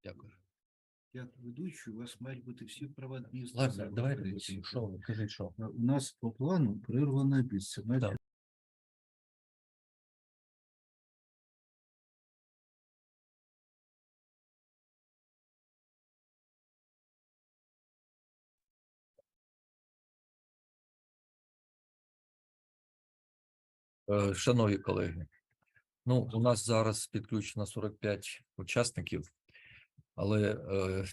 Дякую. Як ведучий, у вас мають бути всі права адміністрації. Ладно, давайте, що, кажіть, що. У нас по плану перервана обід. Так. Шановні колеги, ну, у нас зараз підключено 45 учасників, але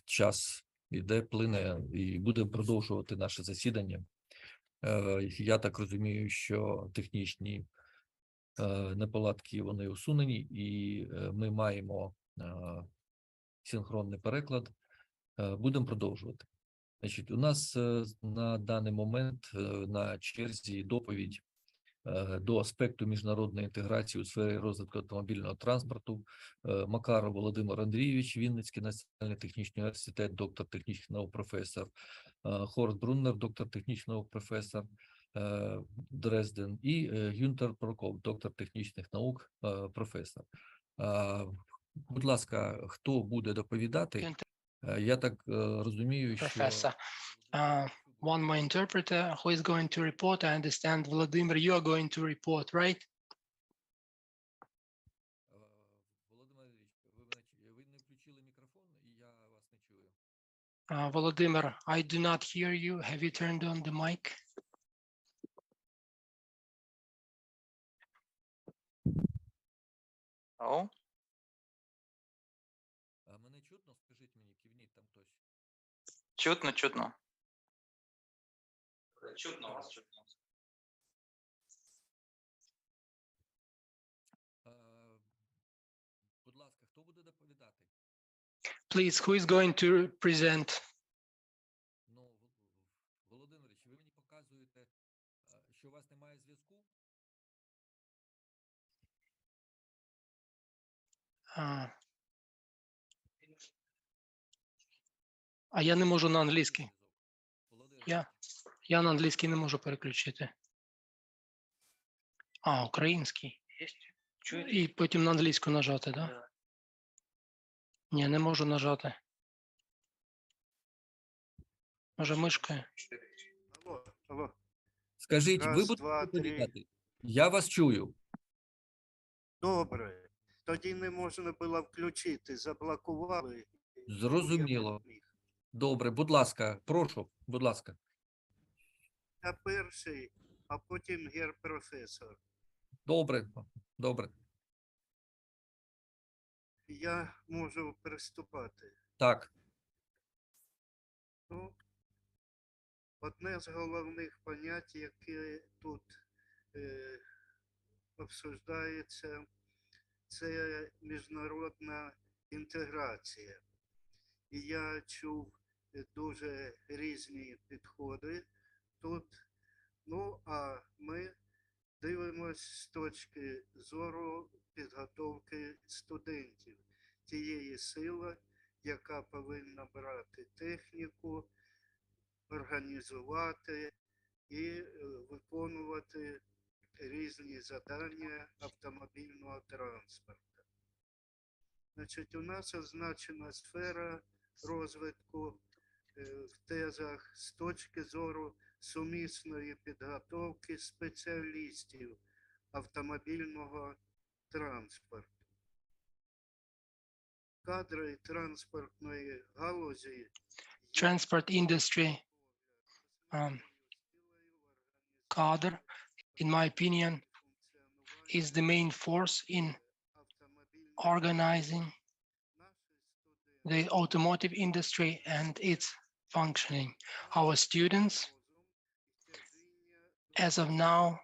час іде, плине і буде продовжувати наше засідання. Я так розумію, що технічні неполадки вони усунені, і ми маємо синхронний переклад. Будемо продовжувати. Значить, у нас на даний момент на черзі доповідь до аспекту міжнародної інтеграції у сфері розвитку автомобільного транспорту Макаров Володимир Андрійович, Вінницький національний технічний університет, доктор технічних наук, професор, Хорст Бруннер, доктор технічних наук, професор, Дрезден, і Гюнтер Прокоп, доктор технічних наук, професор. Будь ласка, хто буде доповідати? Я так розумію, що... Professor. One more interpreter who is going to report. I understand, Volodymyr, you are going to report, right? Володимир Ильич, ви не включили мікрофон, і я вас не чую. Volodymyr, I do not hear you. Have you turned on the mic? Oh, Мене чутно? Скажіть мені, кивніть там хтось. чутно, чутно. Чутно вас, чутно. Будь ласка, хто буде доповідати? Please, who is going to present? Ну, Володимир Ильич, ви мені показуєте, що у вас немає зв'язку? А я не можу на англійський. Володимир, Я на англійський не можу переключити. Український. І потім на англійську нажати, так? Да? Ні, не можу нажати. Може, мишкою? Алло. скажіть, ви Раз, будете два, три. доповідати? Я вас чую. Добре. Тоді не можна було включити, заблокували. Зрозуміло. Я не міг. Добре, будь ласка, прошу, будь ласка. Я перший, а потім професор. Добре, добре. Я можу приступати. Так, Ну, одне з головних понять, яке тут обсуждається, це міжнародна інтеграція. І я чув дуже різні підходи тут. Ну, а ми дивимося з точки зору підготовки студентів, тієї сили, яка повинна брати техніку, організувати і виконувати різні завдання автомобільного транспорту. Значить, у нас означена сфера розвитку в тезах з точки зору сумісної підготовки спеціалістів автомобільного транспорту. Кадри транспортної галузі Transport industry cadre, in my opinion, is the main force in organizing the automotive industry and its functioning. Our students, as of now,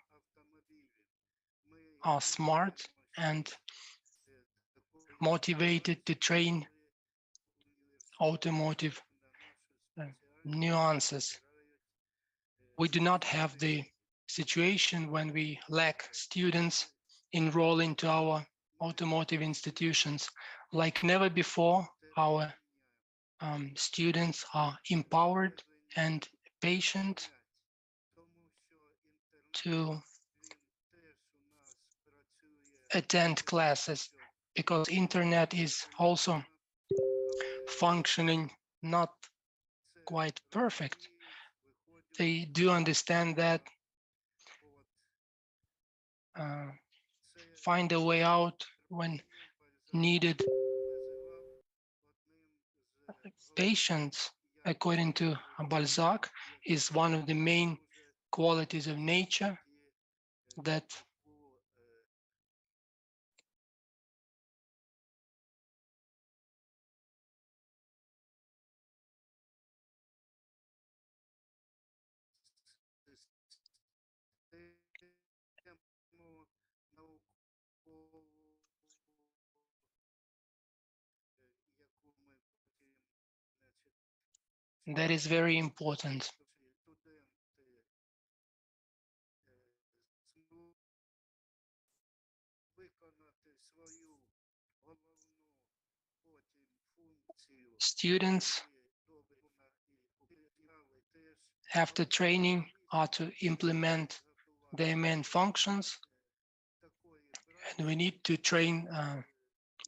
are smart and motivated to train automotive nuances. We do not have the situation when we lack students enroll into our automotive institutions. Like never before, our students are empowered and patient to attend classes, because internet is also functioning not quite perfect. They do understand that, find a way out when needed. Patience, according to Balzac, is one of the main qualities of nature that That is very important. Студенти зможуть виконати свою головну потім функцію. Students, Добре і теж after training, are to implement their main functions, такої and we need to train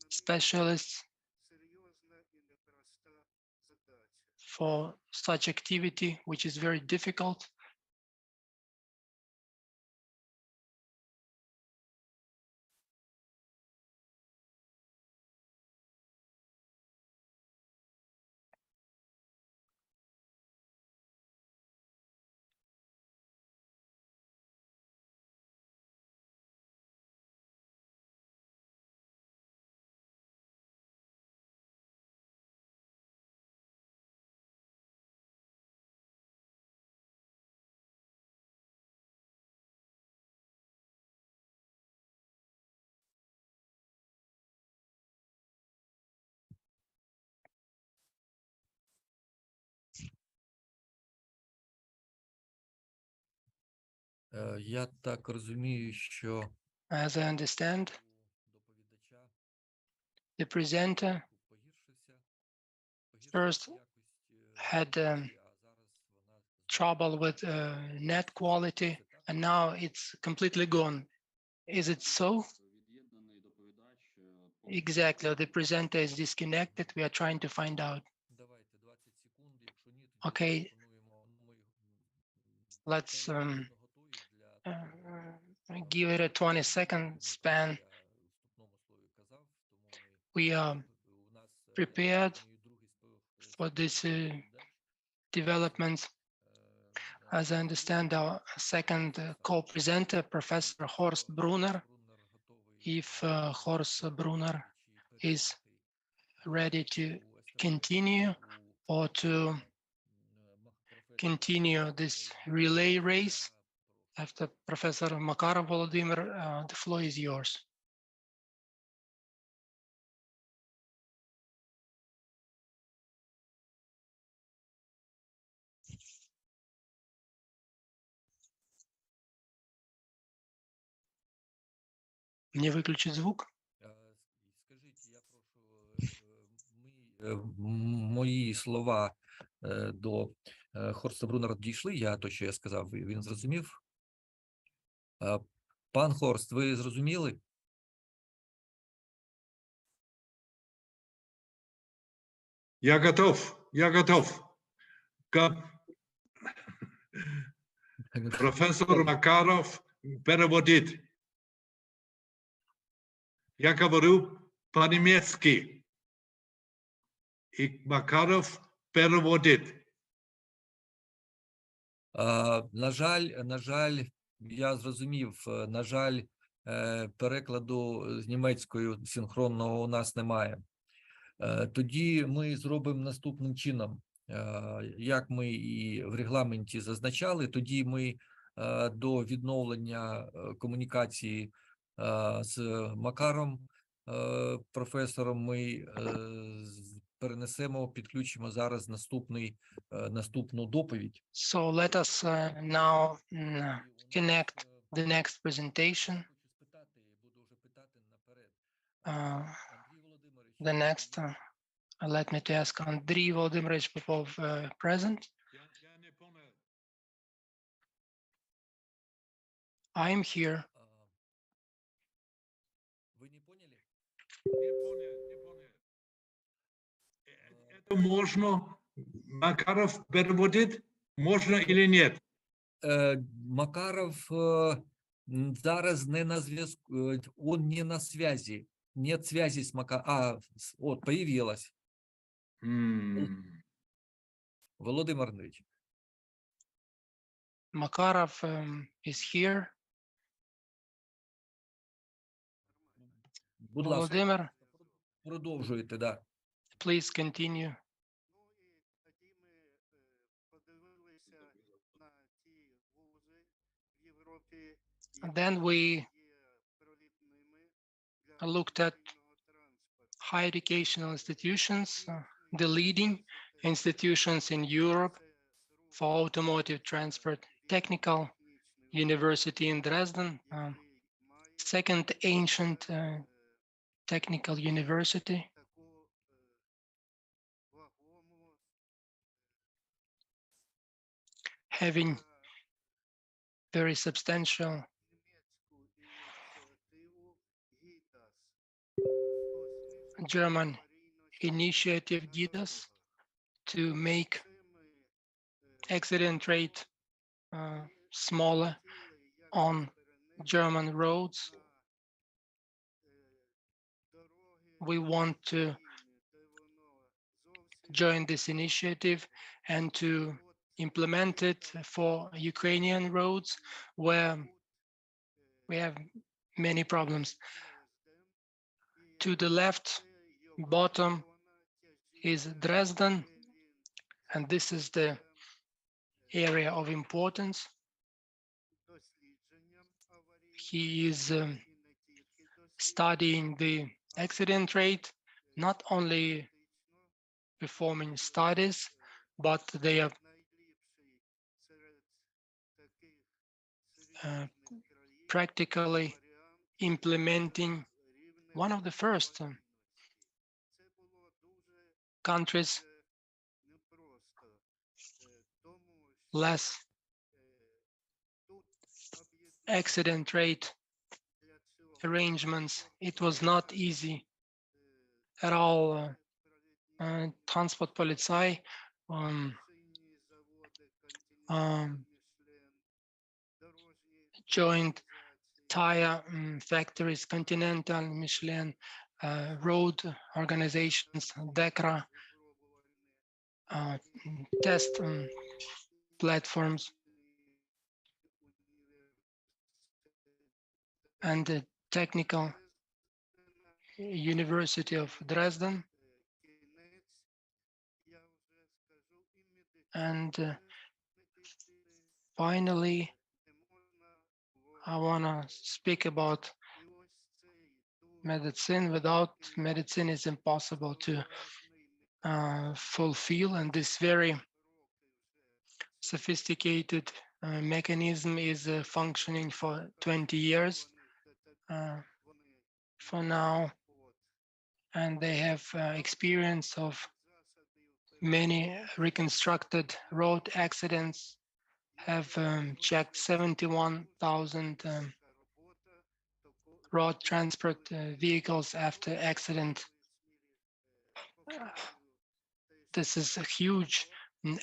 specialists серйозна і непроста задача. for such activity, which is very difficult. Я так розумію, що As I understand, у доповідача the presenter погіршився First якість had зв'язку, а зараз вона trouble with net quality, and now it's completely gone. Is it so? Exactly. The presenter is disconnected. We are trying to find out. Давайте 20 секунд, якщо ні, Окей. пропонуємо, Let's готові для give it a 20-second span. я у вступному слові казав, тому We are у нас prepared другий for this developments. As I understand, our second co-presenter, Professor Horst Brunnern, if Horst Brunnern is ready to continue or to continue this relay race after Professor Makarov Volodymyr, the floor is yours. Мне выключить звук? Скажіть, я прошу, мої слова до Хорста Бруннера дійшли, то, що я сказав, він зрозумів? Пан Хорст, ви зрозуміли? Я готов, я готов. Профессор Макаров переводит. Я говорю по-немецки. И Макаров переводит. На жаль, я зрозумів, на жаль, перекладу з німецькою синхронного у нас немає. Тоді ми зробимо наступним чином. Як ми і в регламенті зазначали, тоді ми до відновлення комунікації з Макаром, професором, ми перенесемо, підключимо зараз наступну доповідь. So let us now connect the next presentation. The next, let me to ask Andriy Volodymyrovich Popov present. I am here. Ви не поняли? Это можно, Макаров переводит, можно или нет? Макаров зараз не на зв'язку, он не на связи. Нет связи с Макаровым. Вот, появилась. Володимир Ильич. Makarov is here. Будь ласка, Volodymyr, продовжуйте, да. please continue. Ну і тоді ми подивилися на ті вузи в Європі, Then we є провідними для looked at авіаційного транспорту. higher educational institutions, the leading institutions in Europe for automotive transport, technical university in Dresden, second ancient technical university, having very substantial German initiative GIDAS to make accident rate smaller on German roads. We want to join this initiative and to implement it for Ukrainian roads where we have many problems. To the left bottom is Dresden, and this is the area of importance. He is studying the accident rate, not only performing studies, but they are practically implementing one of the first countries less accident rate arrangements. It was not easy at all. Transport Polizei joined tire factories, Continental, Michelin, road organizations, DECRA, test platforms, and the Technical University of Dresden. And finally, I want to speak about medicine. Without medicine, it's impossible to fulfill, and this very sophisticated mechanism is functioning for 20 years for now, and they have experience of many reconstructed road accidents, have checked 71,000 road transport vehicles after accident. This is a huge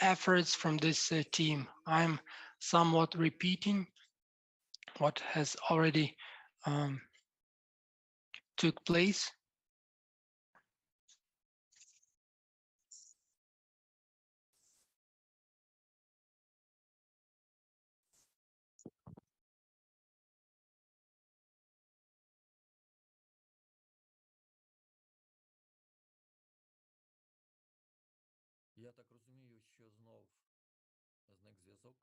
efforts from this team. I'm somewhat repeating what has already took place. Я так розумію, що знов зник зв'язок.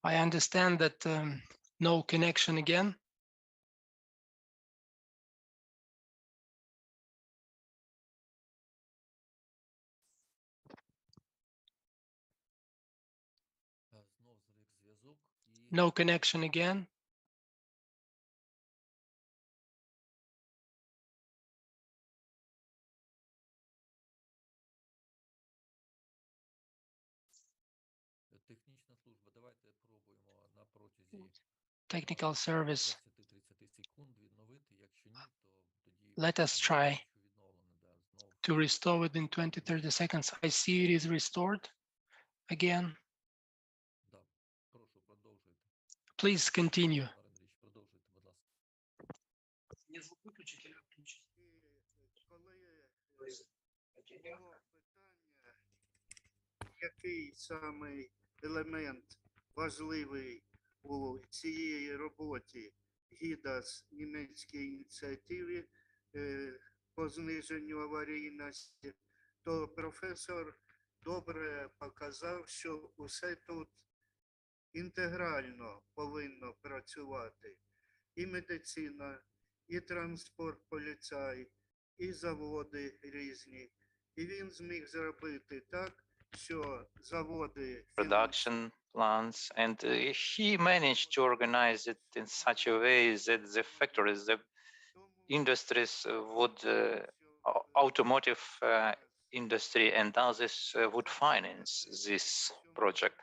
I understand that no connection again. Знов зник зв'язок і No connection again. технічна служба. Давайте пробуємо на протязі Technical service. 20-30 секунд відновити. Якщо ні, то тоді Let us try що відновлено, да, знов. to restore within 20-30 seconds. I see it is restored again. Да, прошу, продовжуйте. Please continue. Володимир Андрійович, продовжуйте, будь ласка. Було питання, який саме елемент важливий у цій роботі ГІДАС німецькій ініціативі по зниженню аварійності, то професор добре показав, що усе тут інтегрально повинно працювати. І медицина, і транспорт поліцай, і заводи різні, І він зміг зробити так, що заводи production plants, and he managed to organize it in such a way that the factories, the industries would, automotive industry and others would finance this project.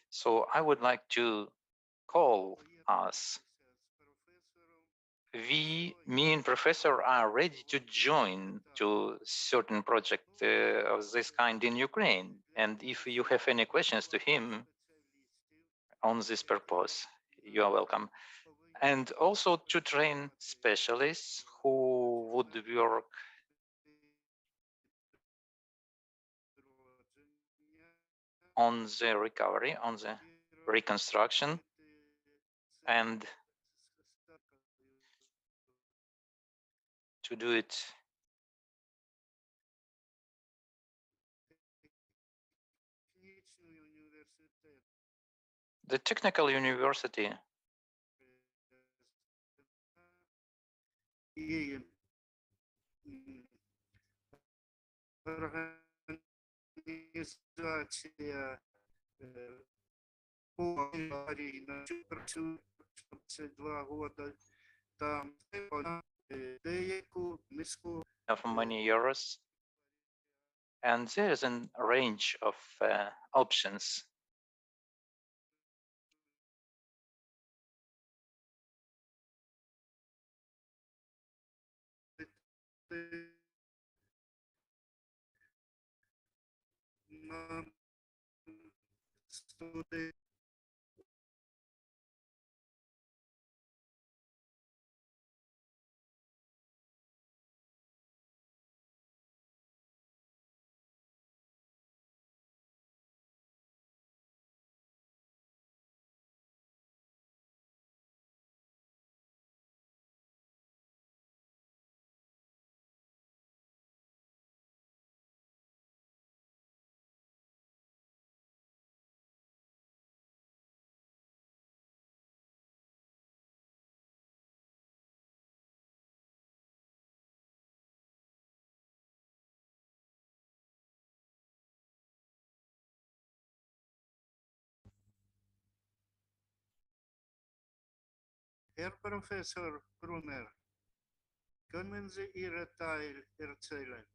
So I would like to call us. Me and professor are ready to join to certain project of this kind in Ukraine. And if you have any questions to him on this purpose, you are welcome. And also to train specialists who would work on the recovery, on the reconstruction, and to do it the technical university і організація по аварійно працює 22 роки, там деяку міську of many years, and there is a range of options. на студії. Herr Professor Brunner, können Sie Ihre Teil erzählen?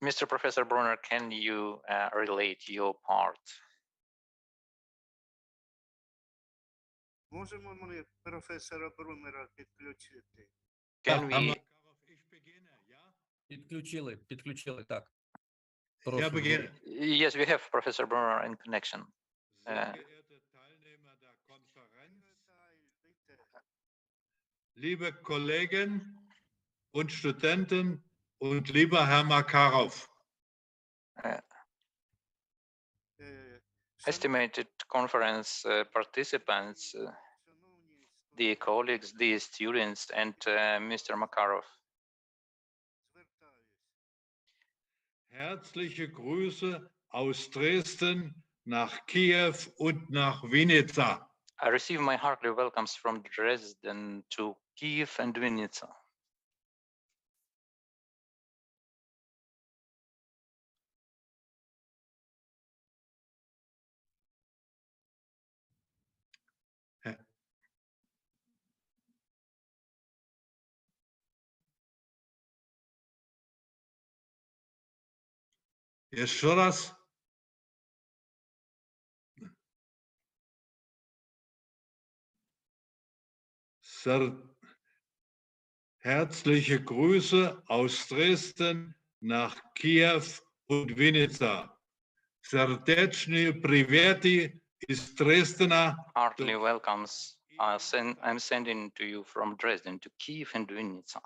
Mr. Professor Brunner, can you relate your part? Можемо ми професора Брунера підключити? Can we? Makarov, ich beginne, ja? Підключили, так. Я Прошу. beginne. Yes, we have Professor Brunner in connection. Sehr geehrte Teilnehmer der Konferenz, liebe Kollegen und Studenten und lieber Herr Makarov. Estimated conference participants, dear colleagues, dear students, and Mr. Makarov. Herzliche Grüße aus Dresden nach Kiew und nach Vinica. I receive my hearty welcomes from Dresden to Kiev and Vinica. Еще раз. Herzliche Grüße aus Dresden nach Kiew und Vinica. Serdeczny привет из Дрездена. Heartily welcomes. I'm sending to you from Dresden to Kiev and Vinica.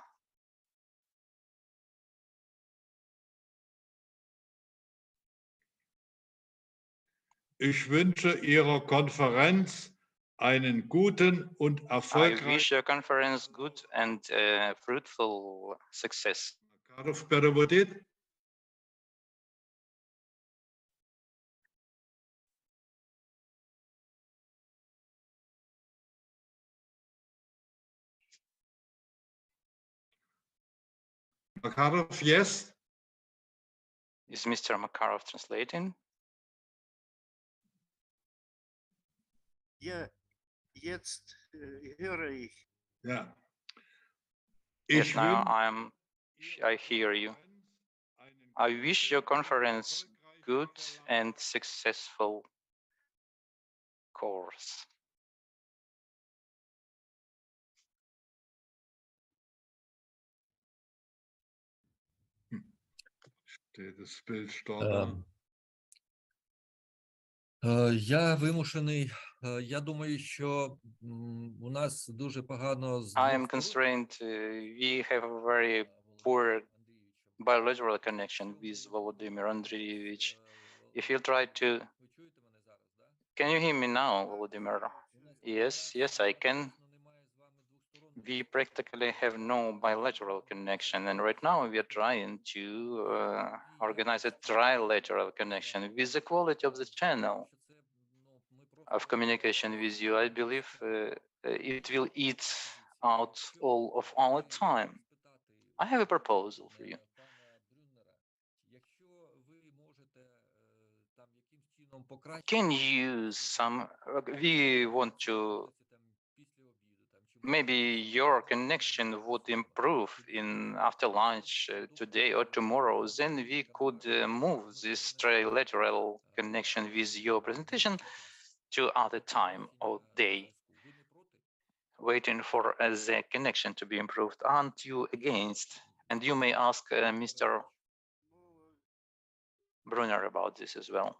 Ich wünsche Ihrer Konferenz einen guten und I erfolgreichen wish your conference good and fruitful success. Makarov переводит. Makarov, yes. Is Mr. Makarov translating? Ja, jetzt höre ich. Ja. Yes, Ich now wünsche I hear you. I wish your conference good and successful course. das Bild starten. Я вимушений, я думаю, що у нас дуже погано з I двох am сторон. constrained. We have a very poor bilateral connection with Volodymyr Andreevich. If you try to, Ви чуєте мене зараз, да? can you hear me now, Volodymyr? Yes, yes, I can. We practically have no bilateral connection, and right now we are trying to organize a trilateral connection with the quality of the channel of communication with you. I believe it will eat out all of our time. I have a proposal for you. Can you use some, we want to, maybe your connection would improve in after lunch today or tomorrow, then we could move this trilateral connection with your presentation to other time or day, waiting for the connection to be improved. Aren't you against? And you may ask Mr. Brunner about this as well.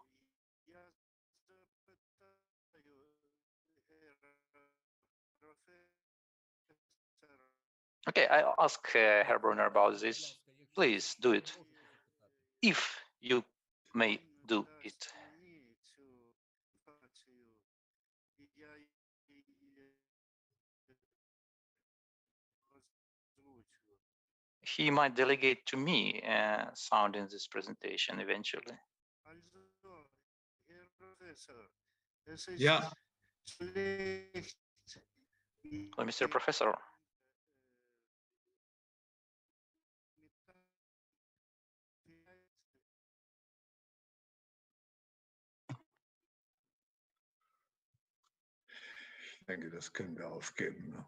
Okay, I'll ask Herr Brunner about this. Please do it, if you may do it. He might delegate to me sound in this presentation eventually. Ja. Well, Mr. Professor, Ich denke, das können wir aufgeben. Ne?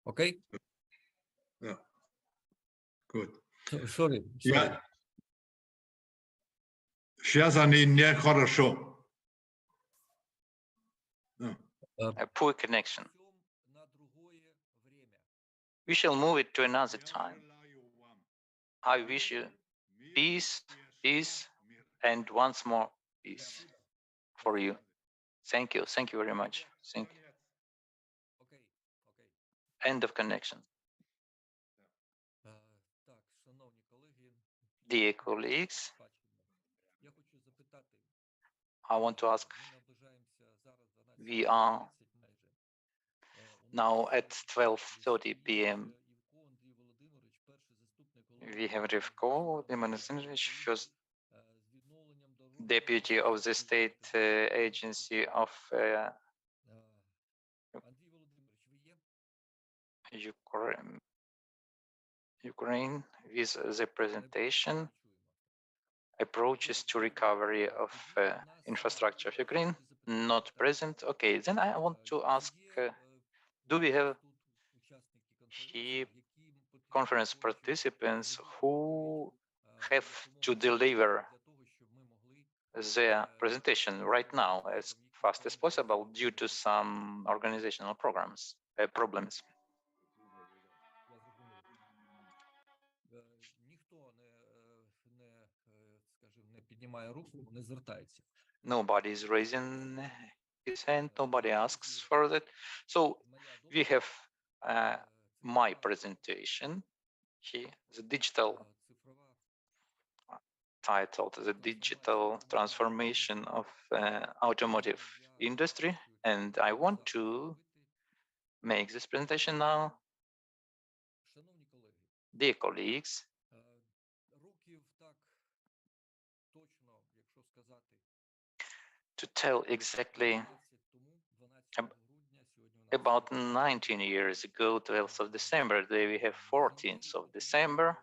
Окей? Ja. Gut. Sorry. Я... Сейчас они нехорошо. a poor connection. We shall move it to another time. I wish you peace, peace, and once more peace for you. Thank you. Thank you very much. Thank you. End of connection. Dear colleagues, I want to ask, we are now at 12:30 p.m. We have Rivko Volodymyr, first deputy of the state agency of Ukraine with the presentation approaches to recovery of infrastructure of Ukraine. Not present. Okay, then I want to ask, do we have here conference participants who have to deliver their presentation right now as fast as possible due to some organizational problems? Nobody is raising his hand, nobody asks for that. So we have my presentation here, the digital titled The Digital Transformation of Automotive Industry. And I want to make this presentation now. Dear colleagues, Років так точно, якщо сказати, to tell exactly 12 тому, 12 грудня, сьогодні у нас about 19 years ago, 12th of December, today we have 14th of December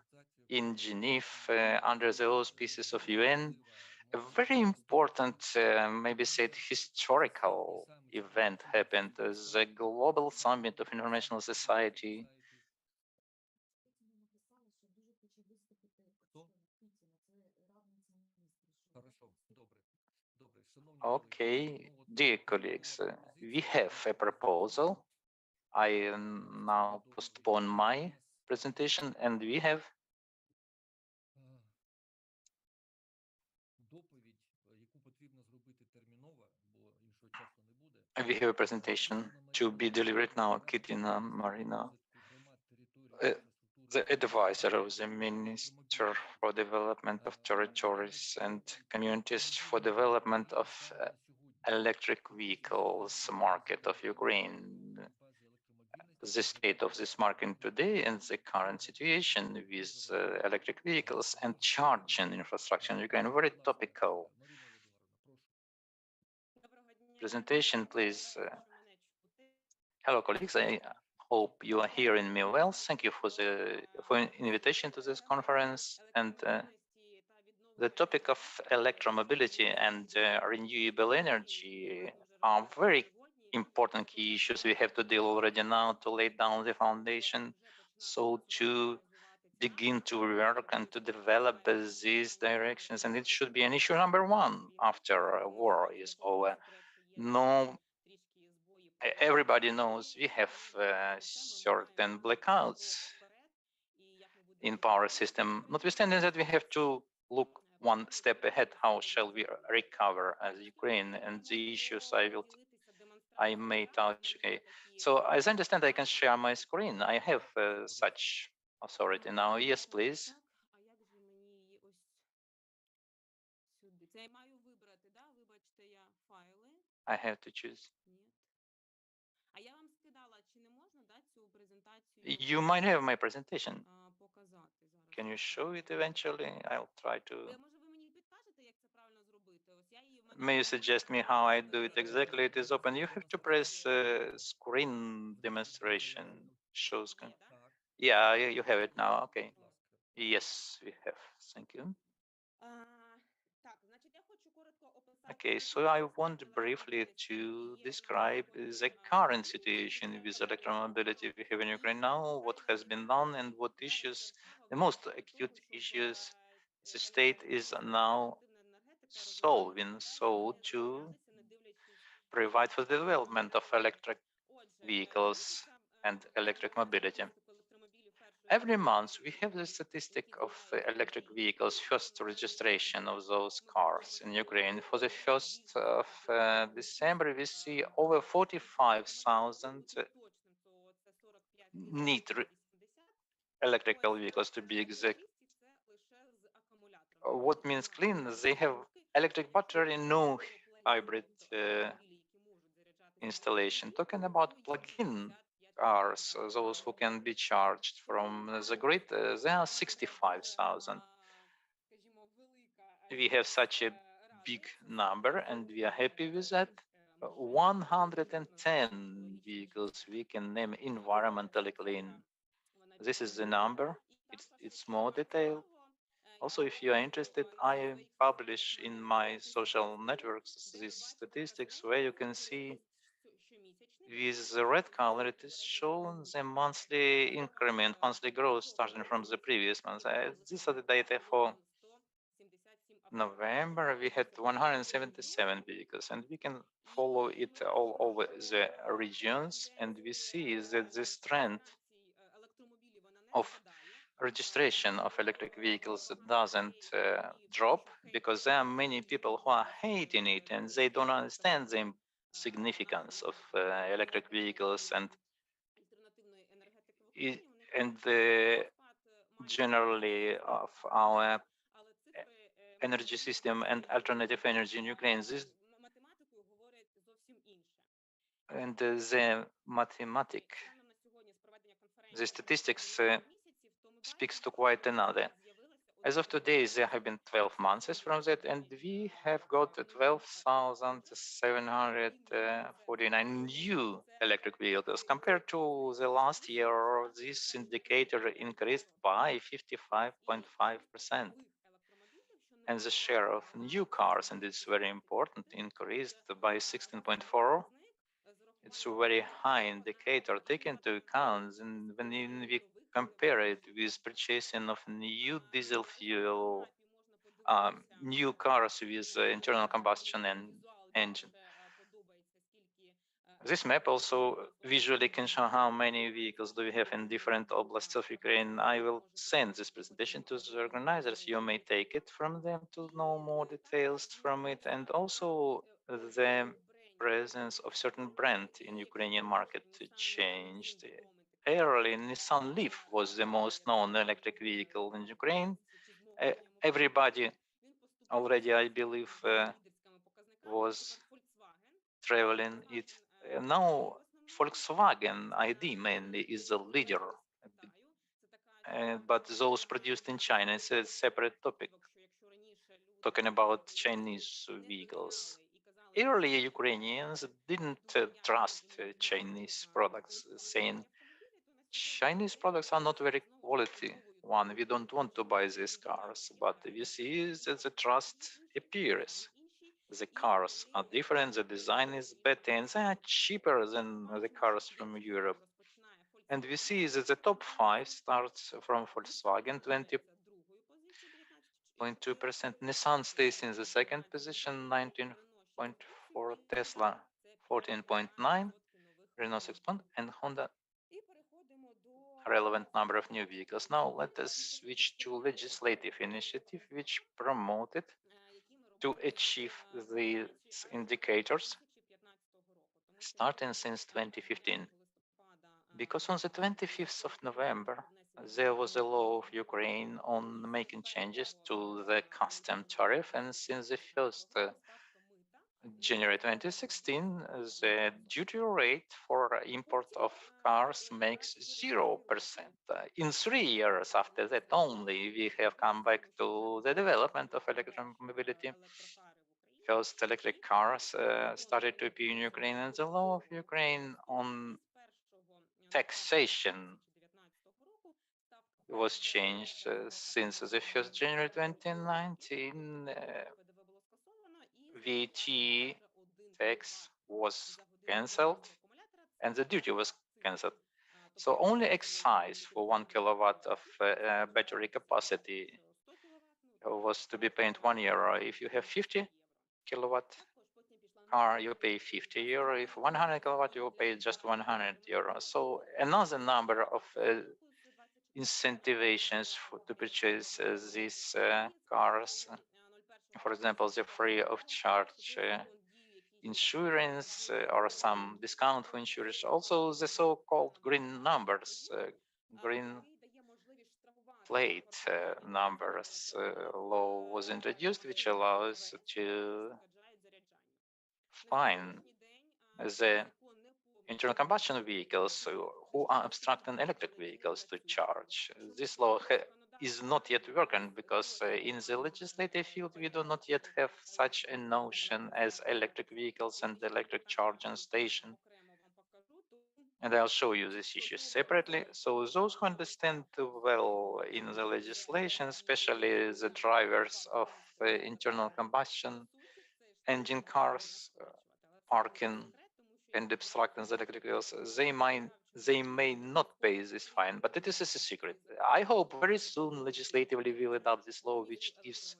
in Geneva, under the auspices of UN, a very important, maybe said historical event happened, the Global Summit of Informational Society. Хорошо, добре. Добре. Шановні Okay, колеги, dear colleagues, we have a proposal. I now postpone my presentation, and we have доповідь, яку потрібно зробити терміново, бо іншого часу не буде. we have a presentation to be delivered now. Kytina Maryna, the advisor of the Minister for Development of Territories and Communities for Development of Electric Vehicles Market of Ukraine. The state of this market today and the current situation with electric vehicles and charging infrastructure in Ukraine, very topical. Presentation, please. Hello, colleagues. I hope you are hearing me well. Thank you for invitation to this conference. And the topic of electromobility and renewable energy are very important key issues we have to deal already now to lay down the foundation. So to begin to work and to develop these directions, and it should be an issue number one after war is over. No, everybody knows we have certain blackouts in power system. Notwithstanding that, we have to look one step ahead. How shall we recover as Ukraine and the issues I may touch? Okay. So as I understand, I can share my screen. I have such authority now. Yes, please. I have to choose. You might have my presentation. Can you show it eventually? I'll try to. May you suggest me how I do it exactly? It is open. You have to press screen demonstration. Shows. Yeah, you have it now. Okay. Yes, we have. Thank you. Okay, so I want briefly to describe the current situation with electromobility we have in Ukraine now, what has been done and what issues, the most acute issues the state is now solving, so to provide for the development of electric vehicles and electric mobility. Every month we have the statistic of electric vehicles, first registration of those cars in Ukraine. For the 1st of December, we see over 45,000 need electrical vehicles to be exact. What means clean? They have electric battery, no hybrid installation. Talking about plug-in cars, those who can be charged from the grid, there are 65,000. We have such a big number and we are happy with that. 110 vehicles we can name environmentally clean. This is the number. It's more detailed. Also, if you are interested, I publish in my social networks these statistics where you can see with the red color, it is shown the monthly increment, monthly growth starting from the previous month. These are the data for November. We had 177 vehicles, and we can follow it all over the regions, and we see that this trend of registration of electric vehicles doesn't drop, because there are many people who are hating it and they don't understand the significance of electric vehicles and generally of our energy system and alternative energy in Ukraine. The statistics speaks to quite another. As of today, there have been 12 months from that, and we have got 12,749 new electric vehicles. Compared to the last year, this indicator increased by 55.5%. And the share of new cars, and it's very important, increased by 16.4. It's a very high indicator taken into account and when we compare it with purchasing of new diesel fuel, new cars with internal combustion engine. This map also visually can show how many vehicles do we have in different oblasts of Ukraine. I will send this presentation to the organizers. You may take it from them to know more details from it, and also the presence of certain brand in Ukrainian market changed. Early, Nissan Leaf was the most known electric vehicle in Ukraine. Everybody already, I believe, was traveling it. Now, Volkswagen ID mainly is the leader, but those produced in China is a separate topic. Talking about Chinese vehicles. Earlier, Ukrainians didn't trust Chinese products, saying Chinese products are not very quality one. We don't want to buy these cars, but we see that the trust appears. The cars are different, the design is better, and they are cheaper than the cars from Europe. And we see that the top 5 starts from Volkswagen, 20.2%. Nissan stays in the second position, 19.4%. Tesla, 14.9%. Renault 6.1%, and Honda, relevant number of new vehicles. Now let us switch to legislative initiative which promoted to achieve these indicators starting since 2015. Because on the 25th of November, there was a law of Ukraine on making changes to the custom tariff, and since the 1st January 2016, the duty rate for import of cars makes 0%. In 3 years after that only, we have come back to the development of electromobility. First electric cars started to appear in Ukraine, and the law of Ukraine on taxation was changed since the 1st January 2019. VAT tax was cancelled and the duty was cancelled. So only excise for 1 kilowatt of battery capacity was to be paid €1. If you have 50 kilowatt car, you pay €50. If 100 kilowatt, you pay just €100. So another number of incentivations to purchase these cars. For example, the free of charge insurance or some discount for insurance. Also, the so-called green numbers, green plate numbers law was introduced, which allows to fine the internal combustion vehicles who are obstructing electric vehicles to charge. This law is not yet working because in the legislative field we do not yet have such a notion as electric vehicles and electric charging station. And I'll show you this issue separately. So those who understand well in the legislation, especially the drivers of internal combustion engine cars, parking and obstructing the electric vehicles, they may not pay this fine, but it is a secret. I hope very soon legislatively we will adopt this law which gives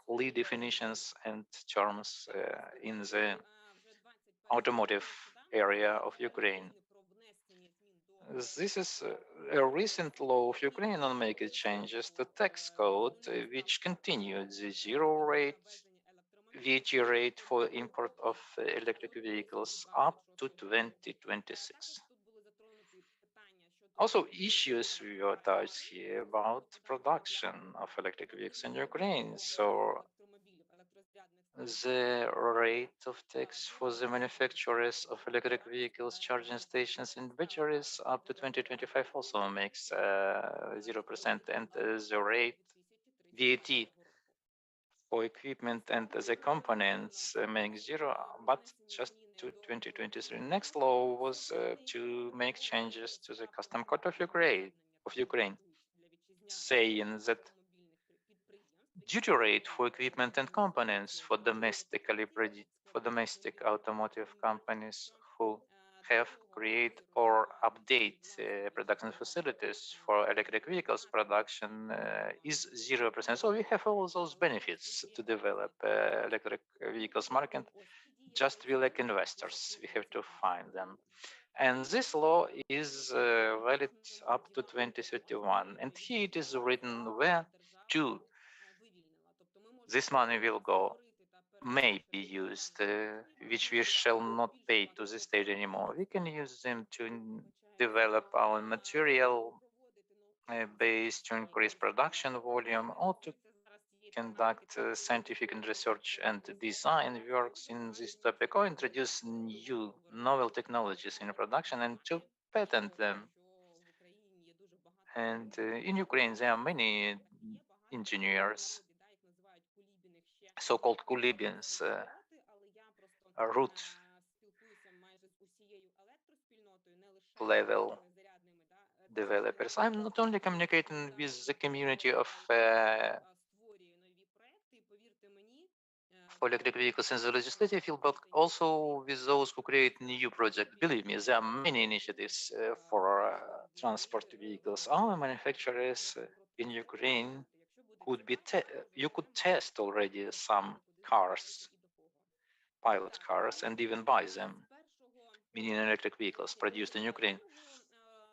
clear definitions and terms in the automotive area of Ukraine. This is a recent law of Ukraine on making changes to tax code, which continued the zero rate VAT rate for import of electric vehicles up to 2026. Also, issues we are touched here about production of electric vehicles in Ukraine. So The rate of tax for the manufacturers of electric vehicles, charging stations, and batteries up to 2025 also makes 0%, and the rate VAT for equipment and the components makes zero, but just to 2023. Next law was to make changes to the custom code of Ukraine, saying that duty rate for equipment and components for domestic automotive companies who have create or update production facilities for electric vehicles production is 0%. So we have all those benefits to develop electric vehicles market. Just we lack investors. We have to find them. And this law is valid up to 2031. And here it is written where to this money will go, may be used, which we shall not pay to the state anymore. We can use them to develop our material base, to increase production volume, or to conduct scientific and research and design works in this topic, or introduce new novel technologies in production and to patent them. And in Ukraine, there are many engineers, so-called Kulibins, root level developers. I'm not only communicating with the community of for electric vehicles in the legislative field, but also with those who create new projects. Believe me, there are many initiatives for transport vehicles. Our manufacturers in Ukraine could be you could test already some cars, pilot cars, and even buy them, meaning electric vehicles produced in Ukraine.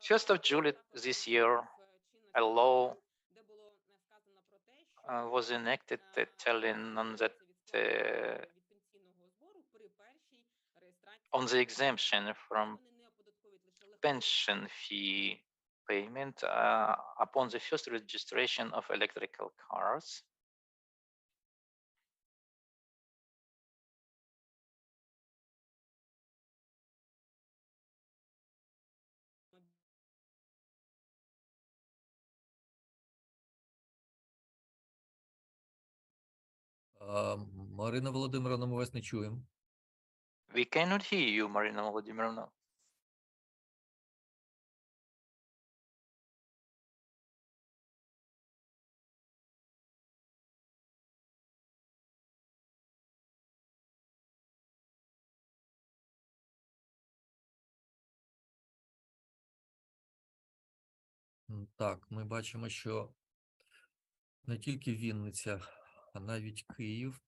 1st of July this year, a law was enacted telling on that on the exemption from pension fee payment upon the first registration of electrical cars. Марина Володимировна, ми вас не чуємо. We cannot hear you, Maryna Volodymyrovna. Так, ми бачимо, що не тільки Вінниця, а навіть Київ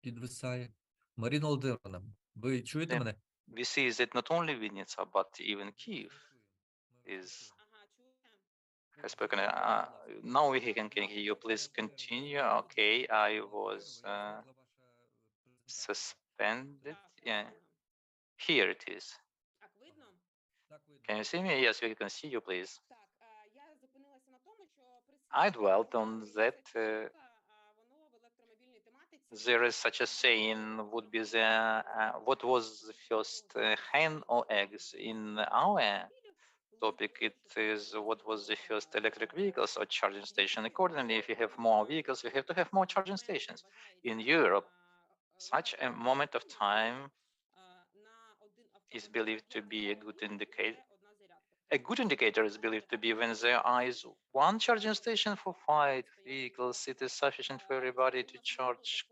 підвисає. Марина Володимировна, ви чуєте мене? We see that not only Vinnytsia, but even Kiev has spoken. Now we can hear you. Please continue. Okay, I was suspended. Yeah, here it is. Can you see me? Yes, we can see you, please. I dwelt on that. There is such a saying, would be the what was the first hen or eggs? In our topic, it is what was the first electric vehicles or charging station. Accordingly, if you have more vehicles, you have to have more charging stations. In Europe, such a moment of time is believed to be a good indicator. A good indicator is believed to be when there is one charging station for 5 vehicles. It is sufficient for everybody to charge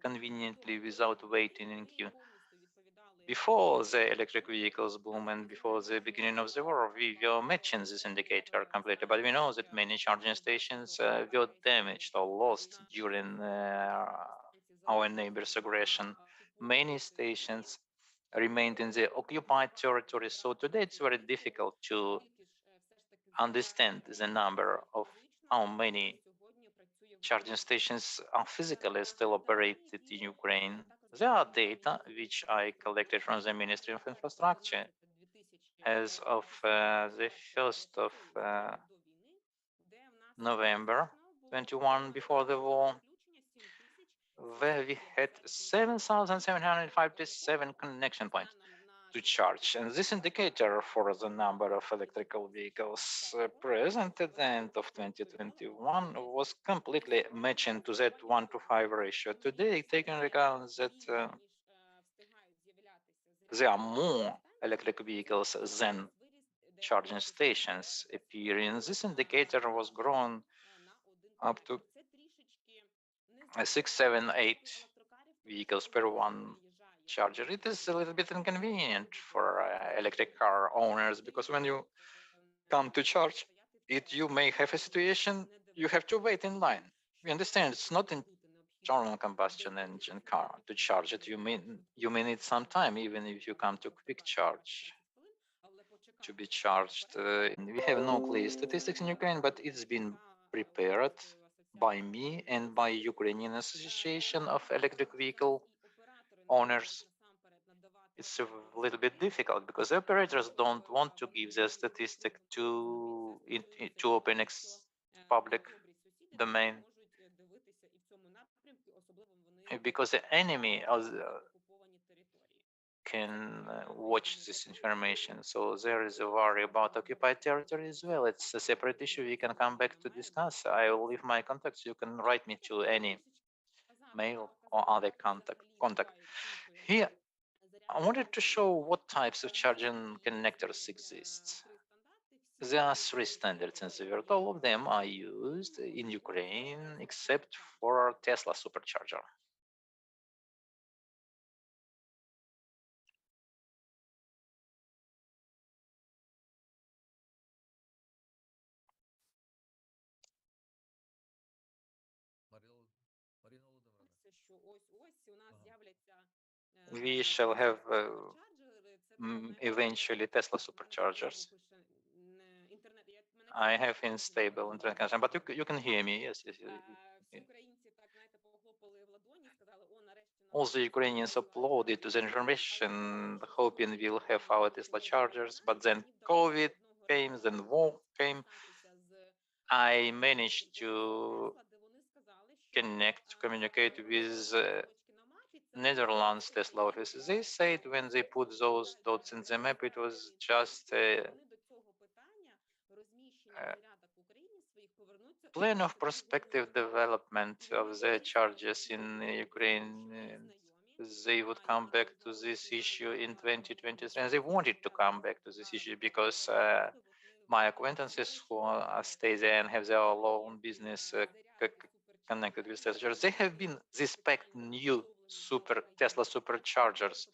conveniently without waiting in queue. Before the electric vehicles boom and before the beginning of the war, we were matching this indicator completely, but we know that many charging stations were damaged or lost during our neighbors' aggression. Many stations remained in the occupied territory, so today it's very difficult to understand the number of how many charging stations are physically still operated in Ukraine. There are data which I collected from the Ministry of Infrastructure. As of the 1st of November 21, before the war, where we had 7,757 connection points to charge. And this indicator for the number of electrical vehicles present at the end of 2021 was completely matching to that 1:5 ratio. Today, taking into account that there are more electric vehicles than charging stations appearing, this indicator was grown up to 6, 7, 8 vehicles per one charger. It is a little bit inconvenient for electric car owners, because when you come to charge it, you may have a situation you have to wait in line. We understand it's not internal combustion engine car. To charge it, you may need some time, even if you come to quick charge to be charged. We have no clear statistics in Ukraine, but it's been prepared by me and by Ukrainian Association of Electric Vehicle Owners. It's a little bit difficult because the operators don't want to give their statistic to open public domain, because the enemy can watch this information. So there is a worry about occupied territory as well. It's a separate issue we can come back to discuss. I will leave my contacts. You can write me to any mail or other contact. Here, I wanted to show what types of charging connectors exist. There are 3 standards in the world. All of them are used in Ukraine except for Tesla supercharger. We shall have eventually Tesla superchargers. I have unstable internet connection, but you can hear me. Yes. All the Ukrainians uploaded to the information, hoping we'll have our Tesla chargers, but then COVID came, then war came. I managed to communicate with Netherlands Tesla offices. They said when they put those dots in the map, it was just a plan of prospective development of the charges in Ukraine. They would come back to this issue in 2023, and they wanted to come back to this issue because my acquaintances who stay there and have their own business connected with Tesla chargers, they have been suspect new Tesla superchargers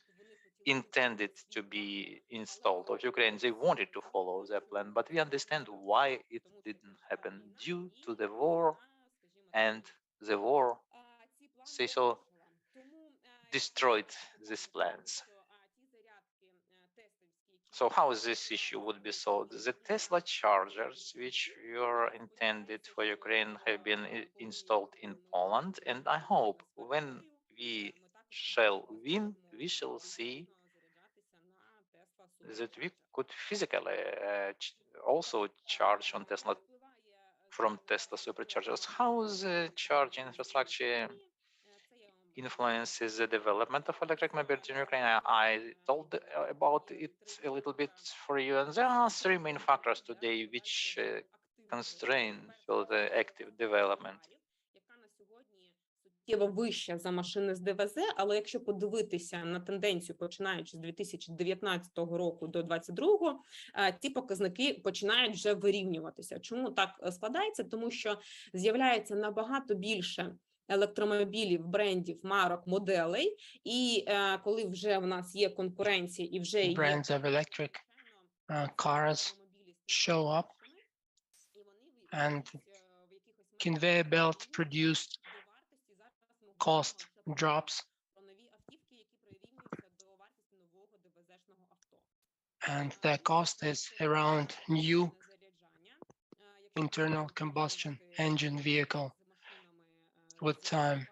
intended to be installed of Ukraine. They wanted to follow their plan, but we understand why it didn't happen due to the war, and the war, say so, destroyed these plans. So how this issue would be solved? The Tesla chargers, which were intended for Ukraine, have been installed in Poland, and I hope when we shall win, we shall see that we could physically also charge on Tesla from Tesla superchargers. How the charging infrastructure influences the development of electric mobility in Ukraine? I told about it a little bit for you, and there are 3 main factors today which constrain the active development. Вища за машини з ДВЗ, але якщо подивитися на тенденцію, починаючи з 2019 року до 2022, ці показники починають вже вирівнюватися. Чому так складається? Тому що з'являється набагато більше електромобілів, брендів, марок, моделей, і коли вже в нас є конкуренція і вже є brands of electric cars show up, and conveyor belt produced cost drops, and the cost is around new internal combustion engine vehicle with time.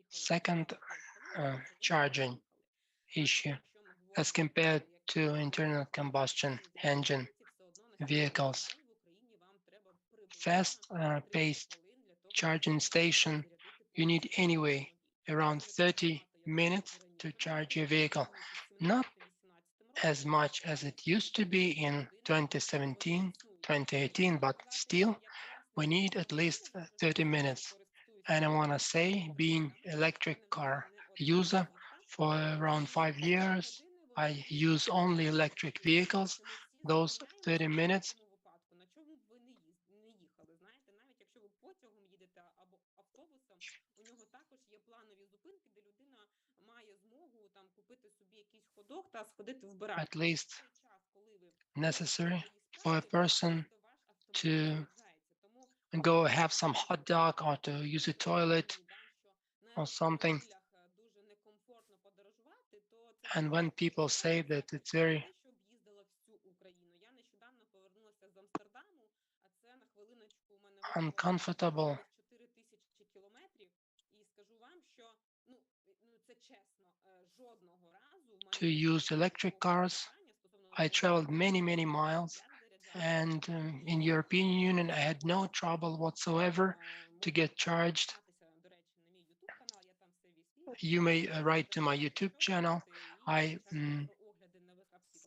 Second charging issue as compared to internal combustion engine vehicles. Fast-paced charging station you need anyway around 30 minutes to charge your vehicle. Not as much as it used to be in 2017, 2018, but still we need at least 30 minutes. And I want to say, being electric car user for around 5 years, I use only electric vehicles. Those 30 minutes at least necessary for a person to go have some hot dog or to use a toilet or something. And when people say that it's very uncomfortable to use electric cars, I traveled many, many miles, and in European Union, I had no trouble whatsoever to get charged. You may write to my YouTube channel. I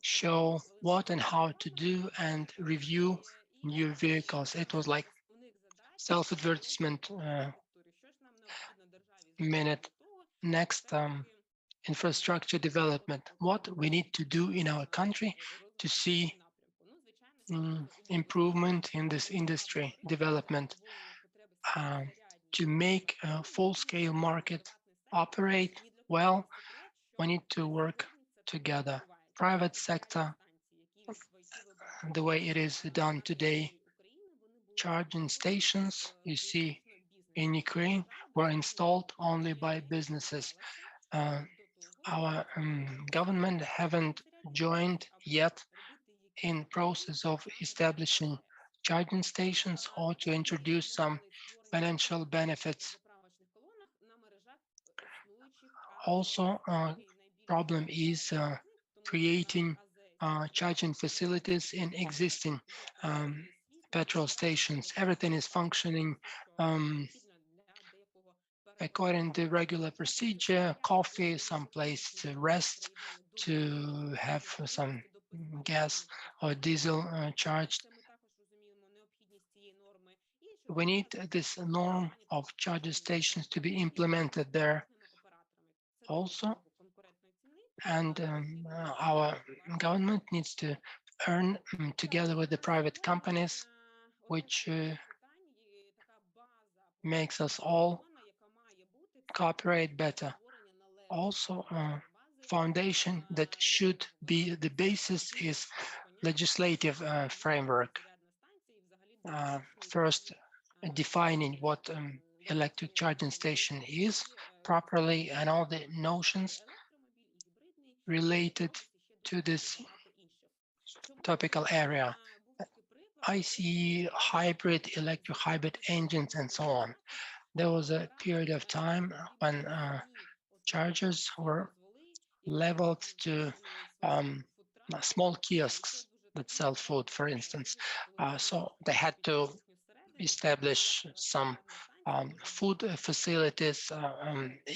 show what and how to do and review new vehicles. It was like self-advertisement minute. Next, infrastructure development. What we need to do in our country to see improvement in this industry development, to make a full-scale market operate well. We need to work together. Private sector, the way it is done today, charging stations you see in Ukraine were installed only by businesses. Our government haven't joined yet in process of establishing charging stations or to introduce some financial benefits. Also, problem is creating charging facilities in existing petrol stations. Everything is functioning according to regular procedure, coffee, some place to rest, to have some gas or diesel charged. We need this norm of charging stations to be implemented there also. And our government needs to earn together with the private companies, which makes us all cooperate better. Also, foundation that should be the basis is legislative framework. First, defining what electric charging station is properly and all the notions related to this topical area. ICE, hybrid, electric hybrid engines, and so on. There was a period of time when chargers were leveled to small kiosks that sell food, for instance. So they had to establish some food facilities.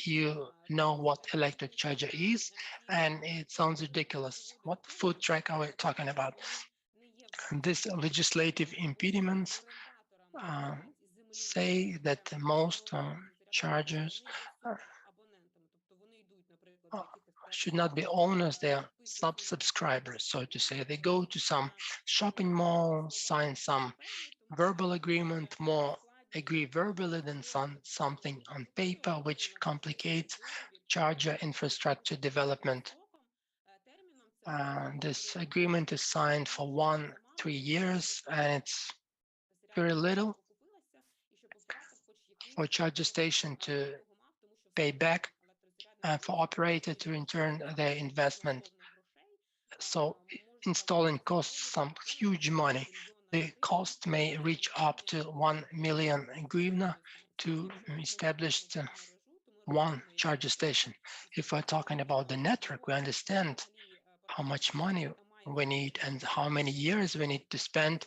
You know what electric charger is, and it sounds ridiculous. What food truck are we talking about? And these legislative impediments say that most chargers should not be owners, they are sub-subscribers, so to say. They go to some shopping mall, sign some verbal agreement, more agree verbally than something on paper, which complicates charger infrastructure development. This agreement is signed for 3 years, and it's very little for charger station to pay back and for operator to return their investment. So installing costs some huge money. The cost may reach up to 1 million hryvnia to establish one charger station. If we're talking about the network, we understand how much money we need and how many years we need to spend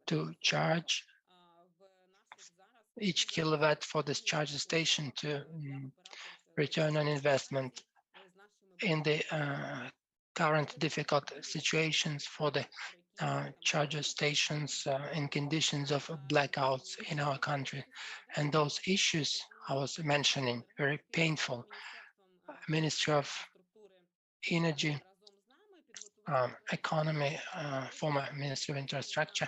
to charge each kilowatt for this charging station to return on investment in the current difficult situations for the charger stations in conditions of blackouts in our country. And those issues I was mentioning, very painful. Ministry of Energy, Economy, former Ministry of Infrastructure,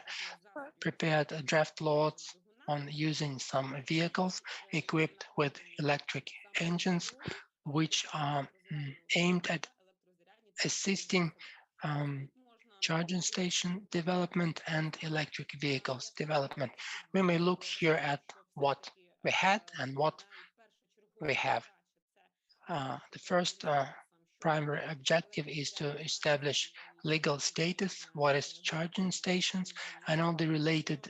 prepared a draft laws on using some vehicles equipped with electric engines, which are aimed at assisting charging station development and electric vehicles development. We may look here at what we had and what we have. The first primary objective is to establish legal status, what is charging stations, and all the related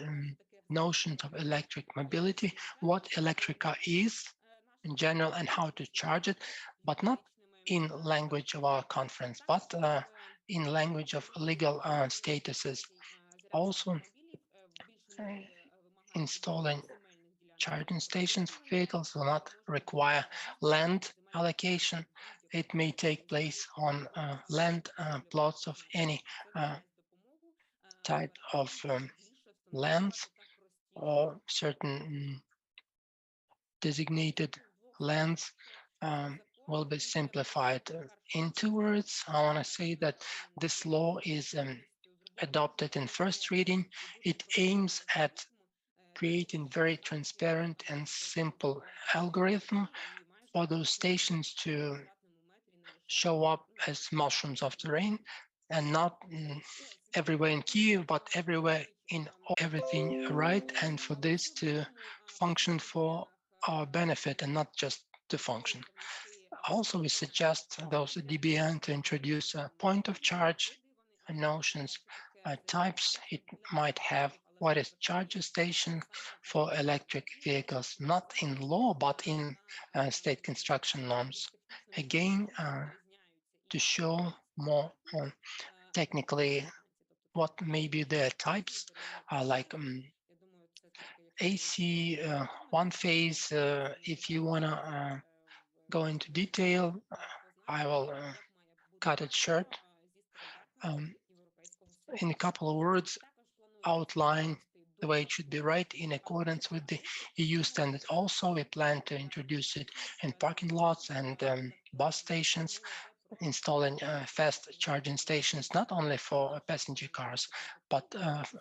notions of electric mobility, what electric car is in general and how to charge it, but not in language of our conference, but in language of legal statuses. Also, installing charging stations for vehicles will not require land allocation. It may take place on land plots of any type of lands or certain designated lands will be simplified. In 2 words, I want to say that this law is adopted in first reading. It aims at creating very transparent and simple algorithm for those stations to show up as mushrooms of the rain, and not everywhere in Kyiv, but everywhere in everything right, and for this to function for our benefit and not just to function. Also, we suggest those DBN to introduce a point of charge notions, types it might have, what is charger station for electric vehicles, not in law, but in state construction norms. Again, to show more technically what maybe their types are, like AC, one phase. If you want to go into detail, I will cut it short. In a couple of words, outline the way it should be right in accordance with the EU standard. Also, we plan to introduce it in parking lots and bus stations, installing fast charging stations, not only for passenger cars, but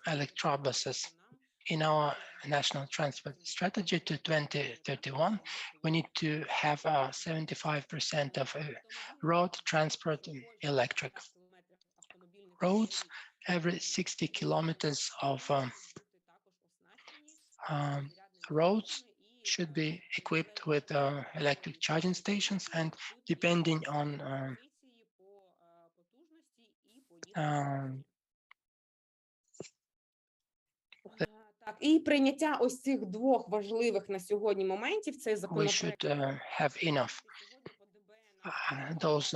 electrobuses. In our national transport strategy to 2031, we need to have 75% of road transport electric. Roads, every 60 kilometers of roads should be equipped with electric charging stations, and depending on Так, і прийняття ось цих 2 важливих на сьогодні моментів, цей we законопроект. should have enough. Those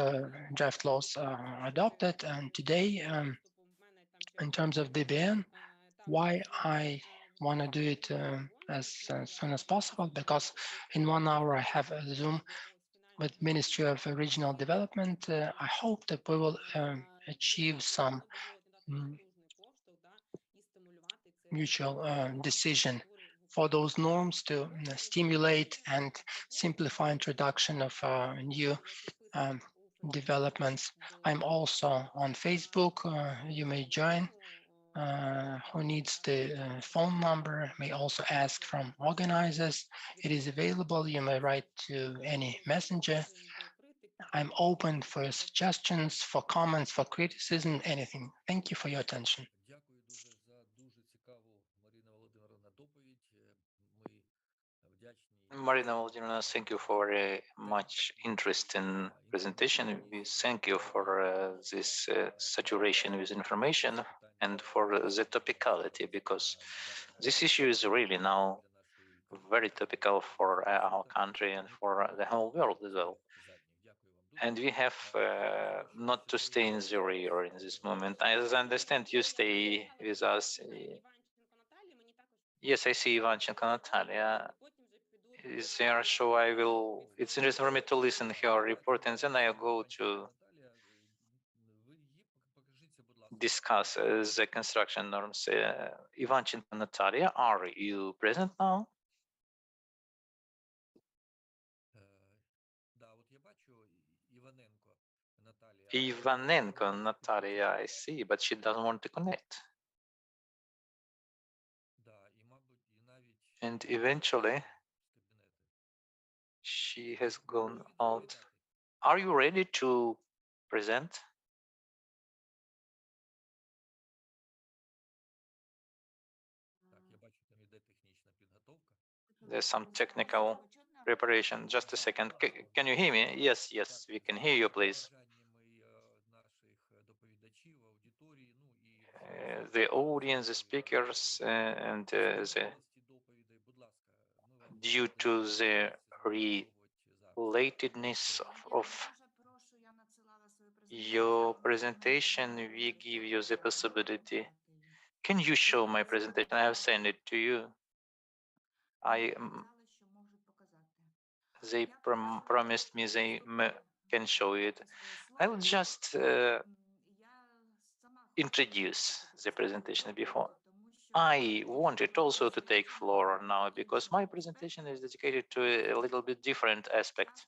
draft laws are adopted, and today, in terms of DBN, why I want to do it as soon as possible, because in 1 hour I have a Zoom with Ministry of Regional Development. I hope that we will achieve some mutual decision for those norms to stimulate and simplify introduction of new developments. I'm also on Facebook. You may join. Who needs the phone number may also ask from organizers. It is available. You may write to any messenger. I'm open for suggestions, for comments, for criticism, anything. Thank you for your attention. Дякую дуже за дуже цікаву, Марина Володимирівна, доповідь. Ми вдячні. Maryna Volodymyrovna, thank you for a much interesting presentation. We thank you for this saturation with information and for the topicality, because this issue is really now very topical for our country and for the whole world as well. And we have not to stay in the rear in this moment. As I understand, you stay with us. Yes, I see Ivanenko Natalia is there, so I will. It's interesting for me to listen her report, and then I'll go to discuss the construction norms. Ivanenko Natalia, are you present now? Ivanenko Natalia, I see, but she doesn't want to connect. And eventually, she has gone out. Are you ready to present? There's some technical preparation. Just a second. Can you hear me? Yes, yes, we can hear you, please. The audience, the speakers, and due to the relatedness of your presentation, we give you the possibility. Can you show my presentation? I have sent it to you. They promised me they can show it. I will just introduce the presentation before. I wanted also to take floor now because my presentation is dedicated to a little bit different aspect,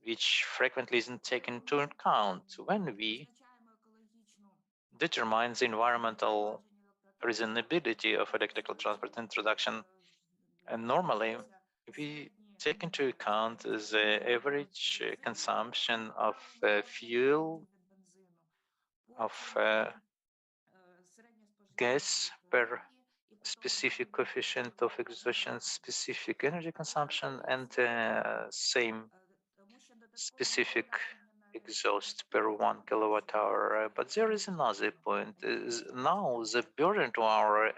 which frequently isn't taken into account when we determine the environmental reasonability of electrical transport introduction. And normally, we take into account the average consumption of fuel, of gas per specific coefficient of exhaustion, specific energy consumption, and same specific exhaust per 1 kilowatt hour. But there is another point. Is now the burden to our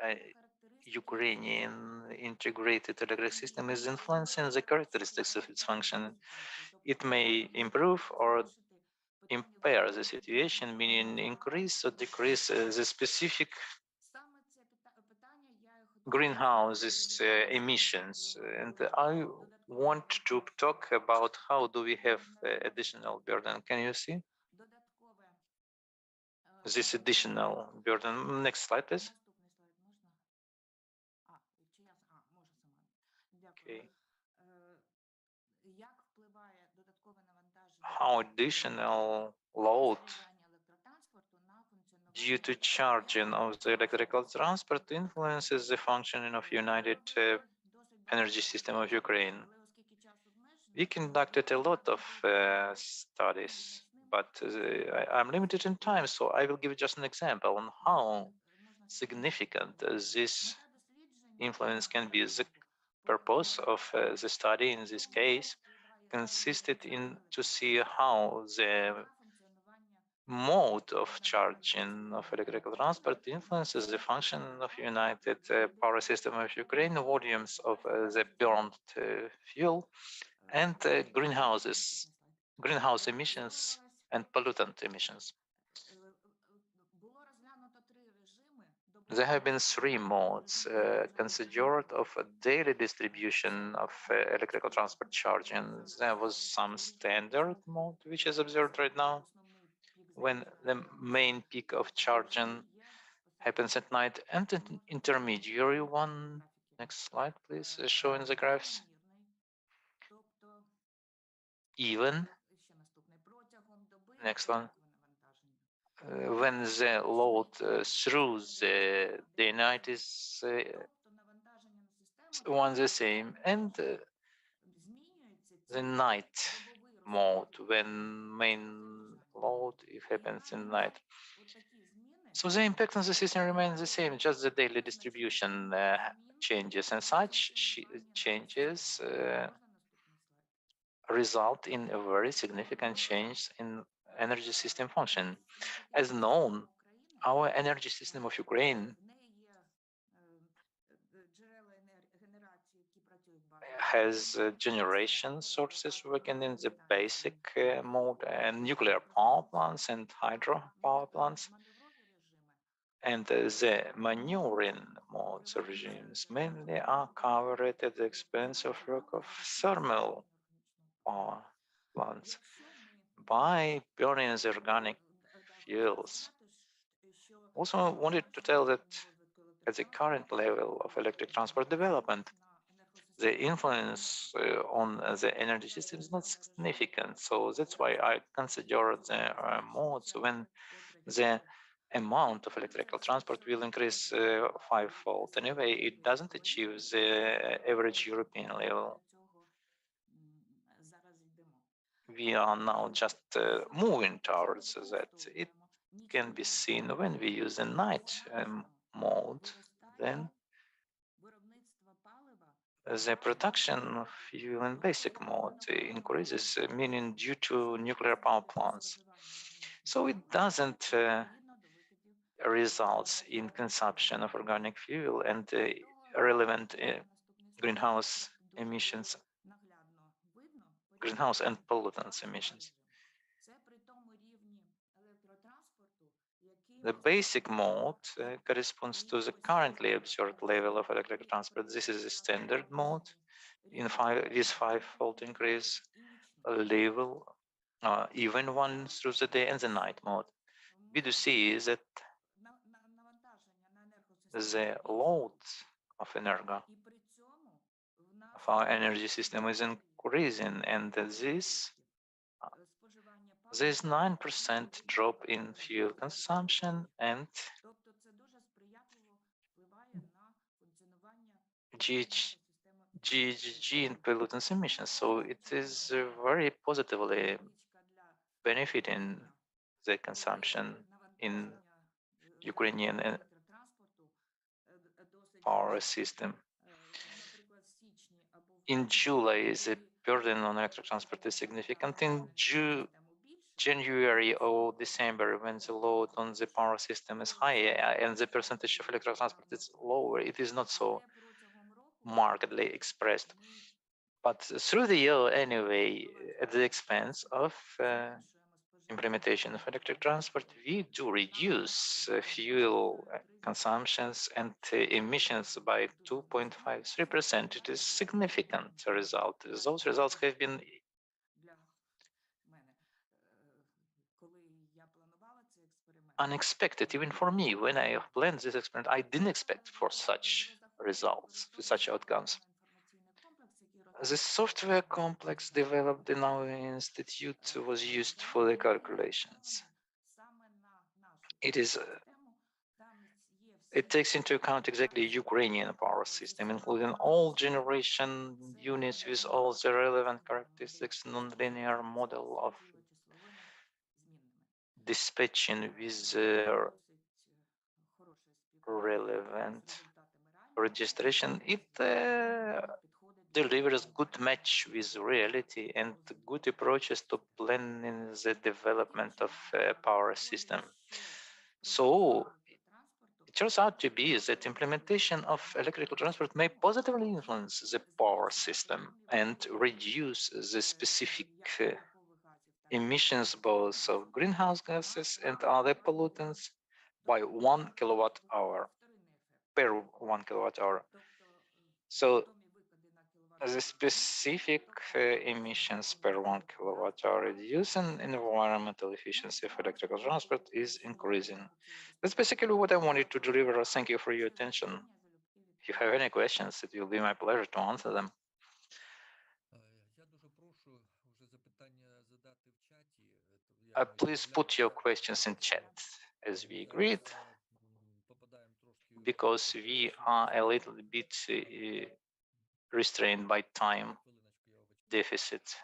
Ukrainian integrated electric system is influencing the characteristics of its function. It may improve or impair the situation, meaning increase or decrease the specific greenhouse emissions. And I want to talk about how do we have additional burden. Can you see this additional burden? Next slide, please. Okay. How additional load due to charging of the electrical transport influences the functioning of united energy system of Ukraine. We conducted a lot of studies, but I'm limited in time, so I will give just an example on how significant this influence can be. The purpose of the study in this case consisted in to see how the mode of charging of electrical transport influences the function of united power system of Ukraine, volumes of the burned fuel, and greenhouse emissions and pollutant emissions. There have been three modes considered of a daily distribution of electrical transport charging. There was some standard mode, which is observed right now, when the main peak of charging happens at night, and an intermediary one. Next slide, please, showing the graphs. Even. Next one. When the load through the night is one the same, and the night mode when main load it happens in night. So the impact on the system remains the same, just the daily distribution changes, and such changes result in a very significant change in energy system function. As known, our energy system of Ukraine has generation sources working in the basic mode, and nuclear power plants and hydro power plants. And the maneuvering modes or regimes mainly are covered at the expense of work of thermal power plants by burning the organic fuels. Also, I wanted to tell that at the current level of electric transport development, the influence on the energy system is not significant. So that's why I consider the modes when the amount of electrical transport will increase fivefold. Anyway, it doesn't achieve the average European level. We are now just moving towards that. It can be seen when we use the night mode. Then the production of fuel in basic mode increases, meaning due to nuclear power plants. So it doesn't results in consumption of organic fuel and relevant greenhouse emissions, greenhouse and pollutants emissions. The basic mode corresponds to the currently observed level of electric transport. This is the standard mode in this fivefold increase level, even one through the day, and the night mode. We do see that the load of energy of our energy system is increasing, and this 9% drop in fuel consumption and GHG in pollutants emissions. So it is very positively benefiting the consumption in Ukrainian power system. In July, the burden on electric transport is significant. In January or December, when the load on the power system is higher and the percentage of electric transport is lower, it is not so markedly expressed. But through the year, anyway, at the expense of implementation of electric transport, we do reduce fuel consumptions and emissions by 2.53%. It is a significant result. Those results have been unexpected, even for me. When I planned this experiment, I didn't expect for such results, for such outcomes. The software complex developed in our institute was used for the calculations. It takes into account exactly Ukrainian power system, including all generation units with all the relevant characteristics, non-linear model of dispatching with relevant registration. It delivers good match with reality and good approaches to planning the development of power system. So it turns out to be that implementation of electrical transport may positively influence the power system and reduce the specific emissions both of greenhouse gases and other pollutants by 1 kilowatt hour per 1 kilowatt hour. So the specific emissions per 1 kilowatt hour reduce and environmental efficiency of electrical transport is increasing. That's basically what I wanted to deliver. Thank you for your attention. If you have any questions, it will be my pleasure to answer them. Please put your questions in chat as we agreed, because we are a little bit restrained by time deficit.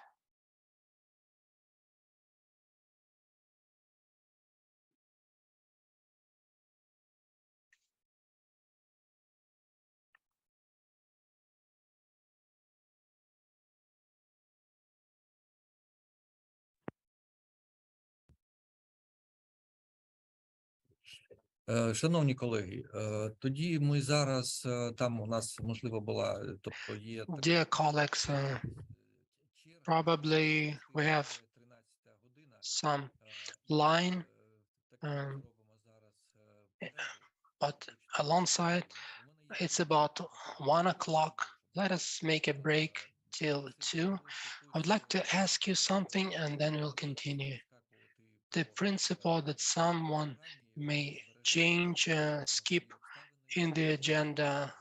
Шановні колеги, тоді ми зараз, там у нас, можливо, була, тобто є... Dear colleagues, probably we have some line but alongside, it's about 1 o'clock. Let us make a break till 2. I would like to ask you something and then we'll continue. The principle that someone may change, skip in the agenda,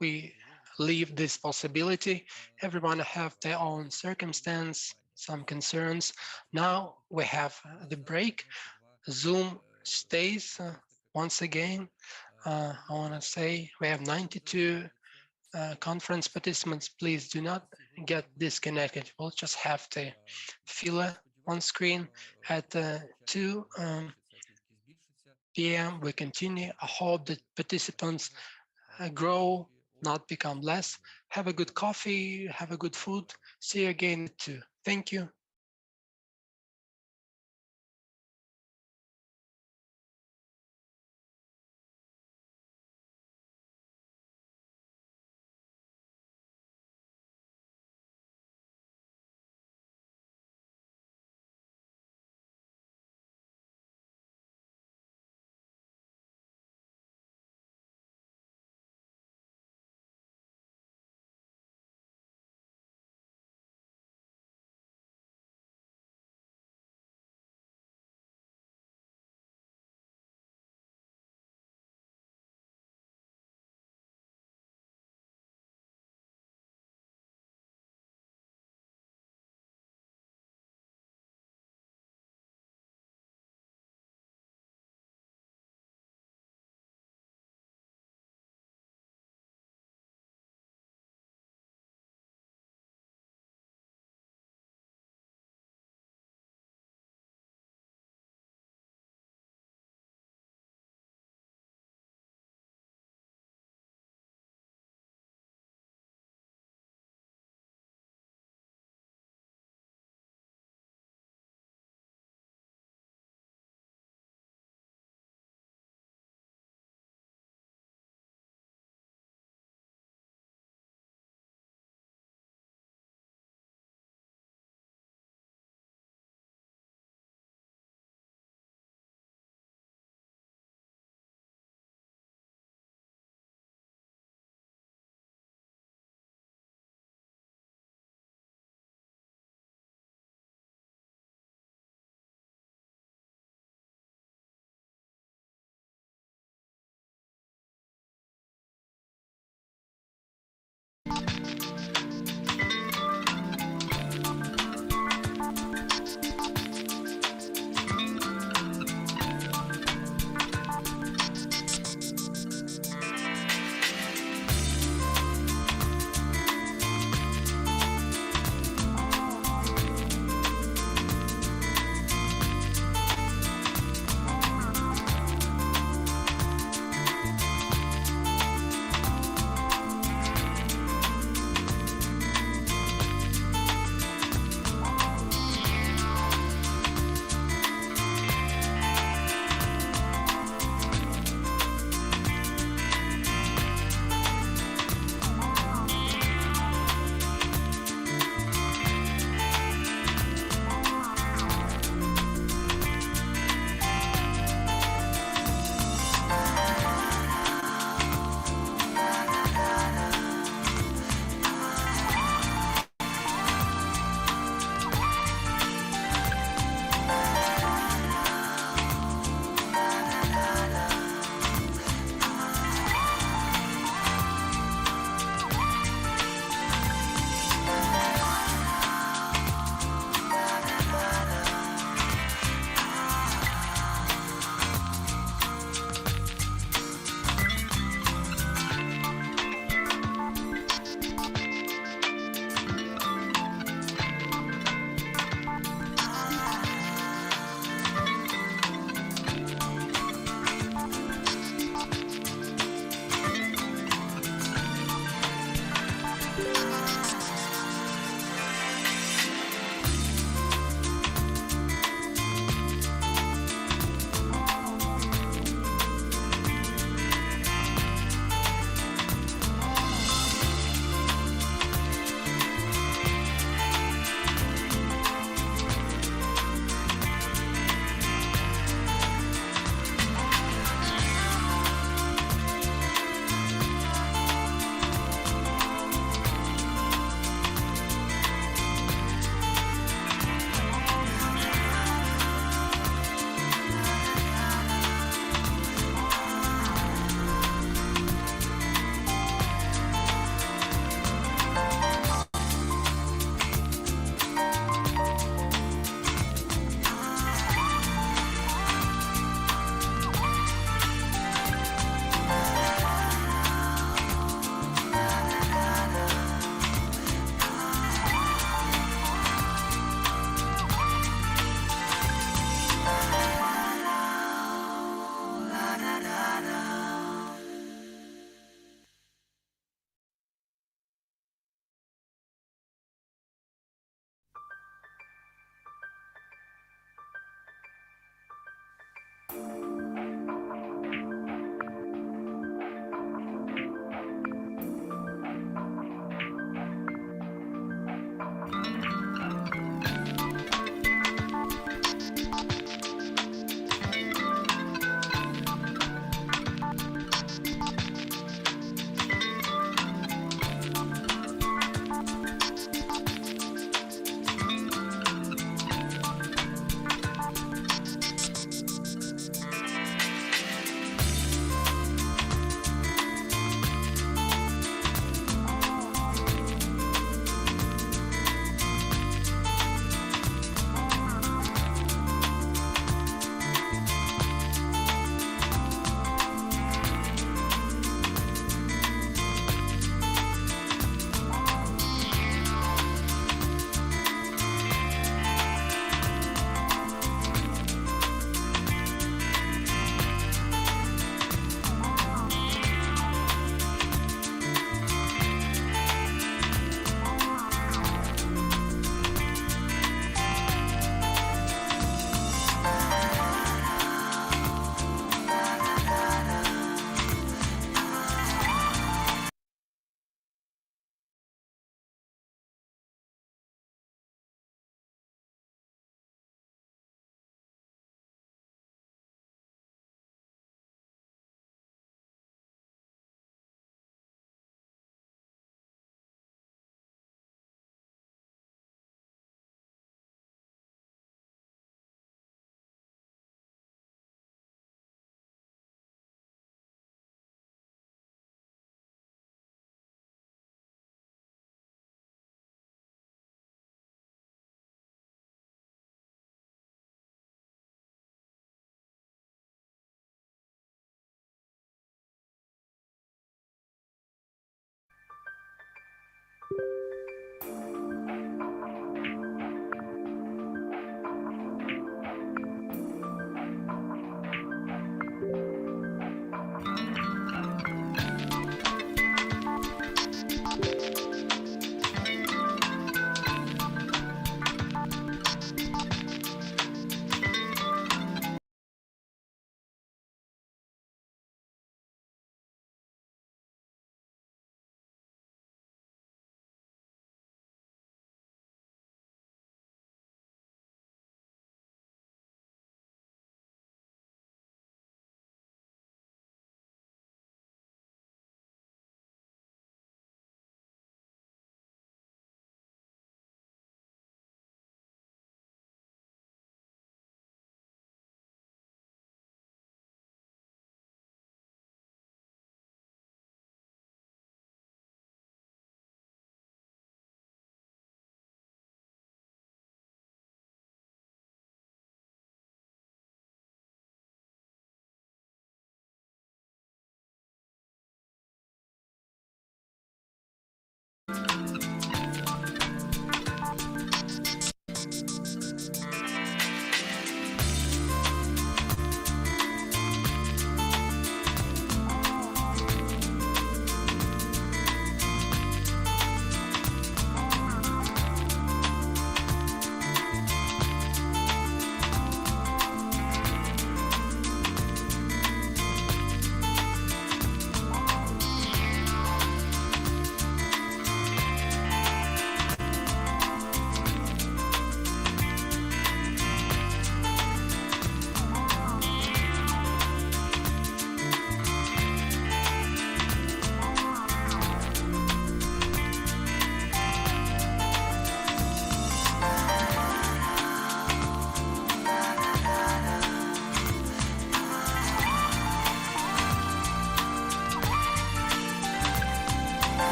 we leave this possibility. Everyone have their own circumstance, some concerns. Now we have the break. Zoom stays once again. I want to say we have 92 conference participants. Please do not get disconnected. We'll just have the filler on screen at 2 p.m. We continue. I hope that participants grow, not become less. Have a good coffee, have a good food. See you again at 2. Thank you.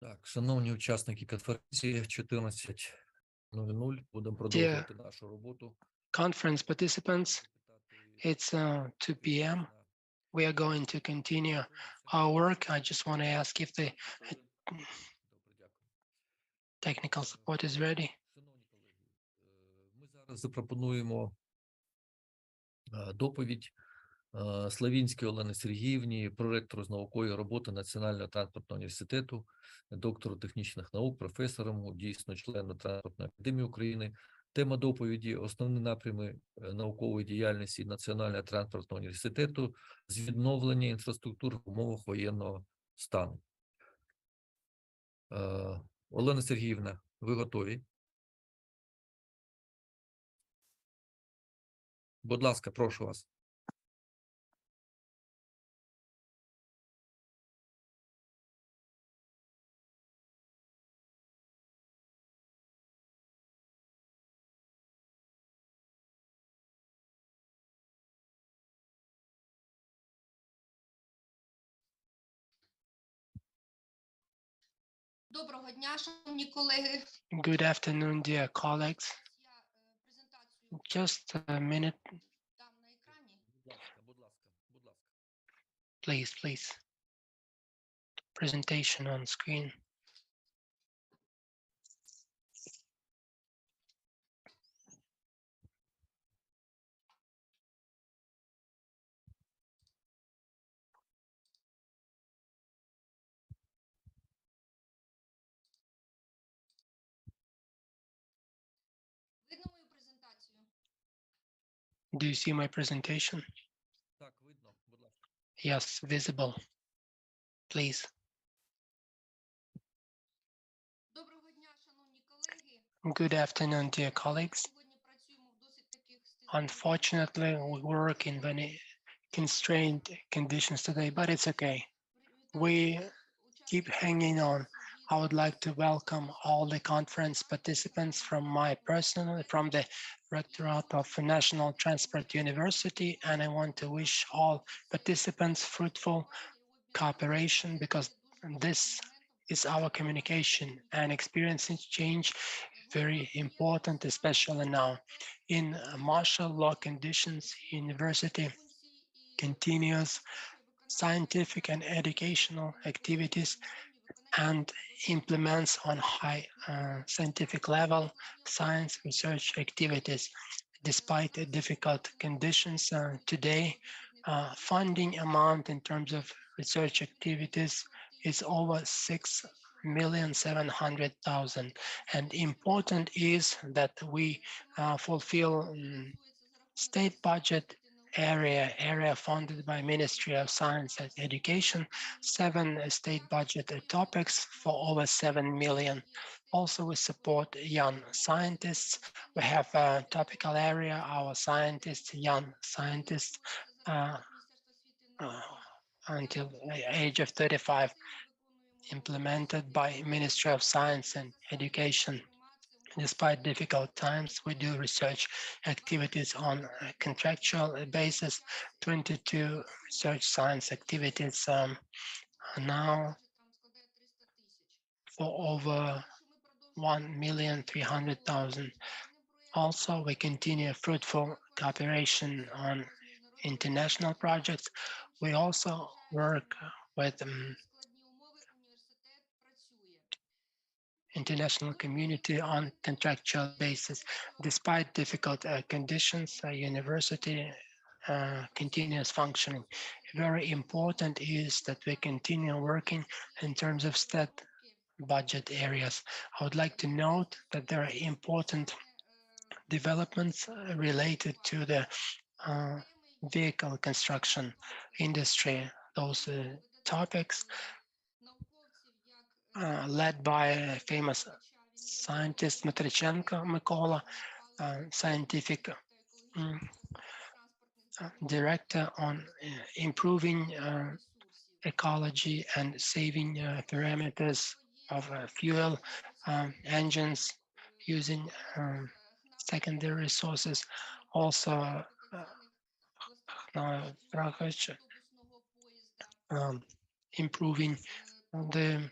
Так, шановні учасники конференції, 14:00, будемо продовжувати нашу роботу. Conference participants, it's 2 p.m. We are going to continue our work. I just want to ask if the technical support is ready. Шановні колеги, ми зараз запропонуємо доповідь Славінській Олені Сергіївні, проректору з наукової роботи Національного транспортного університету, доктору технічних наук, професором, дійсно члену Транспортної академії України. Тема доповіді – основні напрями наукової діяльності Національного транспортного університету з відновлення інфраструктури в умовах воєнного стану. Олена Сергіївна, ви готові? Будь ласка, прошу вас. Доброго дня, шановні колеги. Good afternoon, dear colleagues. Я презентацію Just a minute, дам на екрані. Будь ласка. please. Presentation on screen. Видно мою презентацію? Do you see my presentation? Так, видно, будь ласка. Yes, visible. Please. Доброго дня, шановні колеги. Good afternoon, dear colleagues. Сьогодні працюємо в досить таких стислих Unfortunately, we work in very constrained conditions today, but it's okay. We keep hanging on. I would like to welcome all the conference participants from the Rectorate of National Transport University, and I want to wish all participants fruitful cooperation, because this is our communication and experience exchange very important, especially now. In martial law conditions, university continues scientific and educational activities and implements on high scientific level science research activities. Despite the difficult conditions today, funding amount in terms of research activities is over 6,700,000. And important is that we fulfill state budget area funded by Ministry of Science and Education, 7 state budget topics for over 7 million. Also, we support young scientists. We have a topical area, our scientists, young scientists, until the age of 35, implemented by Ministry of Science and Education. Despite difficult times, we do research activities on a contractual basis, 22 research science activities now for over 1,300,000. Also, we continue fruitful cooperation on international projects. We also work with international community on contractual basis. Despite difficult conditions, university continues functioning. Very important is that we continue working in terms of state budget areas. I would like to note that there are important developments related to the vehicle construction industry. Those topics led by famous scientist Mykhaylo, scientific director on improving ecology and saving parameters of fuel engines using secondary resources. Also, improving the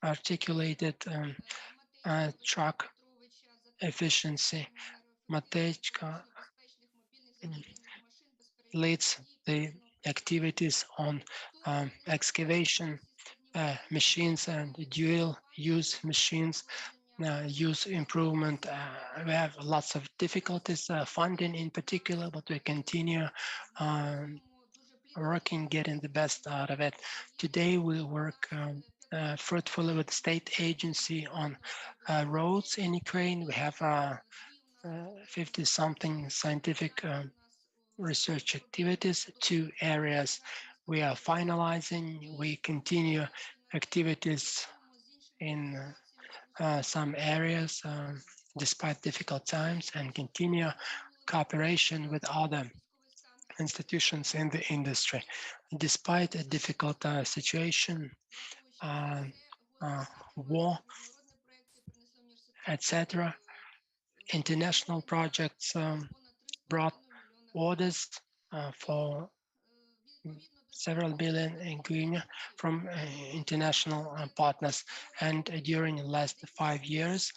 articulated truck efficiency. Matejka leads the activities on excavation machines and dual use machines use improvement. We have lots of difficulties, funding in particular, but we continue working, getting the best out of it. Today we work fruitfully with state agency on roads in Ukraine. We have 50-something scientific research activities, 2 areas we are finalizing. We continue activities in some areas despite difficult times, and continue cooperation with other institutions in the industry. Despite a difficult situation, war, etc., international projects brought orders for several billion in hryvnia from international partners. And during the last 5 years,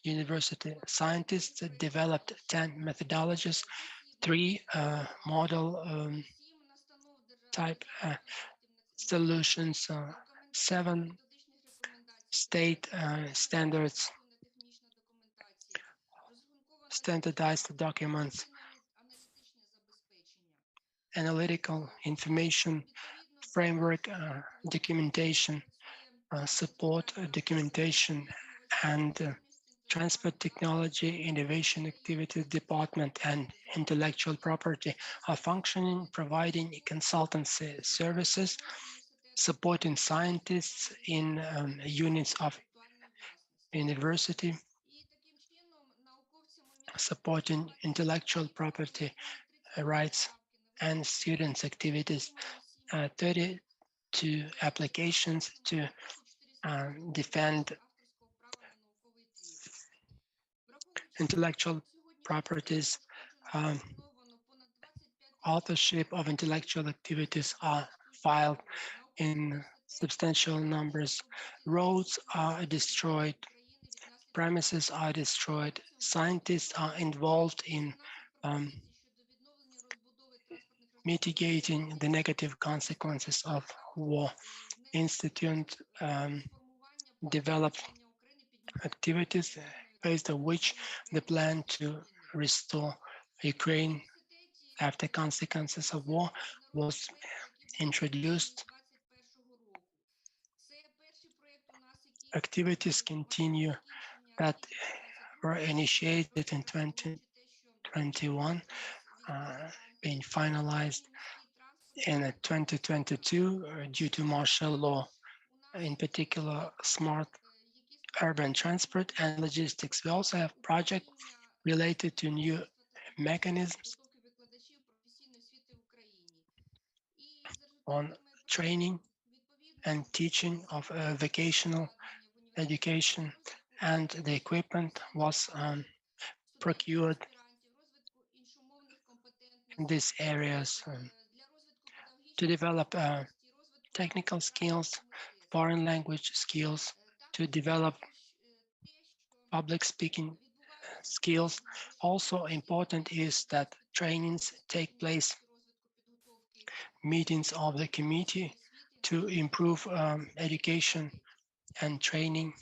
university scientists developed 10 methodologies, 3 model type solutions, 7 state standards, standardized documents, analytical information framework, documentation, support documentation, and transport technology, innovation activities department, and intellectual property are functioning, providing consultancy services, supporting scientists in units of university, supporting intellectual property rights and students' activities, 32 applications to defend intellectual properties. Authorship of intellectual activities are filed in substantial numbers. Roads are destroyed, premises are destroyed, scientists are involved in mitigating the negative consequences of war. Institute developed activities based on which the plan to restore Ukraine after consequences of war was introduced. Activities continue that were initiated in 2021, being finalized in 2022 due to martial law, in particular smart urban transport and logistics. We also have projects related to new mechanisms on training and teaching of vocational education, and the equipment was procured in these areas to develop technical skills, foreign language skills, to develop public speaking skills. Also important is that trainings take place, meetings of the committee to improve education and training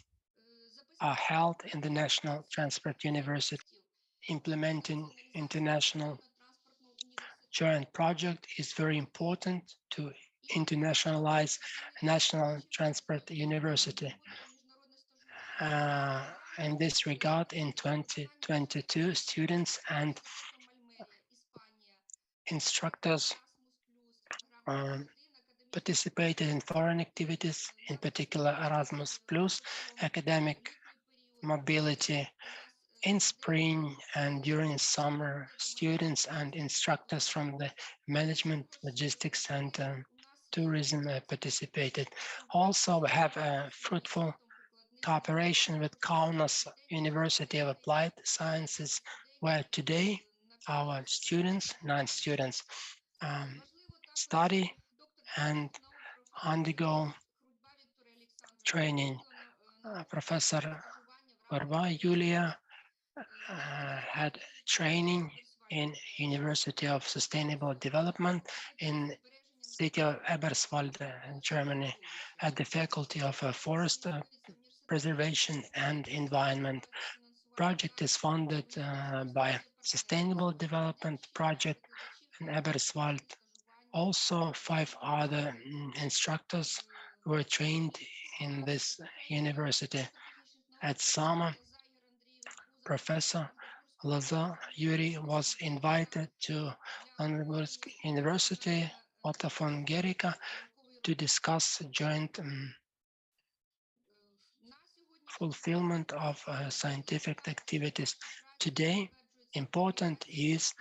are held in the National Transport University. Implementing international joint project is very important to internationalize National Transport University. In this regard, in 2022, students and instructors participated in foreign activities, in particular Erasmus+, academic mobility. In spring and during summer, students and instructors from the management, logistics, and tourism participated. Also, we have a fruitful cooperation with Kaunas University of Applied Sciences, where today our students, 9 students, study and undergo training. Professor Varva Yulia had training in University of Sustainable Development in city of Eberswalde, Germany, at the Faculty of Forest preservation and environment. Project is funded by Sustainable Development Project in Eberswald. Also, 5 other instructors were trained in this university. At summer, Professor Lazar Yuri was invited to Leningrad University, Otto von Guericke, to discuss joint fulfillment of scientific activities. Today, important is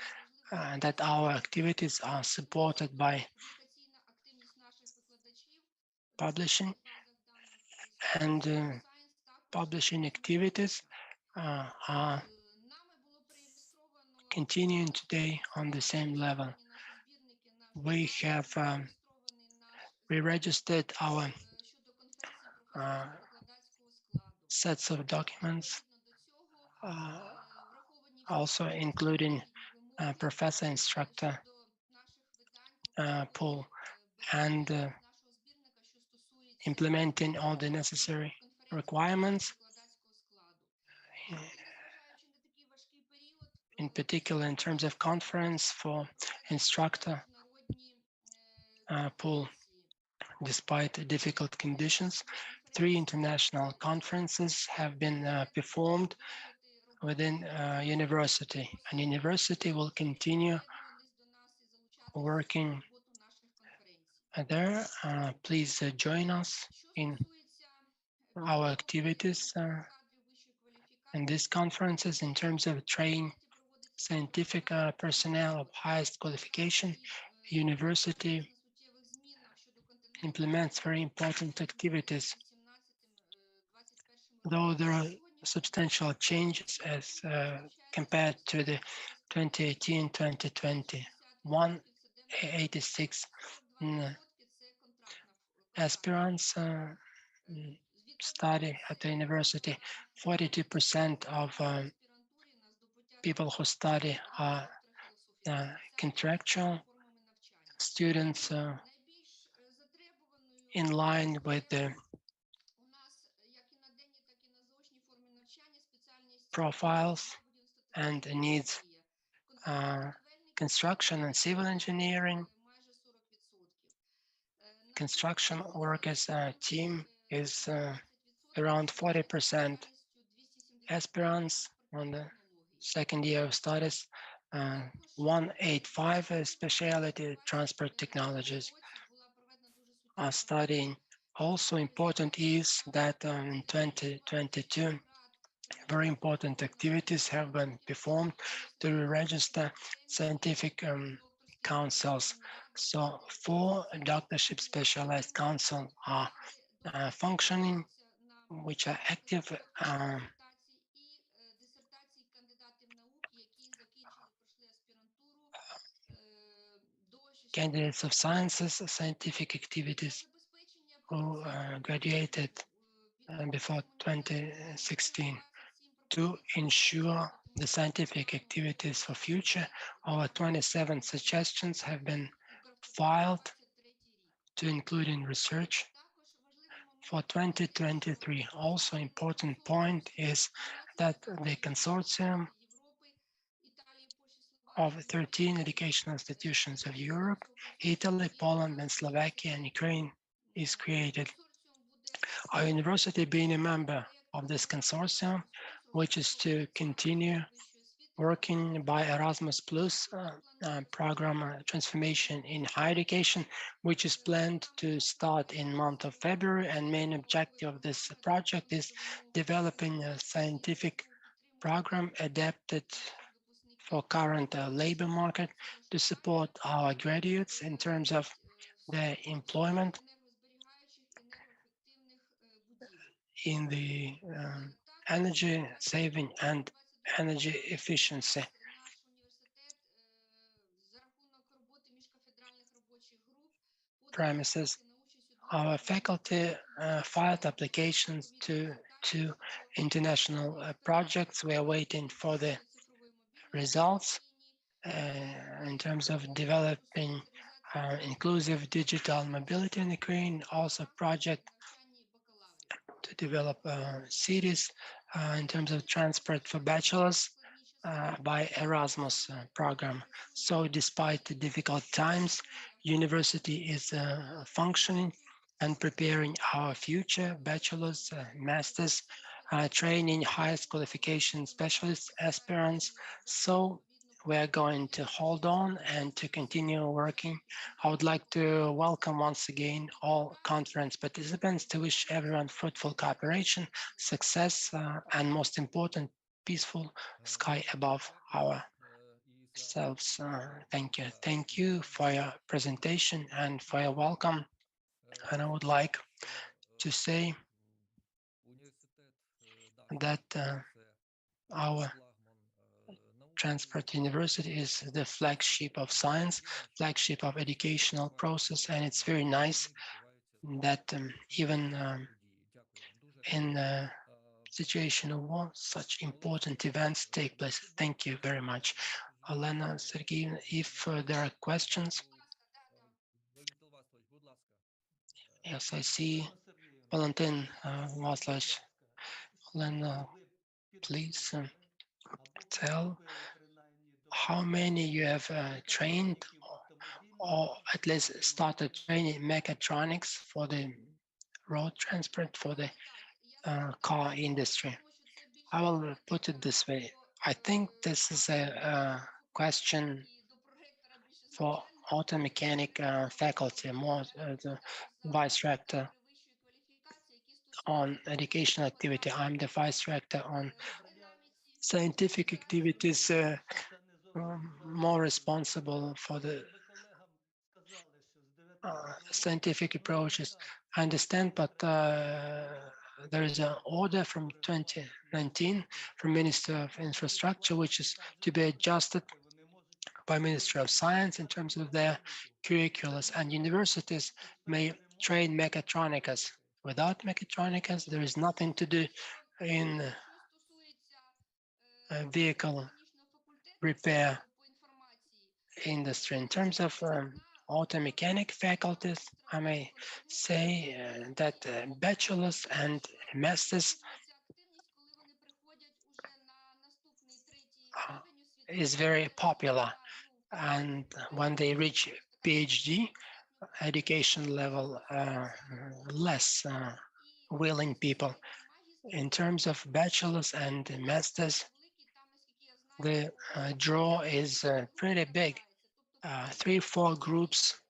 that our activities are supported by publishing, and publishing activities are continuing today on the same level. We have re-registered our sets of documents, also including professor-instructor pool, and implementing all the necessary requirements, in particular in terms of conference for instructor pool. Despite difficult conditions, 3 international conferences have been performed within university, and university will continue working there. Please join us in our activities in these conferences in terms of training scientific personnel of highest qualification. University implements very important activities. Though there are substantial changes as compared to the 2018-2020, 186 aspirants study at the university. 42% of people who study are contractual students in line with the profiles and needs. Construction and civil engineering. Construction workers team is around 40% aspirants on the second year of studies. 185 specialty transport technologies are studying. Also important is that in 2022, very important activities have been performed to register scientific councils. So 4 doctorship specialized councils are functioning, which are active. Candidates of sciences, scientific activities who graduated before 2016. To ensure the scientific activities for future, our 27 suggestions have been filed to include in research for 2023. Also important point is that the consortium of 13 educational institutions of Europe, Italy, Poland, and Slovakia, and Ukraine is created. Our university being a member of this consortium, which is to continue working by Erasmus Plus program transformation in higher education, which is planned to start in month of February. And main objective of this project is developing a scientific program adapted for current labor market to support our graduates in terms of their employment in the energy saving and energy efficiency premises. Our faculty filed applications to 2 international projects. We are waiting for the results in terms of developing inclusive digital mobility in Ukraine, also project to develop cities in terms of transport for bachelors by Erasmus program. So despite the difficult times, university is functioning and preparing our future bachelors, masters, training highest qualification specialists, aspirants. So we're going to hold on and to continue working. I would like to welcome once again all conference participants, to wish everyone fruitful cooperation, success, and most important, peaceful sky above ourselves. Thank you. Thank you for your presentation and for your welcome. And I would like to say that our Transport University is the flagship of science, flagship of educational process, and it's very nice that even in the situation of war, such important events take place. Thank you very much. Olena, Sergeyevna, if there are questions. Yes, I see. Valentyn, Vaslash, Olena, please tell how many you have trained or at least started training mechatronics for the road transport, for the car industry. I will put it this way. I think this is a question for auto mechanic faculty, more the vice rector on educational activity. I'm the vice rector on scientific activities, more responsible for the scientific approaches. I understand, but there is an order from 2019 from Minister of Infrastructure, which is to be adjusted by Ministry of Science in terms of their curriculums, and universities may train mechatronicas. Without mechatronicas, there is nothing to do in vehicle repair industry. In terms of auto mechanic faculties, I may say that bachelors and masters is very popular, and when they reach PhD education level, less willing people. In terms of bachelors and masters, the draw is pretty big. 3-4 groups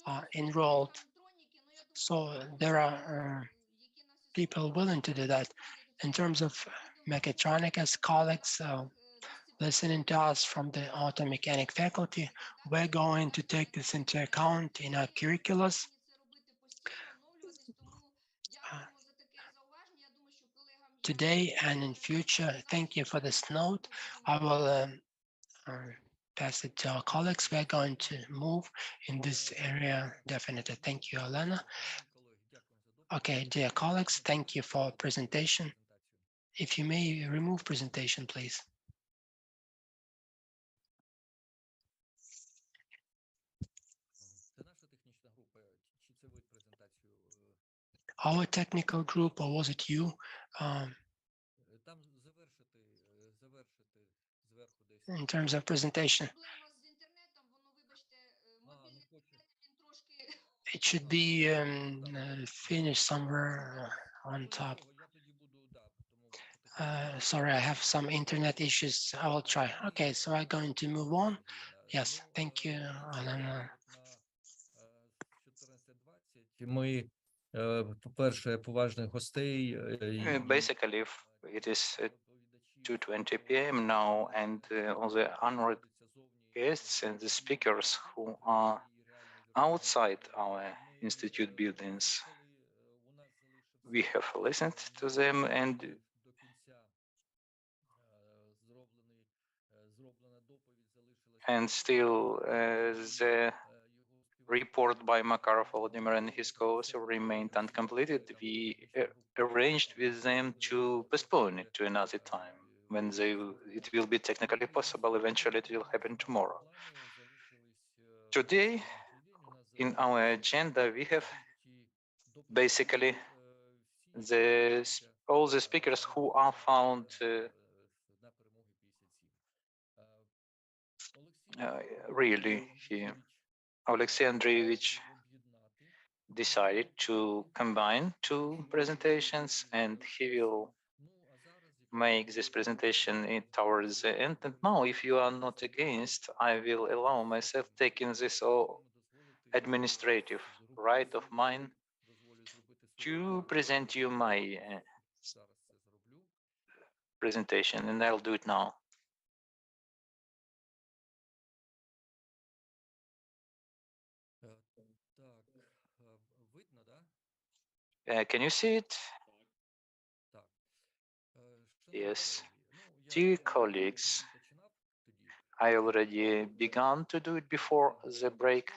are enrolled, so there are people willing to do that. In terms of mechatronicas, colleagues listening to us from the auto mechanic faculty, we're going to take this into account in our curriculums. Today and in future. Thank you for this note. I will pass it to our colleagues. We're going to move in this area definitely. Thank you, Olena. Okay, dear colleagues, thank you for presentation. If you may remove presentation, please. Our technical group, or was it you? In terms of presentation, it should be finished somewhere on top. Sorry, I have some internet issues. I will try. Okay, so I'm going to move on. Yes, thank you, Alena. Basically, it is 2:20 p.m. now, and all the honored guests and the speakers who are outside our institute buildings, we have listened to them, and still the report by Makarov, Volodymyr, and his co-author remained uncompleted. We arranged with them to postpone it to another time when it will be technically possible. Eventually, it will happen tomorrow. Today, in our agenda, we have basically all the speakers who are found really here. Oleksiy Andreevich decided to combine two presentations, and he will make this presentation towards the end. And now, if you are not against, I will allow myself taking this administrative right of mine to present you my presentation, and I'll do it now. Can you see it? Yes. Dear colleagues, I already began to do it before the break.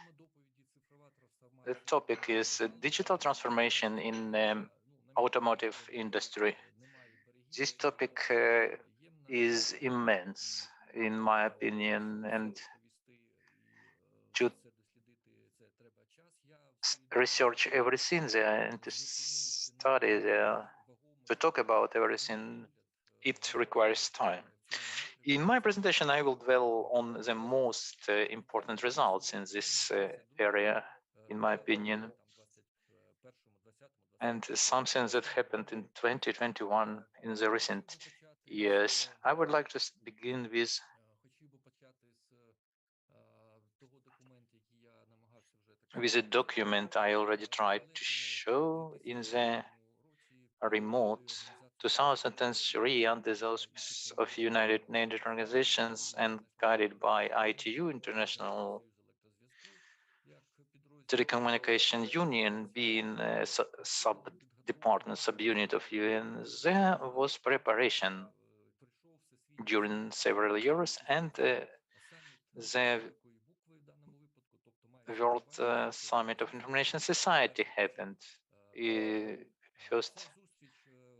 The topic is digital transformation in automotive industry. This topic is immense, in my opinion, and to research everything there and to study there, to talk about everything, it requires time. In my presentation, I will dwell on the most important results in this area, in my opinion, and something that happened in 2021 in the recent years. I would like to begin with a document I already tried to show in the remote 2003 under the auspices of United Nations organizations and guided by ITU, International Telecommunication Union, being a sub-department, sub-unit of UN. There was preparation during several years, and the World Summit of Information Society happened. First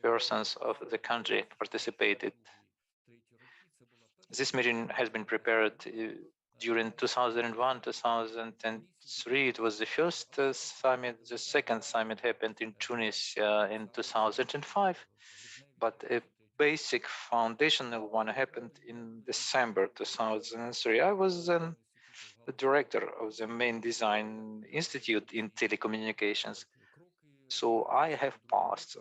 persons of the country participated. This meeting has been prepared during 2001, 2003. It was the first summit. The second summit happened in Tunisia in 2005, but a basic foundational one happened in December 2003. I was then the director of the main design institute in telecommunications. So I have passed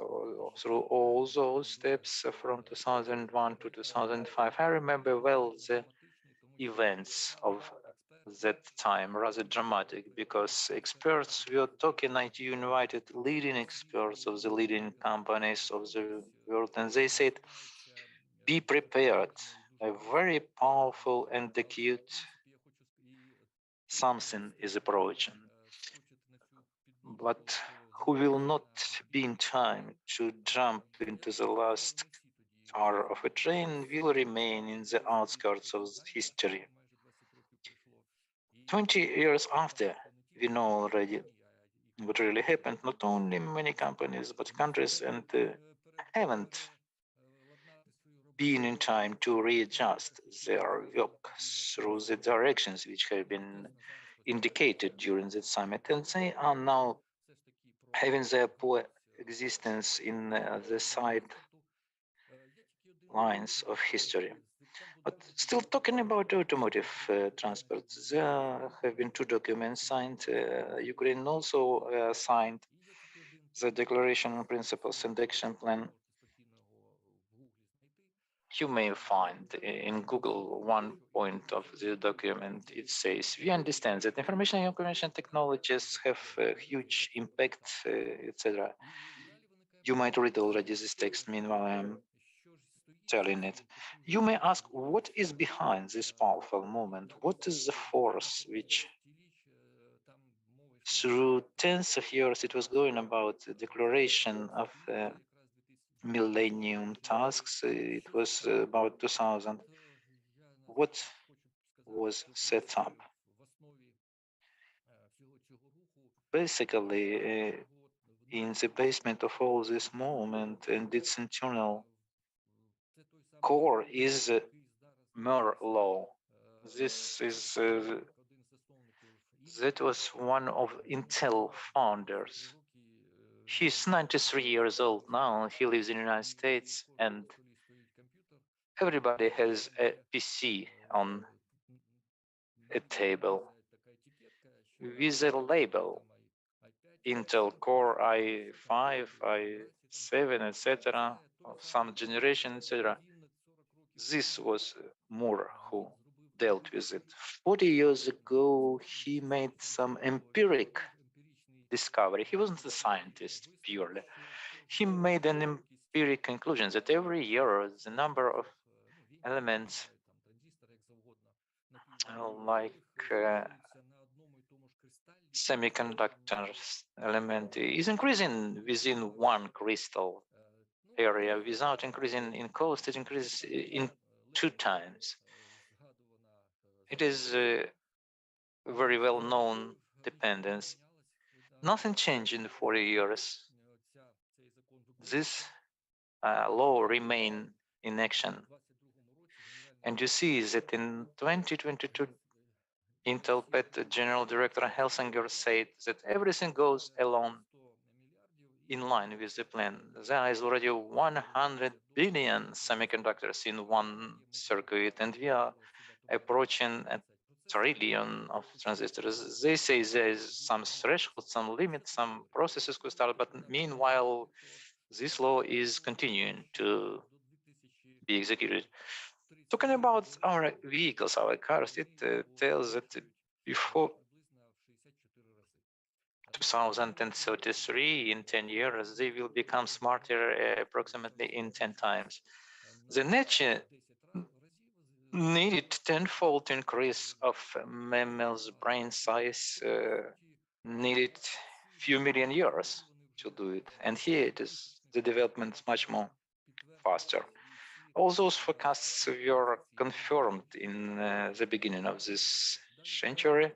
through all those steps from 2001 to 2005. I remember well the events of that time, rather dramatic, because experts were talking, ITU invited leading experts of the leading companies of the world, and they said, be prepared, a very powerful and acute something is approaching. But who will not be in time to jump into the last car of a train will remain in the outskirts of history. 20 years after, we know already what really happened. Not only many companies, but countries and haven't been in time to readjust their work through the directions which have been indicated during the summit, and they are now having their poor existence in the side lines of history. But still talking about automotive transport, there have been two documents signed. Ukraine also signed the Declaration on Principles and Action Plan. You may find in Google one point of the document. It says, we understand that information and information technologies have a huge impact, etc. You might read already this text, meanwhile I'm telling it. You may ask, what is behind this powerful movement? What is the force which through tens of years it was going about the declaration of millennium tasks? It was about 2000. What was set up? Basically, in the basement of all this movement and its internal core is Moore law. This is that was one of Intel founders. He's 93 years old now. He lives in the United States, and everybody has a PC on a table with a label, Intel Core i5, i7, etc., of some generation, etc. This was Moore who dealt with it. 40 years ago, he made some empiric discovery. He wasn't a scientist purely. He made an empiric conclusion that every year the number of elements like semiconductors element is increasing within one crystal area without increasing in cost. It increases in 2 times. It is a very well known dependence. Nothing changed in 40 years. This law remain in action. And you see that in 2022, Intel PET General Director Helsinger said that everything goes along in line with the plan. There is already 100 billion semiconductors in one circuit, and we are approaching a trillion of transistors. They say there is some threshold, some limit, some processes could start, but meanwhile, this law is continuing to be executed. Talking about our vehicles, our cars, it tells that before 2033, in 10 years, they will become smarter approximately in 10 times. The nature needed tenfold increase of mammal's brain size, needed few million years to do it. And here it is, the development is much more faster. All those forecasts were confirmed in the beginning of this century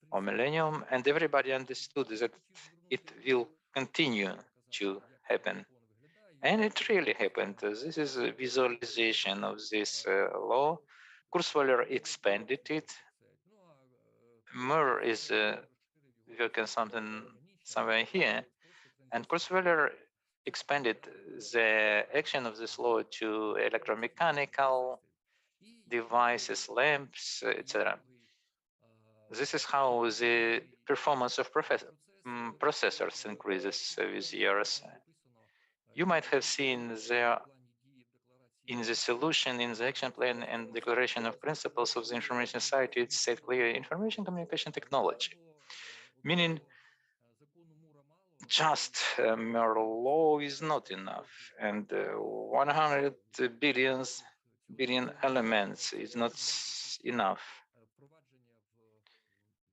or millennium, and everybody understood that it will continue to happen. And it really happened. This is a visualization of this law. Kurzweiler expanded it. Moore is working something somewhere here, and Kurzweiler expanded the action of this law to electromechanical devices, lamps, etc. This is how the performance of processors increases with years. You might have seen there in the solution, in the action plan and declaration of principles of the information society, it said clear information communication technology, meaning just mere law is not enough, and 100 billion elements is not enough.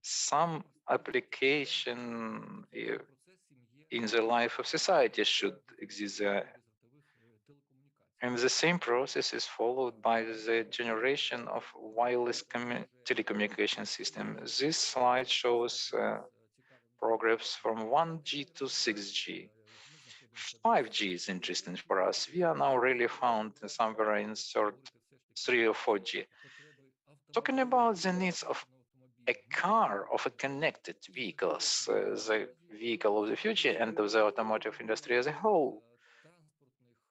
Some application in the life of society should exist there. And the same process is followed by the generation of wireless telecommunication system. This slide shows progress from 1G to 6G. 5G is interesting for us. We are now really found somewhere in 3 or 4G. Talking about the needs of a car, of a connected vehicles, the vehicle of the future and of the automotive industry as a whole.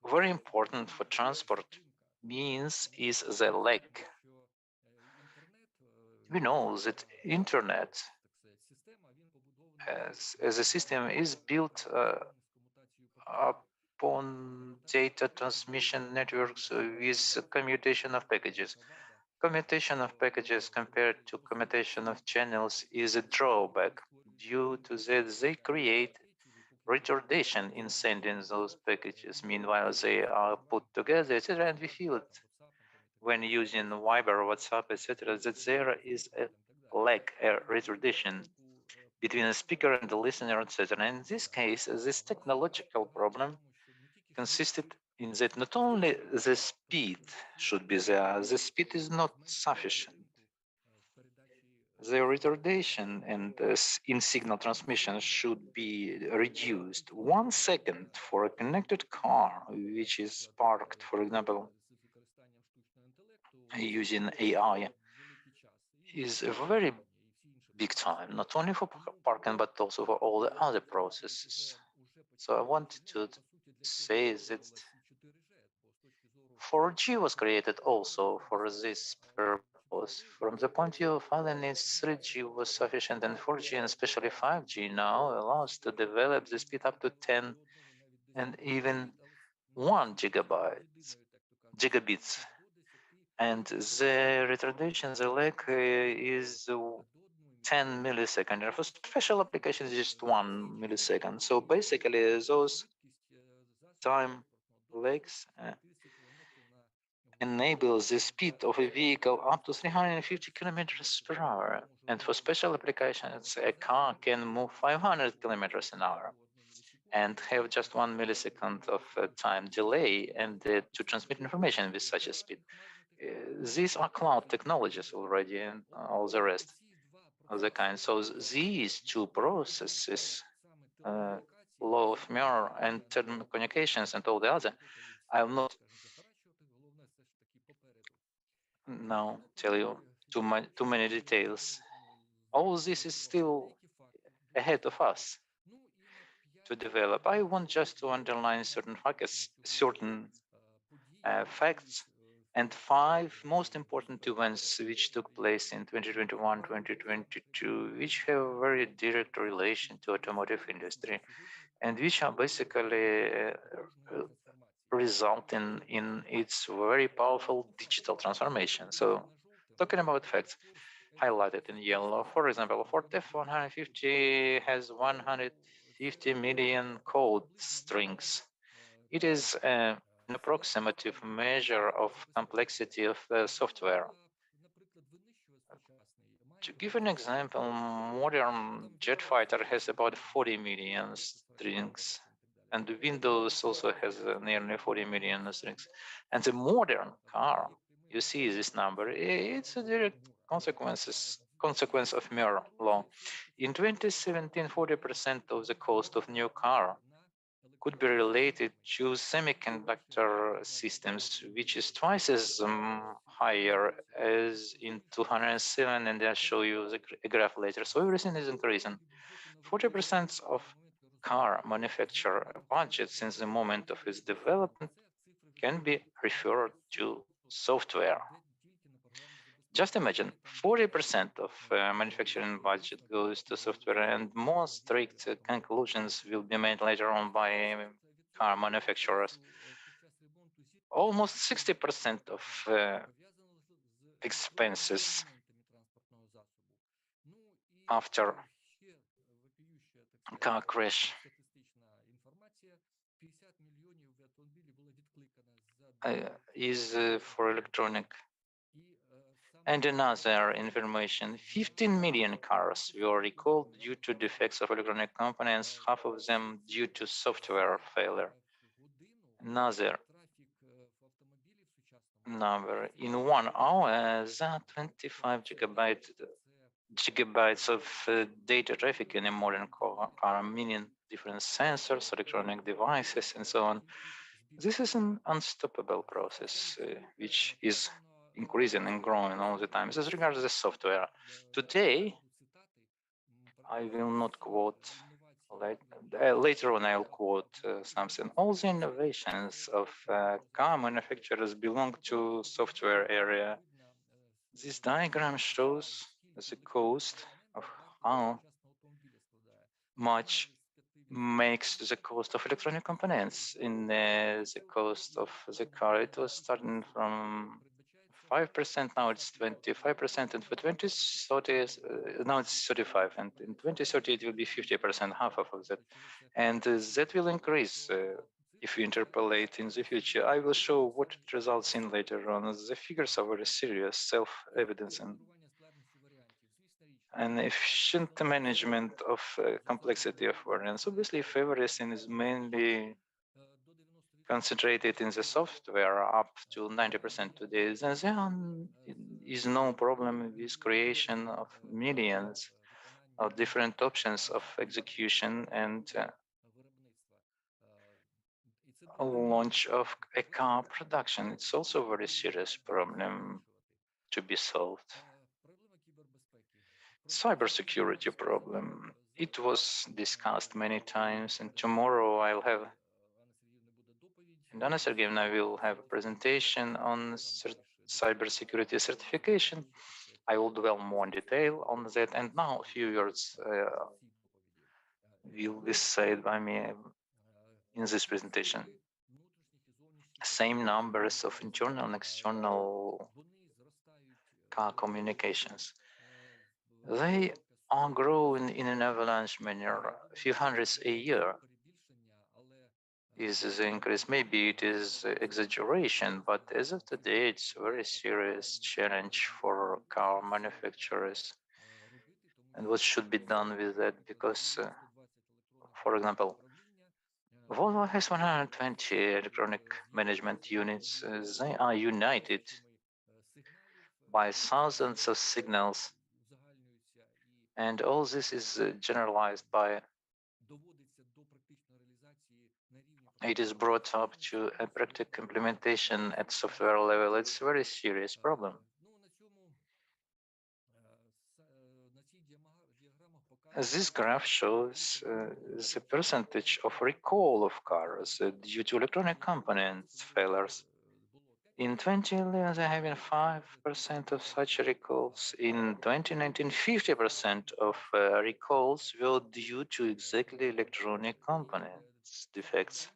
Very important for transport means is the leg. We know that internet as a system is built upon data transmission networks with commutation of packages. Commutation of packages compared to commutation of channels is a drawback due to that they create retardation in sending those packages. Meanwhile, they are put together, etc. And we feel it when using Viber, WhatsApp, etc. that there is a lag, a retardation between the speaker and the listener, etc. In this case, this technological problem consisted in that not only the speed should be there, the speed is not sufficient. The retardation and in signal transmission should be reduced. 1 second for a connected car, which is parked, for example, using AI, is a very big time, not only for parking, but also for all the other processes. So I wanted to say that 4G was created also for this purpose. From the point of view of other needs, 3G was sufficient, and 4G and especially 5G now allows to develop the speed up to 10 and even 1 gigabits. And the retardation, the lag is 10 milliseconds. And for special applications, just 1 millisecond. So basically, those time lags enable the speed of a vehicle up to 350 kilometers per hour. And for special applications, a car can move 500 kilometers an hour and have just 1 millisecond of time delay and to transmit information with such a speed. These are cloud technologies already and all the rest of the kind. So these two processes, law of Moore and telecommunications and all the other, I will not now tell you too many details. All this is still ahead of us to develop. I want just to underline certain facts and 5 most important events which took place in 2021, 2022, which have a very direct relation to automotive industry and which are basically resulting in its very powerful digital transformation. So talking about facts highlighted in yellow, for example, Ford F-150 has 150 million code strings. It is an approximative measure of complexity of the software. To give an example, modern jet fighter has about 40 million strings, and Windows also has nearly 40 million strings. And the modern car, you see this number, it's a direct consequence of Moore law. In 2017, 40% of the cost of new car could be related to semiconductor systems, which is twice as higher as in 2007, and I'll show you the graph later. So everything is increasing. 40% of car manufacturer budget since the moment of its development can be referred to software. Just imagine 40% of manufacturing budget goes to software, and more strict conclusions will be made later on by car manufacturers. Almost 60% of expenses after car crash is for electronic. And another information, 15 million cars were recalled due to defects of electronic components, half of them due to software failure. Another number, in 1 hour, there are 25 gigabytes of data traffic in a modern car, meaning different sensors, electronic devices, and so on. This is an unstoppable process, which is increasing and growing all the time. As regards the software, today, I will not quote, later on I'll quote something. All the innovations of car manufacturers belong to software area. This diagram shows the cost of how much makes the cost of electronic components in the cost of the car. It was starting from 5%, now it's 25%, and for 2030, now it's 35, and in 2030 it will be 50%, half of that. And that will increase if we interpolate in the future. I will show what it results in later on. The figures are very serious, self-evidencing. An efficient management of complexity of variants. Obviously, if everything is mainly concentrated in the software up to 90% today, then there is no problem with creation of millions of different options of execution and launch of a car production. It's also a very serious problem to be solved. Cybersecurity problem. It was discussed many times, and tomorrow I'll have, and Anna Sergeyevna will have a presentation on cybersecurity certification. I will dwell more in detail on that, and now a few words will be said by me in this presentation. Same numbers of internal and external car communications. They are growing in an avalanche manner, a few hundreds a year. Is the increase? Maybe it is exaggeration, but as of today, it's a very serious challenge for car manufacturers. And what should be done with that? Because, for example, Volvo has 120 electronic management units. They are united by thousands of signals. And all this is generalized by, it is brought up to a practical implementation at software level. It's a very serious problem. This graph shows the percentage of recall of cars due to electronic components failures. In 2011, there have been 5% of such recalls. In 2019, 50% of recalls were due to exactly electronic components defects.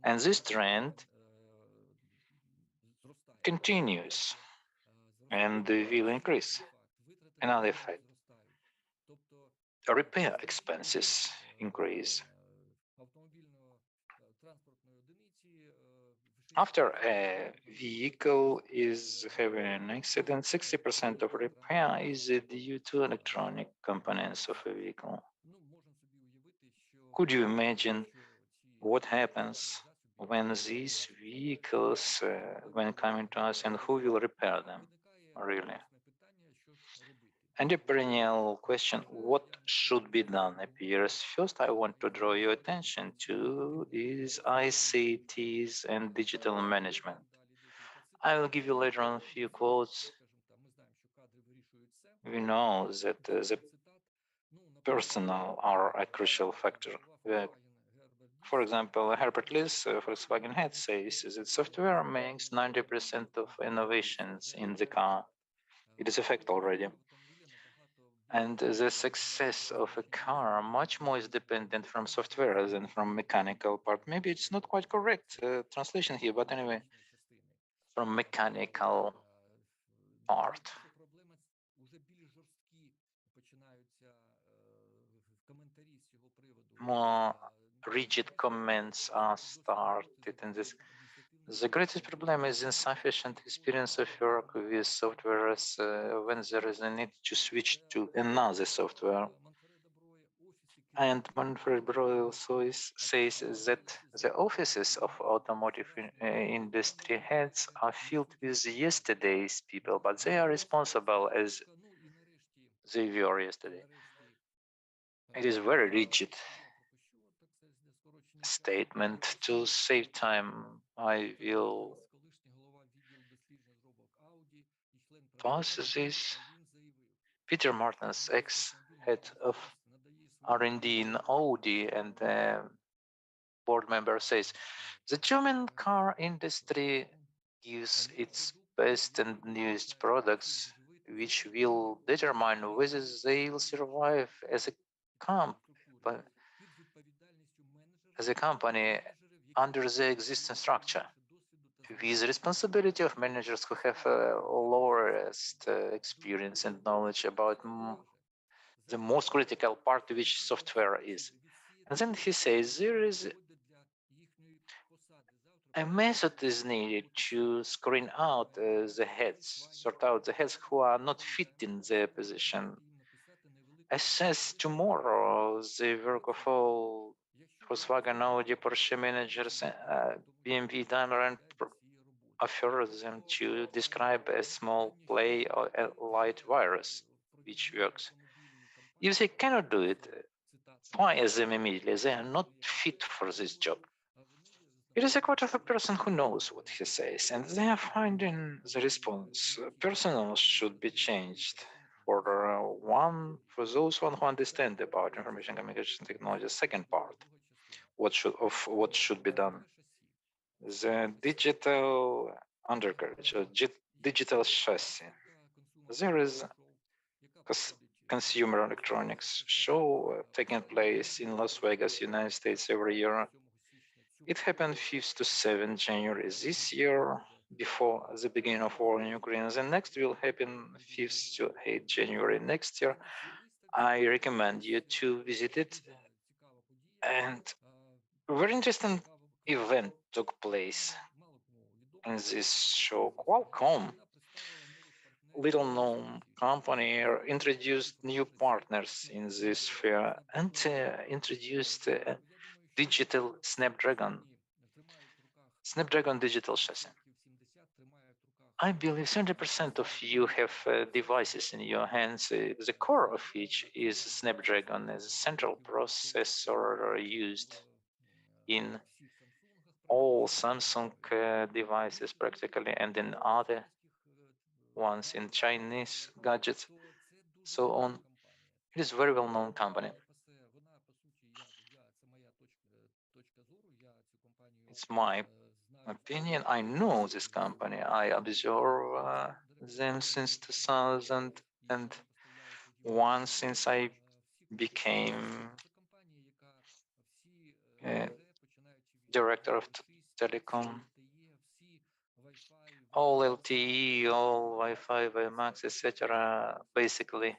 And this trend continues and will increase. Another fact, repair expenses increase. After a vehicle is having an accident, 60% of repair is due to electronic components of a vehicle. Could you imagine what happens when these vehicles, when coming to us, and who will repair them, really? And a perennial question, what should be done, appears. First, I want to draw your attention to is ICTs and digital management. I will give you later on a few quotes. We know that the personnel are a crucial factor. For example, Herbert Liss, Volkswagen head, says that software makes 90% of innovations in the car. It is a fact already. And the success of a car much more is dependent from software than from mechanical part. Maybe it's not quite correct translation here, but anyway, from mechanical part. More rigid comments are started in this. The greatest problem is insufficient experience of work with software when there is a need to switch to another software. And Manfred Broil also says that the offices of automotive industry heads are filled with yesterday's people, but they are responsible as they were yesterday. It is very rigid statement. To save time, I will pass this. Peter Martens, ex-head of R&D in Audi and board member, says, the German car industry gives its best and newest products, which will determine whether they will survive as a company under the existing structure, with the responsibility of managers who have lowest experience and knowledge about the most critical part, which software is. And then he says there is a method is needed to screen out the heads, sort out the heads who are not fit in their position. Assess tomorrow the work of all Volkswagen, Audi, Porsche managers, BMW, Daimler, and offer them to describe a small play or a light virus which works. If they cannot do it, fire them immediately. They are not fit for this job. It is a quote of a person who knows what he says, and they are finding the response. Personnel should be changed for those who understand about information communication technology, second part, what should be done. The digital undercarriage, or digital chassis. There is consumer electronics show taking place in Las Vegas, United States every year. It happened 5th to 7th January this year, before the beginning of war in Ukraine. The next will happen 5th to 8th January next year. I recommend you to visit it. And a very interesting event took place in this show. Qualcomm, little known company, introduced new partners in this sphere and introduced digital Snapdragon digital chassis. I believe 70% of you have devices in your hands, the core of which is Snapdragon as a central processor used in all Samsung devices practically, and in other ones, in Chinese gadgets, so on. It is a very well-known company. It's my opinion. I know this company. I observe them since 2001, since I became director of telecom. All LTE, all Wi-Fi, WiMAX, etc. Basically,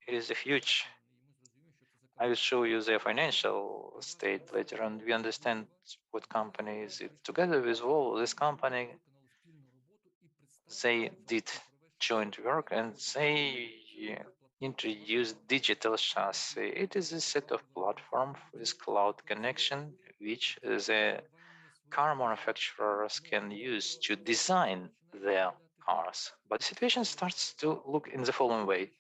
it is a huge. I will show you their financial state later, and we understand what company is it. Together with all this company, they did joint work and they introduced digital chassis. It is a set of platform with cloud connection, which the car manufacturers can use to design their cars. But the situation starts to look in the following way.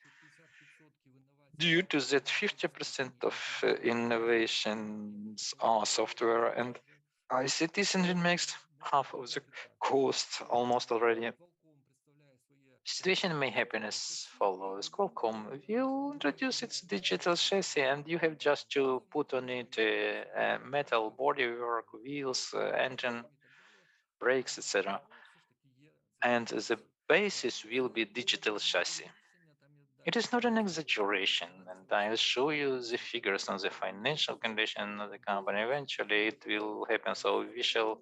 Due to that 50% of innovations are software, and ICT engine makes half of the cost almost already. Situation may happen as follows. Qualcomm will introduce its digital chassis, and you have just to put on it a metal bodywork, wheels, engine, brakes, etc. And the basis will be digital chassis. It is not an exaggeration, and I'll show you the figures on the financial condition of the company. Eventually, it will happen, so we shall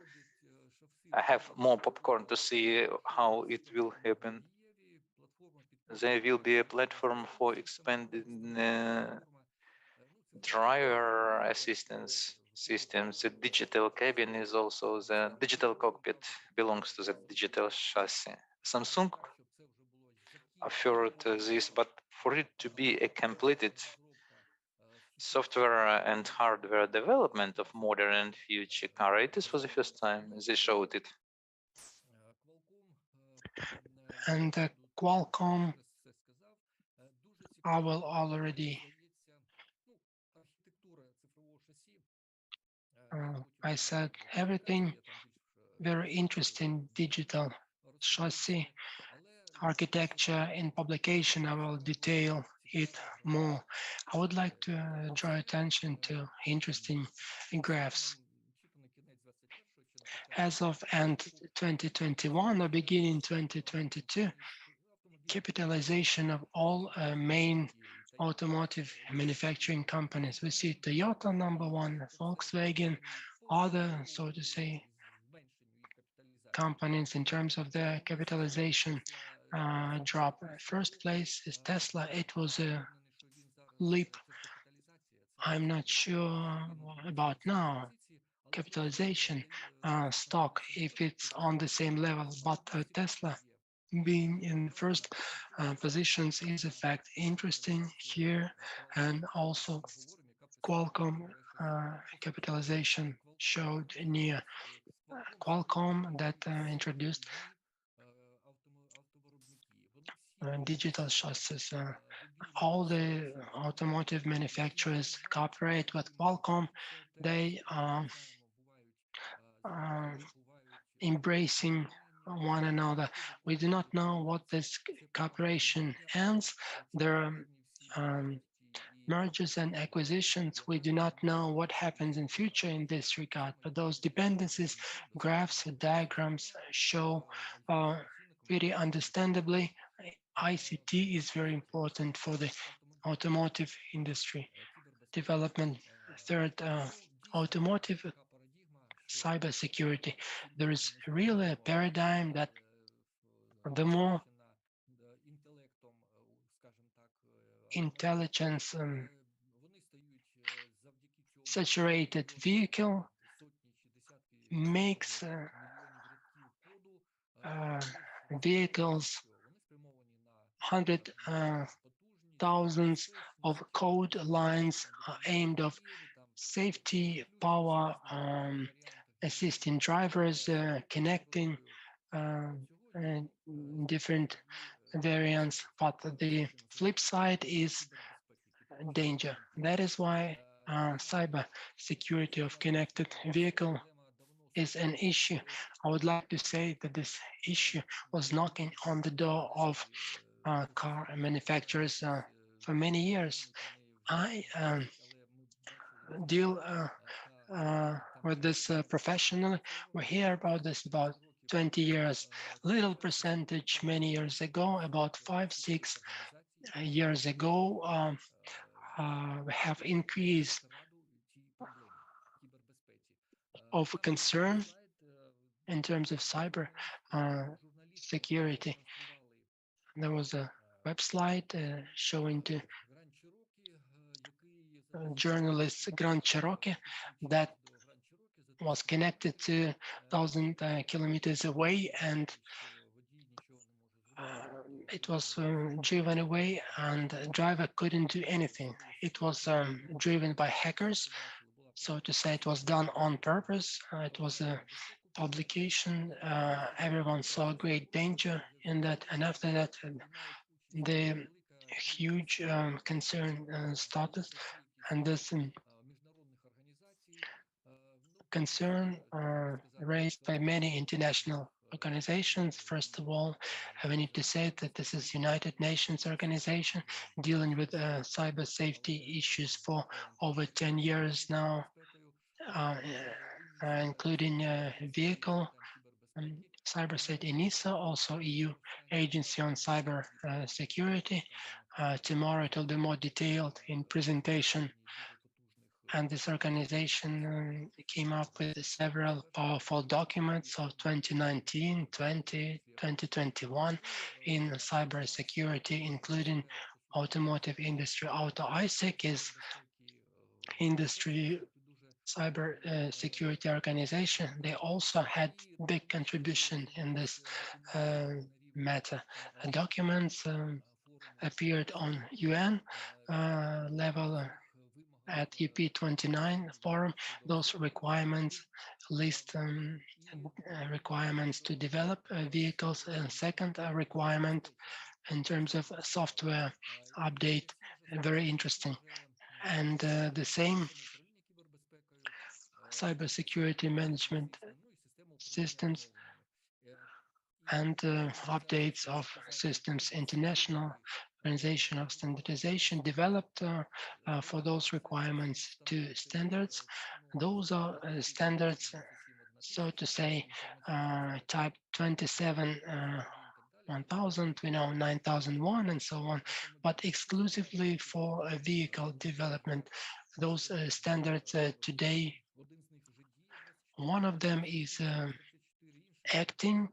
have more popcorn to see how it will happen. There will be a platform for expanded driver assistance systems. The digital cabin is also the digital cockpit belongs to the digital chassis. Samsung offered this, but for it to be a completed software and hardware development of modern and future car, it is for the first time they showed it. And Qualcomm, I will already I said everything. Very interesting digital chassis architecture. In publication, I will detail it more. I would like to draw attention to interesting graphs. As of end 2021 or beginning 2022, capitalization of all main automotive manufacturing companies. We see Toyota #1, Volkswagen, other, so to say, companies in terms of their capitalization drop. First place is Tesla. It was a leap. I'm not sure about now capitalization stock if it's on the same level, but Tesla being in first positions is a fact interesting here, and also Qualcomm capitalization showed near Qualcomm that introduced digital chassis. All the automotive manufacturers cooperate with Qualcomm. They are embracing one another. We do not know what this cooperation ends. There are mergers and acquisitions. We do not know what happens in future in this regard, but those dependencies, graphs, diagrams show very understandably ICT is very important for the automotive industry development. Third, automotive cybersecurity. There is really a paradigm that the more intelligence saturated vehicle makes vehicles hundred thousands of code lines aimed of safety, power, assisting drivers, connecting and different variants. But the flip side is danger. That is why cyber security of connected vehicle is an issue. I would like to say that this issue was knocking on the door of car manufacturers for many years. I deal with this professionally. We hear about this about 20 years. Little percentage many years ago, about 5-6 years ago, we have increase of concern in terms of cyber security. There was a web slide showing the journalist Grand Cherokee that was connected to 1,000 kilometers away, and it was driven away, and the driver couldn't do anything. It was driven by hackers, so to say. It was done on purpose. It was a publication. Everyone saw great danger in that, and after that, the huge concern started, and this concern raised by many international organizations. First of all, we need to say that this is United Nations organization dealing with cyber safety issues for over 10 years now, including vehicle cyber safety in ISO, also EU Agency on Cyber Security. Tomorrow it will be more detailed in presentation. And this organization came up with several powerful documents of 2019, 2021 in cybersecurity, including automotive industry. Auto ISEC is industry cyber security organization. They also had big contribution in this matter. Documents appeared on UN level at EP29 forum. Those requirements list requirements to develop vehicles, and second requirement in terms of software update, very interesting. And the same cybersecurity management systems and updates of systems. International Organization of Standardization developed for those requirements 2 standards. Those are standards, so to say, type 27 1000, we know 9001 and so on, but exclusively for vehicle development. Those standards today, one of them is acting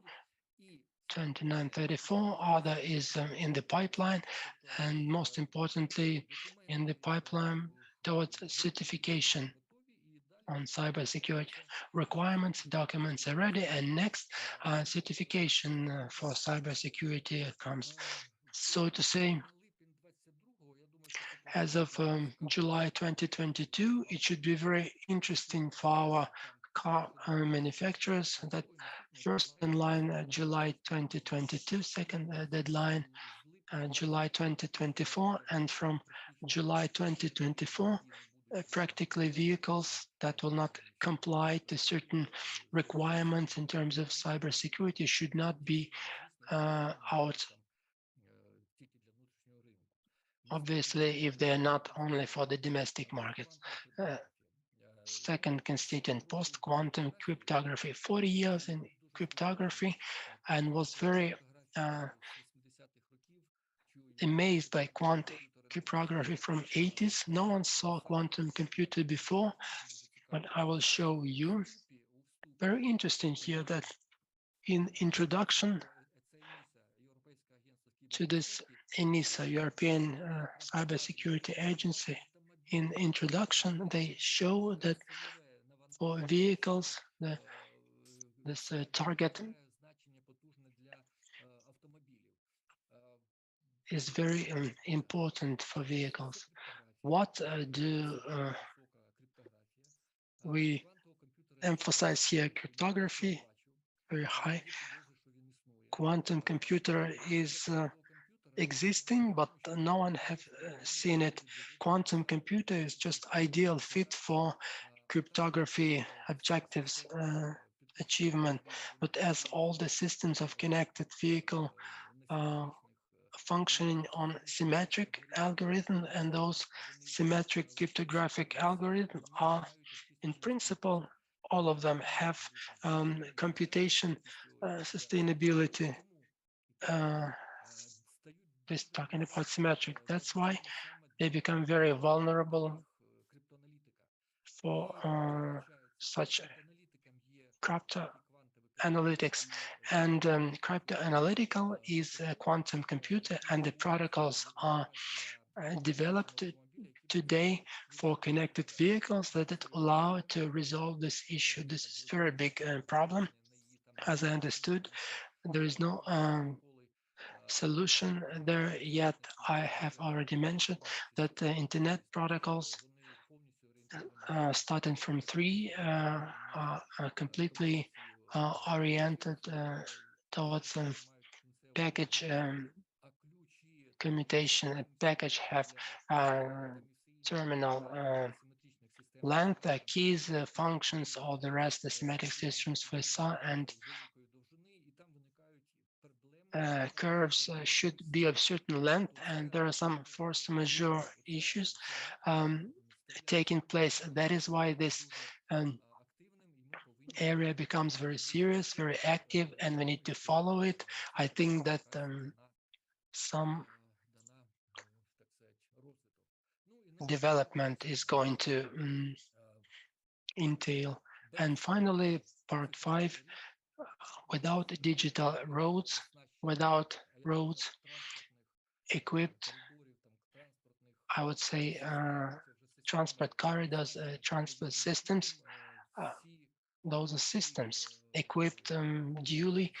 2934, other is in the pipeline, and most importantly in the pipeline towards certification on cybersecurity requirements. Documents are ready, and next certification for cybersecurity comes. So to say, as of July 2022, it should be very interesting for our car manufacturers that first in line July 2022, second deadline July 2024, and from July 2024 practically vehicles that will not comply to certain requirements in terms of cybersecurity should not be out, obviously, if they're not only for the domestic markets. Second constituent, post-quantum cryptography, 40 years in cryptography, and was very amazed by quantum cryptography from 80s. No one saw quantum computer before, but I will show you. Very interesting here that in introduction to this ENISA, European Cybersecurity Agency, in introduction, they show that for vehicles, this target is very important for vehicles. What do we emphasize here? Cryptography, very high. Quantum computer is existing, but no one have seen it. Quantum computer is just ideal fit for cryptography objectives achievement. But as all the systems of connected vehicle functioning on symmetric algorithm, and those symmetric cryptographic algorithms are, in principle, all of them have computation sustainability. Just talking about symmetric, that's why they become very vulnerable for such crypto analytics. And crypto-analytical is a quantum computer, and the protocols are developed today for connected vehicles that allow to resolve this issue. This is a very big problem. As I understood, there is no solution there yet. I have already mentioned that the internet protocols starting from 3 are completely oriented towards package commutation. A package have terminal length, keys, functions, all the rest, the semantic systems for SA, and curves should be of certain length, and there are some force majeure issues taking place. That is why this area becomes very serious, very active, and we need to follow it. I think that some development is going to entail. And finally, part 5, without digital roads, without roads equipped, I would say, transport corridors, transport systems, those are systems equipped duly,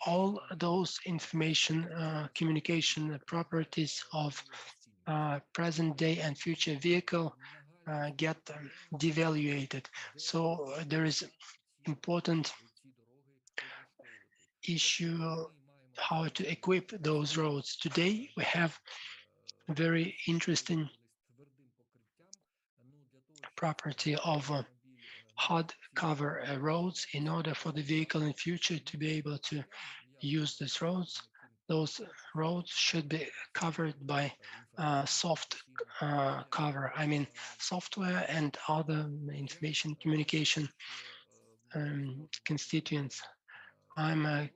all those information communication properties of present day and future vehicle get devaluated. So there is important issue how to equip those roads. Today we have very interesting property of hard cover roads in order for the vehicle in future to be able to use these roads. Those roads should be covered by soft cover, I mean software and other information communication constituents. I'm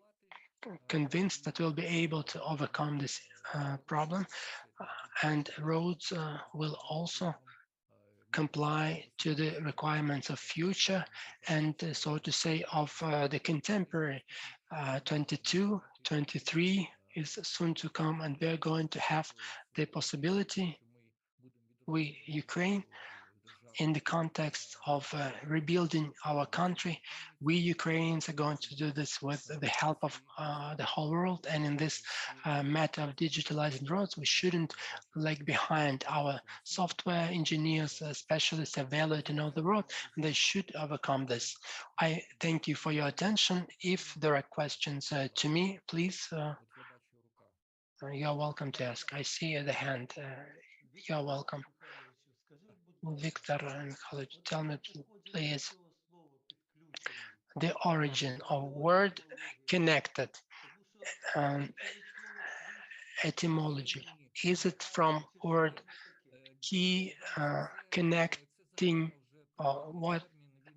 convinced that we'll be able to overcome this problem, and roads will also comply to the requirements of future and so to say of the contemporary. 22, 23 is soon to come, and we're going to have the possibility, we, Ukraine, in the context of rebuilding our country, we Ukrainians are going to do this with the help of the whole world. And in this matter of digitalizing roads, we shouldn't lag behind. Our software engineers, specialists are valued in all the world, and they should overcome this. I thank you for your attention. If there are questions to me, please, you're welcome to ask. I see the hand. You're welcome. Viktor Mikhailовich, tell me please the origin of word connected, etymology. Is it from word key, connecting, or what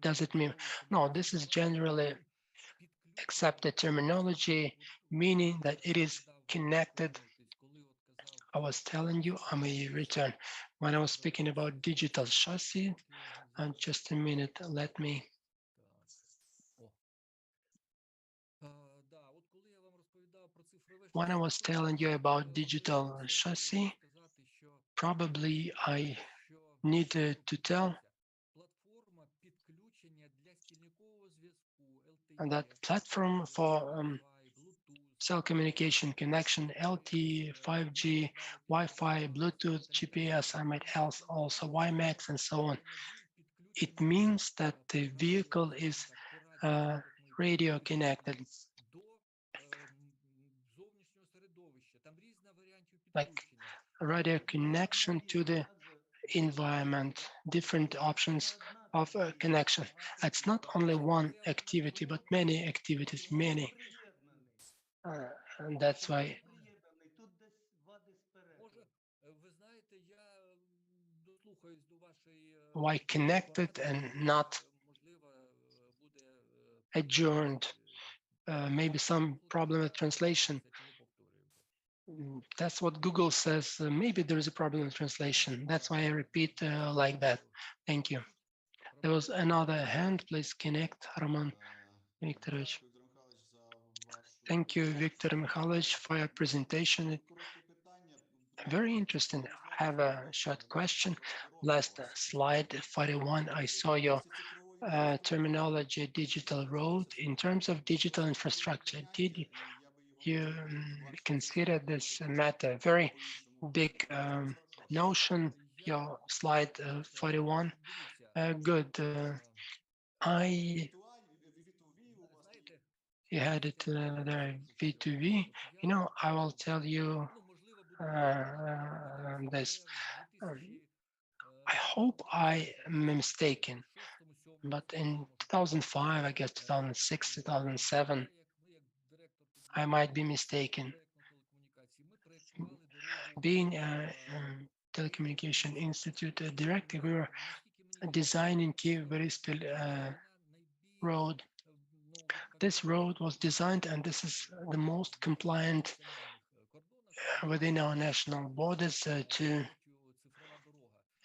does it mean? No, this is generally accepted terminology, meaning that it is connected. I was telling you, I may return. When I was speaking about digital chassis, just a minute, let me. When I was telling you about digital chassis, probably I needed to tell that platform for cell communication connection, LTE, 5G, Wi-Fi, Bluetooth, GPS, I might also WiMAX and so on. It means that the vehicle is radio connected. Like radio connection to the environment, different options of connection. It's not only one activity, but many activities, many. And that's why connected and not adjourned. Maybe some problem with translation. That's what Google says. Maybe there is a problem with translation. That's why I repeat like that. Thank you. There was another hand. Please connect, Roman Viktorovich. Thank you, Viktor Mikhailovich, for your presentation. Very interesting. I have a short question. Last slide 41, I saw your terminology, digital road. In terms of digital infrastructure, did you consider this matter? Very big notion, your slide 41. Good. You had it there, V2V. You know, I will tell you this. I hope I am mistaken, but in 2005, I guess 2006, 2007, I might be mistaken. Being a telecommunication institute director, we were designing Kiev-Boryspil road. This road was designed, and this is the most compliant within our national borders to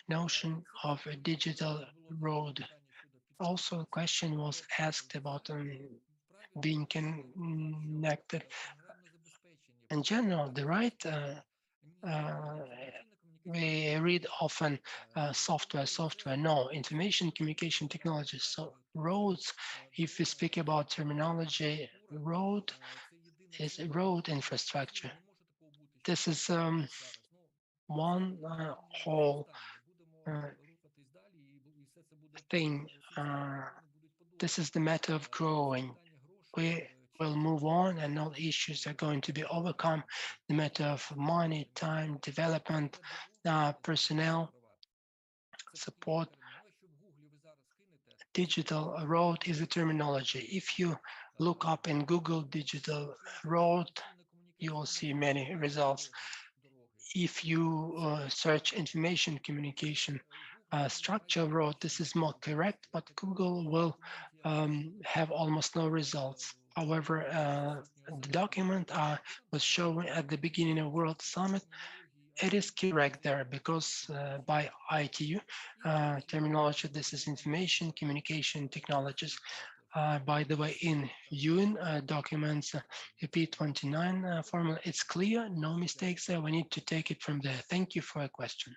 notion of a digital road. Also, a question was asked about being connected. In general, the right, we read often software. No, information communication technology. So roads, if we speak about terminology, road is road infrastructure. This is one whole thing. This is the matter of growing. We will move on and all issues are going to be overcome. The matter of money, time, development, personnel, support. Digital road is a terminology. If you look up in Google digital road, you will see many results. If you search information communication structure road, this is more correct, but Google will have almost no results. However, the document I was showing at the beginning of World Summit, it is correct there because by ITU terminology, this is information communication technologies. By the way, in UN documents, P29 formula, it's clear, no mistakes there. We need to take it from there. Thank you for a question.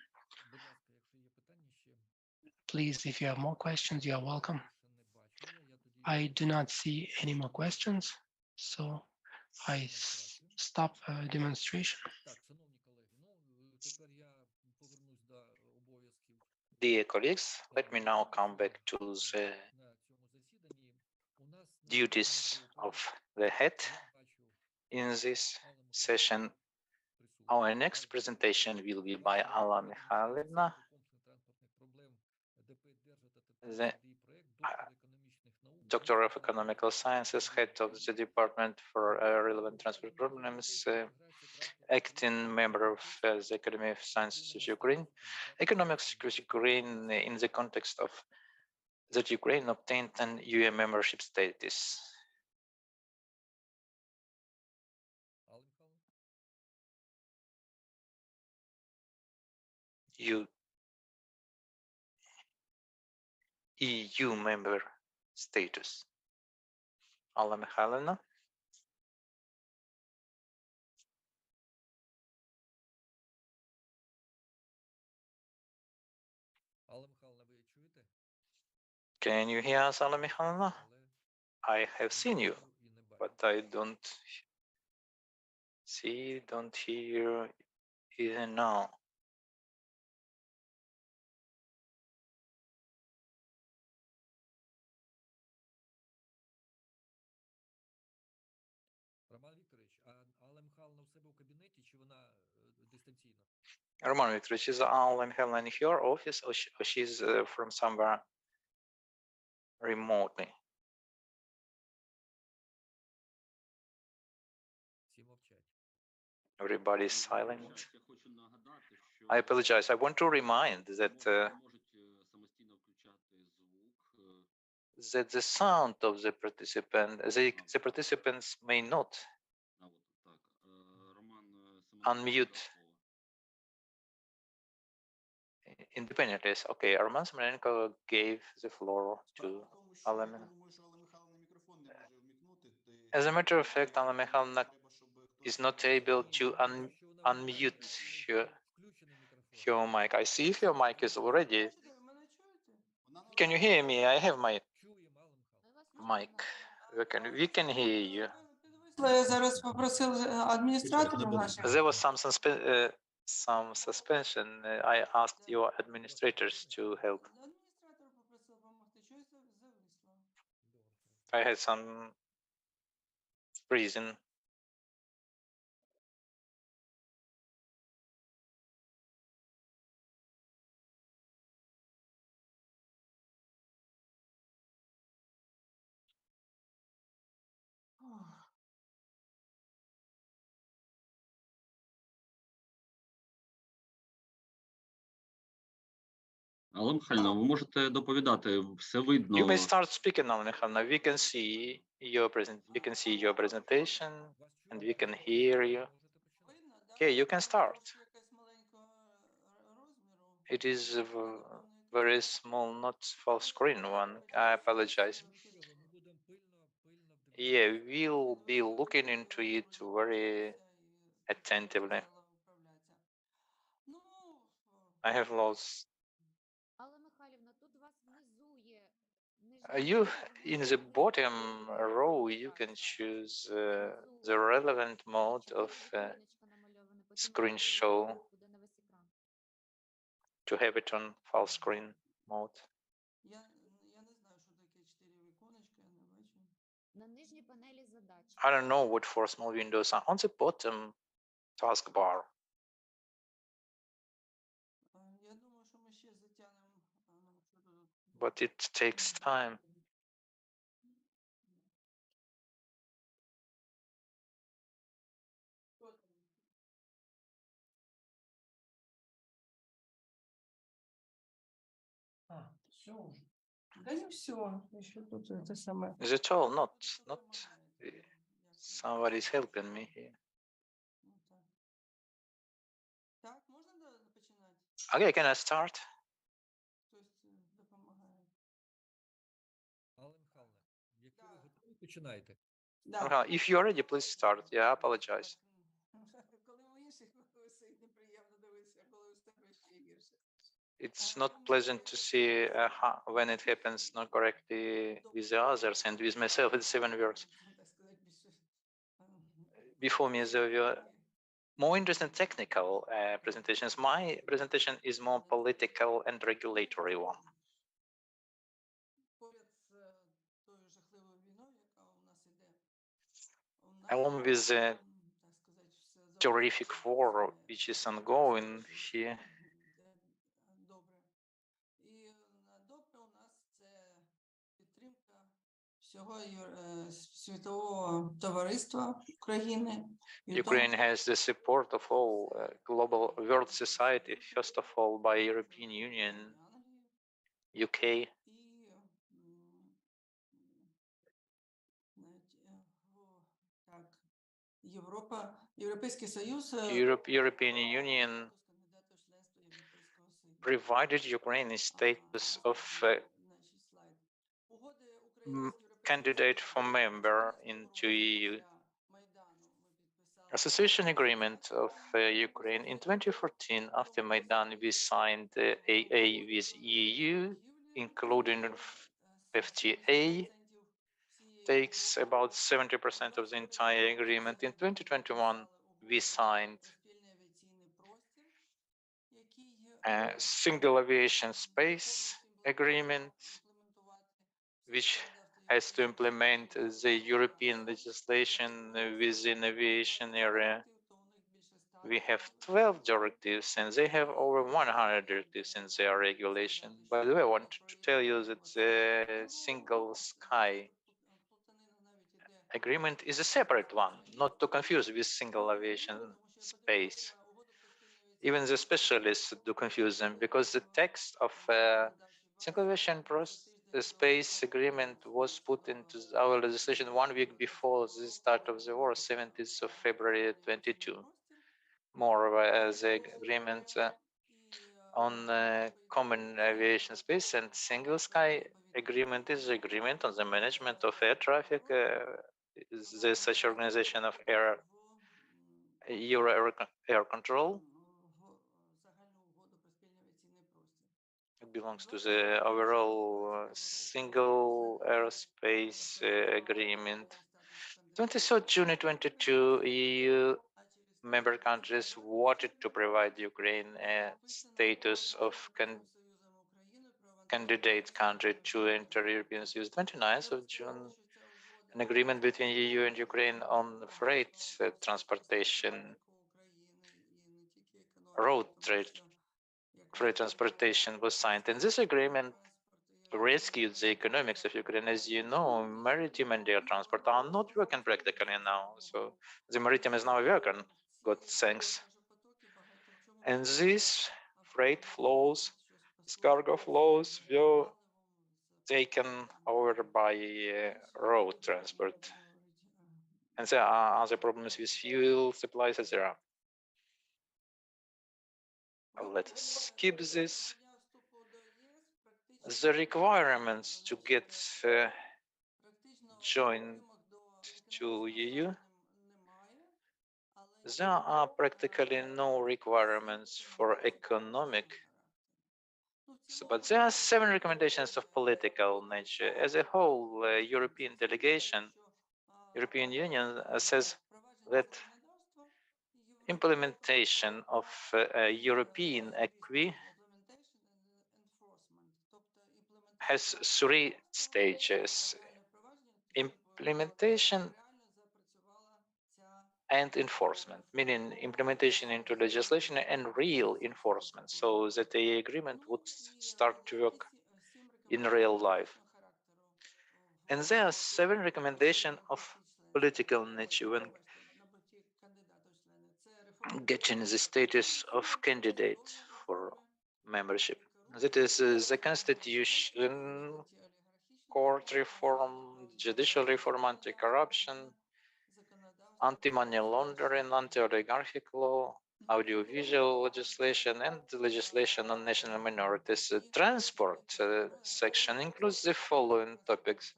Please, if you have more questions, you are welcome. I do not see any more questions, so I stop demonstration. Dear colleagues, let me now come back to the duties of the head in this session. Our next presentation will be by Alla Mikhaylovna the Doctor of Economical Sciences, head of the Department for Relevant Transport Problems, acting member of the Academy of Sciences of Ukraine, economics of Ukraine in the context of that Ukraine obtained an UN membership status. EU member status. Alla Mikhaylovna. Can you hear us, Alla Mikhaylovna? I have seen you, but I don't see, don't hear even now. Roman Viktorovich, is Alla Mikhaylovna in her office, or she's from somewhere remotely? Everybody's silent. I apologize. I want to remind that that the sound of the participant, the participants may not unmute independently. Okay, Roman Symonenko gave the floor to Alla. As a matter of fact, Alla Mikhaylovna is not able to unmute her mic. I see if your mic is already. Can you hear me? I have my mic. We can hear you. There was some suspension. I asked your administrators to help. I had some freezing. Алла Михайлівна, ви можете доповідати, все видно. You may start speaking, Alla Mikhaylovna. We can see your presentation, and we can hear you. Okay, you can start. It is a very small, not full screen one. I apologize. Yeah, we'll be looking into it very attentively. I have lost. You in the bottom row, you can choose the relevant mode of screen show to have it on full screen mode. I don't know what four small windows are on the bottom taskbar. But it takes time. Is it all? Not. Somebody's helping me here. Okay, can I start? If you're ready, please start. Yeah, I apologize. It's not pleasant to see when it happens not correctly with the others, and with myself it's even worse. Before me there were more interesting technical presentations. My presentation is more political and regulatory one. Along with the terrific war which is ongoing here, Ukraine has the support of all global world society, first of all by European Union, UK, European Union provided Ukraine a status of candidate for member into EU. Association agreement of Ukraine in 2014. After Maidan, we signed AA with EU, including FTA. Takes about 70% of the entire agreement. In 2021, we signed a single aviation space agreement, which has to implement the European legislation within aviation area. We have 12 directives and they have over 100 directives in their regulation. By the way, I want to tell you that the single sky agreement is a separate one, not to confuse with single aviation space. Even the specialists do confuse them because the text of single aviation space agreement was put into our legislation 1 week before the start of the war, 17th of February 22. More as the agreement on common aviation space, and single sky agreement is agreement on the management of air traffic. The such organization of Euro air control. It belongs to the overall single airspace agreement. 23rd June 2022, EU member countries wanted to provide Ukraine a status of candidate country to enter European Union. 29th of June, an agreement between EU and Ukraine on freight transportation, road freight transportation was signed. And this agreement rescued the economics of Ukraine. As you know, maritime and air transport are not working practically now. So the maritime is now working, God thanks. And these freight flows, these cargo flows were taken over by road transport. And there are other problems with fuel supplies, etc. Let's skip this. The requirements to get joined to EU, there are practically no requirements for economic, but there are 7 recommendations of political nature. As a whole, European delegation, European Union says that implementation of European acquis has 3 stages: implementation and enforcement, meaning implementation into legislation and real enforcement, so that the agreement would start to work in real life. And there are 7 recommendations of political nature when getting the status of candidate for membership. That is the constitution, court reform, judicial reform, anti-corruption, anti-money laundering, anti-oligarchic law, audiovisual legislation, and legislation on national minorities. The transport section includes the following topics: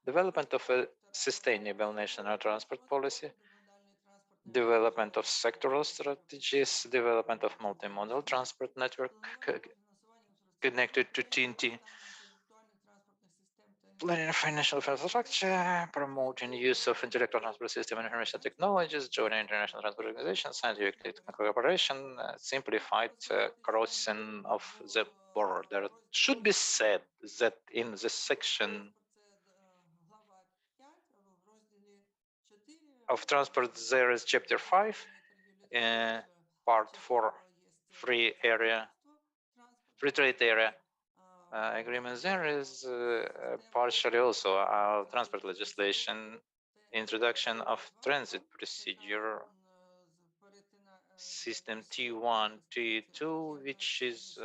development of a sustainable national transport policy, development of sectoral strategies, development of multimodal transport network connected to TNT, planning financial infrastructure, promoting use of intellectual transport system and information technologies, joining international transport organizations, scientific technical cooperation, simplified crossing of the border. It should be said that in the section of transport, there is chapter 5, part 4, free trade area, agreement, there is partially also our transport legislation, introduction of transit procedure system T1, T2, which is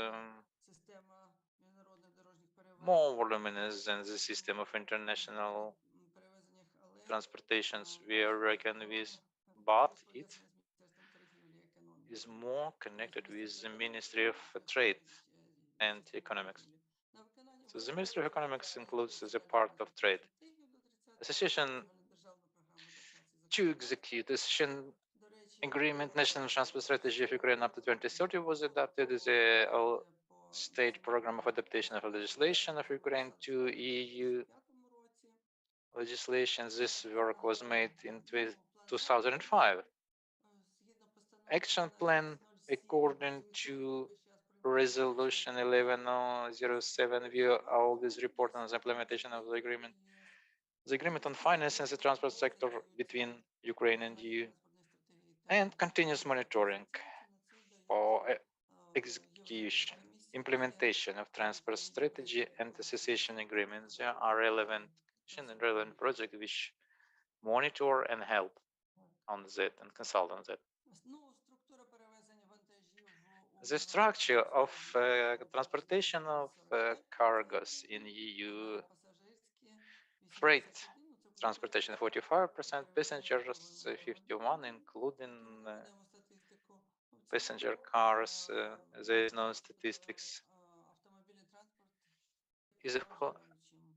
more voluminous than the system of international transportations we reckon with, but it is more connected with the Ministry of Trade and Economics. So the Ministry of Economics includes as a part of trade. Association to execute association agreement, National Transport Strategy of Ukraine up to 2030 was adopted as a state program of adaptation of legislation of Ukraine to EU legislation. This work was made in 2005. Action plan according to Resolution 1107, we always report on the implementation of the agreement. The agreement on finance in the transport sector between Ukraine and EU, and continuous monitoring for execution, implementation of transport strategy and association agreements. There are relevant and relevant projects which monitor and help on that and consult on that. The structure of transportation of cargoes in EU: freight transportation 45%, passengers 51%, including passenger cars. There is no statistics.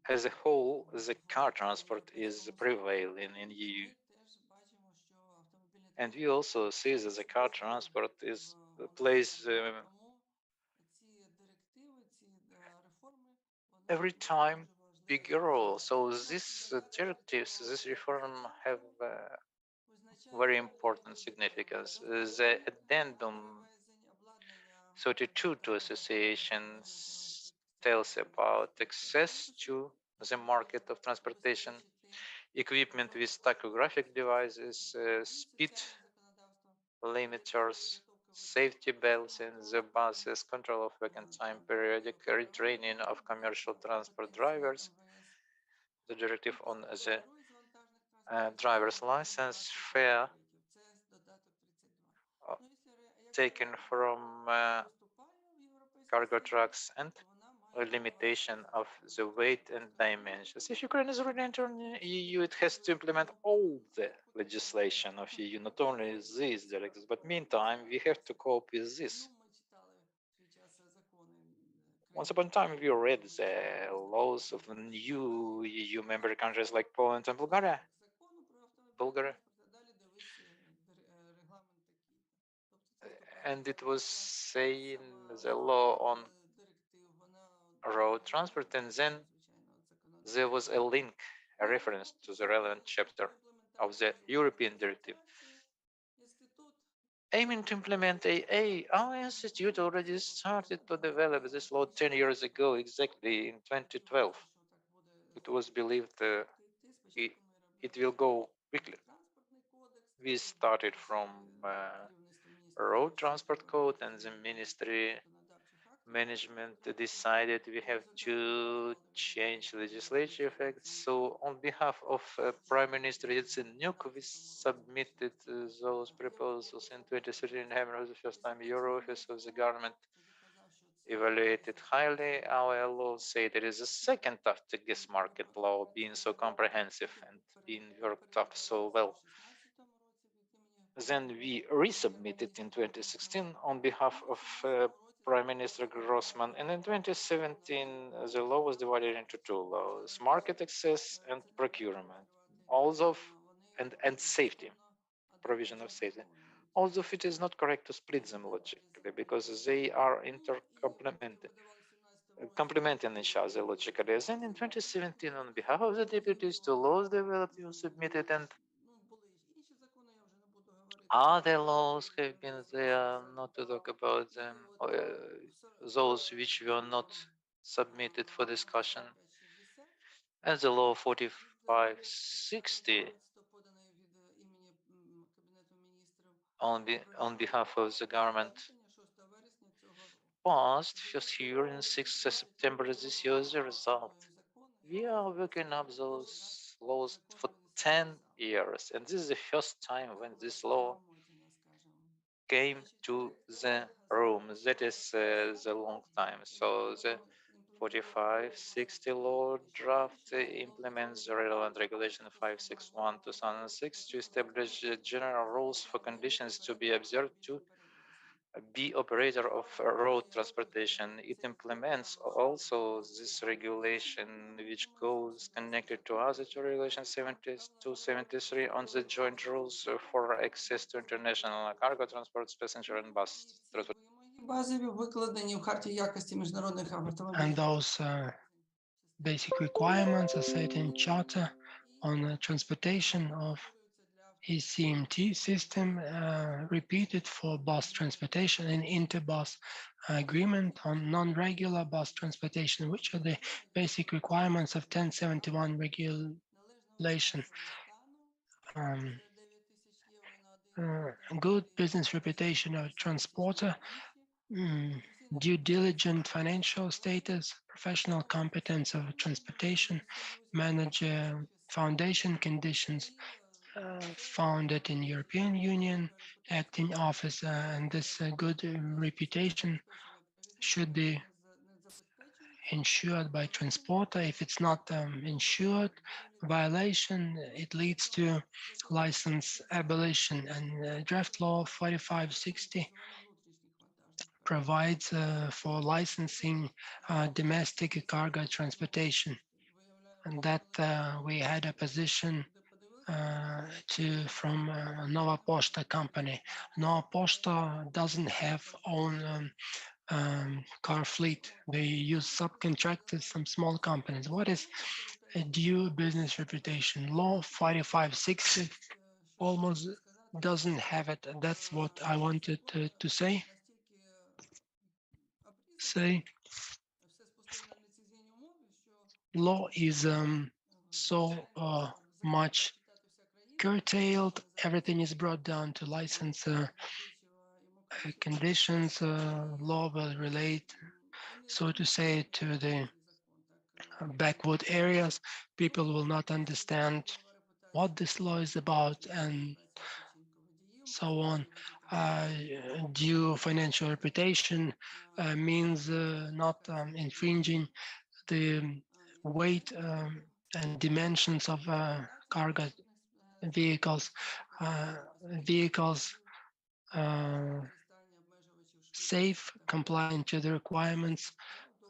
As a whole, the car transport is prevailing in EU. And we also see that the car transport plays every time bigger role. So these directives, this reform have very important significance. The addendum 32 to associations tells about access to the market of transportation, equipment with tachographic devices, speed limiters, safety belts in the buses, control of working time, periodic retraining of commercial transport drivers, the directive on the driver's license, fare taken from cargo trucks, and a limitation of the weight and dimensions. If Ukraine is already entering EU, it has to implement all the legislation of EU, not only these directives, but meantime, we have to cope with this. Once upon a time, we read the laws of new EU member countries like Poland and Bulgaria. And it was saying the law on road transport, and then there was a link, a reference to the relevant chapter of the European directive. Aiming to implement AA, our institute already started to develop this law 10 years ago, exactly in 2012. It was believed it will go quickly. We started from road transport code, and the ministry management decided we have to change legislative acts. So on behalf of Prime Minister Yatsenyuk, we submitted those proposals in 2013. Was the first time Euro Office of the government evaluated highly our law, say there is a second after gas market law being so comprehensive and being worked up so well. Then we resubmitted in 2016 on behalf of Prime Minister Grossman, and in 2017 the law was divided into two laws: market access and procurement, also and safety, provision of safety. Although it is not correct to split them logically, because they are complementing each other logically. Then in 2017, on behalf of the deputies, two laws developed were submitted, and other laws have been there, not to talk about them, those which were not submitted for discussion. And the law 4560 on behalf of the government passed first year in 6th September this year as a result. We are working up those laws for 10 years, and this is the first time when this law came to the room. That is the long time. So the 4560 law draft implements the relevant regulation 561/2006 to establish general rules for conditions to be observed to be operator of road transportation. It implements also this regulation, which goes connected to other two regulations 72-73 on the joint rules for access to international cargo transport, passenger and bus transport. And those basic requirements are set in Charter on the transportation of ECMT system, repeated for bus transportation and interbus agreement on non-regular bus transportation, which are the basic requirements of 1071 regulation. Good business reputation of transporter, due diligent financial status, professional competence of transportation, manager foundation conditions, founded in European Union, acting office, and this good reputation should be ensured by transporter. If it's not ensured, violation, it leads to license abolition. And draft law 4560 provides for licensing domestic cargo transportation, and that we had a position from Nova Poshta company. Nova Poshta doesn't have own car fleet. They use subcontractors, some small companies. What is a due business reputation? Law 4560 almost doesn't have it. And that's what I wanted to say. Law is so much curtailed. Everything is brought down to license conditions. Law will relate, so to say, to the backward areas. People will not understand what this law is about and so on. Due financial reputation means not infringing the weight and dimensions of cargo vehicles. Vehicles safe, compliant to the requirements,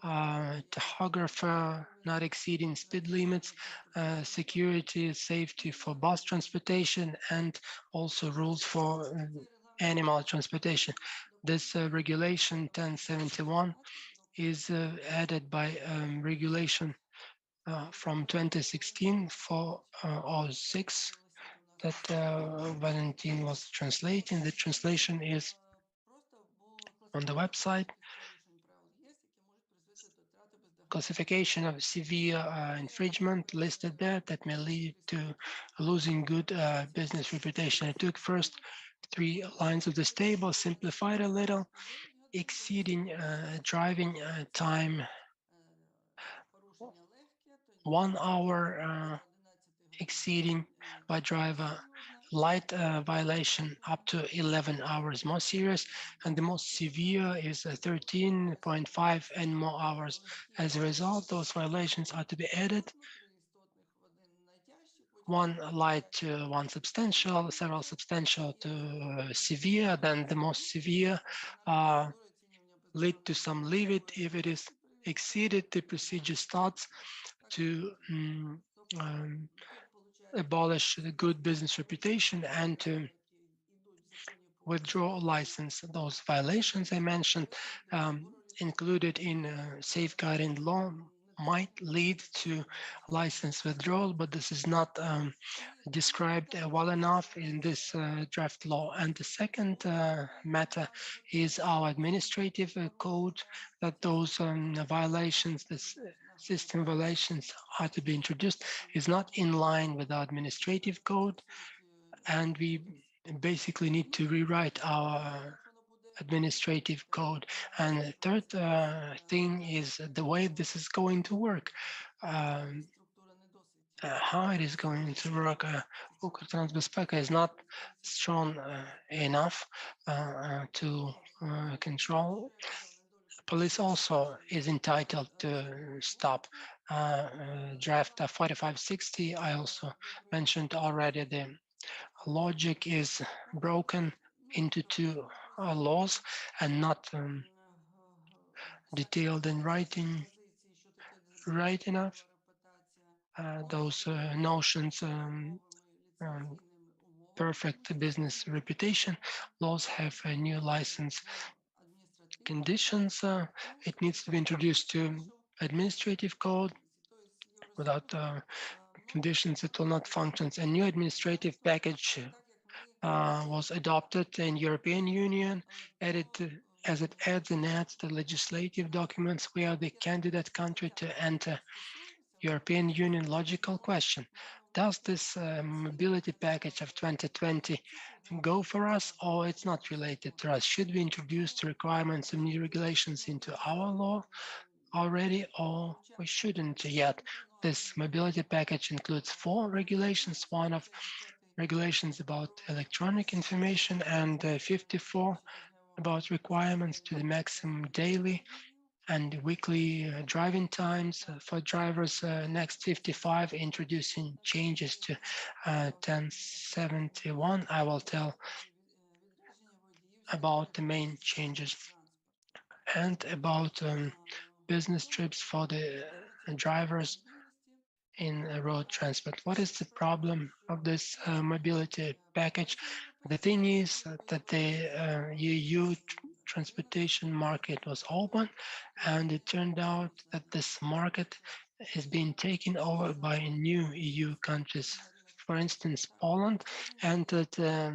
tachographer not exceeding speed limits, security, safety for bus transportation, and also rules for animal transportation. This regulation 1071 is added by regulation from 2016 406 that Valentyn was translating. The translation is on the website. Classification of severe infringement listed there that may lead to losing good business reputation. I took first 3 lines of this table, simplified a little, exceeding driving time 1 hour, exceeding by driver, light violation up to 11 hours more serious, and the most severe is 13.5 and more hours. As a result, those violations are to be added, 1 light to 1 substantial, several substantial to severe, then the most severe lead to some limit. If it is exceeded, the procedure starts to abolish the good business reputation and to withdraw a license. Those violations I mentioned included in safeguarding law might lead to license withdrawal, but this is not described well enough in this draft law. And the second matter is our administrative code, that those violations, this system violations are to be introduced, is not in line with our administrative code, and we basically need to rewrite our administrative code. And the third thing is the way this is going to work. How it is going to work. Ukrbezpeka is not strong enough to control. Police also is entitled to stop draft 4560. I also mentioned already the logic is broken into two laws and not detailed in writing right enough. Those notions, perfect business reputation, laws have a new license conditions. It needs to be introduced to administrative code. Without conditions, it will not function. A new administrative package was adopted in European Union, as it adds and adds the legislative documents where the candidate country to enter European Union. Logical question: does this mobility package of 2020 go for us, or it's not related to us? Should we introduce the requirements of new regulations into our law already, or we shouldn't yet? This mobility package includes 4 regulations, one of regulations about electronic information and 54 about requirements to the maximum daily and weekly driving times for drivers. Next 55 introducing changes to 1071. I will tell about the main changes and about business trips for the drivers in road transport. What is the problem of this mobility package? The thing is that the EU transportation market was open, and it turned out that this market is being taken over by new EU countries. For instance, Poland entered, the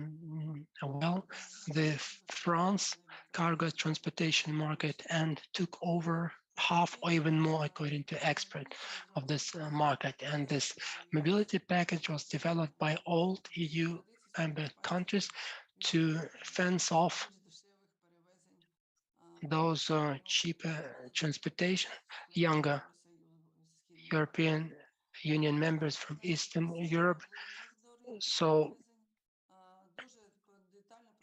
France cargo transportation market and took over half or even more, according to experts, of this market. And this mobility package was developed by old EU member countries to fence off those cheaper transportation, younger European Union members from Eastern Europe. So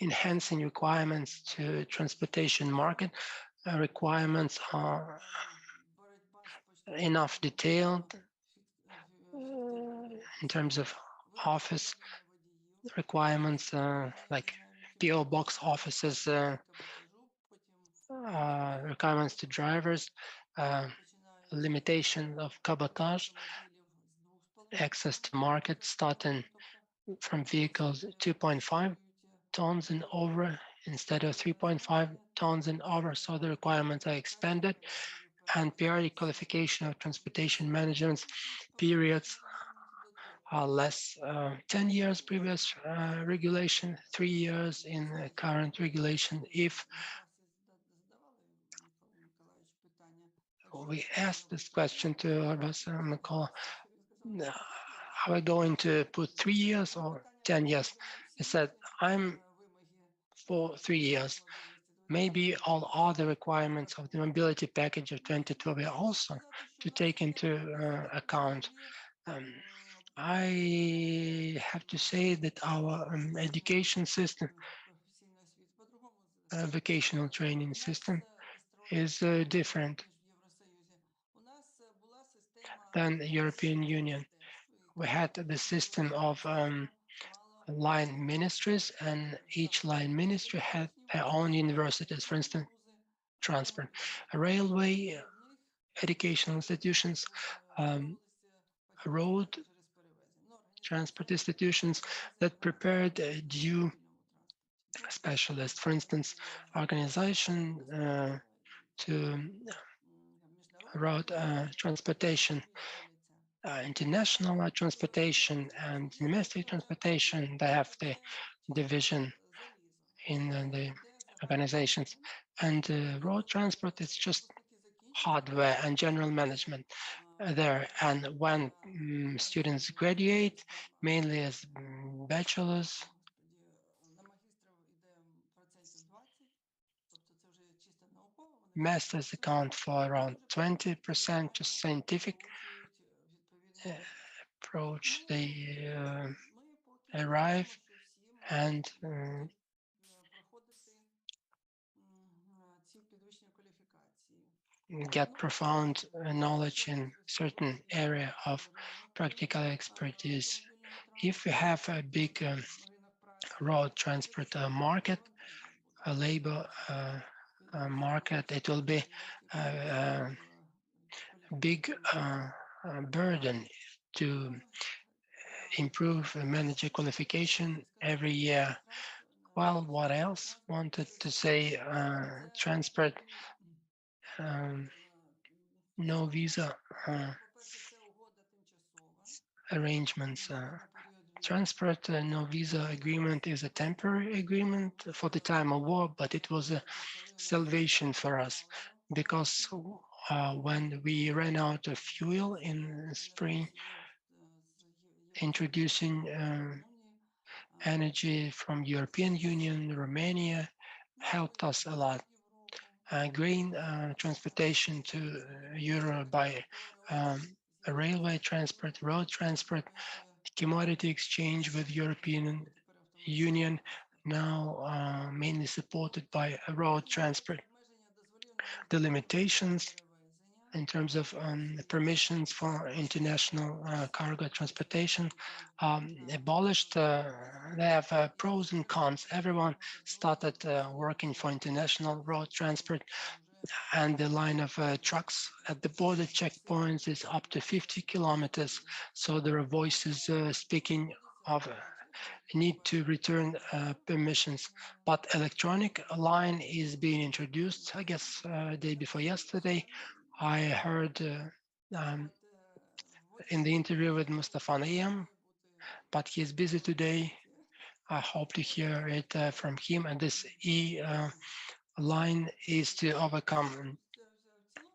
enhancing requirements to transportation market, requirements are enough detailed in terms of office requirements, like PO box offices, requirements to drivers, limitation of cabotage, access to market starting from vehicles 2.5 tons and over instead of 3.5 tons and over, so the requirements are expanded, and periodic qualification of transportation management periods are less. 10 years previous regulation, 3 years in current regulation. If we asked this question to Mykhaylo, are we going to put 3 years or 10 years? He said, I'm for 3 years. Maybe all other requirements of the mobility package of 2012 are also to take into account. I have to say that our education system, vocational training system, is different than the European Union. We had the system of line ministries, and each line ministry had their own universities. For instance, transport, railway, educational institutions, road transport institutions that prepared due specialists. For instance, organization to road transportation, international transportation and domestic transportation. They have the division in the organizations, and road transport is just hardware and general management there. And when students graduate, mainly as bachelors, masters account for around 20%. To scientific approach, they arrive and get profound knowledge in certain area of practical expertise. If we have a big road transport market, a labor market, it will be a big burden to improve manager qualification every year. Well, what else? Wanted to say transport, no visa arrangements. Transport no visa agreement is a temporary agreement for the time of war, but it was a salvation for us because when we ran out of fuel in spring, introducing energy from European Union, Romania helped us a lot. Grain transportation to Europe by railway transport, road transport, commodity exchange with European Union, now mainly supported by road transport. The limitations in terms of permissions for international cargo transportation abolished. They have pros and cons. Everyone started working for international road transport, and the line of trucks at the border checkpoints is up to 50 kilometers. So there are voices speaking of need to return permissions, but electronic line is being introduced, I guess, day before yesterday. I heard in the interview with Mustafa Nayem, but he's busy today. I hope to hear it from him. And this line is to overcome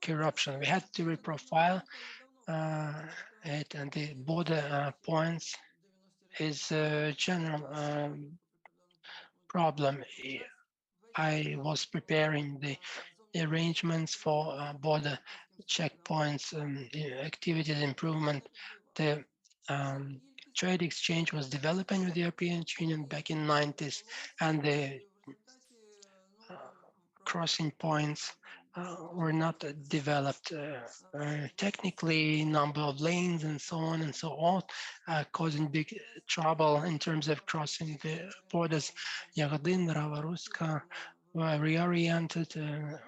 corruption. We had to reprofile it, and the border points is a general problem. I was preparing the arrangements for border checkpoints activities improvement. The trade exchange was developing with the European Union back in 90s, and the crossing points were not developed technically, number of lanes and so on, causing big trouble in terms of crossing the borders. Yagodin, Ravaruska were reoriented,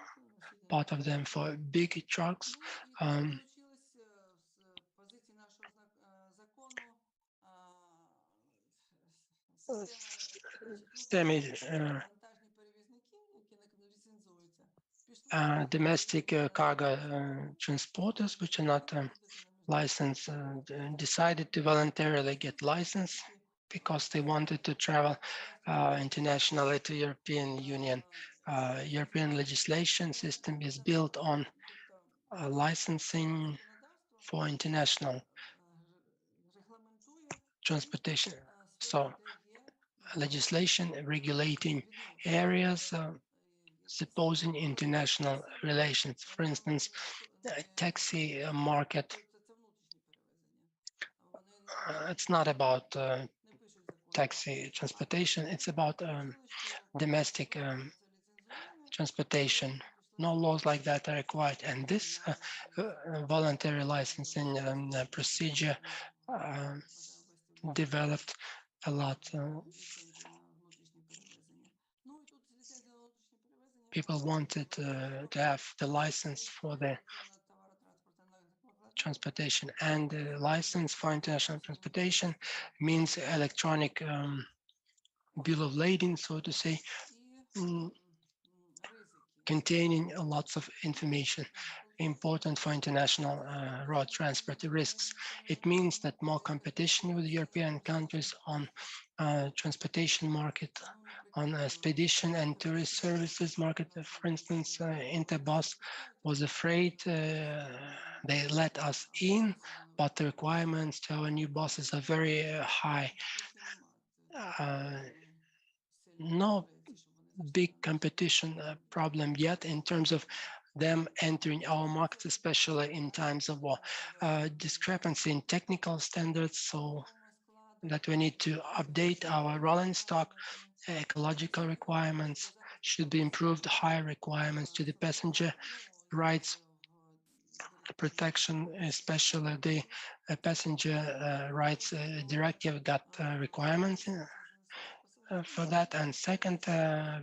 part of them for big trucks. Semi domestic cargo transporters, which are not licensed, decided to voluntarily get licensed because they wanted to travel internationally to European Union. European legislation system is built on licensing for international transportation. So legislation regulating areas supposing international relations. For instance, taxi market, it's not about taxi transportation, it's about domestic transportation. No laws like that are required. And this voluntary licensing procedure developed a lot. People wanted to have the license for the transportation, and the license for international transportation means electronic bill of lading, so to say, containing lots of information important for international road transport risks. It means that more competition with European countries on transportation market, on expedition and tourist services market. For instance, Interbus was afraid they let us in, but the requirements to our new buses are very high. No big competition problem yet in terms of them entering our markets, especially in times of war. Discrepancy in technical standards, so that we need to update our rolling stock. Ecological requirements should be improved. Higher requirements to the passenger rights protection, especially the passenger rights directive got requirements for that. And second,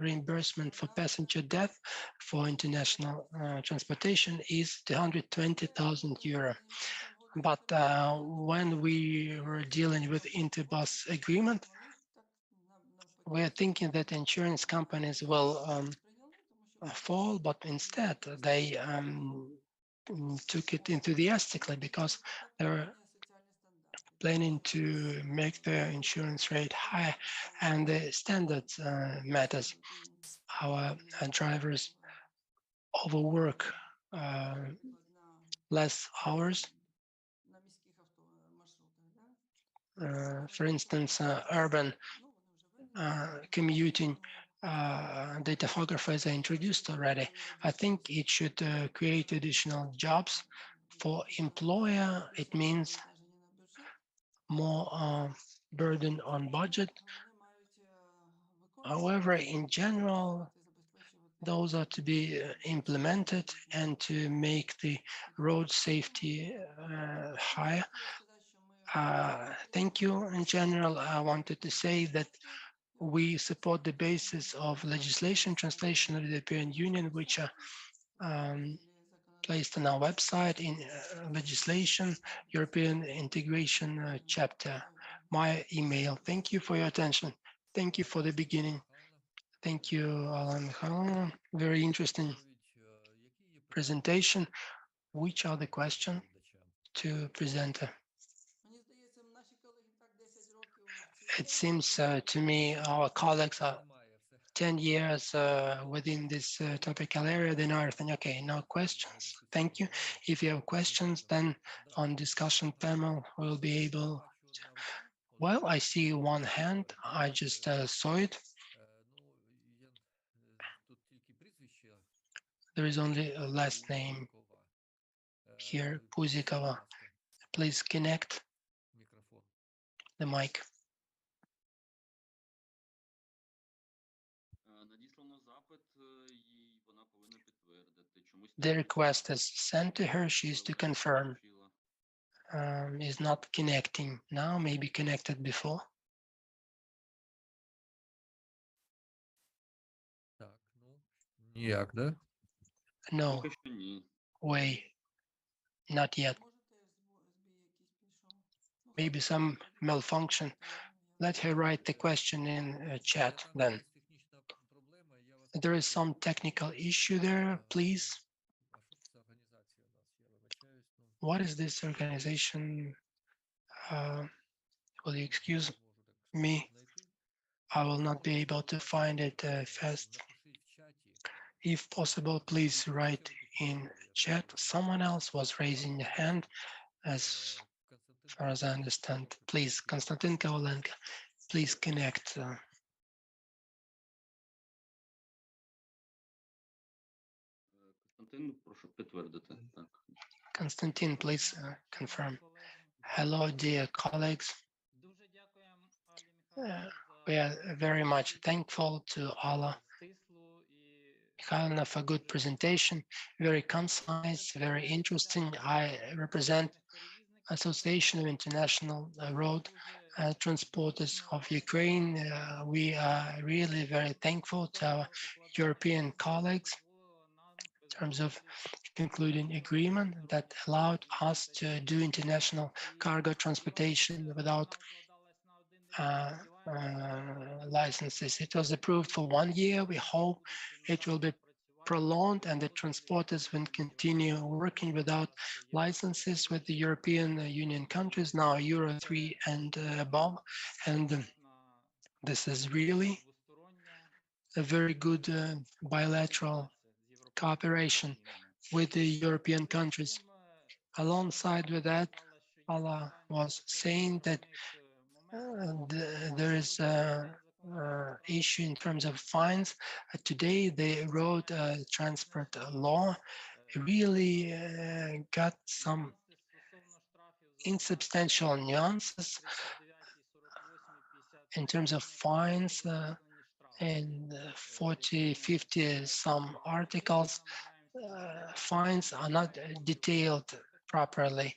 reimbursement for passenger death for international transportation is 120,000 euro. But when we were dealing with interbus agreement, we are thinking that insurance companies will fall, but instead they took it enthusiastically because they were planning to make the insurance rate higher, and the standards matters. Our drivers overwork less hours. For instance, urban commuting the tachographers are introduced already. I think it should create additional jobs. For employer, it means more burden on budget. However, in general, those are to be implemented and to make the road safety higher. Thank you. In general, I wanted to say that we support the basis of legislation translation of the European Union, which are placed on our website in legislation, European integration chapter. My email. Thank you for your attention. Thank you for the beginning. Thank you, Alla Novikova. Very interesting presentation. Which are the questions to presenter? It seems to me our colleagues are 10 years within this topical area. They know everything. Okay, no questions. Thank you. If you have questions, then on discussion panel, we'll be able to... Well, I see one hand. I just saw it. There is only a last name here, Puzikova. Please connect the mic. The request is sent to her. She is to confirm. Is not connecting now, maybe connected before. Ніяк, да? No way, not yet. Maybe some malfunction. Let her write the question in chat then. There is some technical issue there, please. What is this organization? Will you excuse me? I will not be able to find it fast. If possible, please write in chat. Someone else was raising a hand, as far as I understand. Please, Kostyantyn Zharov, please connect. Konstantin, please confirm. Hello, dear colleagues. We are very much thankful to Alla Mikhailov for a good presentation, very concise, very interesting. I represent Association of International Road Transporters of Ukraine. We are really very thankful to our European colleagues in terms of concluding agreement that allowed us to do international cargo transportation without licenses. It was approved for 1 year. We hope it will be prolonged and the transporters will continue working without licenses with the European Union countries, now Euro 3 and above. And this is really a very good bilateral cooperation with the European countries. Alongside with that, Alla was saying that there is issue in terms of fines. Today, the road transport law really got some insubstantial nuances in terms of fines and 40, 50 some articles. Fines are not detailed properly.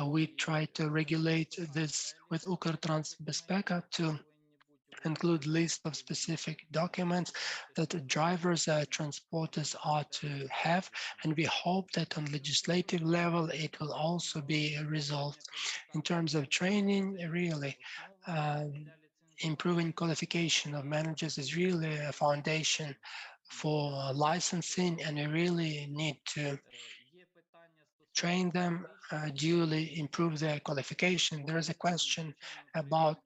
We try to regulate this with Ukrtransbezpeka to include list of specific documents that drivers, transporters are to have, and we hope that on legislative level it will also be resolved. In terms of training, really, improving qualification of managers is really a foundation for licensing, and we really need to train them, duly improve their qualification. There is a question about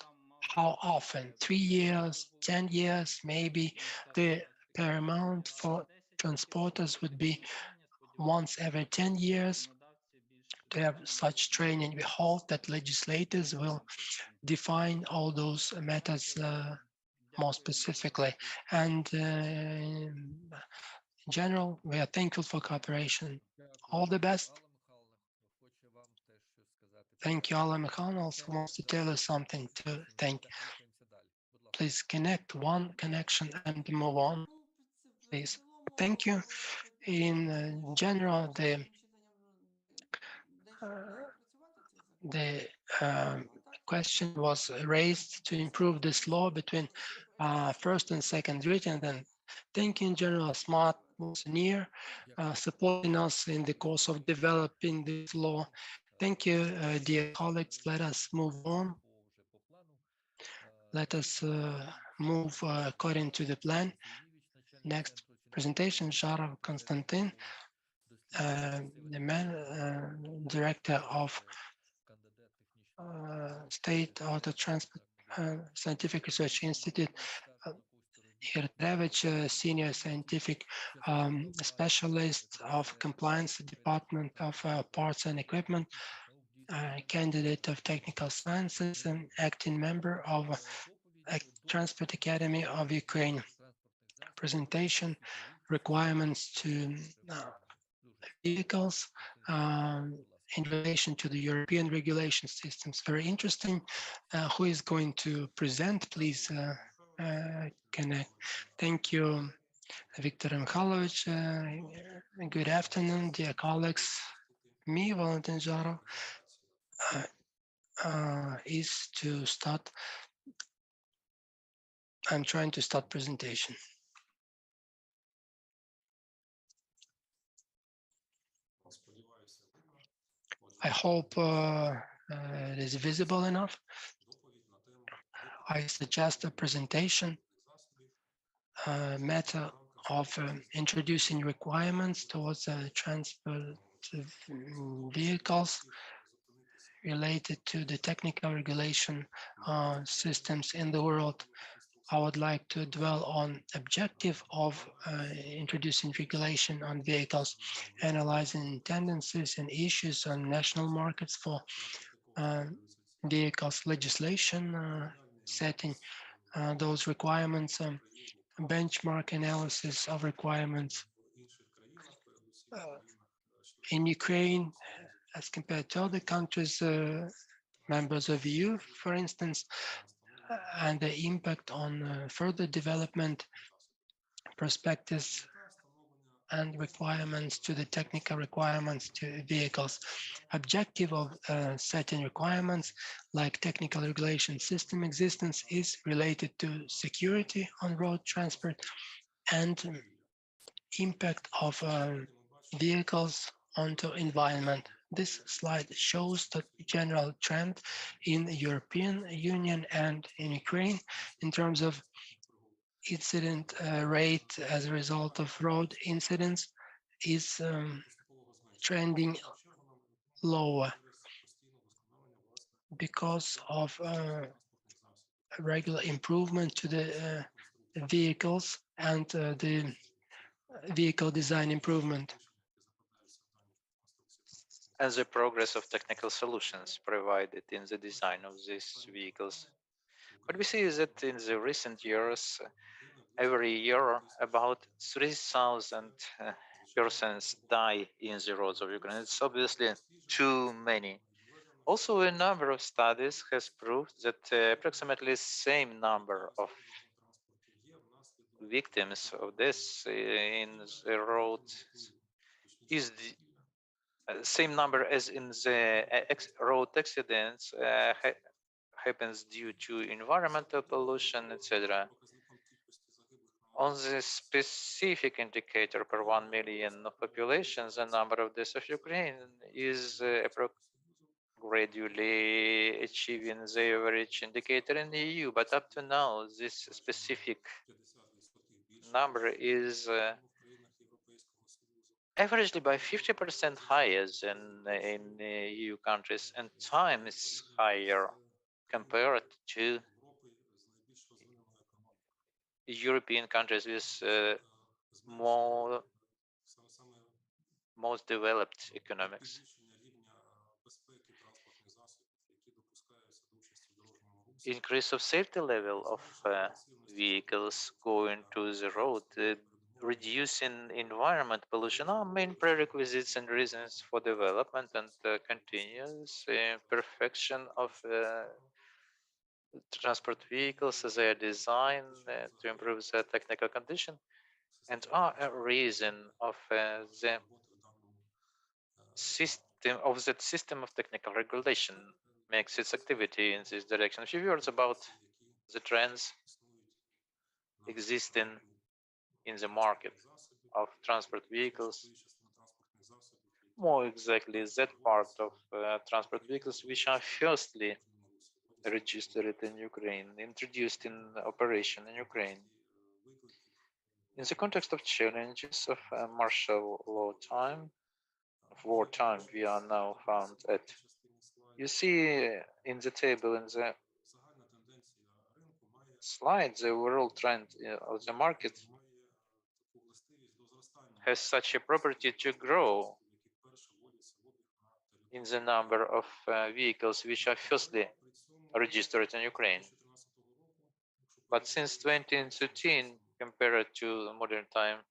how often, 3 years, 10 years, maybe the paramount for transporters would be once every 10 years to have such training. We hope that legislators will define all those matters more specifically. And in general, we are thankful for cooperation. All the best. Thank you, Alla Mikhaylo also wants to tell us something to thank. Please connect one connection and move on, please. Thank you. In general, the question was raised to improve this law between first and second reading. Then, thank you in general, Smart was near supporting us in the course of developing this law. Thank you, dear colleagues. Let us move on. Let us move according to the plan. Next presentation, Zharov Konstantin, the director of State Auto Transport Scientific Research Institute, Irtrevich, senior scientific specialist of compliance department of parts and equipment, candidate of technical sciences and acting member of Transport Academy of Ukraine. Presentation, requirements to vehicles in relation to the European regulation systems. Very interesting. Who is going to present? Please connect. Thank you, Viktor Mikhailovich. Good afternoon, dear colleagues. Me, Valentyn Zharov, is to start. I'm trying to start presentation. I hope it is visible enough. I suggest a presentation matter of introducing requirements towards transport vehicles related to the technical regulation systems in the world. I would like to dwell on objective of introducing regulation on vehicles, analyzing tendencies and issues on national markets for vehicles, legislation, setting those requirements, benchmark analysis of requirements in Ukraine as compared to other countries, members of EU, for instance, and the impact on further development perspectives and requirements to the technical requirements to vehicles. Objective of setting requirements like technical regulation system existence is related to security on road transport and impact of vehicles onto environment. This slide shows the general trend in the European Union and in Ukraine in terms of incident rate as a result of road incidents is trending lower because of regular improvement to the vehicles and the vehicle design improvement. As a progress of technical solutions provided in the design of these vehicles, What we see is that in the recent years, every year about 3,000 persons die in the roads of Ukraine. It's obviously too many. Also, a number of studies has proved that approximately same number of victims of this in the road is the same number as in the road accidents happens due to environmental pollution, etc. On the specific indicator per 1 million of population, the number of deaths of Ukraine is gradually achieving the average indicator in the EU, but up to now, this specific number is averagely by 50% higher than in EU countries and times higher compared to European countries with most developed economics. Increase of safety level of vehicles going to the road, reducing environment pollution are main prerequisites and reasons for development and continuous perfection of transport vehicles, their design to improve the technical condition, and are a reason of the system of technical regulation makes its activity in this direction. A few words about the trends existing in the market of transport vehicles, more exactly that part of transport vehicles which are firstly registered in Ukraine, introduced in operation in Ukraine. In the context of challenges of martial law time, of wartime, we are now found at. You see in the table in the slide, the overall trend of the market has such a property to grow in the number of vehicles which are firstly registered in Ukraine. But since 2013, compared to modern time,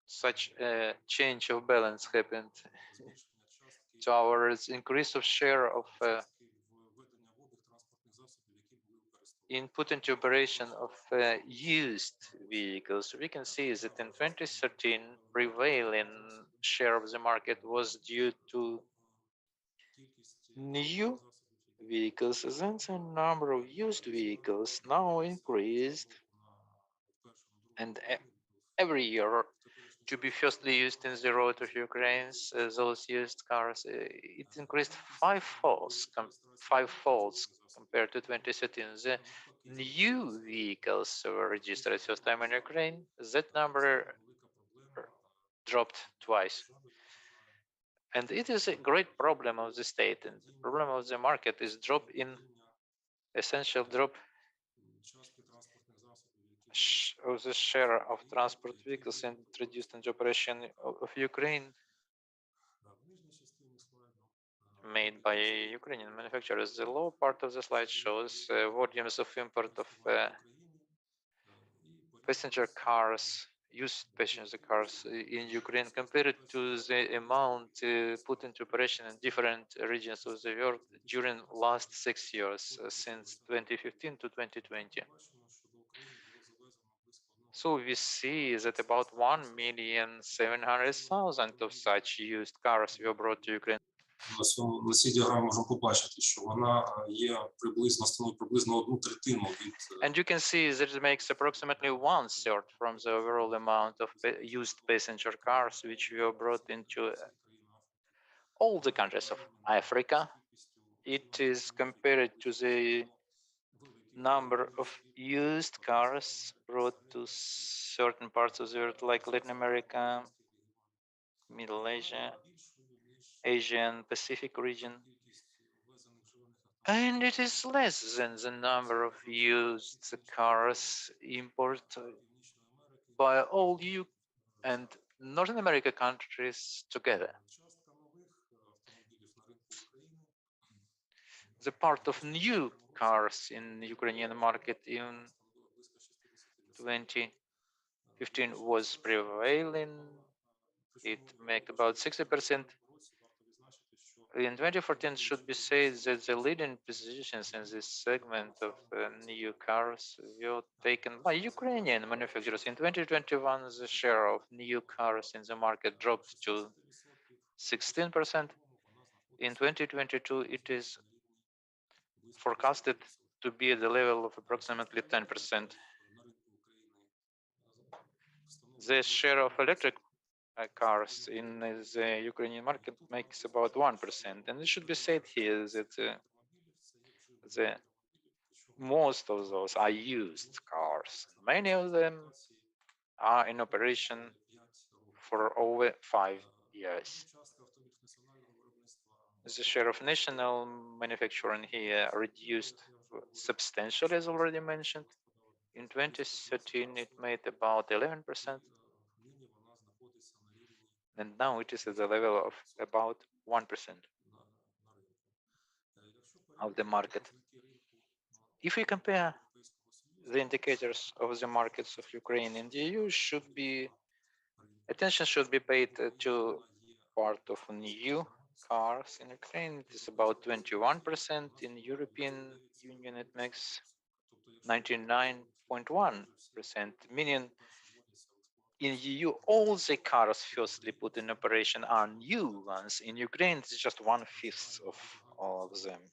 such a change of balance happened towards increase of share of input into operation of used vehicles. We can see that in 2013, prevailing share of the market was due to new vehicles, then the number of used vehicles now increased, and every year to be firstly used in the road of Ukraine, those used cars, it increased five-folds compared to 2013. The new vehicles were registered first time in Ukraine. That number dropped twice. And it is a great problem of the state, and the problem of the market is essential drop of the share of transport vehicles introduced into operation of Ukraine made by Ukrainian manufacturers. The lower part of the slide shows volumes of import of passenger cars, used passenger cars in Ukraine compared to the amount put into operation in different regions of the world during last 6 years, since 2015 to 2020. So we see that about 1,700,000 of such used cars were brought to Ukraine. На цій діаграмі можемо побачити, що вона є становить приблизно 1/3 від. And you can see that it makes approximately 1/3 from the overall amount of used passenger cars which were brought into all the countries of Africa. It is compared to the number of used cars brought to certain parts of the world like Latin America, Middle Asia, Asian Pacific region. And it is less than the number of used cars imported by all EU and Northern America countries together. the part of new cars in the Ukrainian market in 2015 was prevailing. It made about 60%. In 2014, should be said that the leading positions in this segment of new cars were taken by Ukrainian manufacturers. In 2021, the share of new cars in the market dropped to 16%. In 2022, it is forecasted to be at the level of approximately 10%. The share of electric cars in the Ukrainian market makes about 1%. And it should be said here that most of those are used cars. Many of them are in operation for over 5 years. The share of national manufacturing here reduced substantially, as already mentioned. In 2013, it made about 11%, and now it is at the level of about 1% of the market. If we compare the indicators of the markets of Ukraine and the EU, attention should be paid to part of new cars in Ukraine. It is about 21%. In European Union, it makes 99.1%, meaning in EU, all the cars firstly put in operation are new ones. In Ukraine, it's just 1/5 of them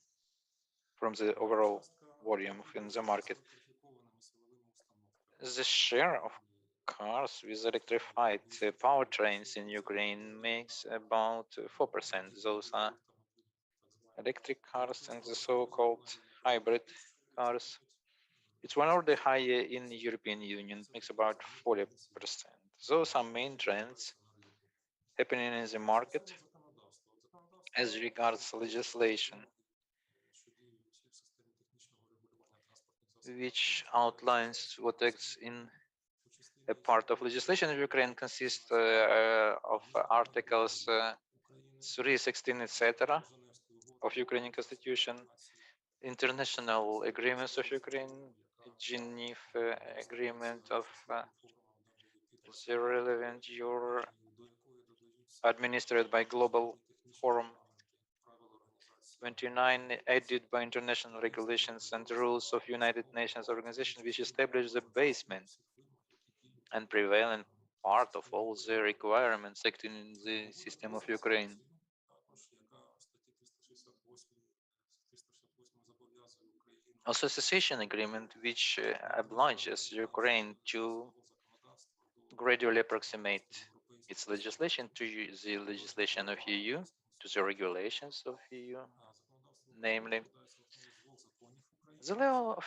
from the overall volume in the market. The share of cars with electrified powertrains in Ukraine makes about 4%. Those are electric cars and the so-called hybrid cars. It's one of the higher in the European Union, makes about 40%. Those are main trends happening in the market. As regards legislation, which outlines what acts in a part of legislation in Ukraine consists of articles 3, 16, etc. of Ukrainian constitution, international agreements of Ukraine, Geneva agreement of the relevant year administered by Global Forum, 29 added by international regulations and rules of United Nations Organization, which establish the basement and prevalent part of all the requirements acting in the system of Ukraine. Also, association agreement which obliges Ukraine to gradually approximate its legislation to the legislation of EU, to the regulations of EU, namely the law of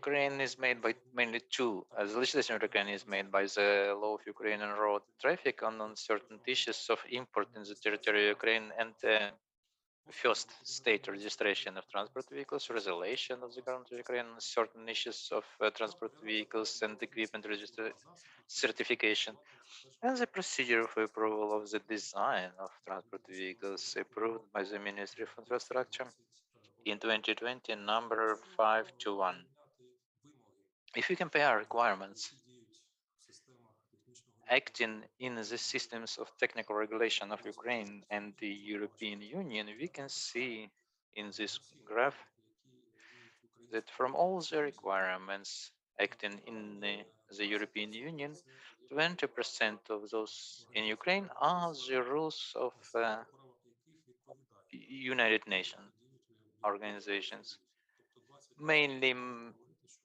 Ukraine is made by mainly two. The legislation of Ukraine is made by the law of Ukrainian road traffic on certain issues of import in the territory of Ukraine and first state registration of transport vehicles, resolution of the government of Ukraine on certain issues of transport vehicles and equipment certification, and the procedure for approval of the design of transport vehicles approved by the Ministry of Infrastructure in 2020, number 521. If you compare requirements acting in the systems of technical regulation of Ukraine and the European Union, we can see in this graph that from all the requirements acting in the European Union, 20% of those in Ukraine are the rules of United Nations organizations, mainly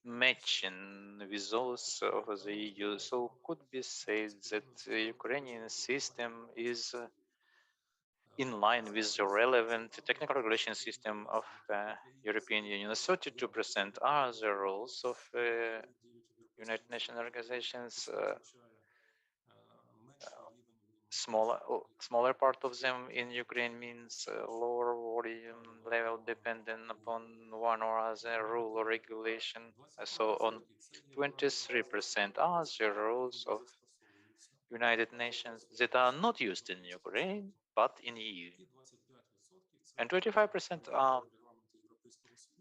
matching with those of the EU. So could be said that the Ukrainian system is in line with the relevant technical regulation system of European Union. 32% are the rules of United Nations organizations. Smaller part of them in Ukraine means lower volume level depending upon one or other rule or regulation. So on 23% are the rules of United Nations that are not used in Ukraine but in EU, and 25% are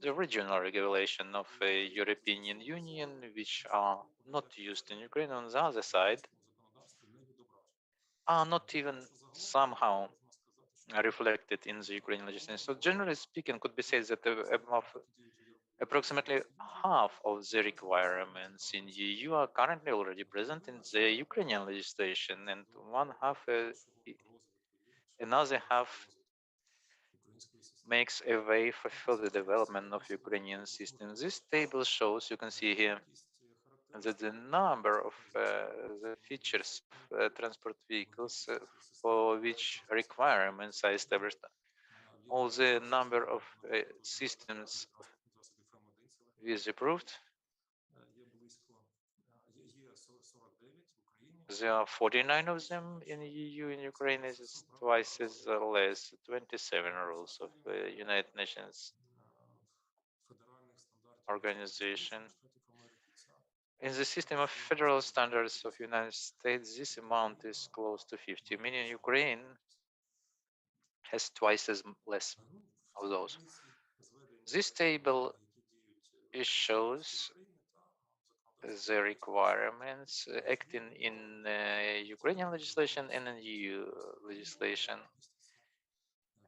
the regional regulation of the European Union, which are not used in Ukraine on the other side, are not even somehow reflected in the Ukrainian legislation. So generally speaking, could be said that approximately half of the requirements in EU are currently already present in the Ukrainian legislation, and another half makes a way for further development of Ukrainian system. This table shows, you can see here, that the number of the features of transport vehicles for which requirements are established, all the number of systems is approved. There are 49 of them in EU. In Ukraine is twice as less, 27 rules of the United Nations organization. In the system of federal standards of United States, this amount is close to 50, meaning Ukraine has twice as less of those. This table shows the requirements acting in Ukrainian legislation and in EU legislation.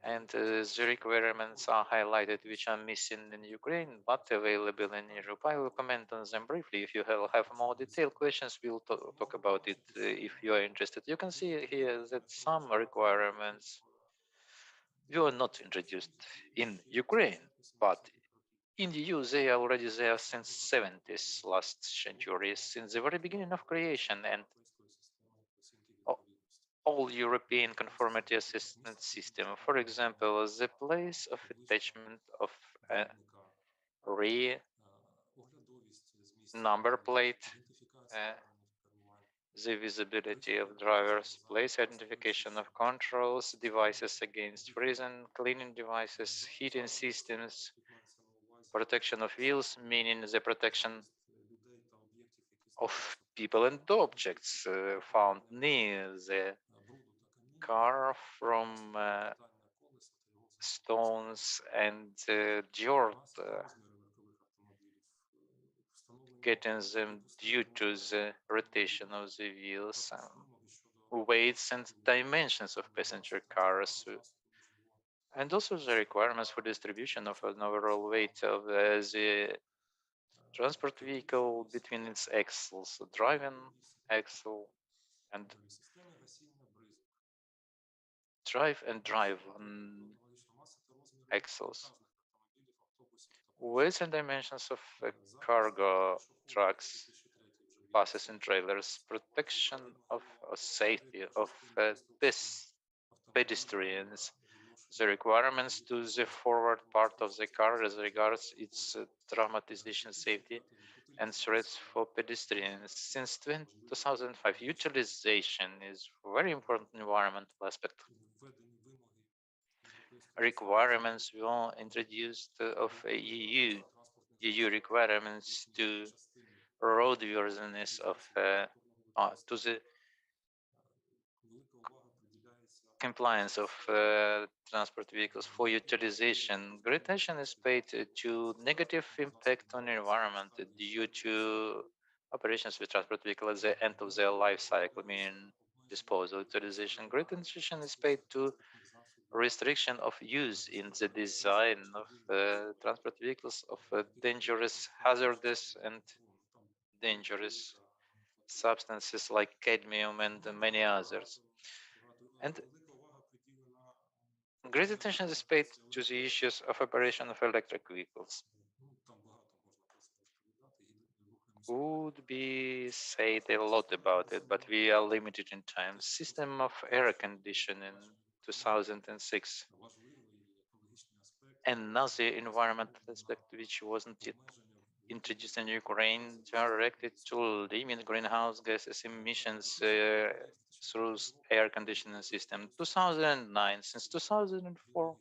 And the requirements are highlighted which are missing in Ukraine but available in Europe. I will comment on them briefly. If you have more detailed questions, we'll talk about it if you are interested. You can see here that some requirements were not introduced in Ukraine, but in the EU they are already there since 70s, last century, since the very beginning of creation, and all European conformity assessment system. For example, the place of attachment of a rear number plate, the visibility of drivers, place identification of controls, devices against freezing, cleaning devices, heating systems, protection of wheels, meaning the protection of people and objects found near the car from stones and dirt getting them due to the rotation of the wheels, weights and dimensions of passenger cars, and also the requirements for distribution of an overall weight of the transport vehicle between its axles, driving axle and drive axles. Weights and dimensions of cargo trucks, buses and trailers, protection of safety of pedestrians, the requirements to the forward part of the car as regards its traumatization safety and threats for pedestrians. Since 2005, utilization is a very important environmental aspect. Requirements were introduced of EU requirements to roadworthiness of to the compliance of transport vehicles for utilization. Great attention is paid to negative impact on environment due to operations with transport vehicle at the end of their life cycle, meaning disposal, utilization. Great attention is paid to restriction of use in the design of transport vehicles of dangerous, hazardous, and dangerous substances like cadmium and many others. And great attention is paid to the issues of operation of electric vehicles. Would be said a lot about it, but we are limited in time. System of air conditioning 2006. Another environmental aspect which wasn't yet introduced in Ukraine, directed to limit greenhouse gases emissions through air conditioning system. 2009, since 2004,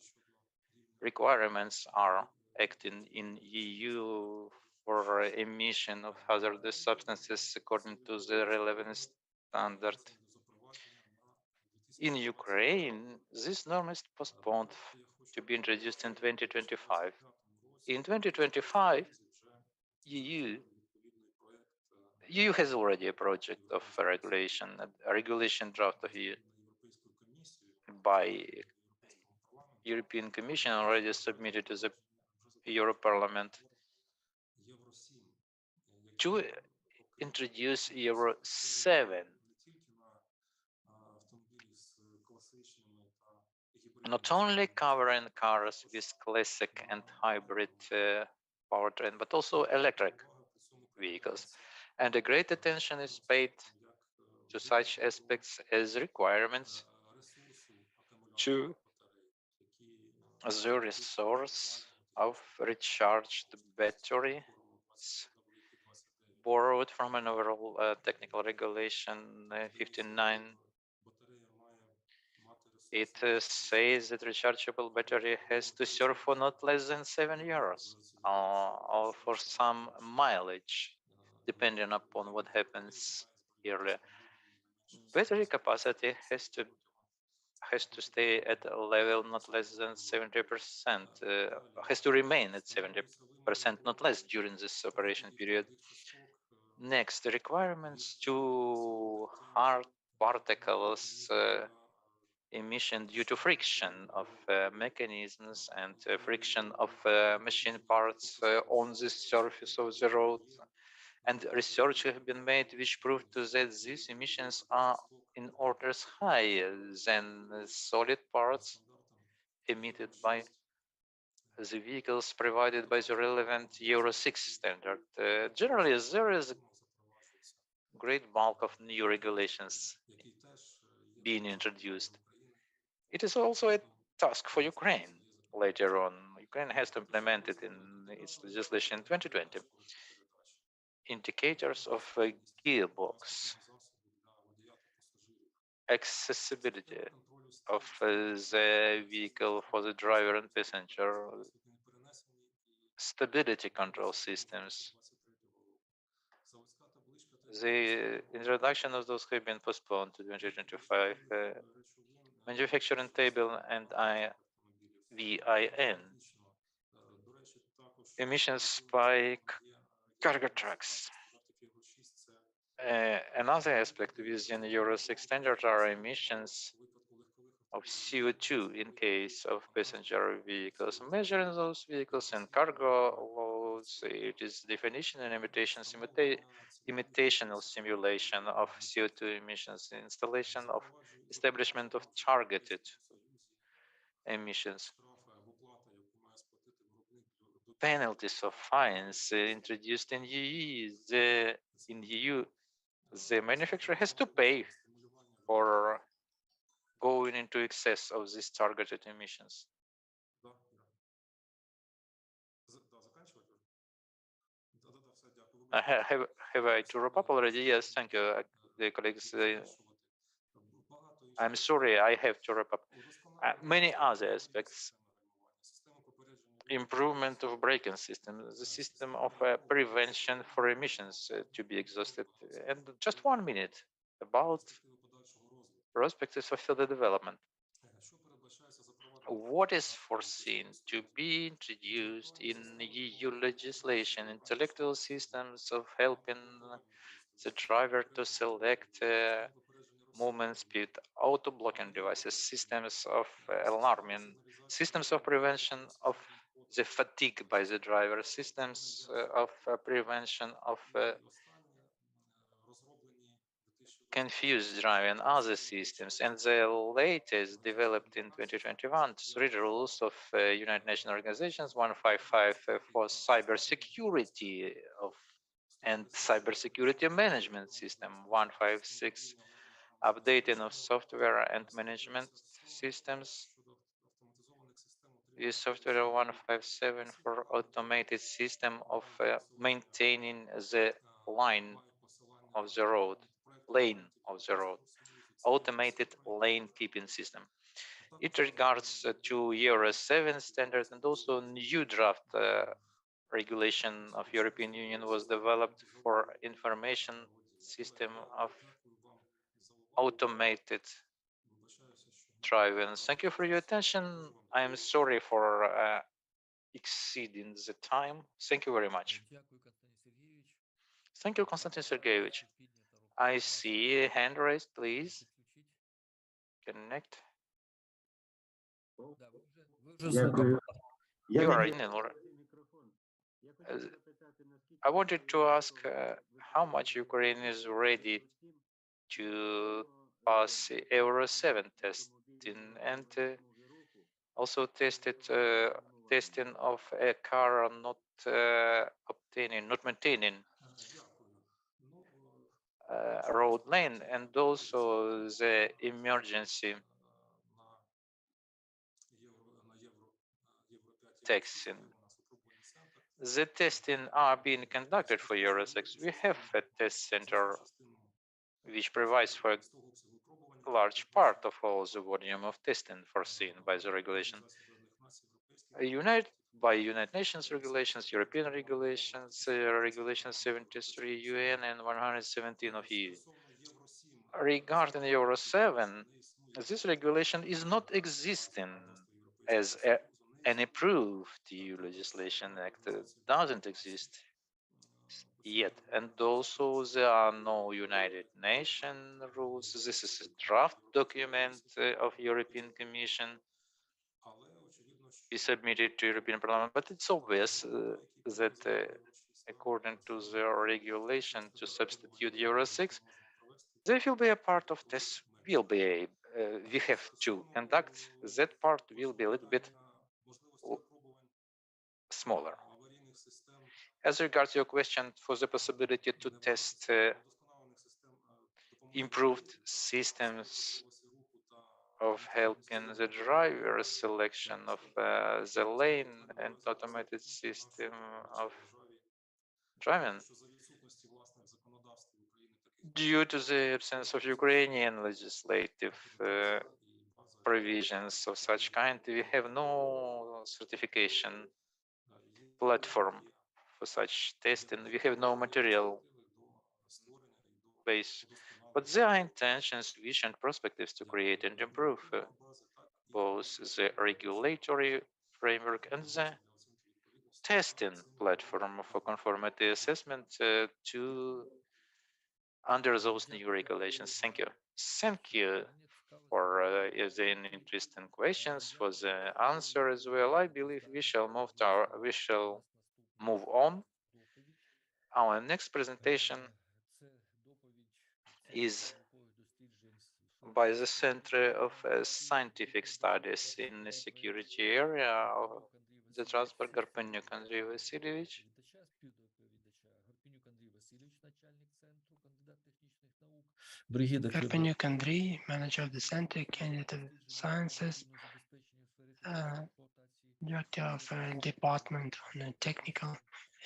requirements are acting in EU for emission of hazardous substances according to the relevant standard. In Ukraine, this norm is postponed to be introduced in 2025. In 2025, EU has already a project of a regulation draft of EU by European Commission already submitted to the Euro Parliament to introduce Euro 7, not only covering cars with classic and hybrid powertrain, but also electric vehicles. And a great attention is paid to such aspects as requirements to the resource of recharged battery borrowed from an overall technical regulation 59. It says that rechargeable battery has to serve for not less than 7 years or for some mileage, depending upon what happens earlier. Battery capacity has to stay at a level not less than 70%, has to remain at 70%, not less, during this operation period. Next, the requirements to hard particles emission due to friction of mechanisms and friction of machine parts on the surface of the road. And research has been made which proved that these emissions are in orders higher than solid parts emitted by the vehicles provided by the relevant Euro 6 standard. Generally, there is a great bulk of new regulations being introduced. It is also a task for Ukraine later on. Ukraine has to implement it in its legislation in 2020. Indicators of a gearbox, accessibility of the vehicle for the driver and passenger, stability control systems. The introduction of those have been postponed to 2025. Manufacturing table and VIN. Emissions by cargo trucks. Another aspect within Euro 6 standard are emissions of CO2 in case of passenger vehicles. Measuring those vehicles and cargo loads, it is definition and imitational simulation of CO2 emissions, installation of establishment of targeted emissions. Penalties of fines introduced in EU. In EU, the manufacturer has to pay for going into excess of these targeted emissions. Have I to wrap up already? Yes, thank you, the colleagues. I'm sorry, I have to wrap up. Many other aspects. Improvement of braking system, the system of prevention for emissions to be exhausted. And just 1 minute about perspectives of further development. What is foreseen to be introduced in EU legislation, intellectual systems of helping the driver to select movement speed, auto-blocking devices, systems of alarming, systems of prevention of the fatigue by the driver, systems of prevention of confused driving, other systems, and the latest developed in 2021, 3 rules of United Nations organizations, 155 for cybersecurity and cybersecurity management system, 156 updating of software and management systems, is software 157 for automated system of maintaining the lane of the road, automated lane keeping system. It regards to Euro 7 standards, and also new draft regulation of European Union was developed for information system of automated driving. Thank you for your attention. I am sorry for exceeding the time. Thank you very much. Дякую, Константин Сергійович. Thank you, Konstantin Sergeyevich. I see a hand raised, please. Connect. Да, ви вже звуком. You are in, Laura. I wanted to ask how much Ukraine is ready to pass the Euro 7 testing and also testing of a car not maintaining road lane and also the emergency testing. The testing are being conducted for Euro 6. We have a test center which provides for a large part of all the volume of testing foreseen by the regulation. United Nations regulations, European regulations, Regulation 73 UN and 117 of EU. Regarding Euro 7, this regulation is not existing as an approved EU legislation act. It doesn't exist yet, and also there are no United Nations rules. This is a draft document of European Commission. Be submitted to European Parliament, but it's obvious that according to the regulation to substitute Euro 6, there will be a part of this will be we have to conduct. That part will be a little bit smaller. As regards your question for the possibility to test improved systems of helping the driver selection of the lane and automated system of driving. Due to the absence of Ukrainian legislative provisions of such kind, we have no certification platform for such testing. We have no material base, but there are intentions, vision, perspectives to create and improve both the regulatory framework and the testing platform for conformity assessment under those new regulations. Thank you. Thank you for the interesting questions, for the answer as well. I believe we shall move on. Our next presentation is by the Center of Scientific Studies in the Security Area of the Transport, Garpenyuk Andrei Vasilyevich. Garpenyuk Andrei, manager of the Center, candidate of Sciences, director of Department on the Technical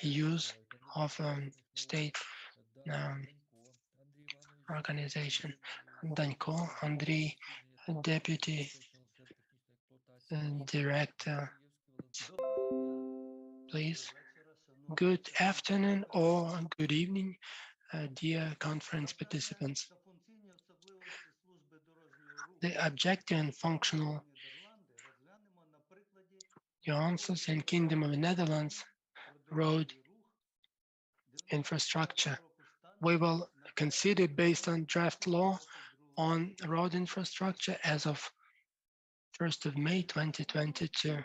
Use of State Organization. Danko Andrei, Deputy Director. Please. Good afternoon or good evening, dear conference participants. The objective and functional nuances in Kingdom of the Netherlands road infrastructure. We will consider based on draft law on road infrastructure as of 1st of May 2022.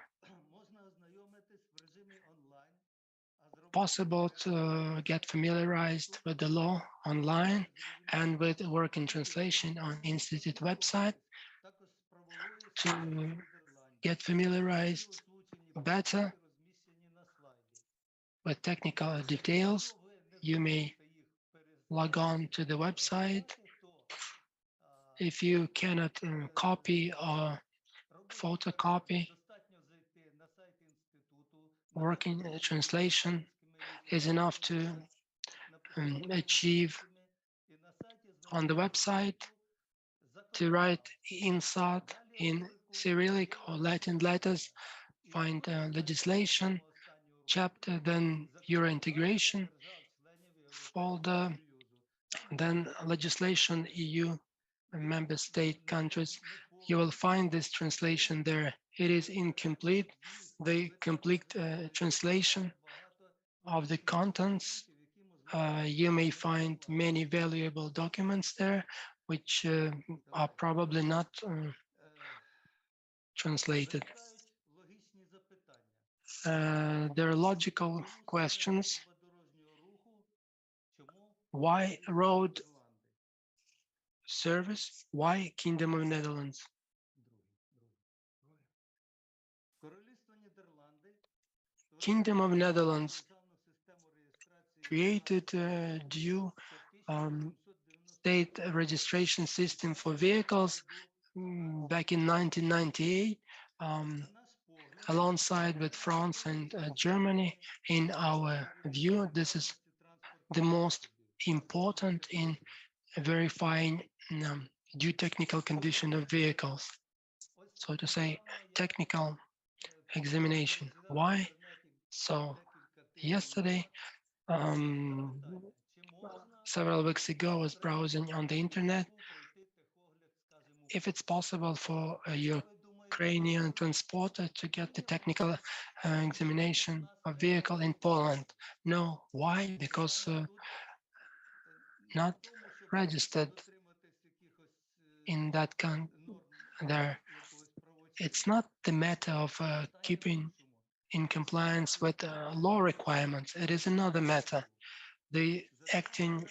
Possible to get familiarized with the law online and with working translation on Institute website. To get familiarized better with technical details, you may log on to the website. If you cannot copy or photocopy, working translation is enough to achieve on the website. To write inside in Cyrillic or Latin letters, find legislation chapter, then Euro integration folder, then legislation EU member state countries. You will find this translation there it is incomplete. The complete translation of the contents. You may find many valuable documents there, which are probably not translated. There are logical questions. Why road service? Why Kingdom of Netherlands? Kingdom of Netherlands created a due state registration system for vehicles back in 1998, alongside with France and Germany. In our view, this is the most important in verifying due technical condition of vehicles. So to say, technical examination. Why? So yesterday, several weeks ago, I was browsing on the internet if it's possible for a Ukrainian transporter to get the technical examination of vehicle in Poland. No. Why? Because not registered in that there. It's not the matter of keeping in compliance with law requirements. It is another matter. The acting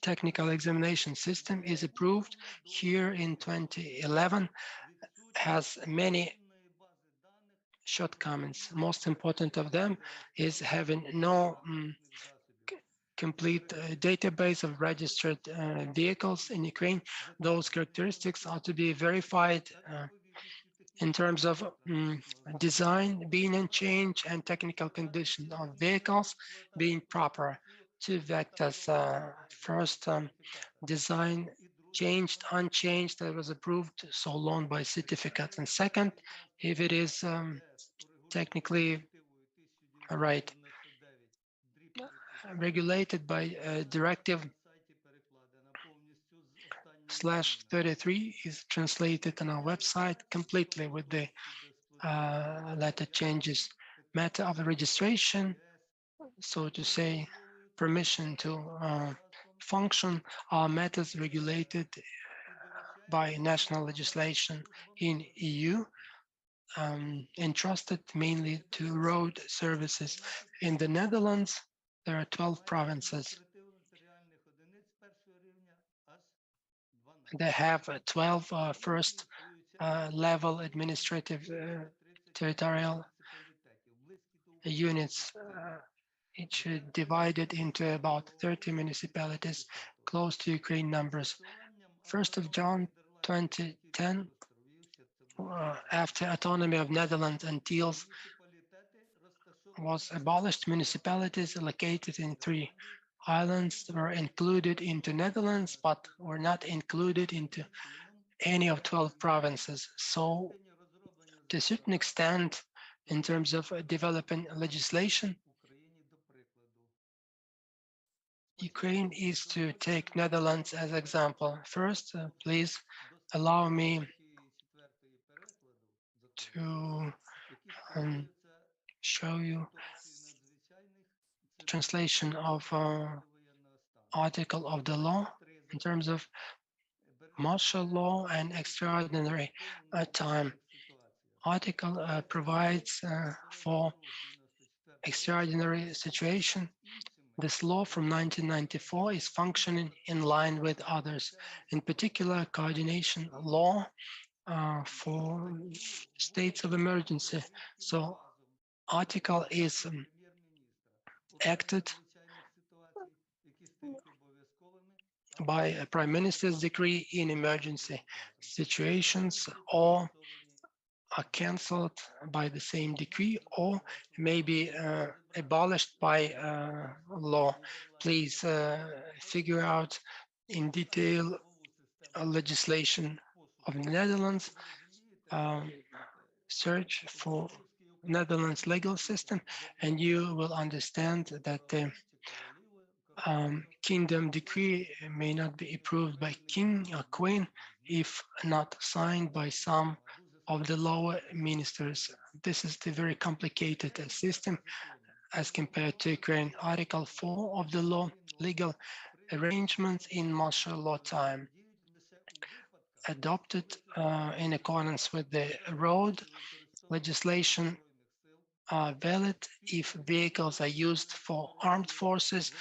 technical examination system is approved here in 2011, has many shortcomings. Most important of them is having no complete database of registered vehicles in Ukraine. Those characteristics are to be verified in terms of design being unchanged and technical condition of vehicles being proper. Two vectors. First, design changed, unchanged, that was approved so long by certificate. And second, if it is technically right, regulated by directive /33 is translated on our website completely with the letter changes. Matter of the registration, so to say, permission to function, are matters regulated by national legislation in EU, entrusted mainly to road services. In the Netherlands, there are 12 provinces. They have 12 first level administrative territorial units, each divided into about 30 municipalities, close to Ukraine numbers. 1st of John 2010, after autonomy of Netherlands until was abolished, municipalities located in 3 islands were included into Netherlands, but were not included into any of 12 provinces. So to a certain extent, in terms of developing legislation, Ukraine is to take Netherlands as example. First, please allow me to show you the translation of article of the law in terms of martial law and extraordinary time. Article provides for extraordinary situation. This law from 1994 is functioning in line with others, in particular coordination law for states of emergency. So article is acted by a Prime Minister's decree in emergency situations, or are cancelled by the same decree, or may be abolished by law. Please figure out in detail legislation of the Netherlands, search for Netherlands legal system, and you will understand that the kingdom decree may not be approved by king or queen if not signed by some of the lower ministers. This is the very complicated system as compared to Ukraine. Article 4 of the law, legal arrangements in martial law time, adopted in accordance with the road legislation, are valid if vehicles are used for armed forces,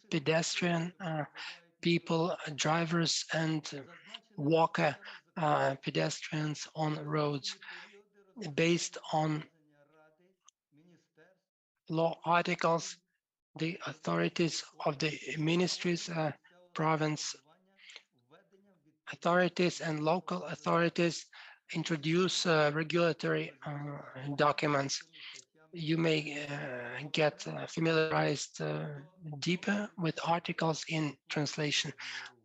pedestrian people, drivers, and walker pedestrians on roads. Based on law articles, the authorities of the ministries, province authorities, and local authorities introduce regulatory documents. You may get familiarized deeper with articles in translation.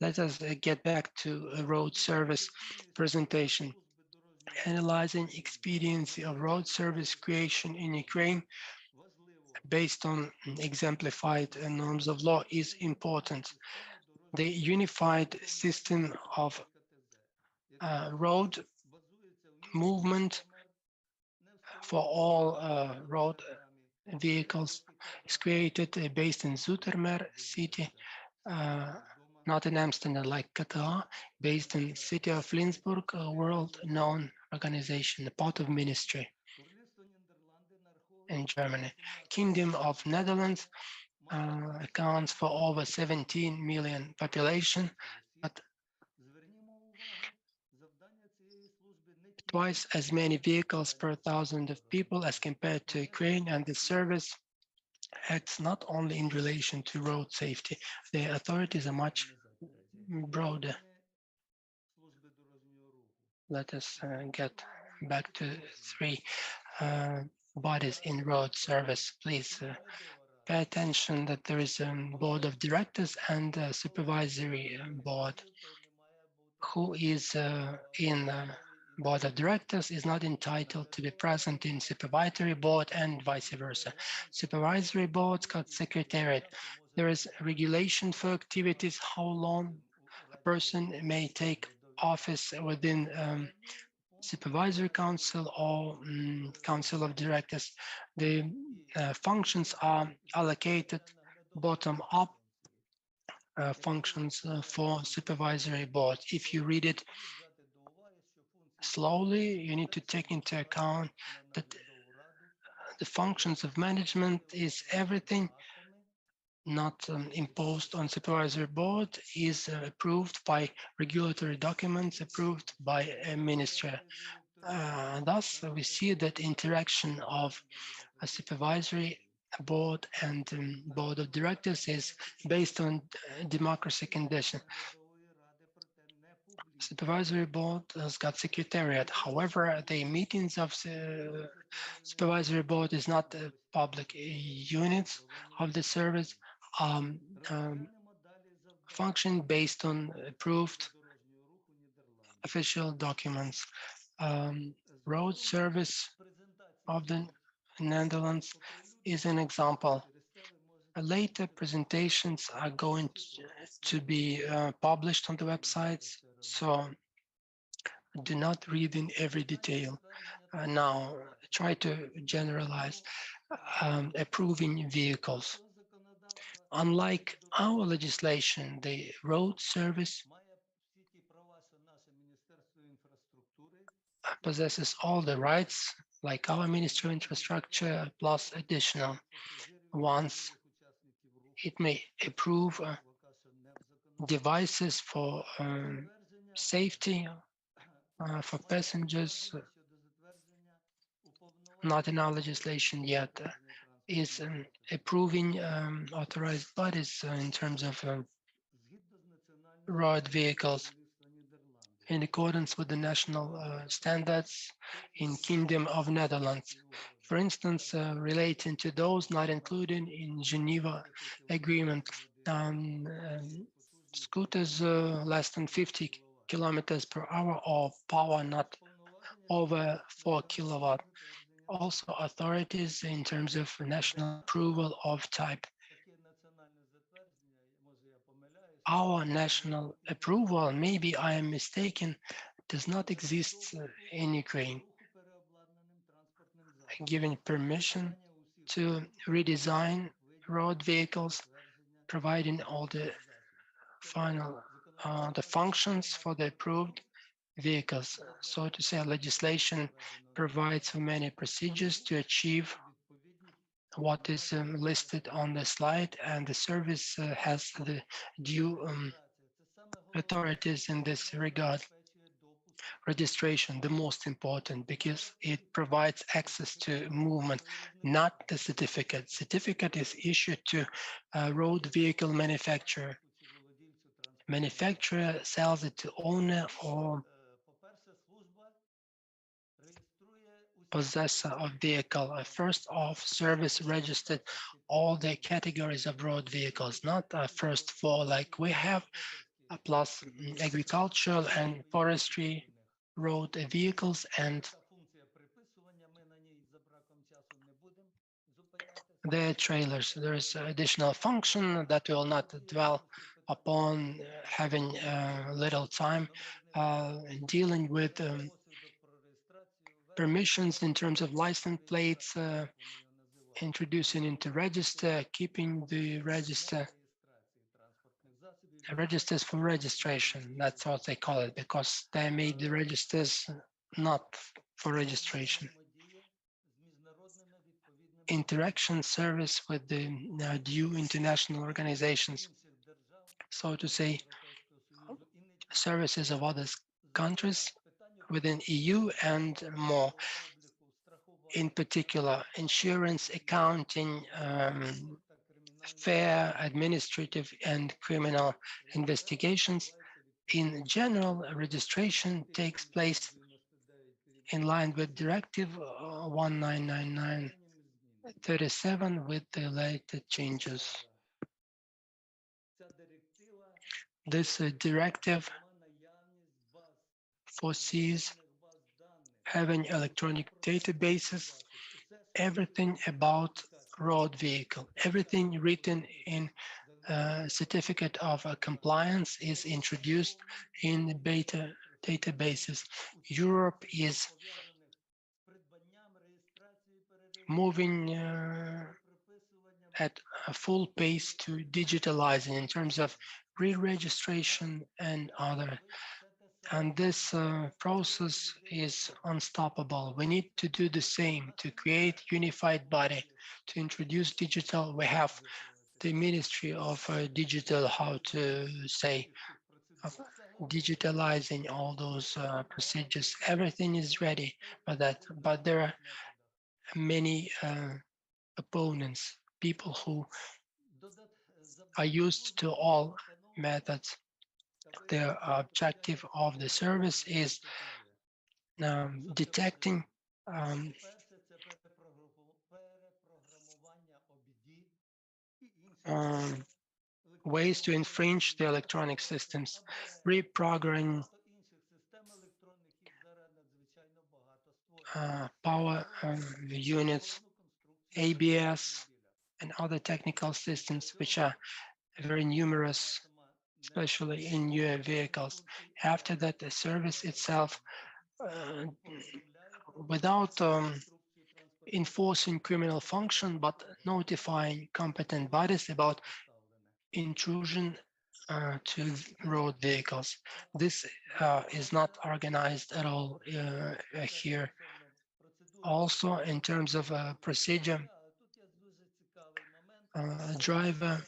Let us get back to a road service presentation. Analyzing expediency of road service creation in Ukraine based on exemplified norms of law is important. The unified system of road movement for all road vehicles is created based in Zoetermeer city, not in Amsterdam like Qatar, based in city of Flensburg, a world-known organization, a part of ministry in Germany. Kingdom of Netherlands accounts for over 17 million population, but twice as many vehicles per thousand of people as compared to Ukraine, and the service acts not only in relation to road safety. The authorities are much broader. Let us get back to three bodies in road service. Please pay attention that there is a board of directors and a supervisory board. Who is in board of directors is not entitled to be present in supervisory board and vice versa. Supervisory boards got secretariat. There is regulation for activities, how long a person may take office within supervisory council or council of directors. The functions are allocated bottom up functions for supervisory board. If you read it slowly, you need to take into account that the functions of management is everything not imposed on supervisory board, is approved by regulatory documents approved by a ministry. Thus, we see that interaction of a supervisory board and board of directors is based on democracy condition. Supervisory board has got secretariat. However, the meetings of the supervisory board is not the public units of the service, function based on approved official documents. Road service of the Netherlands is an example. Later presentations are going to be published on the websites, so do not read in every detail. Now, try to generalize approving vehicles. Unlike our legislation, the road service possesses all the rights like our Ministry of Infrastructure plus additional ones. It may approve devices for safety for passengers, not in our legislation yet, is approving authorized bodies in terms of road vehicles in accordance with the national standards in Kingdom of Netherlands. For instance, relating to those not included in Geneva Agreement, scooters less than 50 kilometers per hour or power not over 4 kilowatt. Also authorities in terms of national approval of type. Our national approval, maybe I am mistaken, does not exist in Ukraine, giving permission to redesign road vehicles, providing all the final the functions for the approved vehicles. So to say, legislation provides for many procedures to achieve what is listed on the slide, and the service has the due authorities in this regard. Registration, the most important, because it provides access to movement, not the certificate. Certificate is issued to a road vehicle manufacturer. Manufacturer sells it to owner or possessor of vehicle. First off, service registered all the categories of road vehicles, not first four like we have, plus agricultural and forestry road vehicles and the trailers. There is additional function that we will not dwell upon, having little time dealing with permissions in terms of license plates, introducing into register, keeping the register, registers for registration. That's what they call it, because they made the registers not for registration. Interaction service with the due international organizations. So to say, services of other countries within EU and more. In particular, insurance, accounting, fair, administrative, and criminal investigations. In general, registration takes place in line with Directive 1999/37 with the related changes. This directive foresees having electronic databases, everything about road vehicle, everything written in certificate of compliance is introduced in beta databases. Europe is moving at a full pace to digitalizing in terms of re-registration and other. And this process is unstoppable. We need to do the same to create unified body, to introduce digital. We have the Ministry of Digital, how to say, of digitalizing all those procedures. Everything is ready for that, but there are many opponents, people who are used to all methods. The objective of the service is detecting ways to infringe the electronic systems, reprogramming power units, ABS, and other technical systems, which are very numerous, especially in newer vehicles. After that, the service itself, without enforcing criminal function, but notifying competent bodies about intrusion to road vehicles. This is not organized at all here. Also, in terms of procedure, driver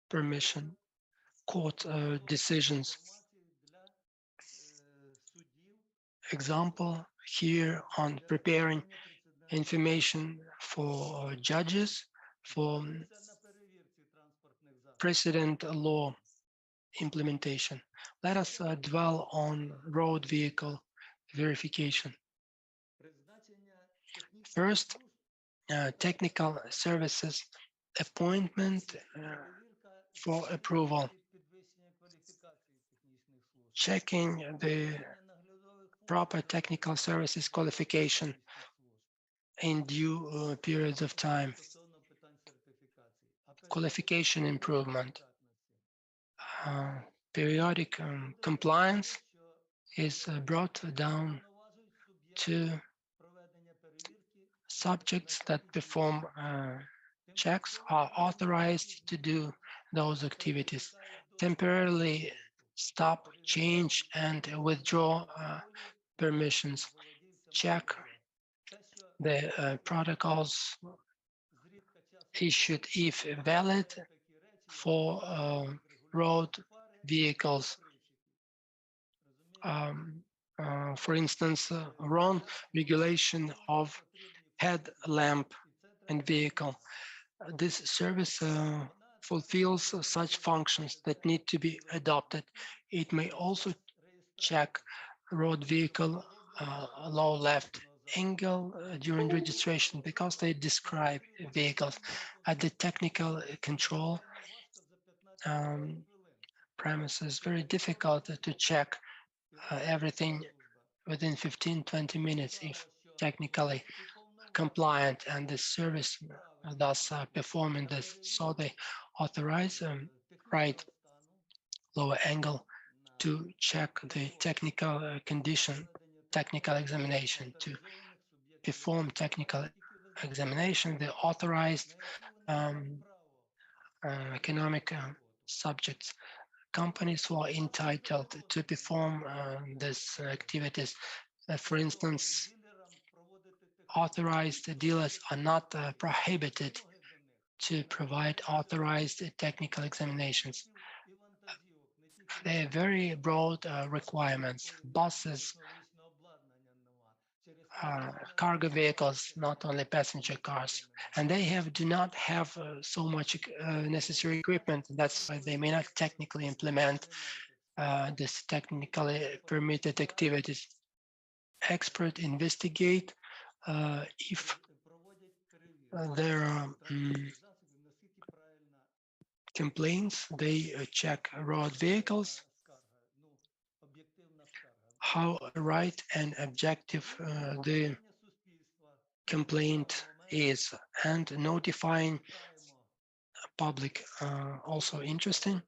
permission, court decisions. Example here on preparing information for judges, for precedent law implementation. Let us dwell on road vehicle verification. First, technical services appointment for approval, checking the proper technical services qualification in due periods of time, qualification improvement, periodic compliance is brought down to subjects that perform checks are authorized to do those activities. Temporarily stop, change, and withdraw permissions. Check the protocols issued if valid for road vehicles. For instance, wrong regulation of headlamp and vehicle. This service fulfills such functions that need to be adopted. It may also check road vehicle low left angle during registration because they describe vehicles. At the technical control premises, very difficult to check everything within 15-20 minutes if technically compliant, and the service thus performing this. So they authorize right lower angle to check the technical condition, technical examination. To perform technical examination, the authorized economic subjects, companies who are entitled to perform these activities. For instance, authorized dealers are not prohibited to provide authorized technical examinations. They are very broad requirements. Buses, cargo vehicles, not only passenger cars, and they do not have so much necessary equipment. That's why they may not technically implement this technically permitted activities. Expert investigate if there are complaints. They check road vehicles, how right and objective the complaint is, and notifying public. Also interesting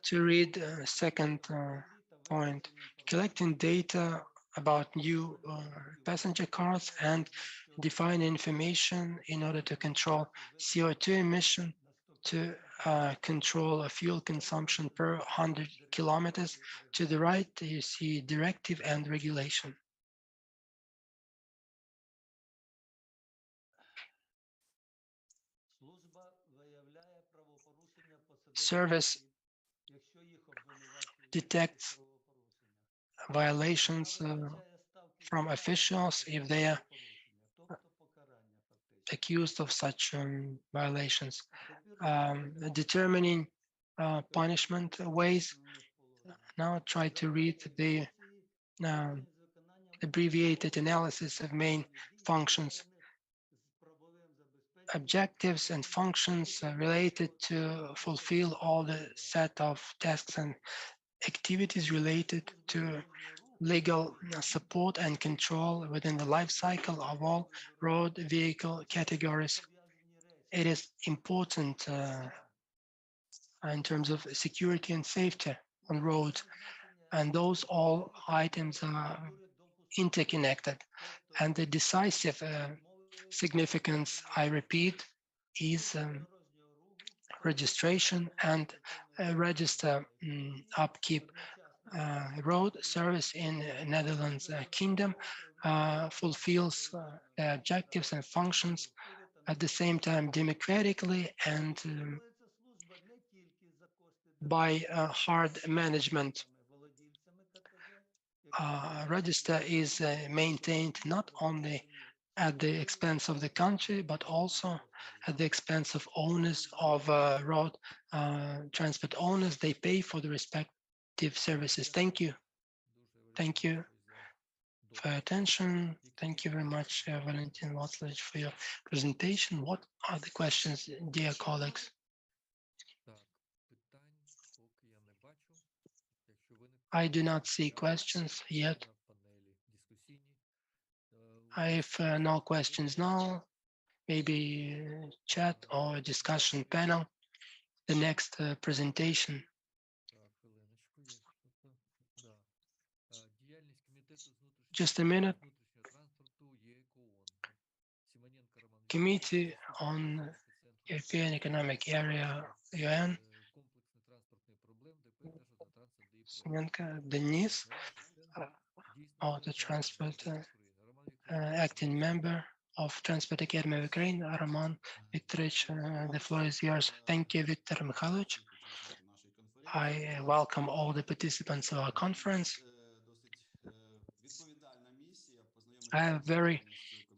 to read. Second point, collecting data about new passenger cars and define information in order to control CO2 emission, to control fuel consumption per 100 kilometers. To the right, you see directive and regulation. Service detects violations from officials if they are accused of such violations. Determining punishment ways. Now try to read the abbreviated analysis of main functions. Objectives and functions related to fulfill all the set of tasks and activities related to legal support and control within the life cycle of all road vehicle categories. It is important in terms of security and safety on roads, and those all items are interconnected. And the decisive significance, I repeat, is registration and register upkeep. Road service in Netherlands Kingdom fulfills the objectives and functions at the same time democratically and by hard management. Register is maintained not only at the expense of the country, but also at the expense of owners of road transport owners. They pay for the respective services. Thank you. Thank you for your attention. Thank you very much, Valentyn Vasilevich, for your presentation. What are the questions, dear colleagues? I do not see questions yet. If no questions now, maybe chat or discussion panel. The next presentation Just a minute. Committee on European Economic Area, UN, Symonenko, Denis, of the Transport Acting Member of Transport Academy of Ukraine, Roman Viktorovich, the floor is yours. Thank you, Viktor Mikhailovich. I welcome all the participants of our conference. I have a very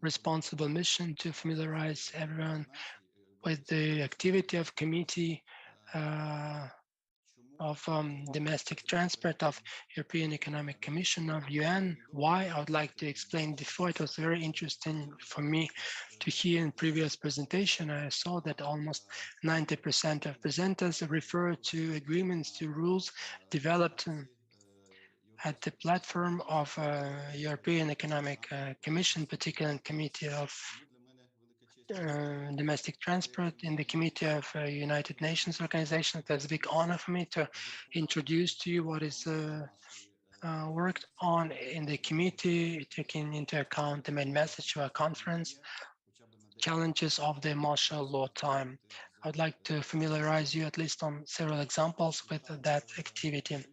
responsible mission to familiarize everyone with the activity of Committee of Domestic Transport of European Economic Commission of UN. Why? I would like to explain before. It was very interesting for me to hear in previous presentation. I saw that almost 90% of presenters refer to agreements, to rules developed at the platform of European Economic Commission, particularly Committee of Domestic Transport in the Committee of United Nations Organization. That's a big honor for me to introduce to you what is worked on in the committee, taking into account the main message of our conference, challenges of the martial law time. I'd like to familiarize you at least on several examples with that activity.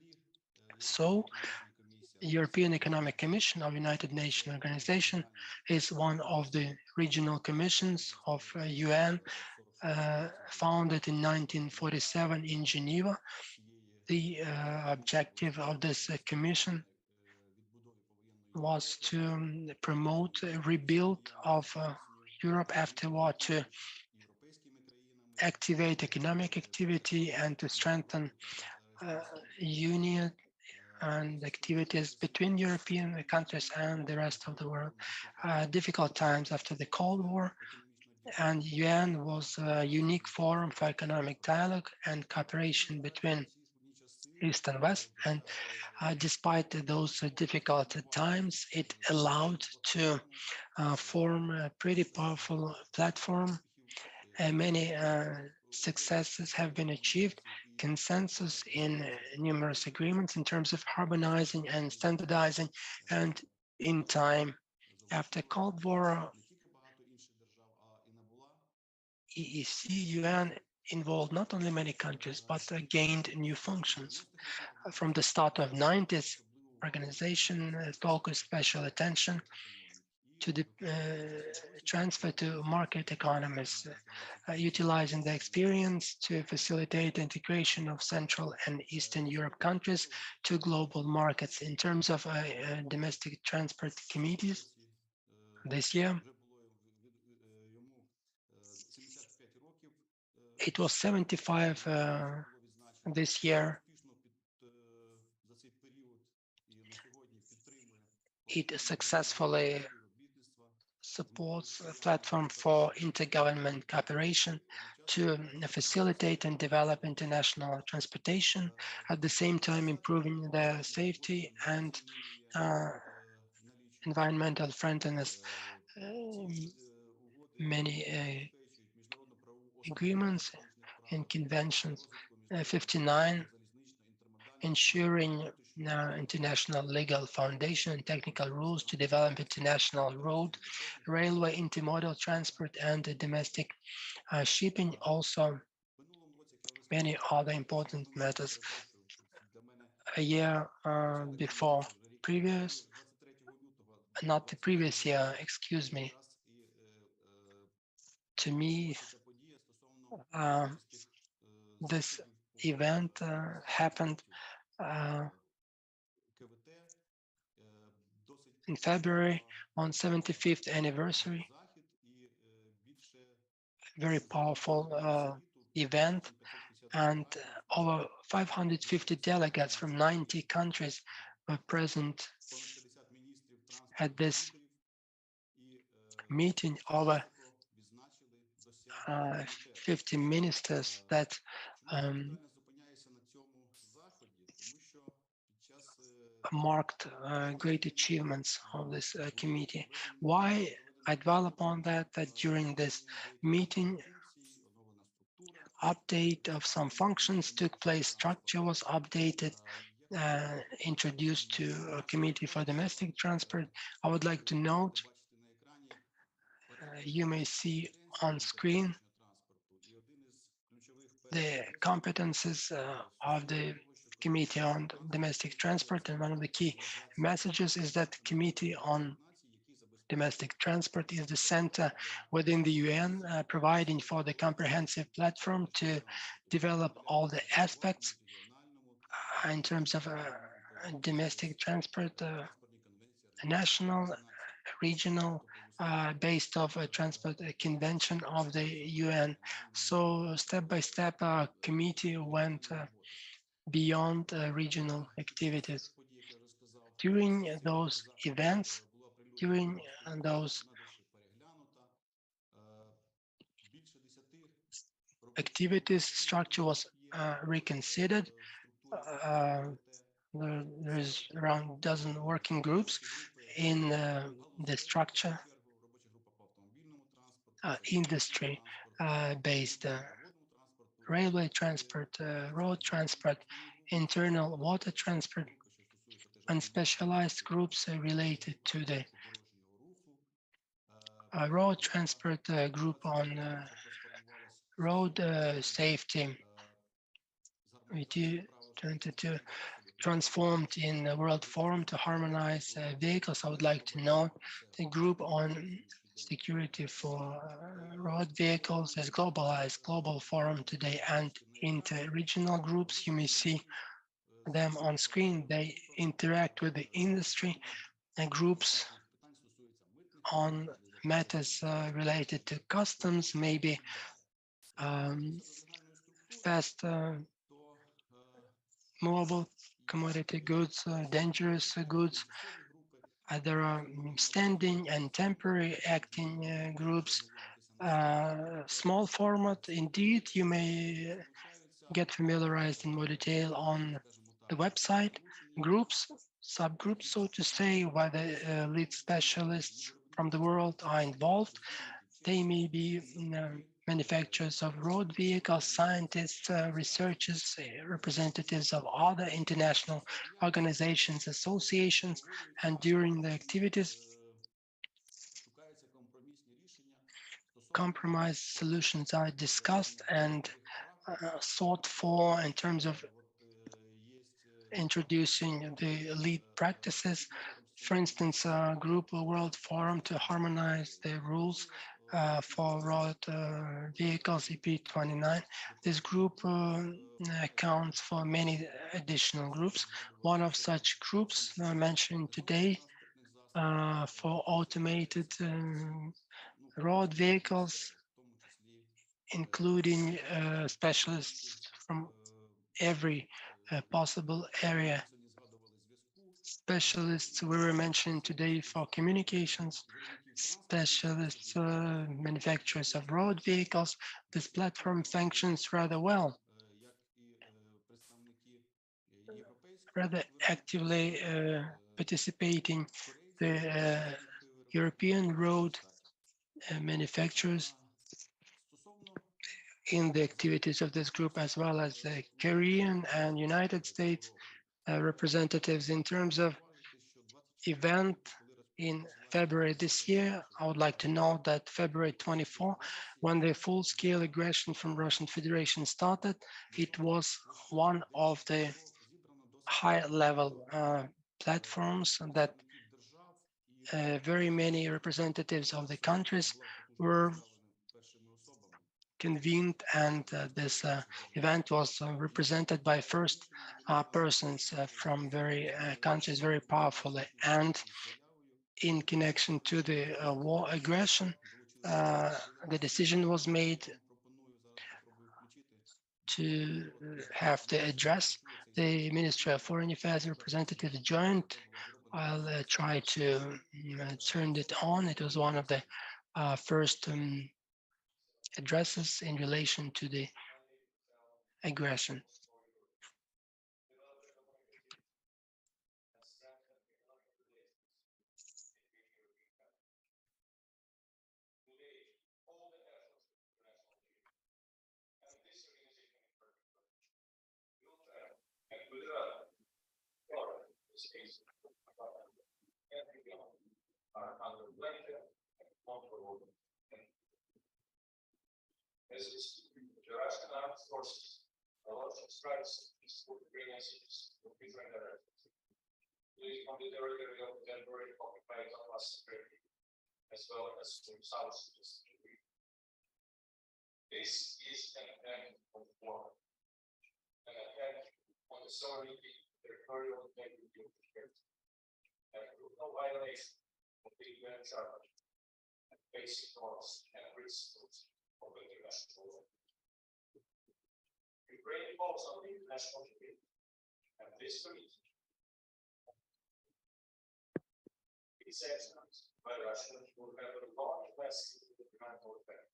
So, European Economic Commission of United Nations Organization is one of the regional commissions of UN, founded in 1947 in Geneva. The objective of this commission was to promote a rebuild of Europe after war, to activate economic activity and to strengthen union and activities between European countries and the rest of the world. Difficult times after the Cold War, and UN was a unique forum for economic dialogue and cooperation between East and West. And despite those difficult times, it allowed to form a pretty powerful platform. Many successes have been achieved, consensus in numerous agreements in terms of harmonizing and standardizing, and in time after Cold War, EEC, UN involved not only many countries, but gained new functions. From the start of 90s, organization focused special attention to the transfer to market economies, utilizing the experience to facilitate integration of Central and Eastern Europe countries to global markets. In terms of domestic transport committees, this year, it was 75 this year. It successfully supports a platform for intergovernment cooperation to facilitate and develop international transportation, at the same time improving the safety and environmental friendliness. Many agreements and conventions, 59, ensuring international legal foundation and technical rules to develop international road, railway, intermodal transport, and domestic shipping. Also, many other important matters. A year before previous, not the previous year, excuse me, to me, this event happened in February on 75th anniversary. Very powerful event, and over 550 delegates from 90 countries were present at this meeting. Over 50 ministers that marked great achievements of this committee. Why I dwell upon that during this meeting, update of some functions took place, structure was updated, introduced to a committee for domestic transport. I would like to note, you may see on screen the competences of the Committee on Domestic Transport, and one of the key messages is that the Committee on Domestic Transport is the center within the UN, providing for the comprehensive platform to develop all the aspects in terms of domestic transport, national, regional, based of a transport convention of the UN. So step by step, our committee went beyond regional activities. During those events, during those activities, structure was reconsidered. There is around a dozen working groups in the structure, industry based railway transport, road transport, internal water transport, and specialized groups related to the road transport group on road safety. We wanted to transformed in the World Forum to harmonize vehicles. I would like to note the group on security for road vehicles as globalized global forum today, and inter-regional groups. You may see them on screen. They interact with the industry and groups on matters related to customs, maybe fast movable commodity goods, dangerous goods. There are standing and temporary acting groups. Small format, indeed, you may get familiarized in more detail on the website. Groups, subgroups, so to say, where the lead specialists from the world are involved. They may be manufacturers of road vehicles, scientists, researchers, representatives of other international organizations, associations, and during the activities, compromise solutions are discussed and sought for in terms of introducing the lead practices. For instance, Group World Forum to harmonize the rules for road vehicles, EP29. This group accounts for many additional groups. One of such groups mentioned today for automated road vehicles, including specialists from every possible area. Specialists were mentioned today for communications, specialists, manufacturers of road vehicles. This platform functions rather well, rather actively participating the European road manufacturers in the activities of this group, as well as the Korean and United States representatives. In terms of event in February this year, I would like to note that February 24, when the full-scale aggression from Russian Federation started, it was one of the high-level platforms that very many representatives of the countries were convened, and this event was represented by first persons from very countries very powerfully. And in connection to the war aggression, the decision was made to have the address. The Ministry of Foreign Affairs representative joined. I'll try to turn it on. It was one of the first addresses in relation to the aggression. The Russian armed forces are launching strikes for Ukrainian cities from different directions, including on the territory of temporary occupied Donbas territory, as well as from southeast Ukraine. This is an act of war, an attack on the sovereignty, territorial integrity of the country, and brutal violation of the UN Charter and basic laws and principles of international law. Ukraine falls on the international community, and this community its actions by Russia will have a large lasting detrimental effect,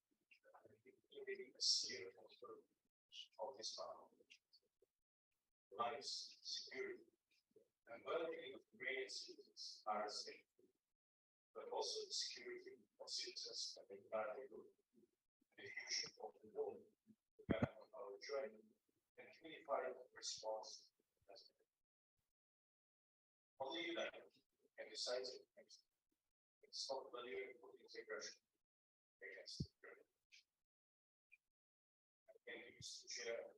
including a severe of this power. Lives, security, and well-being of Ukrainian citizens are at stake, but also the security of citizens and the entire group. The future of the world depend on our joint and unified response. Only united and decisive action can stop Vladimir Putin's aggression against Ukraine. Thank you, Mr. Chair.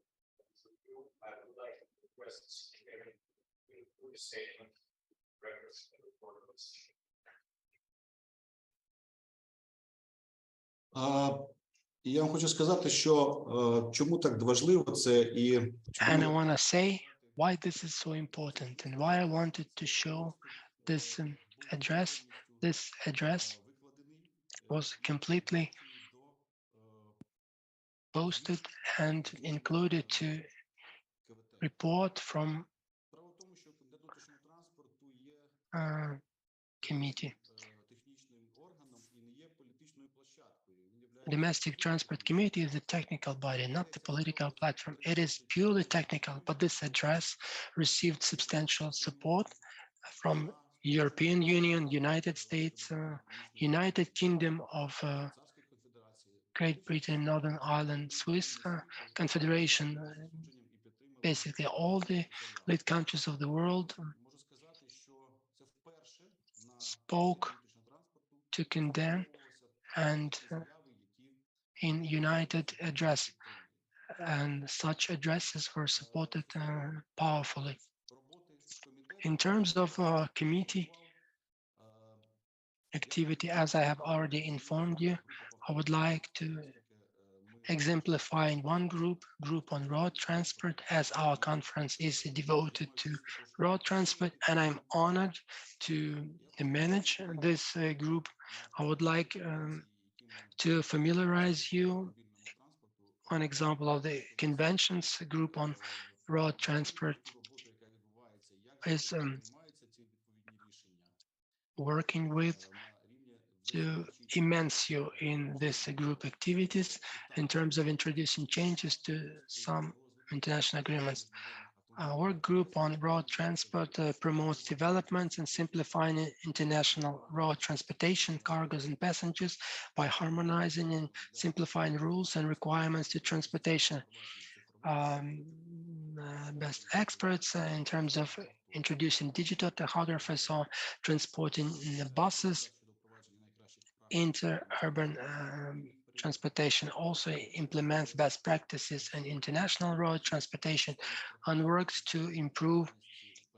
I would like to request the Secretary to include a statement, records, and report of this. Я вам хочу сказати, що чому так важливо це і And I want to say why this is so important and why I wanted to show this address. This address was completely posted and included to report from committee. Domestic Transport Committee is the technical body, not the political platform. It is purely technical, but this address received substantial support from European Union, United States, United Kingdom of Great Britain, Northern Ireland, Swiss Confederation, basically all the lead countries of the world spoke to condemn and in united address, and such addresses were supported powerfully. In terms of committee activity, as I have already informed you, I would like to exemplify in one group on road transport, as our conference is devoted to road transport, and I'm honored to manage this group. I would like to familiarize you one example of the conventions group on road transport is working with to immerse you in this group activities in terms of introducing changes to some international agreements. Our work group on road transport promotes developments and simplifying international road transportation, cargoes and passengers by harmonizing and simplifying rules and requirements to transportation. Best experts in terms of introducing digital tachographers or transporting the buses, inter-urban transportation also implements best practices in international road transportation and works to improve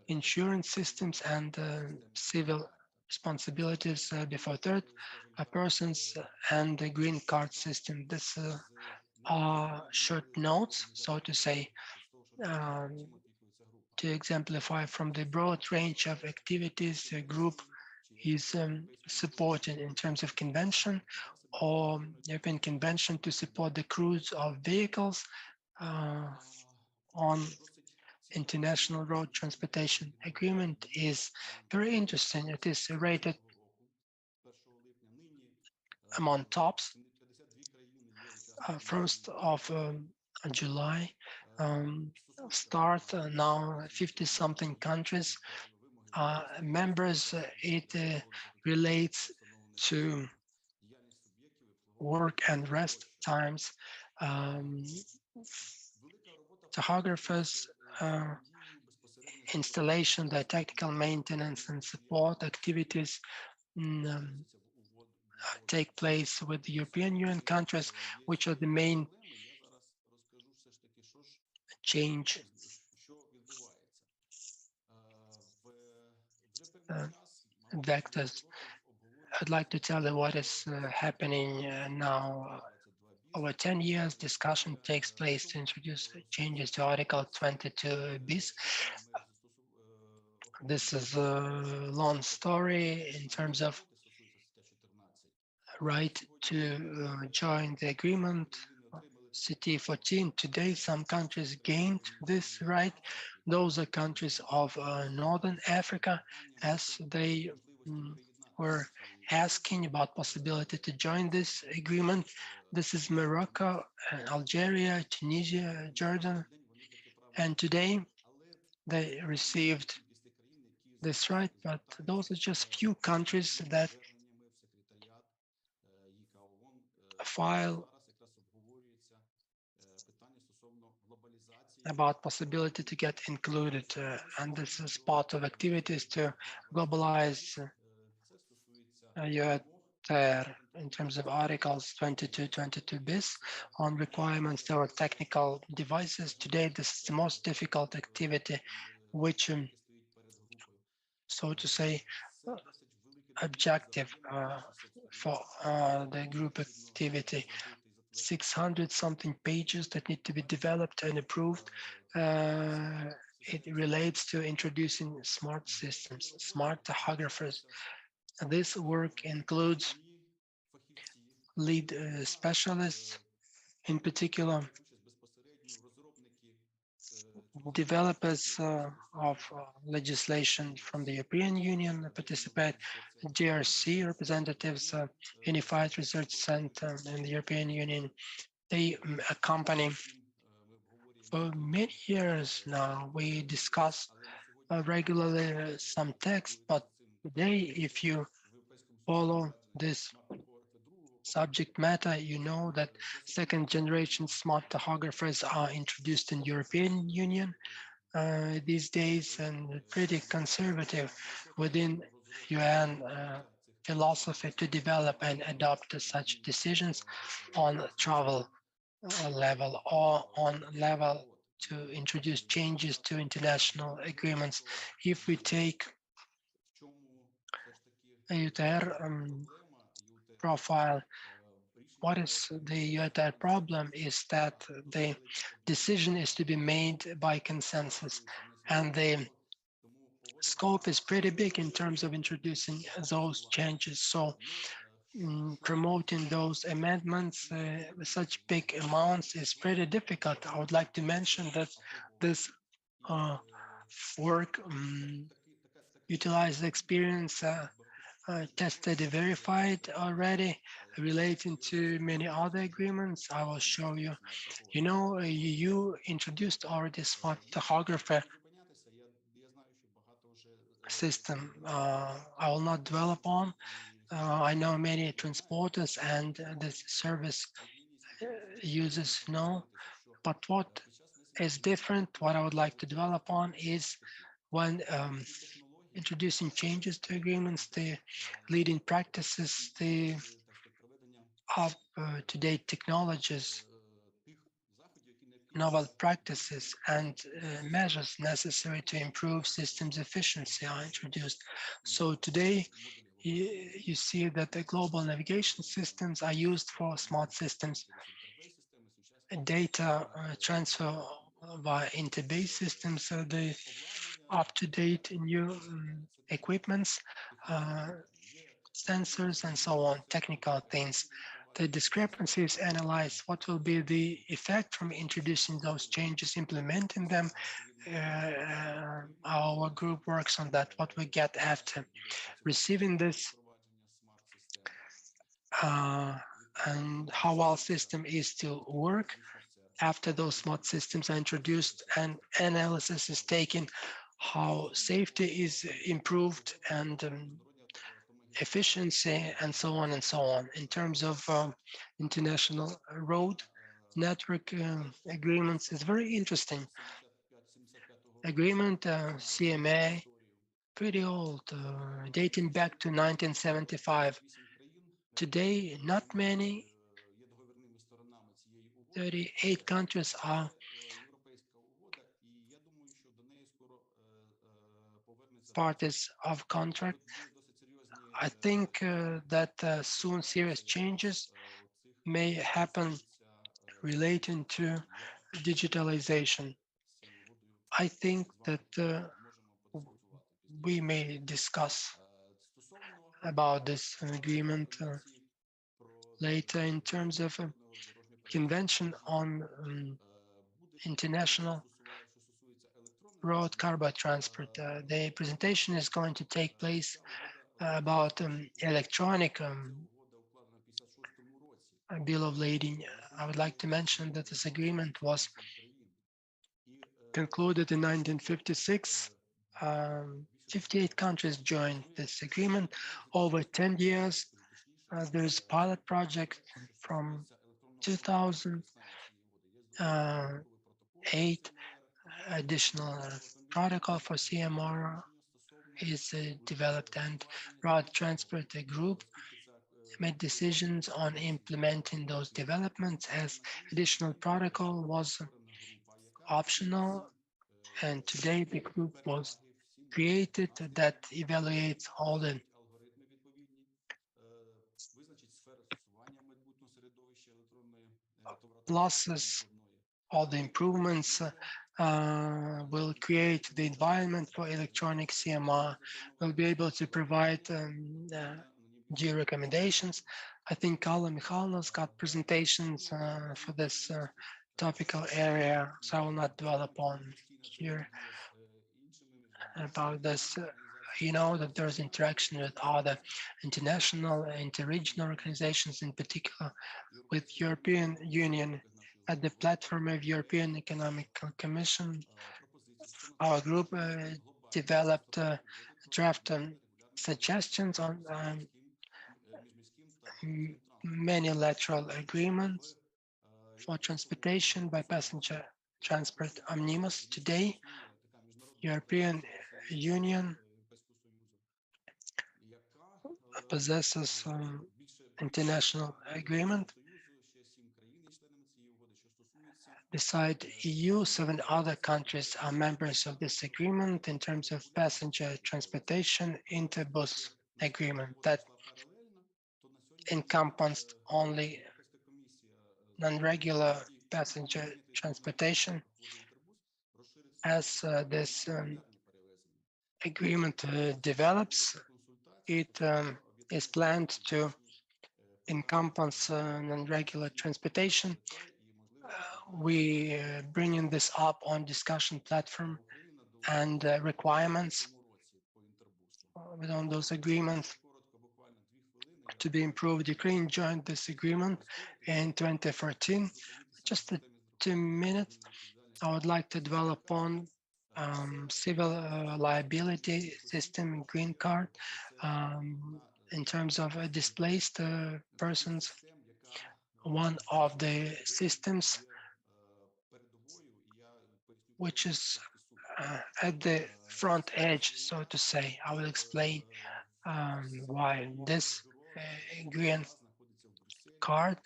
insurance systems and civil responsibilities before third persons and the green card system. This are short notes, so to say, to exemplify from the broad range of activities the group is supported in terms of convention or European Convention to support the crews of vehicles on international road transportation agreement is very interesting. It is rated among tops. 1st of July start now 50-something countries members. It relates to work and rest times. Tachographers installation, the technical maintenance and support activities take place with the European Union countries, which are the main change vectors. I'd like to tell you what is happening now. Over 10 years, discussion takes place to introduce changes to Article 22 bis. This is a long story in terms of right to join the agreement. CT14, today some countries gained this right. Those are countries of Northern Africa, as they were asking about possibility to join this agreement. This is Morocco, Algeria, Tunisia, Jordan, and today they received this right, but those are just few countries that file about possibility to get included, and this is part of activities to globalize UETR in terms of articles 22 bis on requirements for technical devices. Today, this is the most difficult activity, which, so to say, objective for the group activity. 600 something pages that need to be developed and approved. It relates to introducing smart systems, smart tachographers. This work includes lead specialists, in particular developers of legislation from the European Union participate, GRC representatives, Unified Research Center in the European Union. They accompany. For many years now, we discuss regularly some text, but today, if you follow this subject matter, you know that second generation smart tachographers are introduced in European Union these days, and pretty conservative within UN philosophy to develop and adopt such decisions on travel level or on level to introduce changes to international agreements. If we take a UTR profile, what is the UTR problem is that the decision is to be made by consensus, and the scope is pretty big in terms of introducing those changes. So promoting those amendments with such big amounts is pretty difficult. I would like to mention that this work utilized experience tested and verified already relating to many other agreements. I will show you. You know, EU introduced already smart tachographer system. I will not dwell upon. I know many transporters and the service users know, but what is different, what I would like to dwell upon is when introducing changes to agreements, the leading practices, the up-to-date technologies, novel practices, and measures necessary to improve systems efficiency are introduced. So today, you see that the global navigation systems are used for smart systems, data transfer via inter-base systems, so the up-to-date new equipments, sensors, and so on, technical things. The discrepancies analyze what will be the effect from introducing those changes, implementing them. Our group works on that, what we get after receiving this, and how our system is to work after those smart systems are introduced, and analysis is taken, how safety is improved, and efficiency, and so on and so on. In terms of international road network agreements, is very interesting. agreement, CMA, pretty old, dating back to 1975. Today, not many, 38 countries are parties of contract. I think that soon serious changes may happen relating to digitalization. I think that we may discuss about this agreement later in terms of a convention on international road cargo transport. The presentation is going to take place about electronic bill of lading. I would like to mention that this agreement was concluded in 1956. 58 countries joined this agreement. Over 10 years, there's a pilot project from 2008. Additional protocol for CMR is developed, and road transport group made decisions on implementing those developments as additional protocol was optional, and today the group was created that evaluates all the pluses, all the improvements, will create the environment for electronic CMR, will be able to provide due recommendations. I think Alla Mikhaylo's got presentations for this topical area, so I will not dwell upon here about this. You know that there's interaction with other international, interregional organizations, in particular with European Union. At the platform of European Economic Commission, our group developed draft suggestions on many-lateral agreements for transportation by passenger transport omnibus. Today, European Union possesses international agreement. Beside EU, 7 other countries are members of this agreement in terms of passenger transportation interbus agreement that encompassed only non-regular passenger transportation. As this agreement develops, it is planned to encompass non-regular transportation. We bringing this up on discussion platform and requirements within those agreements to be improved. Ukraine joined this agreement in 2014. Just 2 minutes, I would like to dwell upon civil liability system green card in terms of displaced persons. One of the systems which is at the front edge, so to say. I will explain why this green card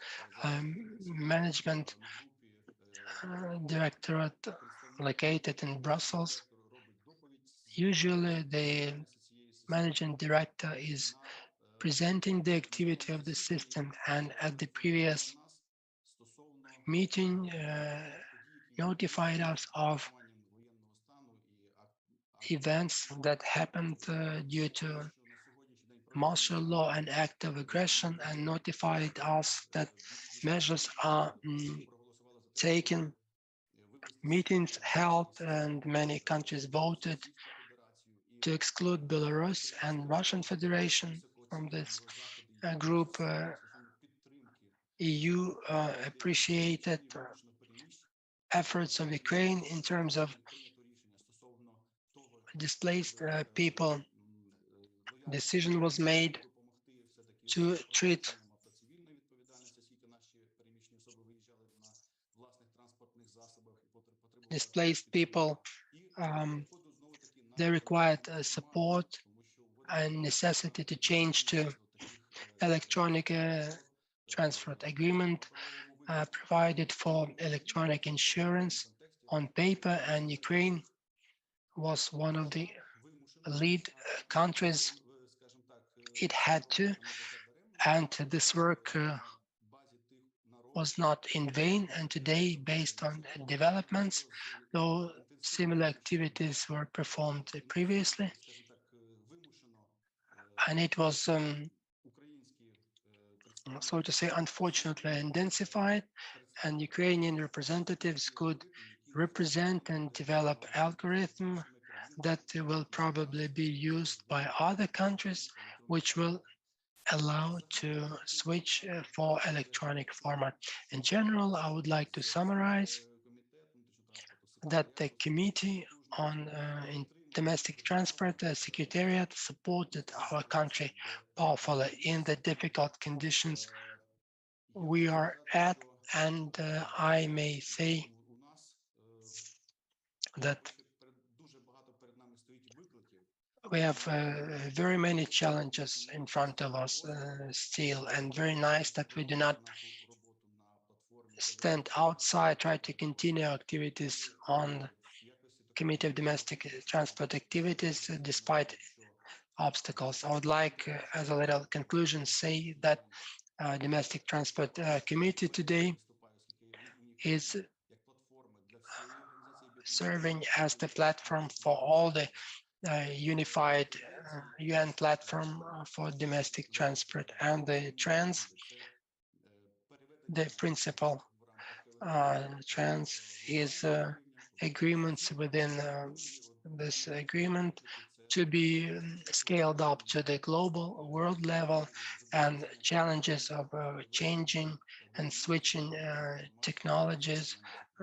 management directorate located in Brussels. Usually the managing director is presenting the activity of the system, and at the previous meeting notified us of events that happened due to martial law and act of aggression, and notified us that measures are taken, meetings held, and many countries voted to exclude Belarus and Russian Federation from this group. EU appreciated efforts of Ukraine in terms of displaced people. Decision was made to treat displaced people they required support and necessity to change to electronic transfer agreement provided for electronic insurance on paper, and Ukraine was one of the lead countries. It had to, and this work was not in vain, and today, based on developments, though similar activities were performed previously, and it was, so to say, unfortunately intensified, and Ukrainian representatives could represent and develop algorithm that will probably be used by other countries, which will allow to switch for electronic format. In general, I would like to summarize that the Committee on Domestic Transport Secretariat supported our country powerfully in the difficult conditions we are at, and I may say that we have very many challenges in front of us still, and very nice that we do not stand outside, try to continue activities on Committee of Domestic Transport Activities despite obstacles. I would like, as a little conclusion, say that Domestic Transport Committee today is serving as the platform for all the unified UN platform for domestic transport, and the principal trans is agreements within this agreement to be scaled up to the global world level, and challenges of changing and switching technologies,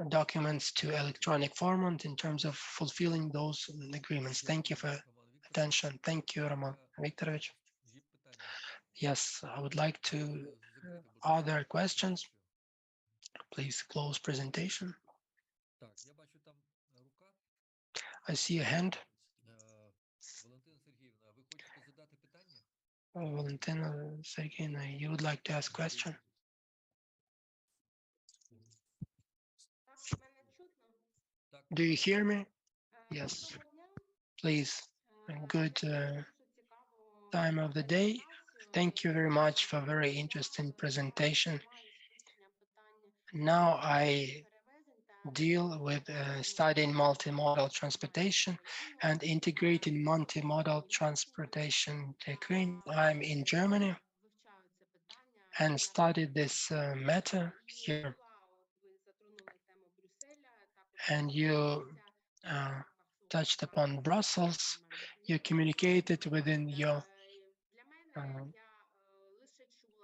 documents to electronic format in terms of fulfilling those agreements. Thank you for attention. Thank you, Roman Viktorovich. Yes, I would like to other questions. Please close presentation. I see a hand. Valentina Sergeyevna, you would like to ask a question? Do you hear me? Yes. Please. Good time of the day. Thank you very much for a very interesting presentation. Now I deal with studying multimodal transportation and integrating multimodal transportation techniques. I'm in Germany and studied this matter here. And you touched upon Brussels. You communicated within your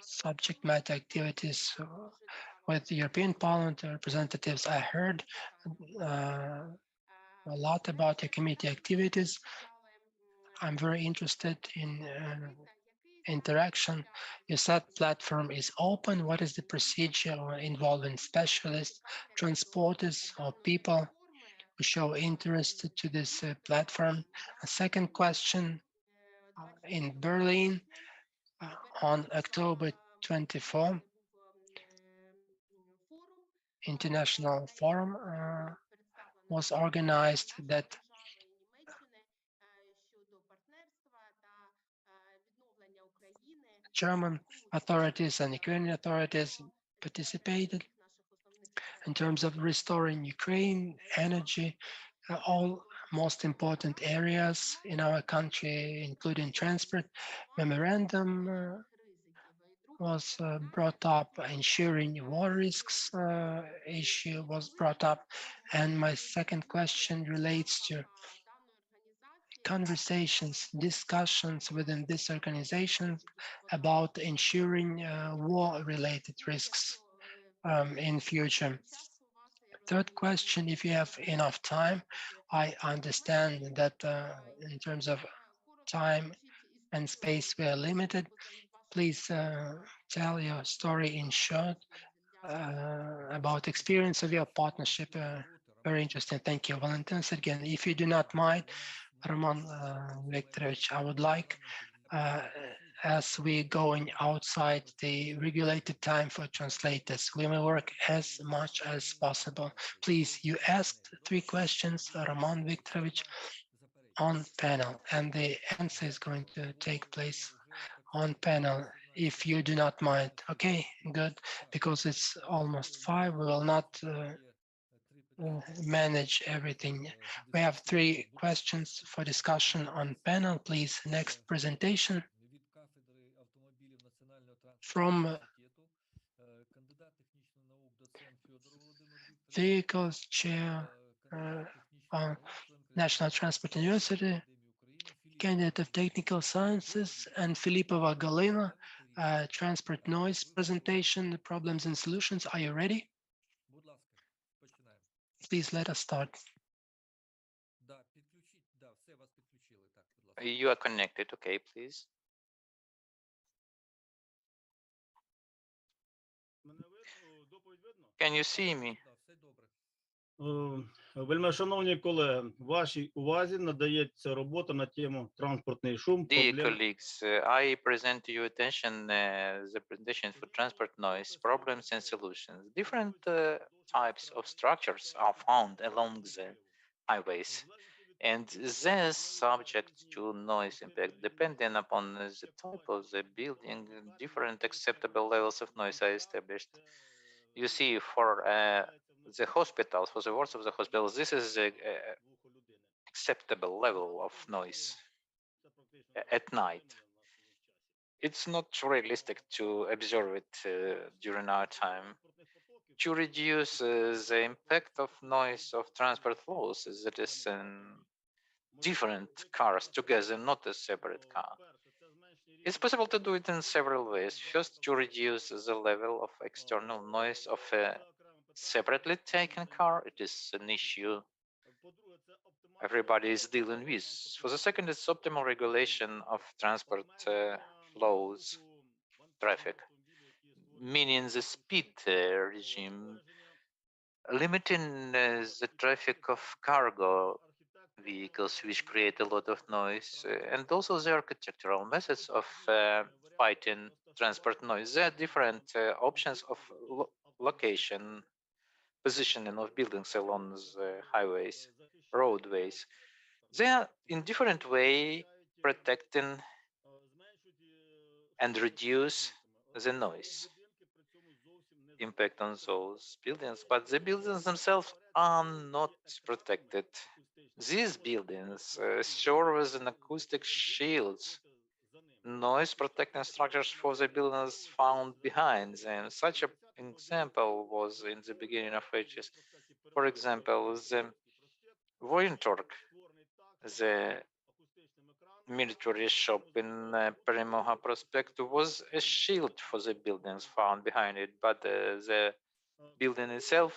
subject matter activities with the European Parliament representatives. I heard a lot about your committee activities. I'm very interested in interaction. You said platform is open. What is the procedure involving specialists, transporters, or people who show interest to this platform? A second question, in Berlin on October 24, international forum was organized that German authorities and Ukrainian authorities participated in terms of restoring Ukraine, energy, all most important areas in our country, including transport. Memorandum was brought up, ensuring war risks issue was brought up. And my second question relates to conversations, discussions within this organization about ensuring war-related risks in future. Third question, if you have enough time, I understand that in terms of time and space we are limited. Please tell your story in short about experience of your partnership Very interesting. Thank you, Valentyn. Again, if you do not mind, Roman Viktorovich, I would like, as we're going outside the regulated time for translators, we may work as much as possible. Please, you asked 3 questions, Roman Viktorovich, on panel, and the answer is going to take place on panel, if you do not mind. Okay, good, because it's almost 5, we will not manage everything. We have 3 questions for discussion on panel. Please, next presentation from Vehicles Chair on National Transport University, candidate of Technical Sciences, and Filipova Galina, Transport Noise Presentation, the Problems and Solutions. Are you ready? Please let us start. You are connected, okay, please. Can you see me? Вельмишановні колеги, вашій увазі надається робота на тему транспортний шум. Dear colleagues, I present to your attention the presentation for transport noise, problems and solutions. Different types of structures are found along the highways, and they're subject to noise impact. Depending upon the type of the building, different acceptable levels of noise are established. You see, for the hospitals, for the wards of the hospitals, this is the acceptable level of noise at night. It's not realistic to observe it during our time. To reduce the impact of noise of transport flows, that is different cars together, not a separate car. It's possible to do it in several ways. First, to reduce the level of external noise of a separately taken car. It is an issue everybody is dealing with. For the second, it's optimal regulation of transport flows, traffic, meaning the speed regime, limiting the traffic of cargo vehicles, which create a lot of noise, and also the architectural methods of fighting transport noise. There are different options of location, positioning of buildings along the highways, roadways. They are in different way protecting and reduce the noise impact on those buildings, but the buildings themselves are not protected. These buildings serve as an acoustic shields, noise protecting structures for the buildings found behind them. Such an example was in the beginning of ages. For example, the Voentorg, the military shop in Perimoha Prospect, was a shield for the buildings found behind it, but the building itself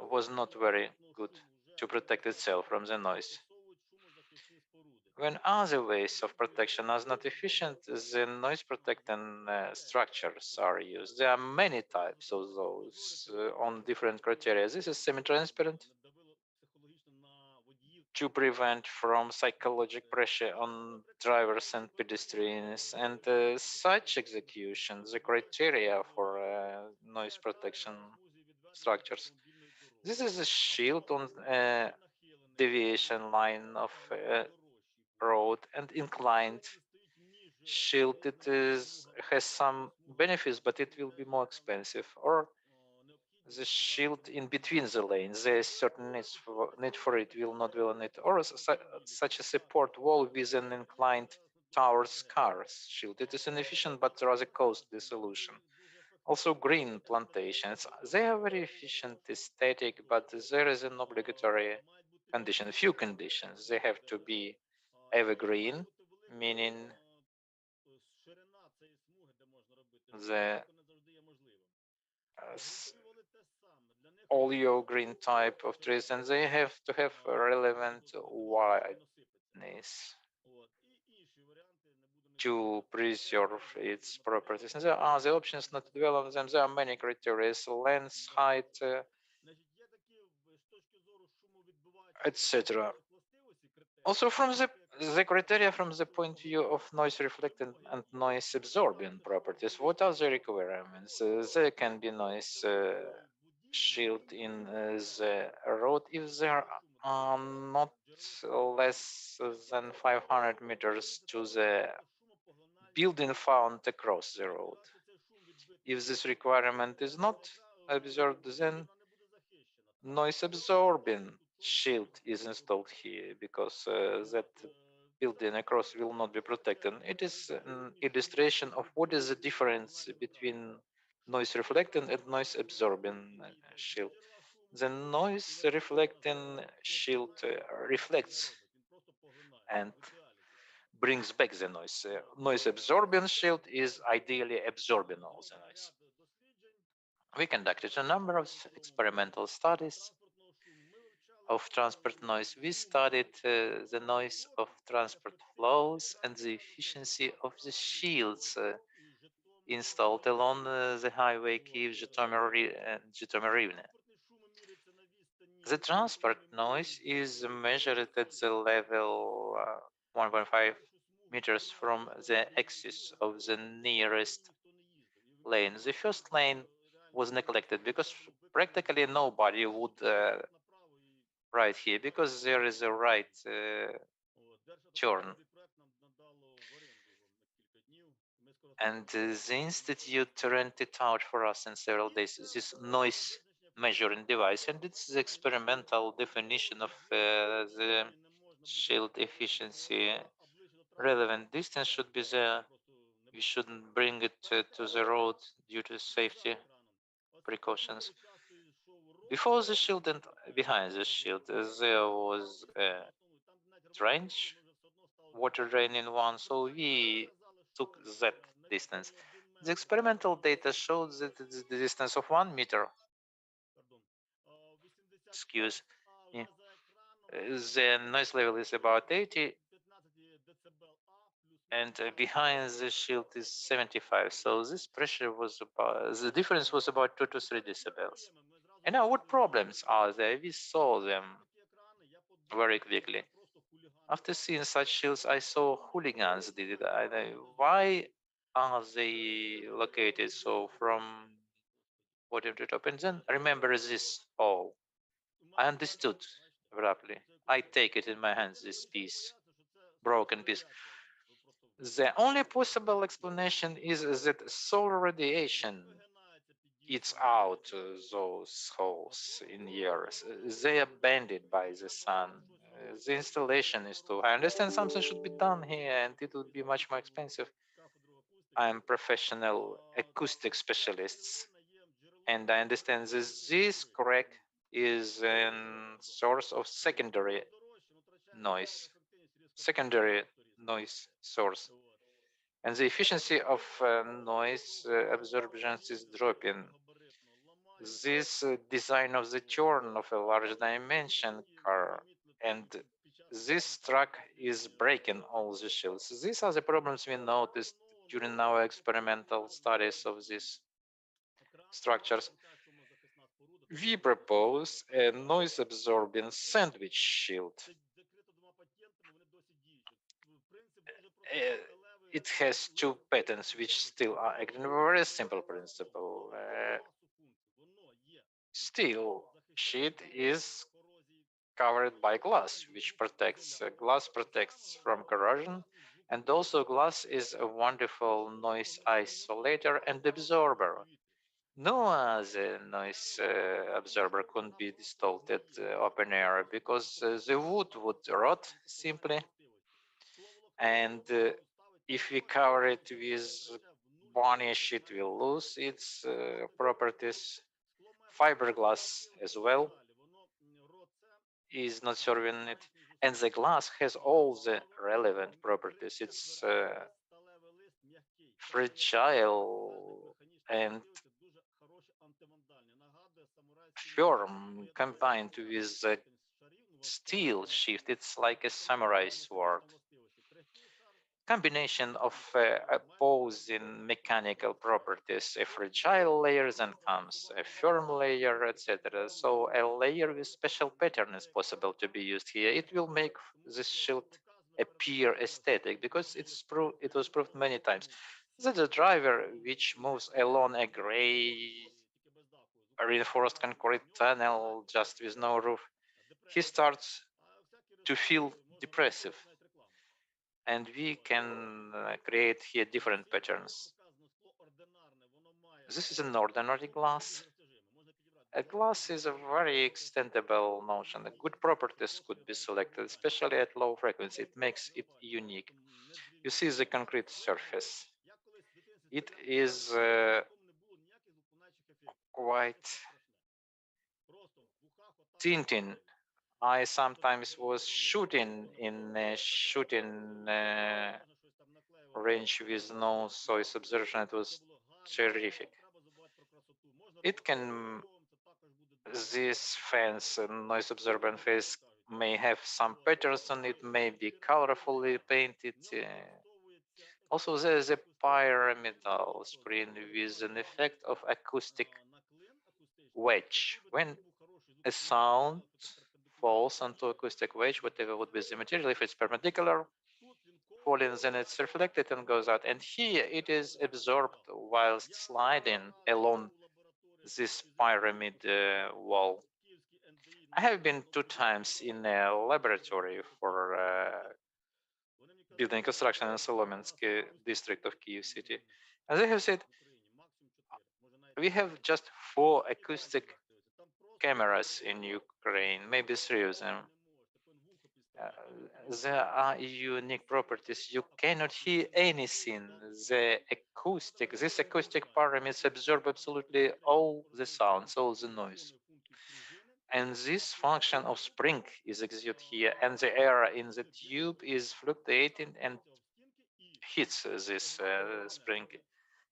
was not very good to protect itself from the noise. When other ways of protection are not efficient, the noise protecting structures are used. There are many types of those on different criteria. This is semi-transparent to prevent from psychological pressure on drivers and pedestrians, and such execution, the criteria for noise protection structures. This is a shield on a deviation line of road and inclined shield. It has some benefits, but it will be more expensive. Or the shield in between the lanes, there is certain need for it, will not will on it. Or such a support wall with an inclined towards cars shield. It is inefficient but rather costly solution. Also, green plantations, they are very efficient, aesthetic, but there is an obligatory condition, few conditions. They have to be evergreen, meaning the all your green type of trees, and they have to have a relevant wideness to preserve its properties. And there are the options not to develop them. There are many criteria: length, height, etc. Also, from the criteria from the point of view of noise reflecting and noise absorbing properties, what are the requirements? There can be noise shield in the road if there are not less than 500 meters to the building found across the road. If this requirement is not observed, then noise absorbing shield is installed here because that building across will not be protected. It is an illustration of what is the difference between noise reflecting and noise absorbing shield. The noise reflecting shield reflects and brings back the noise. Noise absorbing shield is ideally absorbing all the noise. We conducted a number of experimental studies of transport noise. We studied the noise of transport flows and the efficiency of the shields installed along the highway Kyiv-Zhytomyr-Rivne. The transport noise is measured at the level 1.5 meters from the axis of the nearest lane. The first lane was neglected because practically nobody would ride here because there is a right turn. And the institute rented out for us in several days this noise measuring device, and it's the experimental definition of the shield efficiency. Relevant distance should be there. We shouldn't bring it to the road due to safety precautions. Before the shield and behind the shield, there was a trench, water drain in one, so we took that distance. The experimental data showed that it's the distance of 1 meter. Excuse me. The noise level is about 80, and behind the shield is 75. So this pressure was about, the difference was about 2 to 3 decibels. And now what problems are there? We saw them very quickly. After seeing such shields, I saw hooligans did it. Why are they located so from bottom to top? And then remember this all. I understood abruptly. I take it in my hands, this piece, broken piece. The only possible explanation is that solar radiation eats out those holes in years. They are bended by the sun. The installation is too. I understand something should be done here, and it would be much more expensive. I am professional acoustic specialists, and I understand this crack is a source of secondary noise source, and the efficiency of noise absorption is dropping. This design of the turn of a large dimension car and this truck is breaking all the shields. These are the problems we noticed during our experimental studies of these structures. We propose a noise absorbing sandwich shield. It has 2 patents which still are acting. A very simple principle. Steel sheet is covered by glass, which protects from corrosion, and also glass is a wonderful noise isolator and absorber. No other noise absorber couldn't be installed at open air because the wood would rot simply, and if we cover it with varnish, it will lose its properties. Fiberglass as well is not serving it, and the glass has all the relevant properties. It's fragile and firm combined with the steel shift. It's like a samurai sword. combination of opposing mechanical properties, a fragile layer, then comes a firm layer, etc. So a layer with special pattern is possible to be used here. It will make this shield appear aesthetic because it was proved many times that the driver which moves along a gray reinforced concrete tunnel just with no roof, he starts to feel depressive. And we can create here different patterns. This is an ordinary glass. A glass is a very extendable notion. The good properties could be selected, especially at low frequency. It makes it unique. You see the concrete surface. It is quite tinting. I sometimes was shooting in a shooting range with no noise absorption. It was terrific. It can, this fence noise absorbent face may have some patterns on it, may be colorfully painted. Also, there is a pyramidal screen with an effect of acoustic wedge. When a sound falls onto acoustic wedge, whatever would be the material, if it's perpendicular, falling, then it's reflected and goes out. And here it is absorbed whilst sliding along this pyramid wall. I have been 2 times in a laboratory for building construction in Symonenko district of Kyiv city. And they have said, we have just 4 acoustic cameras in Ukraine, maybe 3 of them. There are unique properties. You cannot hear anything. This acoustic pyramids absorb absolutely all the sounds, all the noise. And this function of spring is exerted here, and the air in the tube is fluctuating and hits this spring.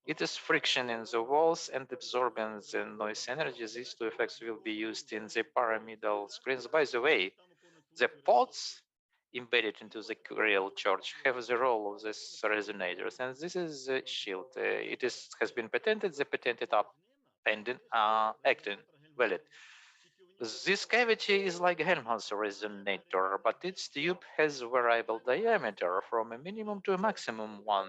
It is friction in the walls and absorbing the noise energy. These 2 effects will be used in the pyramidal screens. By the way, the pods embedded into the real church have the role of these resonators, and this is the shield. Has been patented. The patented are pending, acting valid. This cavity is like Helmholtz resonator, but its tube has variable diameter from a minimum to a maximum one.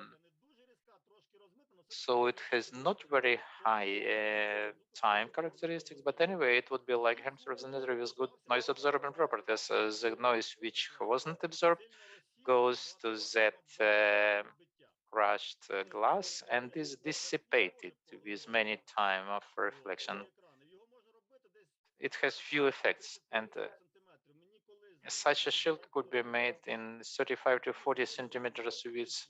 So it has not very high time characteristics, but anyway, it would be like Helmholtz resonator with good noise absorbing properties. The noise which wasn't absorbed goes to that crushed glass and is dissipated with many time of reflection. It has few effects, and such a shield could be made in 35 to 40 centimeters width.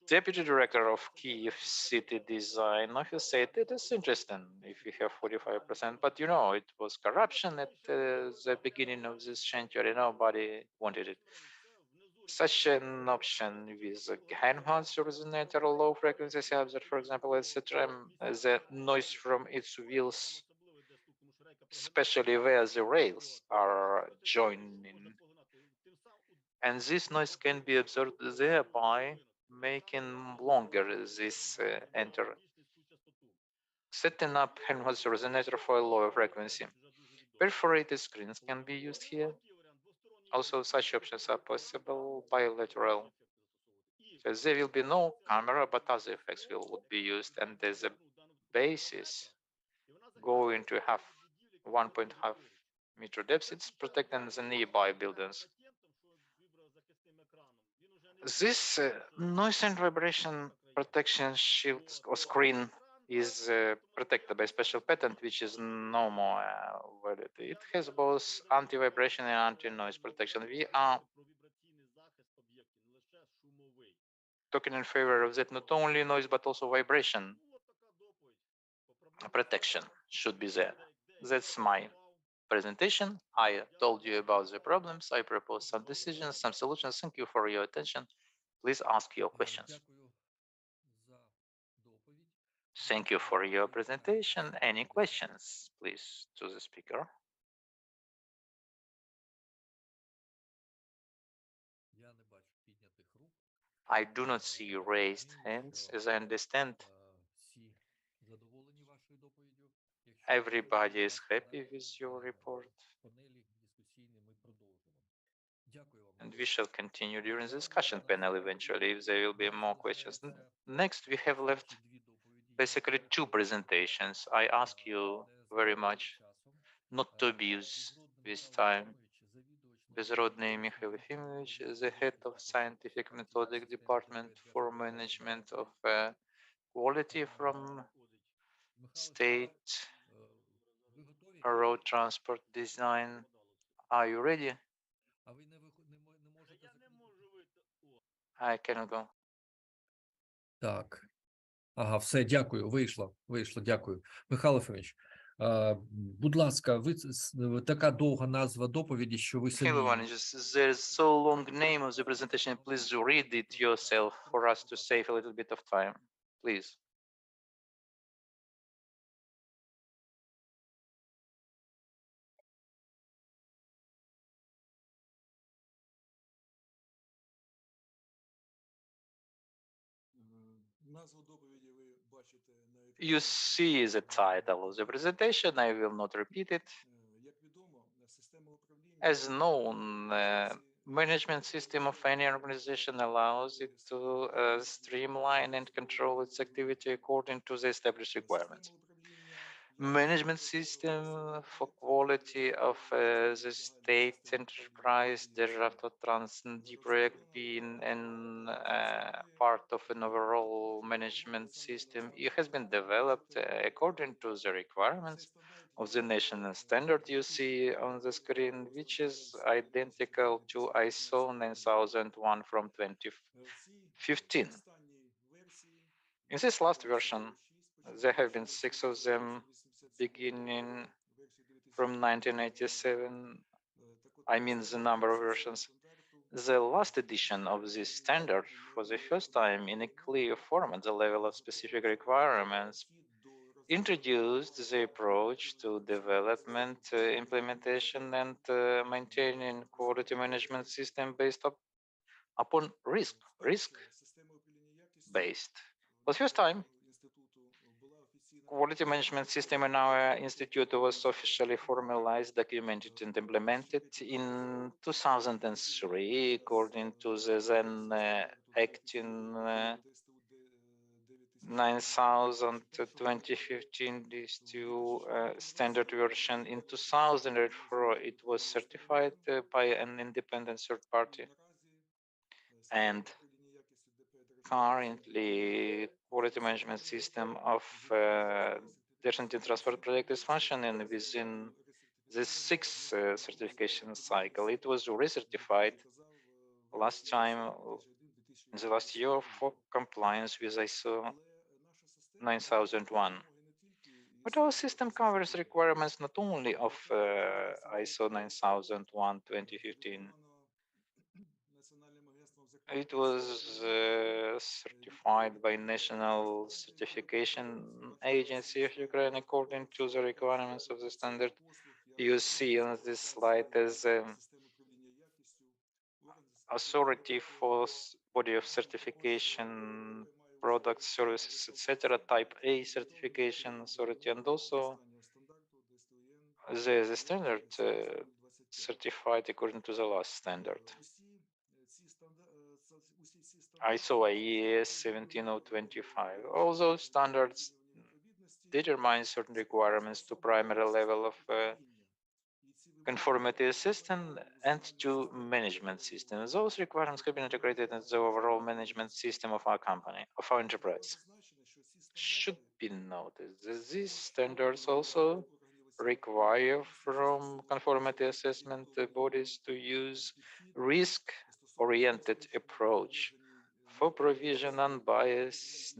Deputy director of Kyiv city design office said it is interesting if we have 45%, but you know, it was corruption at the beginning of this century. Nobody wanted it. Such an option with a Helmholtz resonator, low frequency subject, for example, etc., the noise from its wheels, especially where the rails are joining, and this noise can be absorbed, thereby making longer this enter. Setting up Helmholtz resonator for a lower frequency. Perforated screens can be used here. Also, such options are possible bilateral. So there will be no camera, but other effects would be used, and there's a basis going to have 1.5 meter depth. It's protecting the nearby buildings. This noise and vibration protection shield or screen is protected by special patent, which is no more valid. It has both anti-vibration and anti-noise protection. We are talking in favor of that, not only noise, but also vibration protection should be there. That's my presentation. I told you about the problems. I propose some decisions, some solutions. Thank you for your attention. Please ask your questions. Thank you for your presentation. Any questions, please, to the speaker? I do not see raised hands, as I understand. Everybody is happy with your report. And we shall continue during the discussion panel eventually if there will be more questions. Next, we have left basically two presentations. I ask you very much not to abuse this time. Bezrodnyy Mikhail Efimовich, the head of Scientific Methodic Department for Management of Quality from State Road Transport Design. Are you ready? I cannot go. Так. Ага, все, дякую. Вийшло, дякую. Михайло Ефимович, будь ласка, така довга назва доповіді, що ви самі... There's so long name of the presentation. Please read it yourself for us to save a little bit of time. Please. You see the title of the presentation. I will not repeat it. As known, management system of any organization allows it to streamline and control its activity according to the established requirements. Management system for quality of the state enterprise the project being an part of an overall management system. It has been developed according to the requirements of the national standard you see on the screen, which is identical to ISO 9001 from 2015. In this last version, there have been 6 of them beginning from 1987. I mean the number of versions. The last edition of this standard, for the first time in a clear form at the level of specific requirements, introduced the approach to development, implementation, and maintaining quality management system based upon risk-based. For the first time, quality management system in our institute was officially formalized, documented, and implemented in 2003 according to the then acting 9000/2015 DSTU standard version. In 2004, it was certified by an independent third party. And currently, quality management system of DSTU transport project is functioning within the 6th certification cycle. It was recertified last time in the last year for compliance with ISO 9001. But our system covers requirements not only of ISO 9001/2015. It was certified by National Certification Agency of Ukraine according to the requirements of the standard you see on this slide as authority for body of certification, products, services, etc., type A certification authority, and also the standard certified according to the last standard. ISO IES 17025. All those standards determine certain requirements to primary level of conformity system and to management system. Those requirements have been integrated into the overall management system of our company, of our enterprise. Should be noted that these standards also require from conformity assessment bodies to use risk-oriented approach for provision unbiased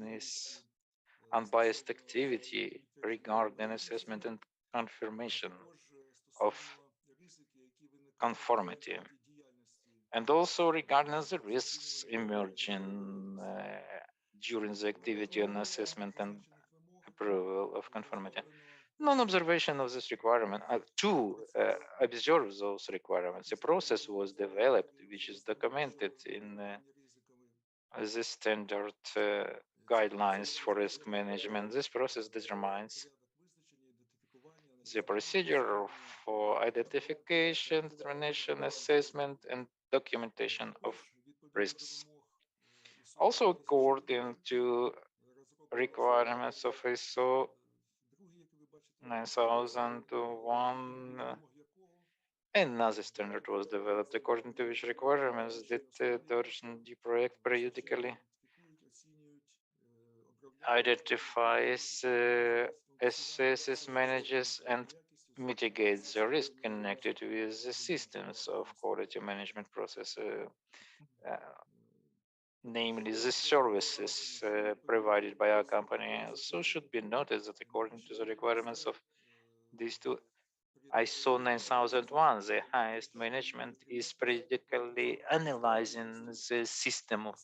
activity regarding assessment and confirmation of conformity, and also regarding the risks emerging during the activity and assessment and approval of conformity. Non-observation of this requirement, to observe those requirements, a process was developed which is documented in the standard guidelines for risk management. This process determines the procedure for identification, determination, assessment, and documentation of risks. Also, according to requirements of ISO 9001, another standard was developed according to which requirements that the DSTU project periodically identifies, assesses, manages, and mitigates the risk connected with the systems of quality management process, namely the services provided by our company. So should be noted that according to the requirements of these two ISO 9001, the highest management is periodically analyzing the system of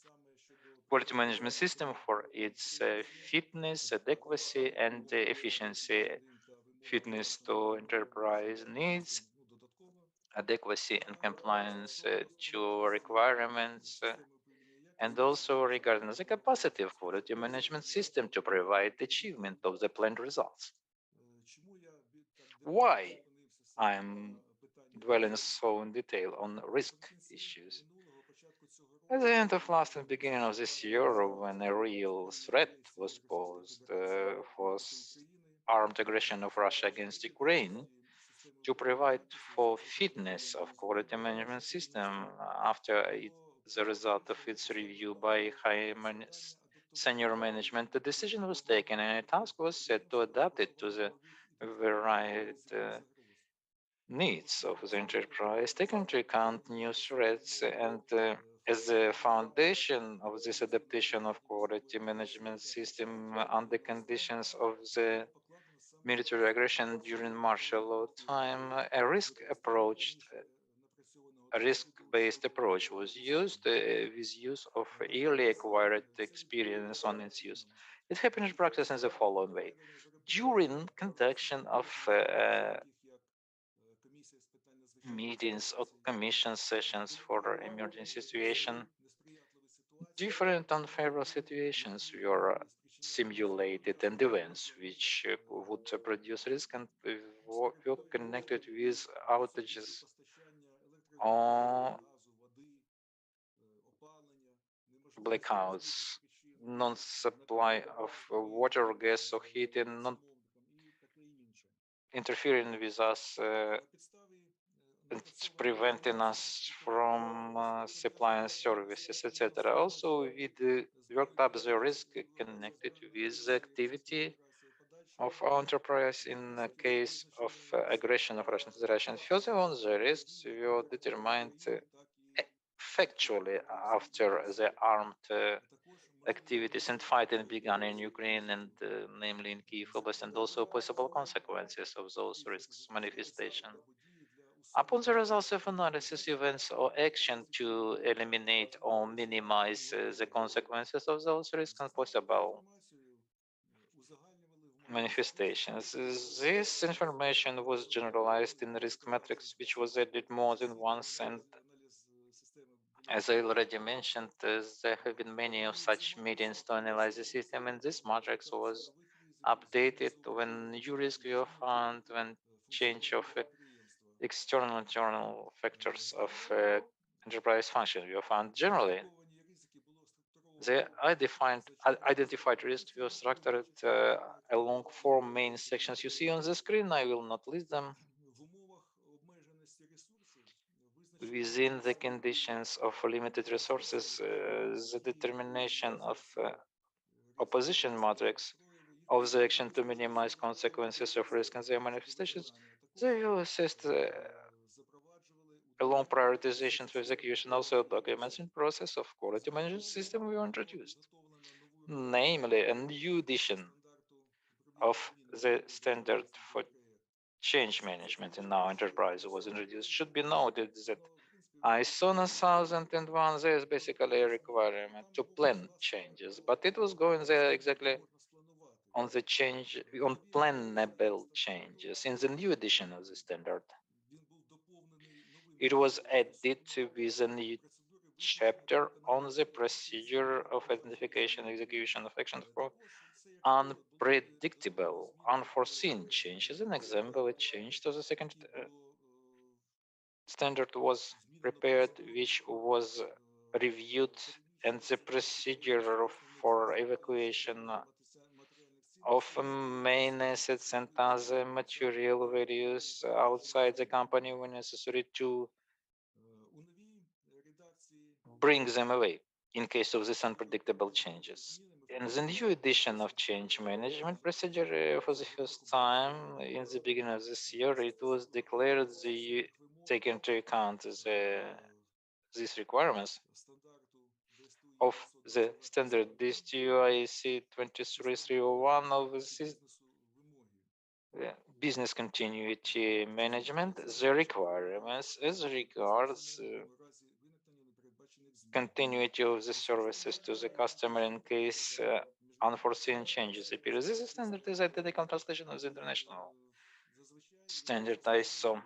quality management system for its fitness, adequacy, and efficiency. Fitness to enterprise needs, adequacy and compliance to requirements, and also regarding the capacity of quality management system to provide achievement of the planned results. Why I'm dwelling so in detail on risk issues? At the end of last and beginning of this year, when a real threat was posed for armed aggression of Russia against Ukraine, to provide for fitness of quality management system after the result of its review by senior management, the decision was taken and a task was set to adapt it to the varied needs of the enterprise, taking into account new threats, and as the foundation of this adaptation of quality management system under conditions of the military aggression during martial law time, a risk-based approach was used with use of early acquired experience on its use. It happened in practice in the following way. During conduction of meetings or commission sessions for emergency situation, different unfavorable situations were simulated and events which would produce risk and were connected with outages or blackouts, non-supply of water, gas, or heating, not interfering with us and preventing us from supplying services, etc. Also, we worked up the risk connected with the activity of our enterprise in the case of aggression of Russian Federation. Further on, the risks were determined factually after the armed activities and fighting began in Ukraine and namely in Kyiv Oblast, and also possible consequences of those risks manifestation. Upon the results of analysis, events or action to eliminate or minimize the consequences of those risks and possible manifestations. This information was generalized in risk matrix, which was added more than once, and as I already mentioned, there have been many of such meetings to analyze the system, and this matrix was updated when new risks were found, when change of external and internal factors of enterprise function were found. Generally, the identified risks were structured along four main sections you see on the screen. I will not list them. Within the conditions of limited resources, the determination of opposition matrix of the action to minimize consequences of risk and their manifestations, they will assist along prioritization for execution. Also, documents in process of quality management system were introduced, namely a new edition of the standard for change management in our enterprise was introduced. Should be noted that ISO 9001, there is basically a requirement to plan changes, but it was going there exactly on the change, on plannable changes in the new edition of the standard. It was added with a new chapter on the procedure of identification and execution of action for unpredictable, unforeseen changes. An example, a change to the second standard was prepared, which was reviewed, and the procedure for evacuation of main assets and other material values outside the company when necessary to bring them away in case of these unpredictable changes. In the new edition of change management procedure, for the first time in the beginning of this year, it was declared the take into account these requirements of the standard DSTU EN 23301 of business continuity management, the requirements as regards continuity of the services to the customer in case unforeseen changes appear. This standard is identical translation of the international standard ISO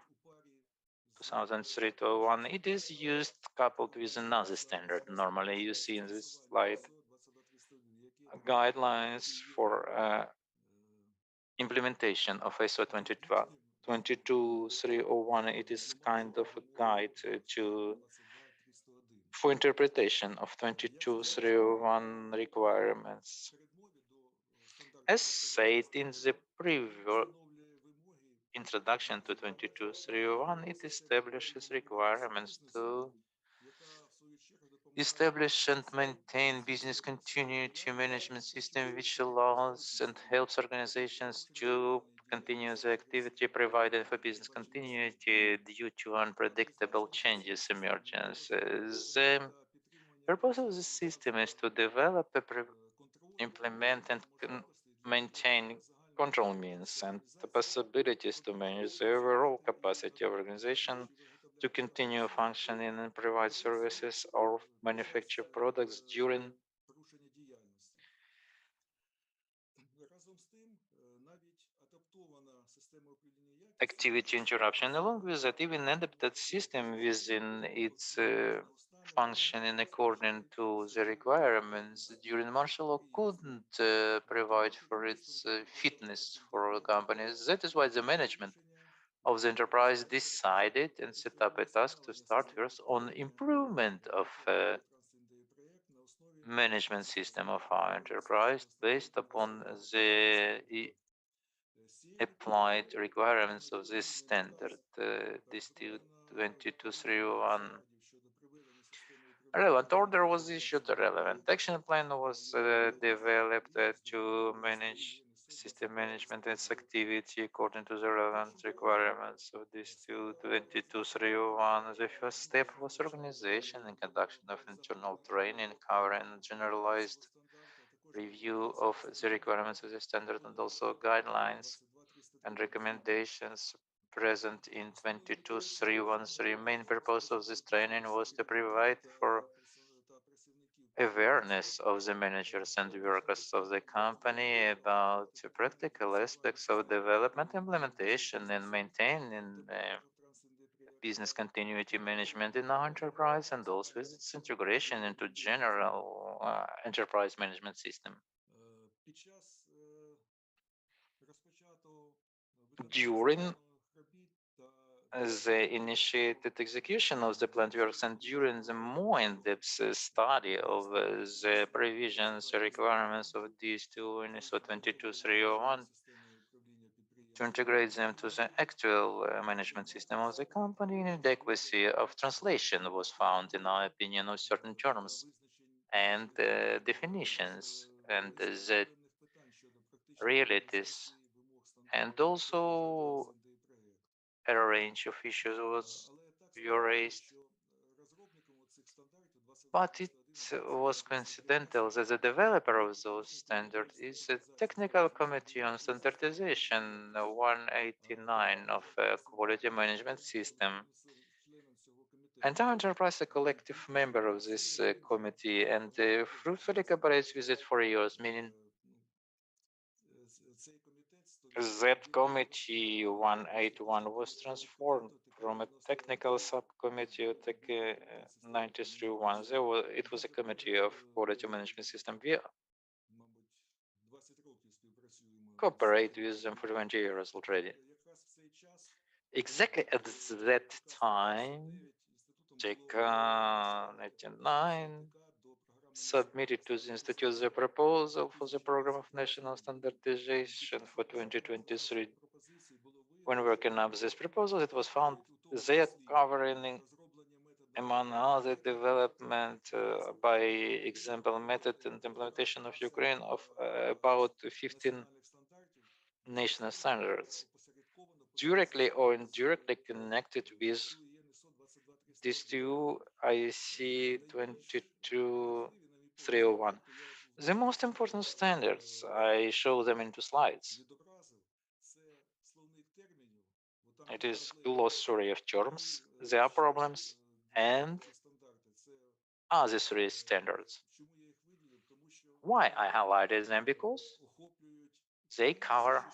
2003-01. It is used coupled with another standard. Normally you see in this slide guidelines for implementation of ISO 22301. It is kind of a guide for interpretation of 22301 requirements. As said in the previous introduction to 22301, it establishes requirements to establish and maintain business continuity management system, which allows and helps organizations to continue the activity provided for business continuity due to unpredictable changes emergence. The purpose of the system is to develop, implement, and maintain control means and the possibilities to manage the overall capacity of organization to continue functioning and provide services or manufacture products during activity interruption. Along with that, even adapted system within its functioning according to the requirements during martial law couldn't provide for its fitness for companies. That is why the management of the enterprise decided and set up a task to start first on improvement of management system of our enterprise based upon the applied requirements of this standard, this 22301. A relevant order was issued, a relevant action plan was developed to manage system management and its activity according to the relevant requirements of this 22301. The first step was organization and conduction of internal training covering generalized review of the requirements of the standard and also guidelines and recommendations present in 22313. Main purpose of this training was to provide for awareness of the managers and workers of the company about practical aspects of development, implementation, and maintaining business continuity management in our enterprise, and also its integration into general enterprise management system. During the initiated execution of the planned works and during the more in-depth study of the provisions, requirements of DSTU EN ISO 22301 to integrate them to the actual management system of the company, inadequacy of translation was found, in our opinion, of certain terms and definitions and the realities, and also a range of issues were raised. But it was coincidental that the developer of those standards is a technical committee on standardization 189 of a quality management system. And our enterprise is a collective member of this committee and fruitfully cooperates with it for years, meaning that committee 181 was transformed from a technical subcommittee of the 93-1. It was a committee of quality management system. We cooperate with them for 20 years already. Exactly at that time, TK 99 submitted to the Institute the proposal for the program of national standardization for 2023. When working up this proposal, it was found they are covering, among other, development by example method and implementation of Ukraine of about 15 national standards, directly or indirectly connected with DSTU IC 22301. The most important standards, I show them into slides. It is glossary of terms, their problems, and other three standards. Why I highlighted them? Because they cover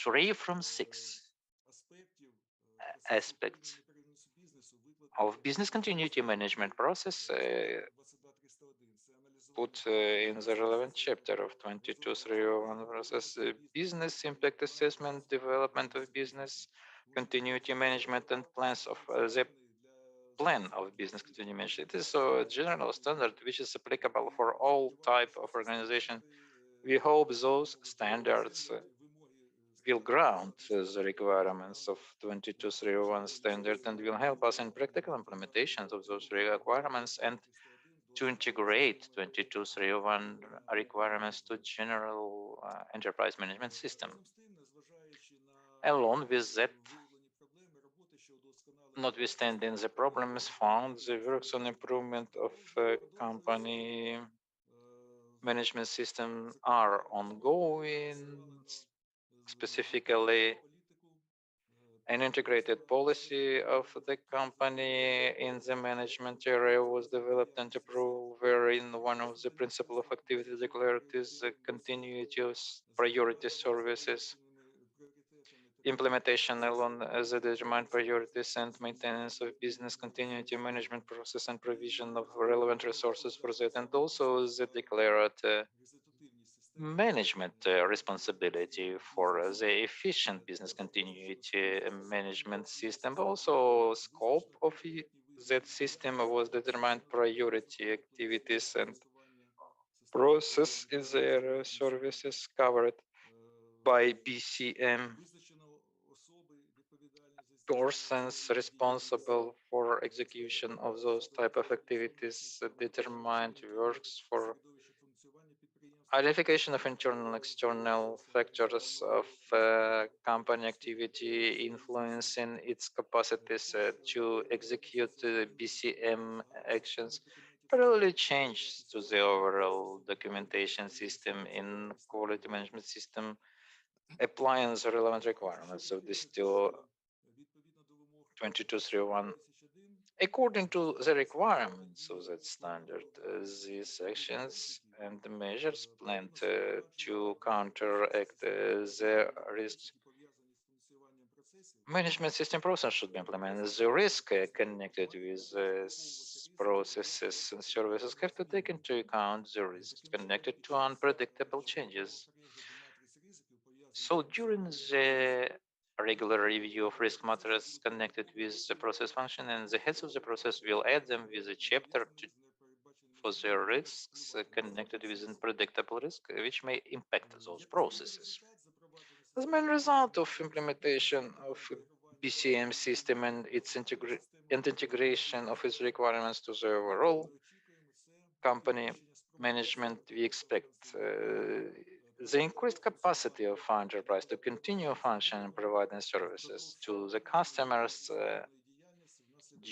3 from 6 aspects of business continuity management process put in the relevant chapter of 22.301 process, business impact assessment, development of business continuity management, and plans of the plan of business continuity management. It is a general standard which is applicable for all type of organization. We hope those standards will ground the requirements of 22.301 standard and will help us in practical implementations of those requirements and to integrate 22.301 requirements to general enterprise management system. Along with that, notwithstanding the problems found, the works on improvement of company management system are ongoing. Specifically, an integrated policy of the company in the management area was developed and approved, wherein one of the principles of activity declared is the continuity of priority services, implementation along the determined priorities, and maintenance of business continuity management process and provision of relevant resources for that, and also the declared management responsibility for the efficient business continuity management system. Also, scope of that system was determined priority activities and process in their services covered by BCM. Persons responsible for execution of those type of activities determined works for identification of internal and external factors of company activity influencing its capacities to execute BCM actions, parallelly change to the overall documentation system in quality management system, applying the relevant requirements of this to 22.301. According to the requirements of that standard, these actions and the measures planned to counteract the risks management system process should be implemented. The risk connected with processes and services have to take into account the risks connected to unpredictable changes. So during the regular review of risk matters connected with the process function, and the heads of the process will add them with a chapter for the risks connected with unpredictable risk, which may impact those processes. As main result of implementation of BCM system and its integration of its requirements to the overall company management, we expect the increased capacity of our enterprise to continue functioning and providing services to the customers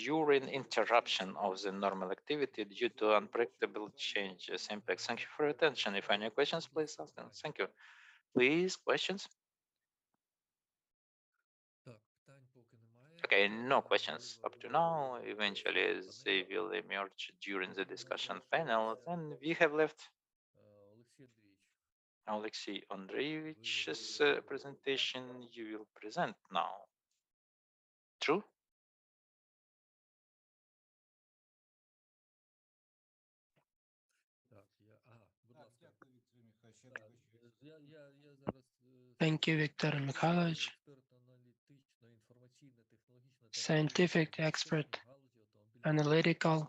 during interruption of the normal activity due to unpredictable changes impacts. Thank you for your attention. If any questions, please ask them. Thank you. Please, questions? Okay, no questions up to now. Eventually, they will emerge during the discussion panel. Then we have left Oleksiy Andreevich's presentation. You will present now. True? Thank you, Viktor Mikhailovich. Scientific expert, analytical,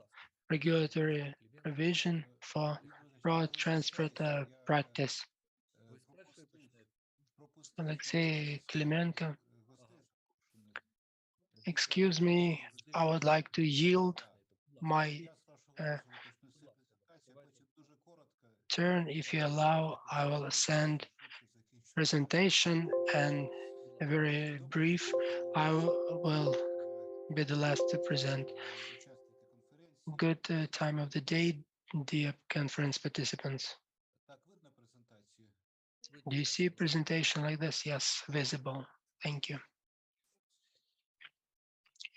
regulatory provision for road transport practice. Oleksiy Klymenko. Excuse me, I would like to yield my turn. If you allow, I will send presentation and a very brief. I will be the last to present. Good time of the day, dear conference participants. Do you see a presentation like this? Yes, visible. Thank you.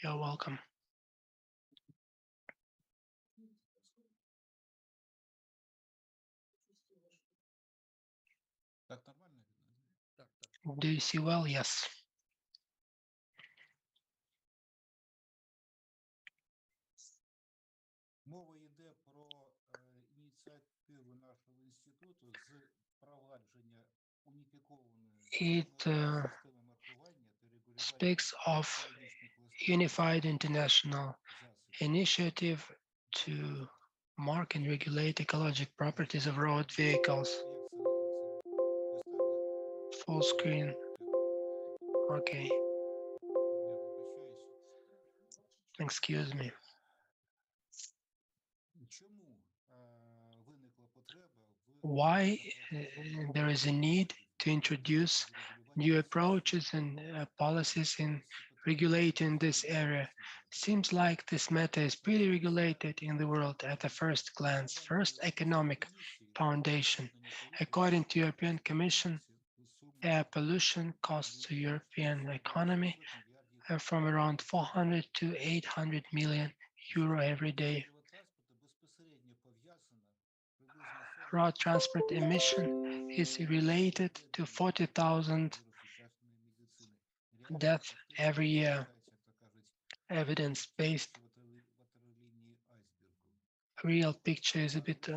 You're welcome. Do you see well? Yes. Мова йде про ініціативу нашого інституту з впровадження уніфікованої системи маркування та регулювання Speaks of unified international initiative to mark and regulate ecologic properties of road vehicles. Full screen. Okay. Excuse me. Why there is a need to introduce new approaches and policies in regulating this area? Seems like this matter is pretty regulated in the world at the first glance. First, economic foundation. According to European Commission, air pollution costs to European economy from around 400 to 800 million euro every day. Road transport emission is related to 40,000 deaths every year. Evidence-based. Real picture is a bit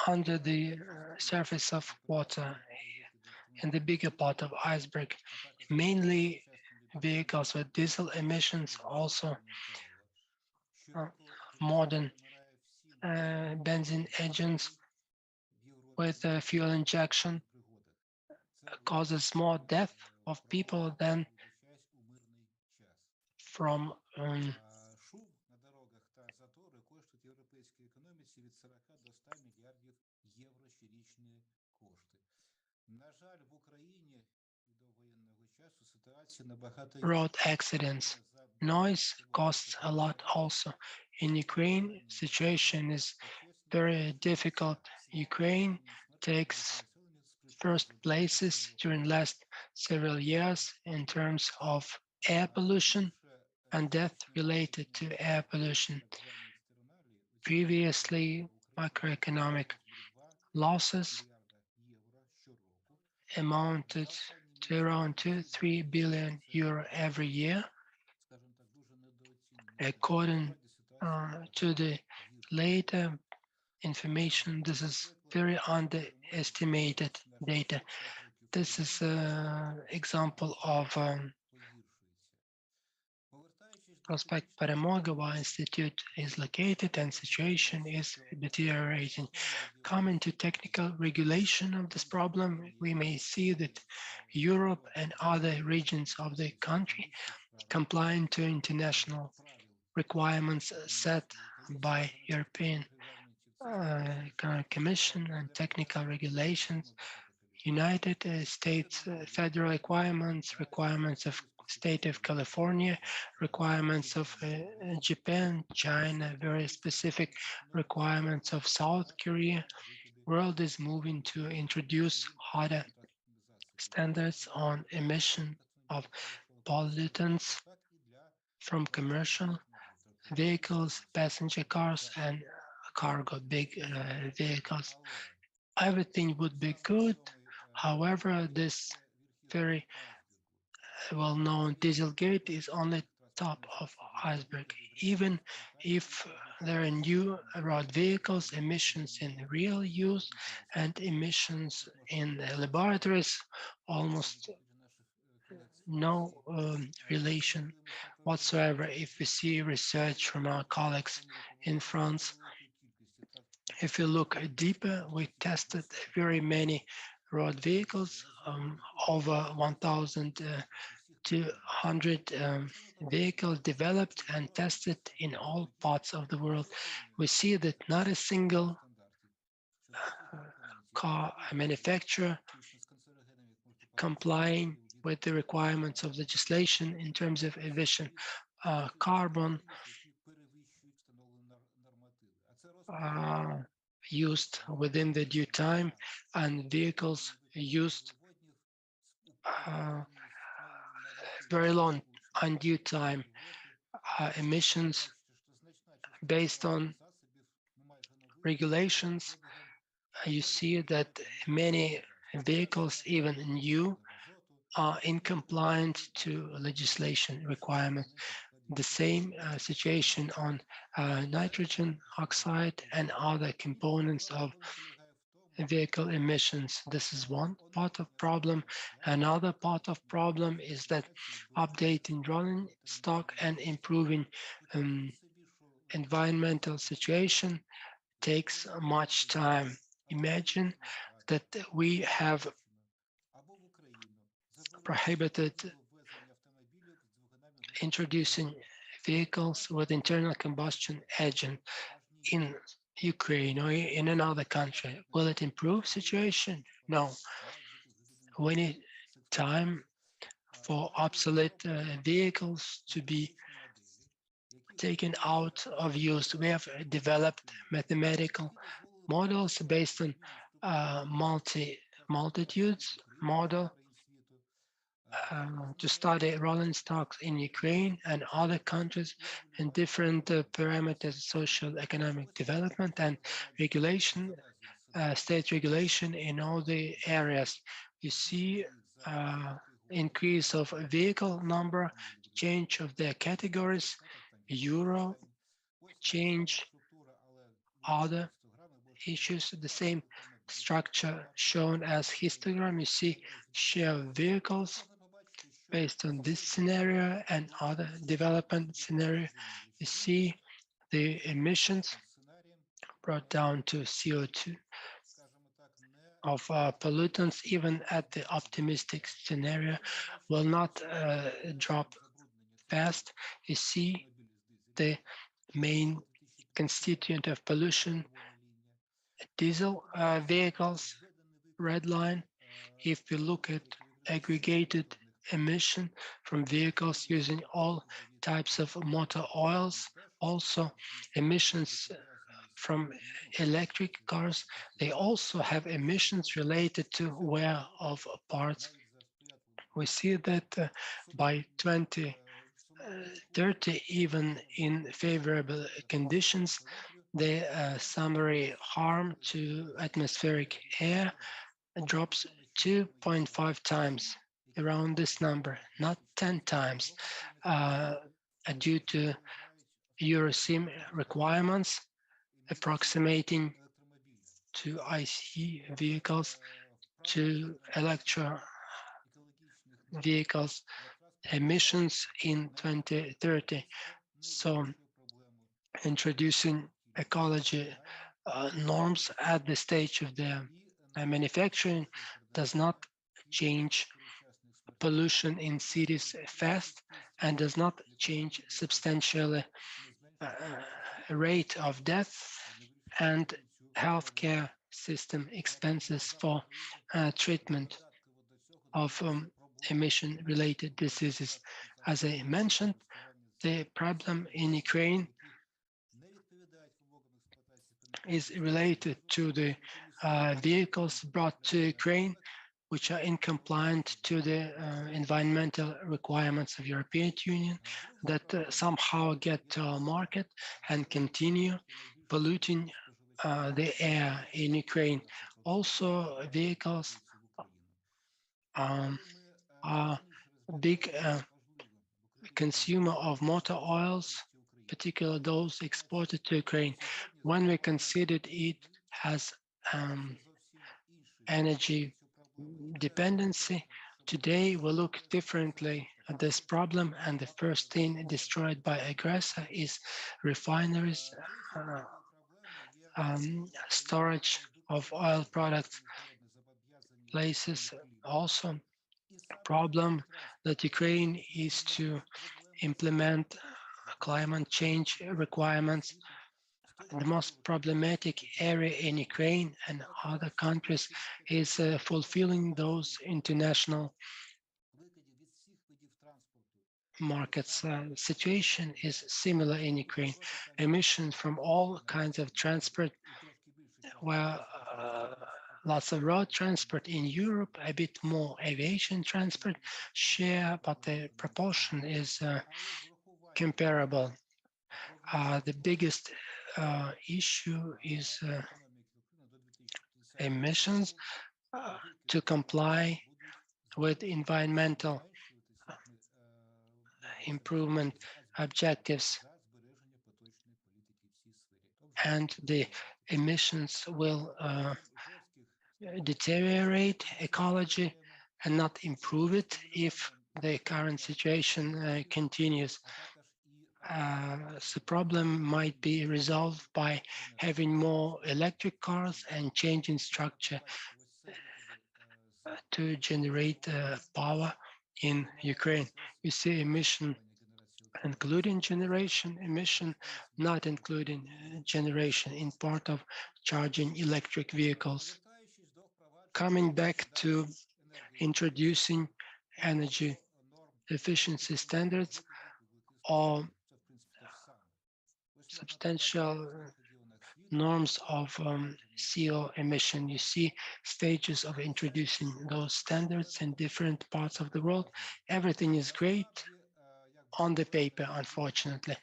under the surface of water in the bigger part of iceberg. Mainly vehicles with diesel emissions, also modern benzene engines with fuel injection causes more death of people than from шум на дорогах та затори коштують європейській економіці від 40 до 100 мільярдів євро щорічні кошти. На жаль, в Україні до воєнного часу ситуація набагато road accidents. Noise costs a lot also. In Ukraine, situation is very difficult. Ukraine takes first places during last several years in terms of air pollution and death related to air pollution. Previously, macroeconomic losses amounted to around 2-3 billion euro every year. According to the later information, this is very underestimated data. This is an example of Prospect Peremogova Institute is located and situation is deteriorating. Coming to technical regulation of this problem, we may see that Europe and other regions of the country complying to international requirements set by European Commission and technical regulations, United States federal requirements, requirements of State of California, requirements of Japan, China, very specific requirements of South Korea. World is moving to introduce harder standards on emission of pollutants from commercial vehicles, passenger cars, and cargo big vehicles. Everything would be good. However, this very well-known Dieselgate is only top of iceberg. Even if there are new road vehicles, emissions in real use, and emissions in the laboratories. Almost no relation whatsoever. If we see research from our colleagues in France, if you look deeper, we tested very many road vehicles, over 1,200 vehicles developed and tested in all parts of the world. We see that not a single car manufacturer complying with the requirements of legislation in terms of emission, carbon used within the due time, and vehicles used very long undue time, emissions based on regulations. You see that many vehicles, even new, are incompliant to legislation requirements. The same situation on nitrogen oxide and other components of vehicle emissions. This is one part of problem. Another part of problem is that updating rolling stock and improving environmental situation takes much time. Imagine that we have prohibited introducing vehicles with internal combustion engine in Ukraine or in another country. Will it improve situation? No. We need time for obsolete vehicles to be taken out of use. We have developed mathematical models based on multitudes model to study rolling stocks in Ukraine and other countries and different parameters, social economic development and regulation, state regulation in all the areas. You see increase of vehicle number, change of their categories, euro, change other issues, the same structure shown as histogram. You see share of vehicles based on this scenario and other development scenario. You see the emissions brought down to CO2 of pollutants, even at the optimistic scenario, will not drop fast. You see the main constituent of pollution, diesel vehicles, red line. If we look at aggregated emission from vehicles using all types of motor oils, also emissions from electric cars, they also have emissions related to wear of parts. We see that by 2030, even in favorable conditions, the summary harm to atmospheric air drops 2.5 times, around this number, not 10 times, due to Euro 6 requirements approximating to ICE vehicles to electro vehicles emissions in 2030. So introducing ecology norms at the stage of the manufacturing does not change pollution in cities fast and does not change substantially rate of death and healthcare system expenses for treatment of emission-related diseases. As I mentioned, the problem in Ukraine is related to the vehicles brought to Ukraine, which are incompliant to the environmental requirements of European Union, that somehow get to our market and continue polluting the air in Ukraine. Also, vehicles are a big consumer of motor oils particularly those exported to Ukraine. When we considered it as energy dependency, today we look differently at this problem, and the first thing destroyed by aggressor is refineries, storage of oil products, places. Also, problem that Ukraine is to implement climate change requirements. The most problematic area in Ukraine and other countries is fulfilling those international markets. Situation is similar in Ukraine. Emissions from all kinds of transport, where lots of road transport in Europe, a bit more aviation transport share, but the proportion is comparable. The biggest issue is emissions to comply with environmental improvement objectives, and the emissions will deteriorate ecology and not improve it if the current situation continues. The problem might be resolved by having more electric cars and changing structure to generate power in Ukraine. You see emission including generation, emission not including generation in part of charging electric vehicles. Coming back to introducing energy efficiency standards or substantial norms of CO emission. You see stages of introducing those standards in different parts of the world. Everything is great on the paper, unfortunately.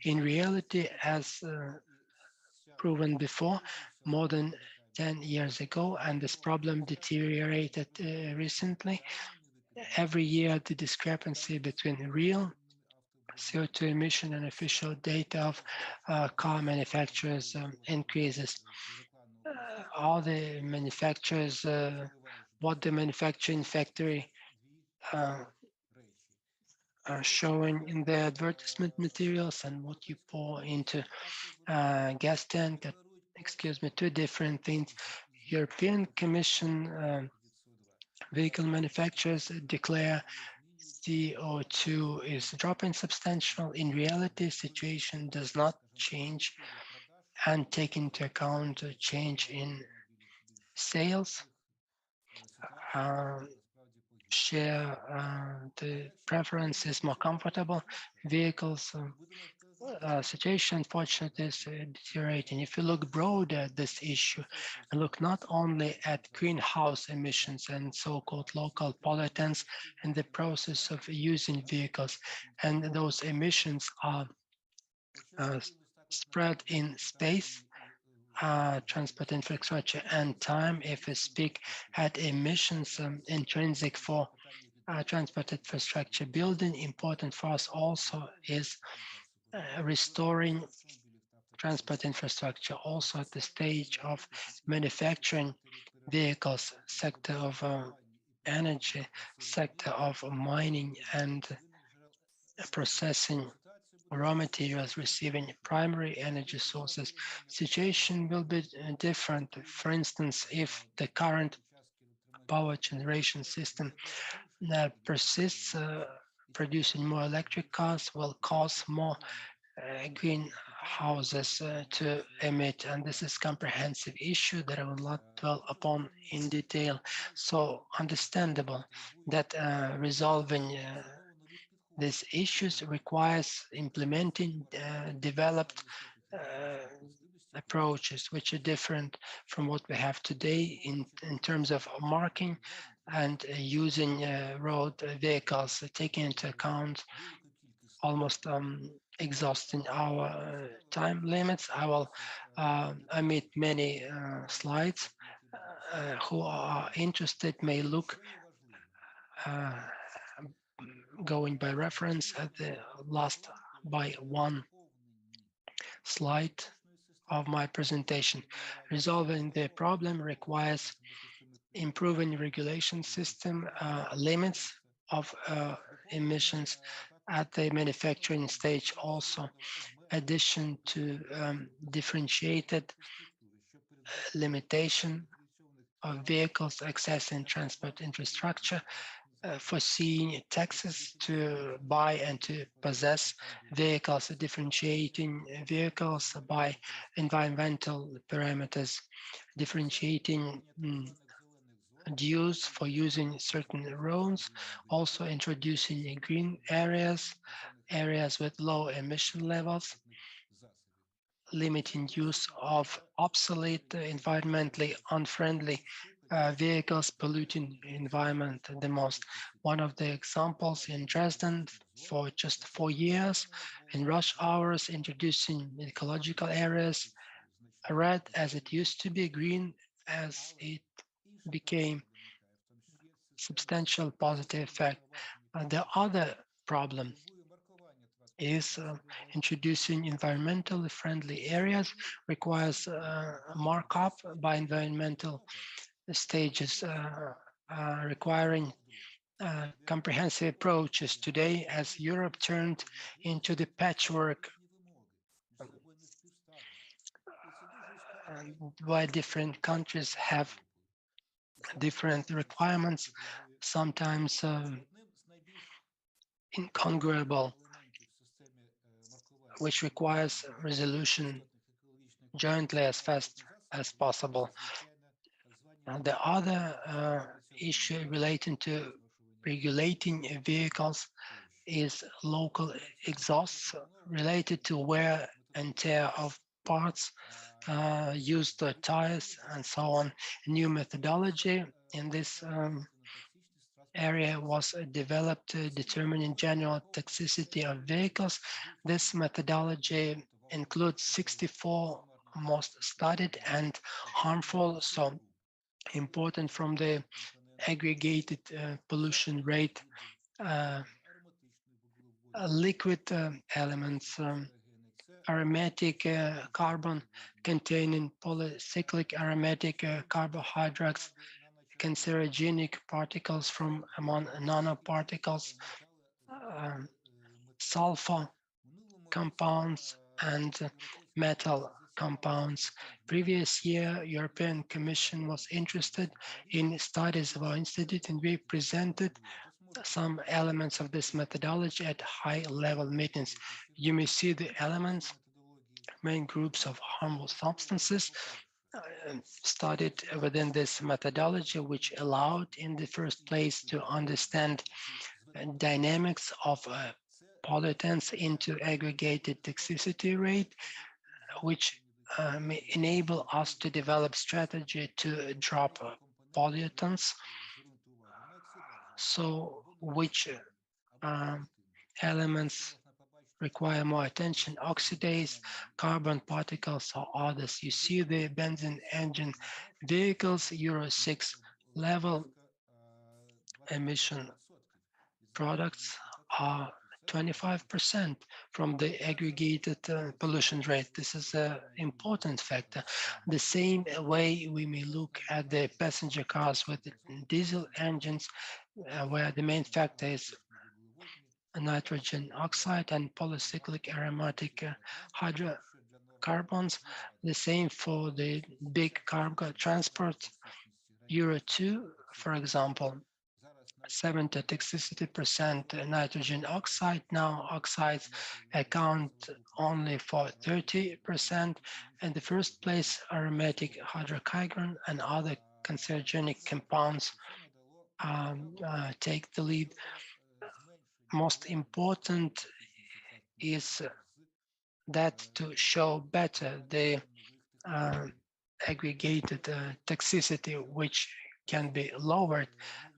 In reality, as proven before, more than 10 years ago, and this problem deteriorated recently. Every year, the discrepancy between real CO2 emission and official data of car manufacturers increases. All the manufacturers, what the manufacturing factory are showing in the advertisement materials and what you pour into gas tank, two different things. European Commission vehicle manufacturers declare CO2 is dropping substantial. In reality, situation does not change, and take into account a change in sales share. The preference is more comfortable vehicles. Situation, unfortunately, is deteriorating. If you look broader at this issue and look not only at greenhouse emissions and so-called local pollutants in the process of using vehicles, and those emissions are spread in space, transport infrastructure and time. If we speak at emissions intrinsic for transport infrastructure building, important for us also is restoring transport infrastructure also at the stage of manufacturing vehicles, sector of energy, sector of mining and processing raw materials, receiving primary energy sources. Situation will be different. For instance, if the current power generation system persists, producing more electric cars will cause more greenhouses to emit, and this is a comprehensive issue that I will not dwell upon in detail. So understandable that resolving these issues requires implementing developed approaches which are different from what we have today in terms of marking and using road vehicles, taking into account almost exhausting our time limits. I will omit many slides. Who are interested may look going by reference at the last by one slide of my presentation. Resolving the problem requires improving regulation system limits of emissions at the manufacturing stage, also addition to differentiated limitation of vehicles accessing transport infrastructure, foreseeing taxes to buy and to possess vehicles, differentiating vehicles by environmental parameters, differentiating dues for using certain roads, also introducing green areas, areas with low emission levels, limiting use of obsolete, environmentally unfriendly vehicles polluting environment the most. One of the examples in Dresden for just 4 years in rush hours, introducing ecological areas, red as it used to be, green as it became substantial positive effect. The other problem is introducing environmentally friendly areas requires markup by environmental stages, requiring comprehensive approaches today as Europe turned into the patchwork where different countries have different requirements, sometimes incongruable, which requires resolution jointly as fast as possible. And the other issue relating to regulating vehicles is local exhausts related to wear and tear of parts, used tires, and so on. A new methodology in this area was developed determining general toxicity of vehicles. This methodology includes 64 most studied and harmful, so important from the aggregated pollution rate, liquid elements, aromatic carbon containing polycyclic aromatic carbohydrates, cancerogenic particles from among nanoparticles, sulfur compounds, and metal compounds. Previous year, European Commission was interested in studies of our institute, and we presented some elements of this methodology at high-level meetings. You may see the elements, main groups of harmful substances studied within this methodology, which allowed in the first place to understand dynamics of pollutants into aggregated toxicity rate, which may enable us to develop strategy to drop pollutants. So which elements require more attention: oxidase, carbon particles, or others. You see the benzene engine vehicles, Euro 6 level emission products are 25% from the aggregated pollution rate. This is an important factor. The same way we may look at the passenger cars with diesel engines, where the main factor is nitrogen oxide and polycyclic aromatic hydrocarbons. The same for the big cargo transport, Euro 2, for example, 70 toxicity% nitrogen oxide. Now oxides account only for 30%. In the first place, aromatic hydrocarbon and other cancerogenic compounds take the lead. Most important is that to show better the aggregated toxicity, which can be lowered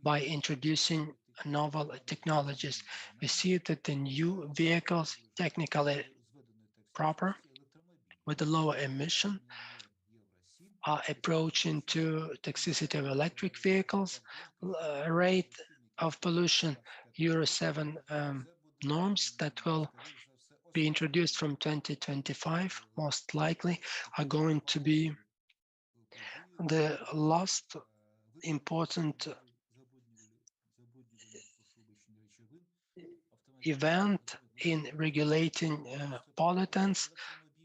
by introducing novel technologies. We see that the new vehicles, technically proper, with a lower emission, are approaching to toxicity of electric vehicles, rate of pollution, Euro 7 norms that will be introduced from 2025, most likely, are going to be the last important event in regulating pollutants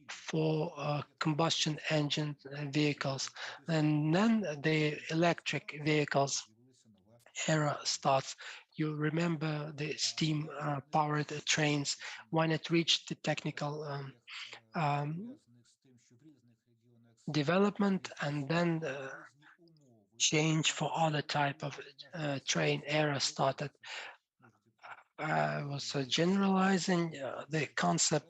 for combustion engine vehicles. And then the electric vehicles era starts. You remember the steam powered trains when it reached the technical development, and then change for other type of train era started. I was generalizing the concept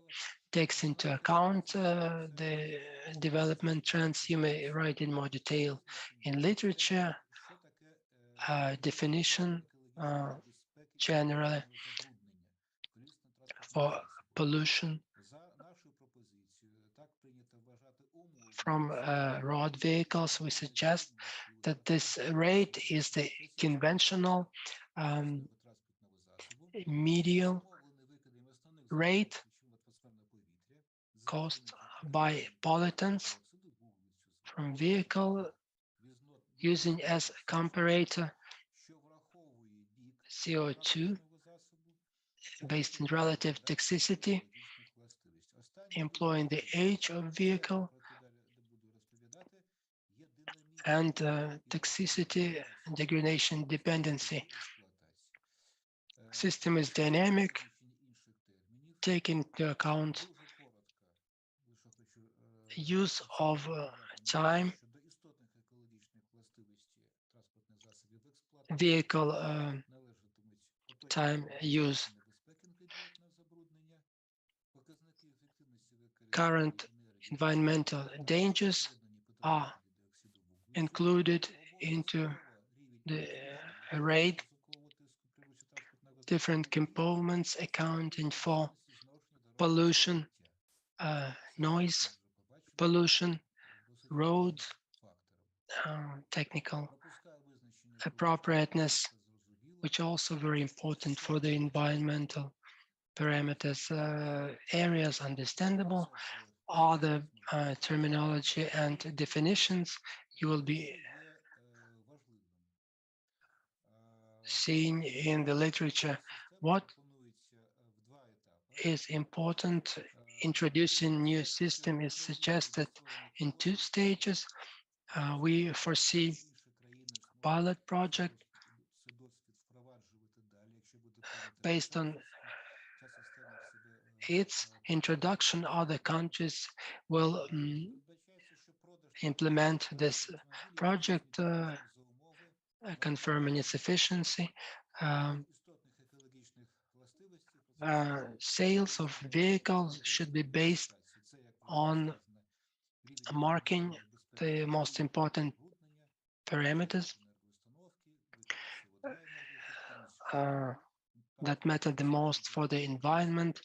takes into account the development trends. You may write in more detail in literature, definition generally for pollution from road vehicles. We suggest that this rate is the conventional medial rate caused by pollutants from vehicle, using as a comparator CO2 based on relative toxicity, employing the age of vehicle and toxicity and degradation dependency. System is dynamic, taking into account use of time, vehicle time use, current environmental dangers are included into the rate, different components accounting for pollution, noise pollution, road technical appropriateness, which also very important for the environmental parameters. Areas understandable, other terminology and definitions you will be seeing in the literature. What is important, introducing new system is suggested in 2 stages. We foresee pilot project based on its introduction. Other countries will implement this project, confirming its efficiency. Sales of vehicles should be based on marking the most important parameters that matter the most for the environment,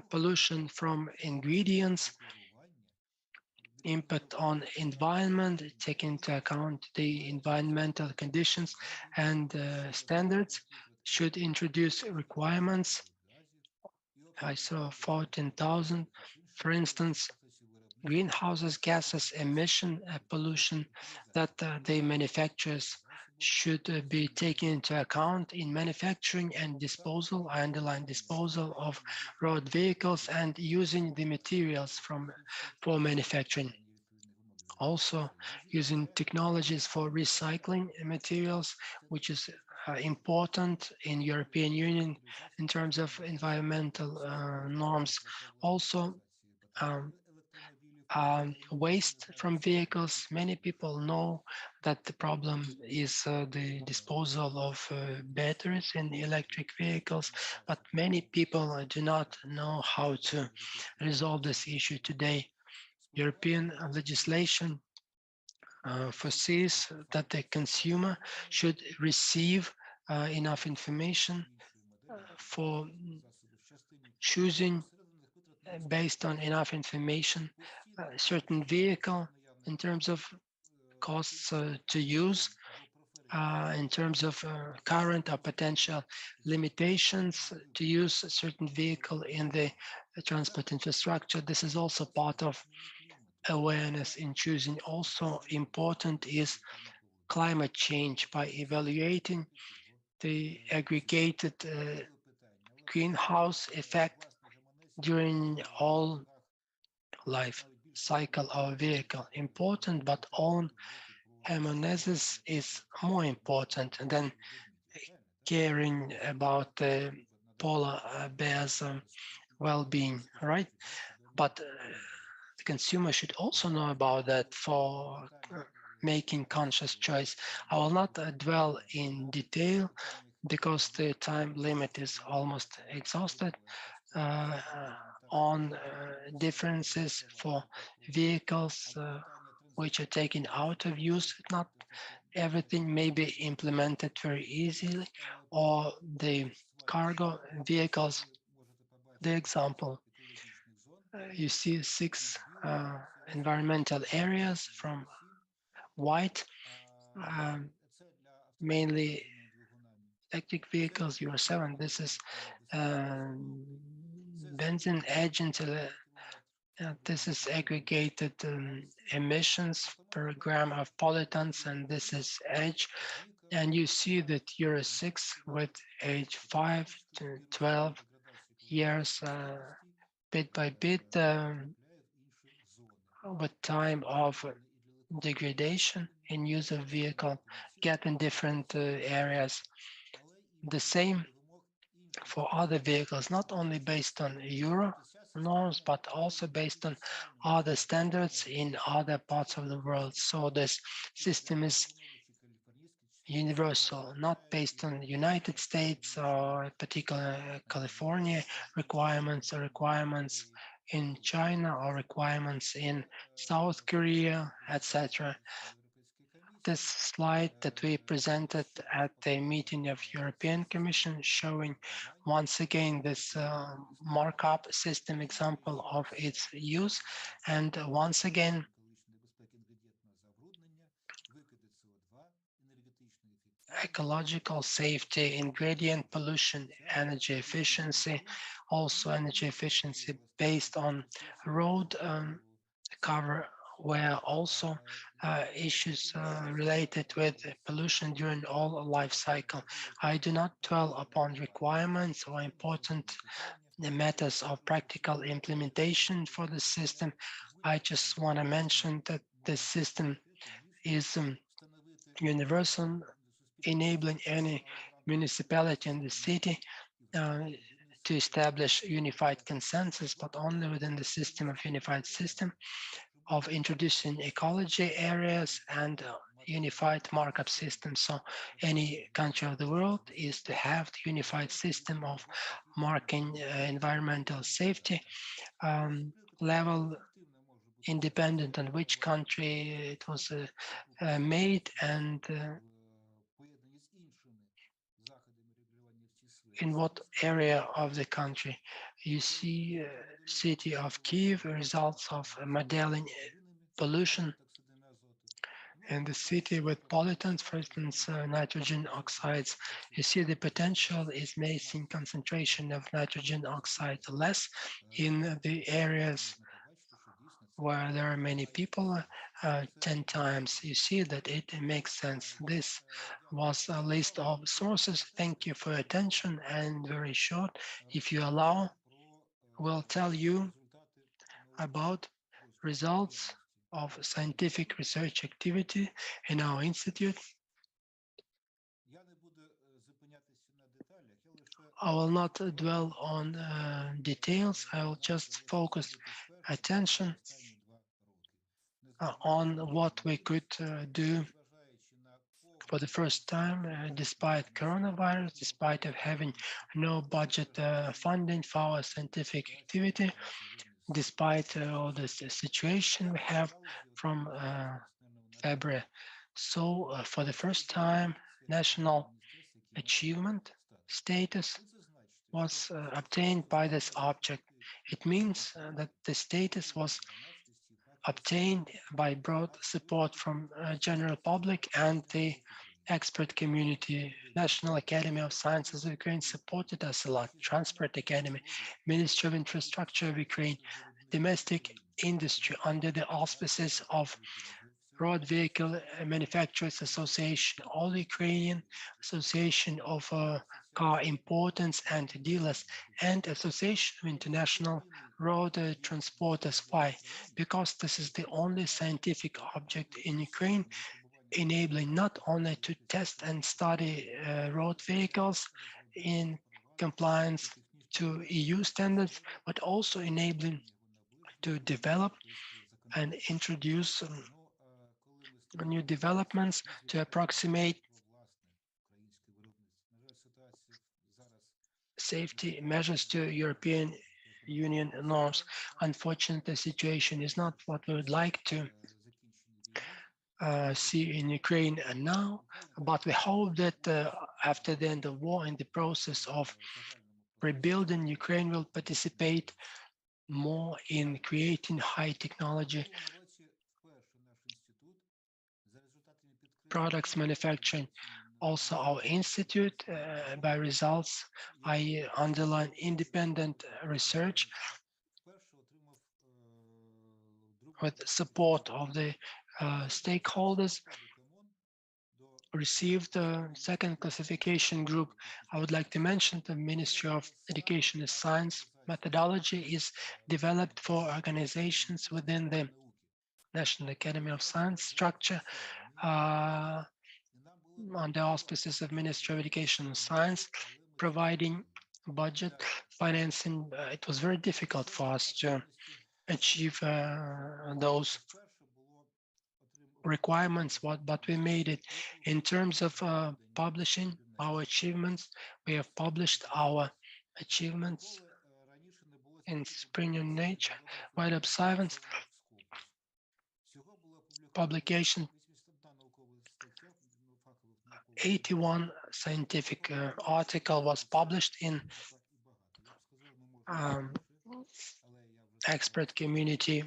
pollution from ingredients, impact on environment, taking into account the environmental conditions and standards, should introduce requirements. ISO 14000, for instance, greenhouse gases emission pollution that the manufacturers should be taken into account in manufacturing and disposal, I underline disposal, of road vehicles and using the materials for manufacturing. Also using technologies for recycling materials, which is important in European Union in terms of environmental norms. Also waste from vehicles. Many people know that the problem is the disposal of batteries in electric vehicles, but many people do not know how to resolve this issue today. European legislation foresees that the consumer should receive enough information for choosing based on enough information a certain vehicle in terms of costs to use in terms of current or potential limitations to use a certain vehicle in the transport infrastructure. This is also part of awareness in choosing. Also important is climate change by evaluating the aggregated greenhouse effect during all life cycle of a vehicle. Important, but own homeostasis is more important than caring about the polar bears' well-being, right? But the consumer should also know about that for making conscious choice. I will not dwell in detail because the time limit is almost exhausted on differences for vehicles which are taken out of use. Not everything may be implemented very easily, or the cargo vehicles. The example, you see 6 environmental areas from white, mainly electric vehicles, Euro 7. This is benzene agent. This is aggregated emissions per gram of pollutants, and this is edge. And you see that Euro 6 with age 5 to 12 years, bit by bit, with time of degradation in use of vehicle, get in different areas. The same for other vehicles, not only based on Euro norms, but also based on other standards in other parts of the world. So this system is universal, not based on the United States or particular California requirements or requirements in China or requirements in South Korea, etc. This slide that we presented at the meeting of European Commission, showing once again this markup system example of its use, and once again ecological safety, ingredient pollution, energy efficiency, also energy efficiency based on road cover, where also issues related with pollution during all life cycle. I do not dwell upon requirements or important matters of practical implementation for the system. I just want to mention that the system is universal, enabling any municipality in the city to establish unified consensus, but only within the system of unified system of introducing ecology areas and unified markup system. So any country of the world is to have the unified system of marking environmental safety level, independent on which country it was made and in what area of the country. You see city of Kiev, results of modeling pollution in the city with pollutants, for instance, nitrogen oxides. You see the potential is making concentration of nitrogen oxide less in the areas where there are many people, 10 times. You see that it makes sense. This was a list of sources. Thank you for your attention, and very short, if you allow, we'll tell you about results of scientific research activity in our institute. I will not dwell on details. I will just focus attention on what we could do for the first time, despite coronavirus, despite of having no budget funding for our scientific activity, despite all this situation we have from February. So for the first time, national achievement status was obtained by this object. It means that the status was obtained by broad support from general public and the expert community, National Academy of Sciences of Ukraine supported us a lot, Transport Academy, Ministry of Infrastructure of Ukraine, domestic industry under the auspices of Road Vehicle Manufacturers Association, All Ukrainian Association of Car Importers and Dealers, and Association of International Road Transporters, FI, because this is the only scientific object in Ukraine enabling not only to test and study road vehicles in compliance to EU standards, but also enabling to develop and introduce new developments to approximate safety measures to European Union norms. Unfortunately, the situation is not what we would like to see in Ukraine now, but we hope that after the end of war, in the process of rebuilding, Ukraine will participate more in creating high technology products manufacturing. Also, our institute, by results, I underline independent research with support of the stakeholders, received a second classification group. I would like to mention the Ministry of Education and Science methodology is developed for organizations within the National Academy of Science structure on the auspices of Ministry of Education and Science, providing budget financing. It was very difficult for us to achieve those requirements, but we made it. In terms of publishing our achievements, we have published our achievements in Spring and Nature, Wide of Science publication. 81 scientific article was published in expert community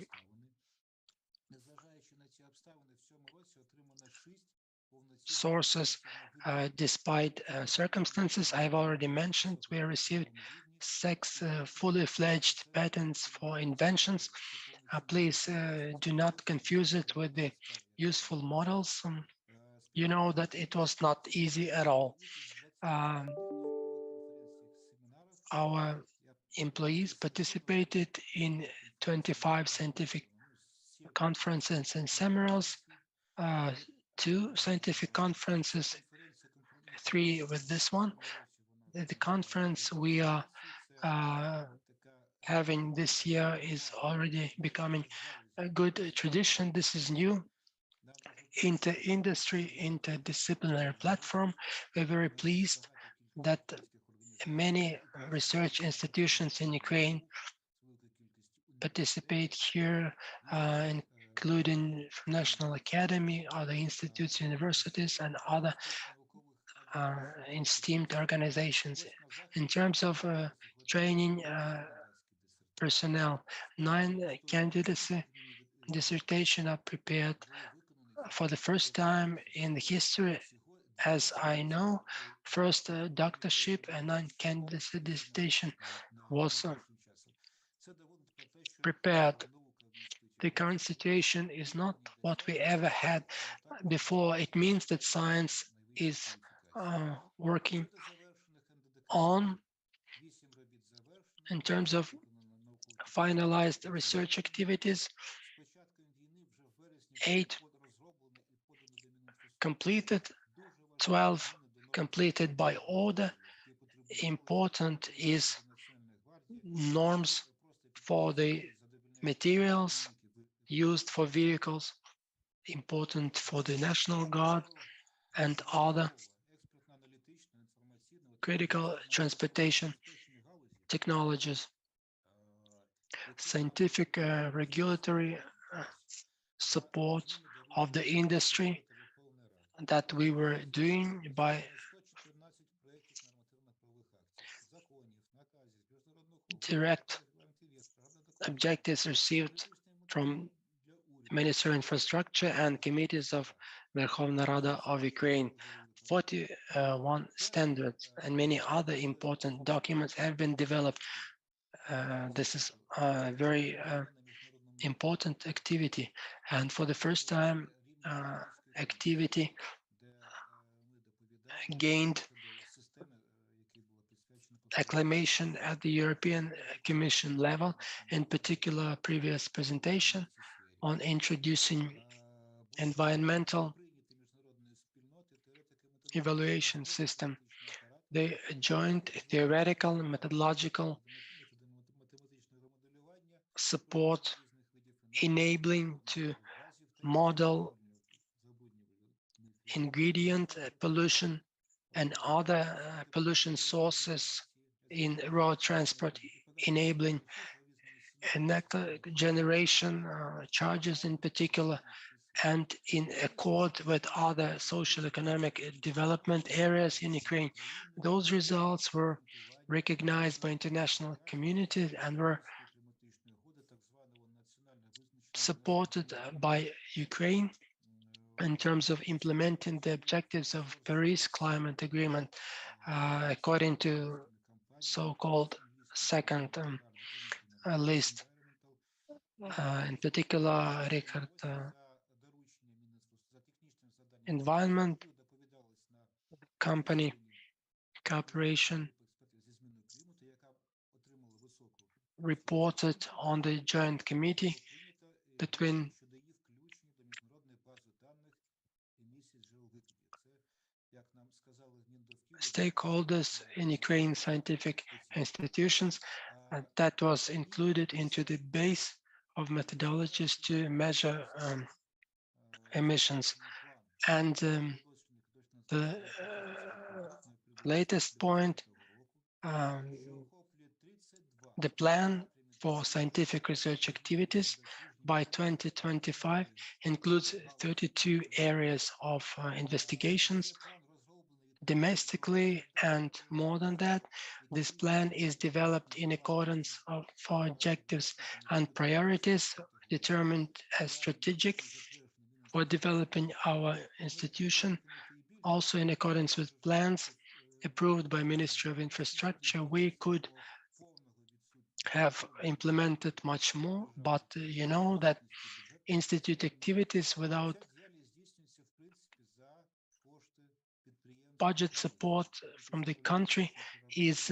sources. Despite circumstances I've already mentioned, we received 6 fully fledged patents for inventions. Please do not confuse it with the useful models. You know that it was not easy at all. Our employees participated in 25 scientific conferences and seminars, 2 scientific conferences, 3 with this one. The conference we are having this year is already becoming a good tradition. This is new. Inter-industry, interdisciplinary platform. We're very pleased that many research institutions in Ukraine participate here, including National Academy, other institutes, universities, and other esteemed organizations. In terms of training personnel, 9 candidacy dissertations are prepared for the first time in the history. As I know, first doctorship and 9 candidacy dissertation was prepared. The current situation is not what we ever had before. It means that science is working on. In terms of finalized research activities, 8 completed, 12 completed by order. Important is norms for the materials used for vehicles, important for the National Guard and other critical transportation technologies. Scientific regulatory support of the industry that we were doing by direct objectives received from Ministry of Infrastructure and committees of Verkhovna Rada of Ukraine. 41 standards and many other important documents have been developed. This is a very important activity, and for the first time, activity gained acclamation at the European Commission level, in particular previous presentation on introducing environmental evaluation system, the joint theoretical and methodological support enabling to model ingredient pollution and other pollution sources in road transport, enabling generation charges in particular, and in accord with other social economic development areas in Ukraine. Those results were recognized by international communities and were supported by Ukraine in terms of implementing the objectives of Paris Climate Agreement, according to so-called second list. In particular, environment company cooperation reported on the joint committee between stakeholders in Ukraine scientific institutions, and that was included into the base of methodologies to measure emissions. And the latest point, the plan for scientific research activities by 2025 includes 32 areas of investigations domestically, and more than that, this plan is developed in accordance for objectives and priorities determined as strategic for developing our institution. Also, in accordance with plans approved by Ministry of Infrastructure, we could have implemented much more, but you know that institute activities without budget support from the country is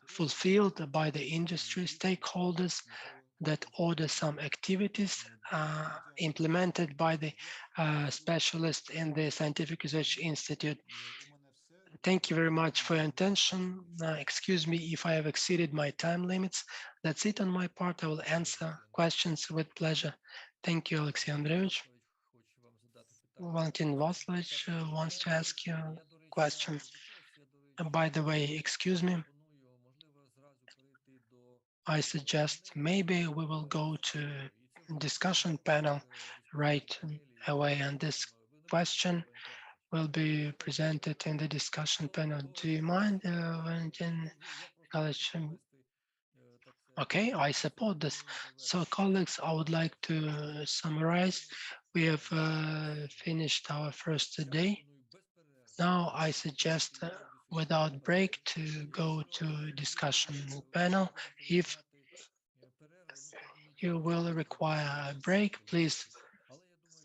fulfilled by the industry stakeholders that order some activities implemented by the specialists in the Scientific Research Institute. Thank you very much for your attention. Excuse me if I have exceeded my time limits. That's it on my part. I will answer questions with pleasure. Thank you, Oleksiy Andreevich. Valentyn Vaslovich wants to ask you a question. By the way, excuse me, I suggest maybe we will go to discussion panel right away, and this question will be presented in the discussion panel. Do you mind, Valentyn? Okay, I support this. So, colleagues, I would like to summarize. We have finished our first day. Now, I suggest without break to go to discussion panel. If you will require a break, please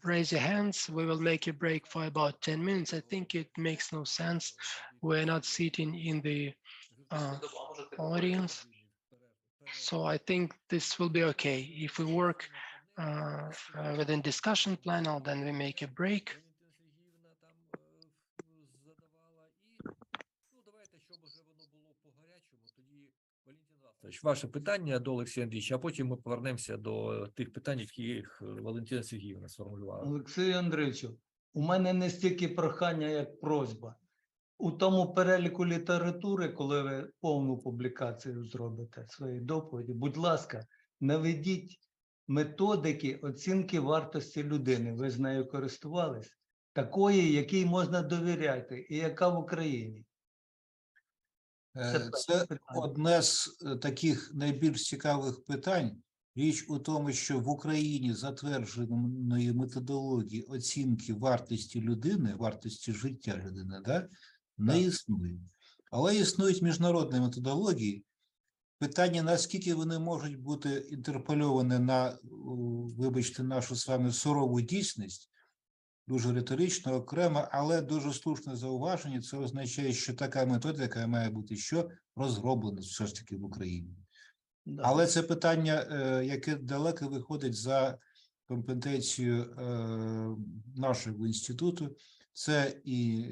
raise your hands. We will make a break for about 10 minutes. I think it makes no sense. We're not sitting in the audience. So I think this will be okay. If we work within discussion panel, then we make a break. Ваше питання до Олексія Андрійовича, а потім ми повернемося до тих питань, які Валентина Сергіївна сформулювала. Олексію Андрійовичу, у мене не стільки прохання, як просьба. У тому переліку літератури, коли ви повну публікацію зробите своєї доповіді, будь ласка, наведіть методики оцінки вартості людини. Ви з нею користувались? Такої, якій можна довіряти, і яка в Україні. Це одне з таких найбільш цікавих питань, Річ у тому, що в Україні затвердженої методології оцінки вартості людини, вартості життя людини, да, не існує. Але існують міжнародні методології. Питання, наскільки вони можуть бути інтерпольовані на, вибачте, нашу з вами сурову дійсність, дуже риторично, окремо, але дуже слушне зауваження. Це означає, що така методика має бути що розроблена все ж таки в Україні. Але це питання, яке далеко виходить за компетенцію нашого інституту. Це і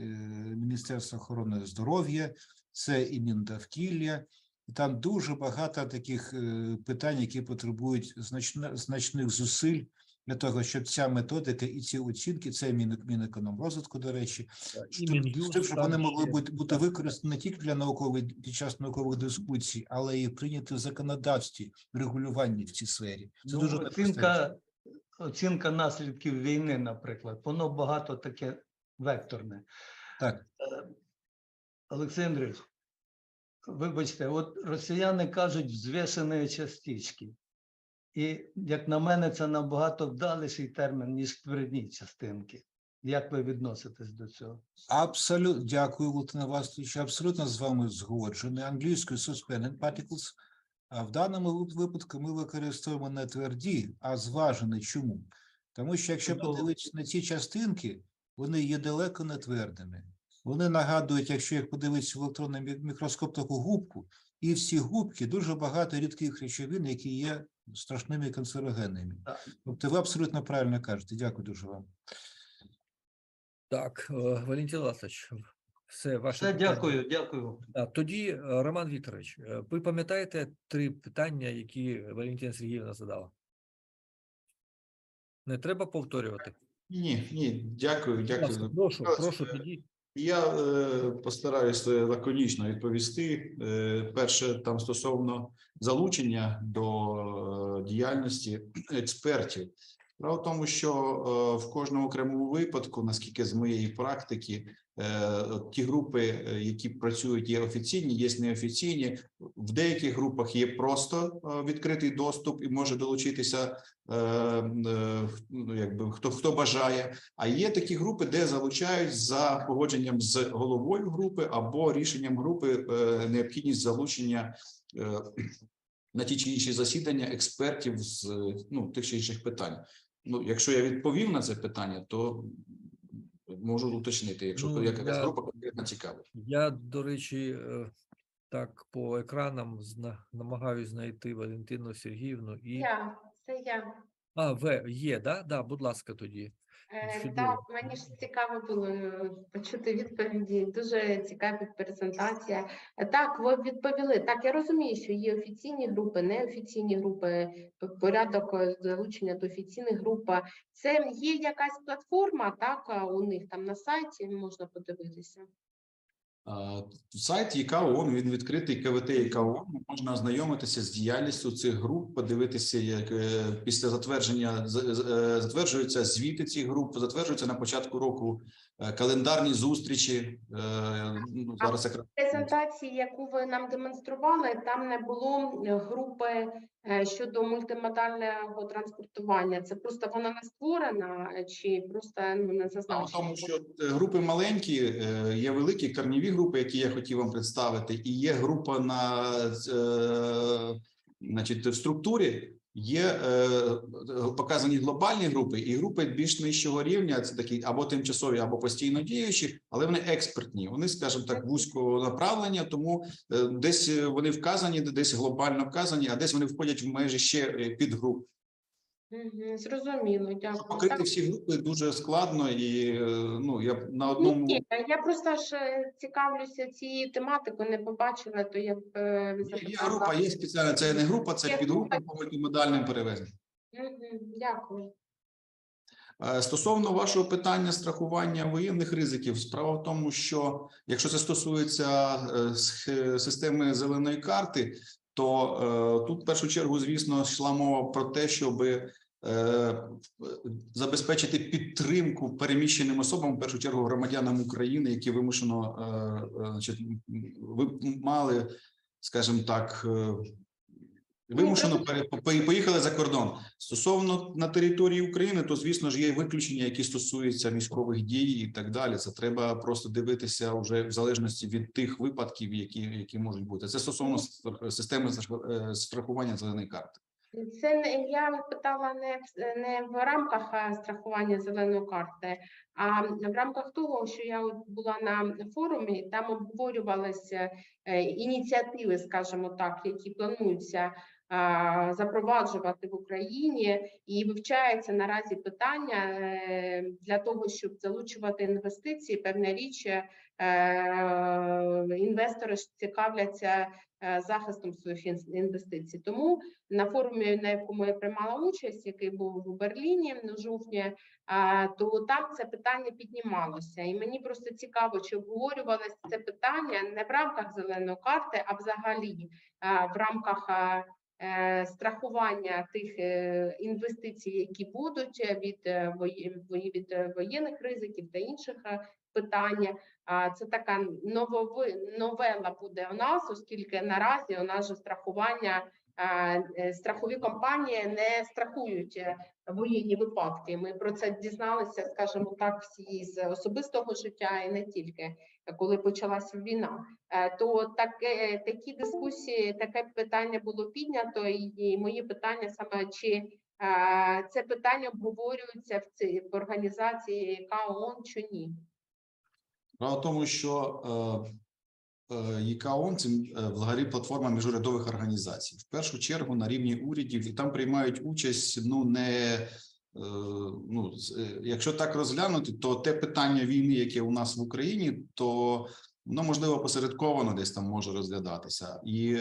Міністерство охорони здоров'я, це і Міндовкілля. І там дуже багато таких питань, які потребують значних зусиль для того, щоб ця методика і ці оцінки, це Мінекономрозвитку, до речі, щоб вони могли бути використані не тільки під час наукових дискусій, але і прийняті в законодавстві, регулюванні в цій сфері. Це дуже оцінка наслідків війни, наприклад, воно багато таке векторне. Так. Олексій Андрійович, вибачте, от росіяни кажуть взвішені частички. І, як на мене, це набагато вдаліший термін, ніж тверді частинки. Як ви відноситесь до цього? Абсолютно, дякую, Володимир Васильович, абсолютно з вами згоджений. Англійською suspended particles, а в даному випадку ми використовуємо не тверді, а зважені. Чому? Тому що, якщо подивитися на ці частинки, вони є далеко не твердими. Вони нагадують, якщо їх подивитися в електронний мікроскоп, таку губку, і всі губки дуже багато рідких речовин, які є страшними канцерогенними. Тобто ви абсолютно правильно кажете. Дякую дуже вам. Так, Валентин Васильович, все ваше все, питання. дякую. Тоді, Роман Вікторович, ви пам'ятаєте 3 питання, які Валентина Сергіївна задала? Не треба повторювати? Ні, дякую. Прошу тоді. Я постараюся лаконічно відповісти. Перше, там стосовно залучення до діяльності експертів. Справа в тому, що в кожному окремому випадку, наскільки з моєї практики, ті групи, які працюють, є офіційні, є неофіційні. В деяких групах є просто відкритий доступ і може долучитися, хто бажає. А є такі групи, де залучають за погодженням з головою групи або рішенням групи необхідність залучення на ті чи інші засідання експертів з тих чи інших питань. Якщо я відповів на це питання, то можу уточнити, якщо якась група конкретно цікава. Я, до речі, так по екранам намагаюся знайти Валентину Сергіївну і... Це я. Ви є, да? Да, будь ласка, тоді. Так, мені ж цікаво було почути відповіді, дуже цікава презентація. Так, ви відповіли. Так, я розумію, що є офіційні групи, неофіційні групи, порядок залучення до офіційних груп. Це є якась платформа, так, у них там на сайті можна подивитися? Сайт ЄКООН, він відкритий, КВТ ЄКООН, можна ознайомитися з діяльністю цих груп, подивитися, як після затвердження затверджуються звіти цих груп, затверджуються на початку року календарні зустрічі. Зараз в презентації, яку ви нам демонстрували, там не було групи щодо мультимодального транспортування. Це просто вона не створена чи просто не зазначена? Тому що групи маленькі, є великі корневі групи, які я хотів вам представити, і є група в структурі, є показані глобальні групи і групи більш нижчого рівня, це такі або тимчасові, або постійно діючі, але вони експертні, вони, скажімо так, вузького направлення, тому десь вони вказані, десь глобально вказані, а десь вони входять в межі ще підгруп. Зрозуміло, дякую. Покрити всі групи дуже складно, і я на одному... Ні, я просто ж цікавлюся цією тематикою, не побачила, то я б Є група, є спеціальна, це не група, це підгрупа по мультимодальним перевезенням. Дякую. Стосовно вашого питання страхування воєнних ризиків, справа в тому, що якщо це стосується системи зеленої карти, то тут в першу чергу, звісно, йшла мова про те, щоб забезпечити підтримку переміщеним особам, в першу чергу громадянам України, які вимушено мали, скажімо так, Вимушено поїхали за кордон. Стосовно на території України, то, звісно ж, є виключення, які стосуються військових дій і так далі. Це треба просто дивитися вже в залежності від тих випадків, які можуть бути. Це стосовно системи страхування зеленої карти. Я питала не в рамках страхування зеленої карти, а в рамках того, що я була на форумі, там обговорювалися ініціативи, скажімо так, які плануються запроваджувати в Україні, і вивчається наразі питання для того, щоб залучувати інвестиції. Певна річ, інвестори цікавляться захистом своїх інвестицій. Тому на форумі, на якому я приймала участь, який був у Берліні в жовтні, то там це питання піднімалося. І мені просто цікаво, чи обговорювалося це питання не в рамках зеленої карти, а взагалі в рамках страхування тих інвестицій, які будуть від воєнних ризиків та інших питань. Це така новела буде у нас, оскільки наразі у нас же страхування, страхові компанії не страхують воєнні випадки. Ми про це дізналися, скажімо так, всі з особистого життя і не тільки, коли почалася війна. То такі дискусії, таке питання було піднято, і моє питання саме, чи це питання обговорюється в організації ООН чи ні? Справа в тому, що ООН – це взагалі платформа міжурядових організацій. В першу чергу на рівні урядів, і там приймають участь, якщо так розглянути, то те питання війни, яке у нас в Україні, то воно, можливо, посередковано десь там може розглядатися. І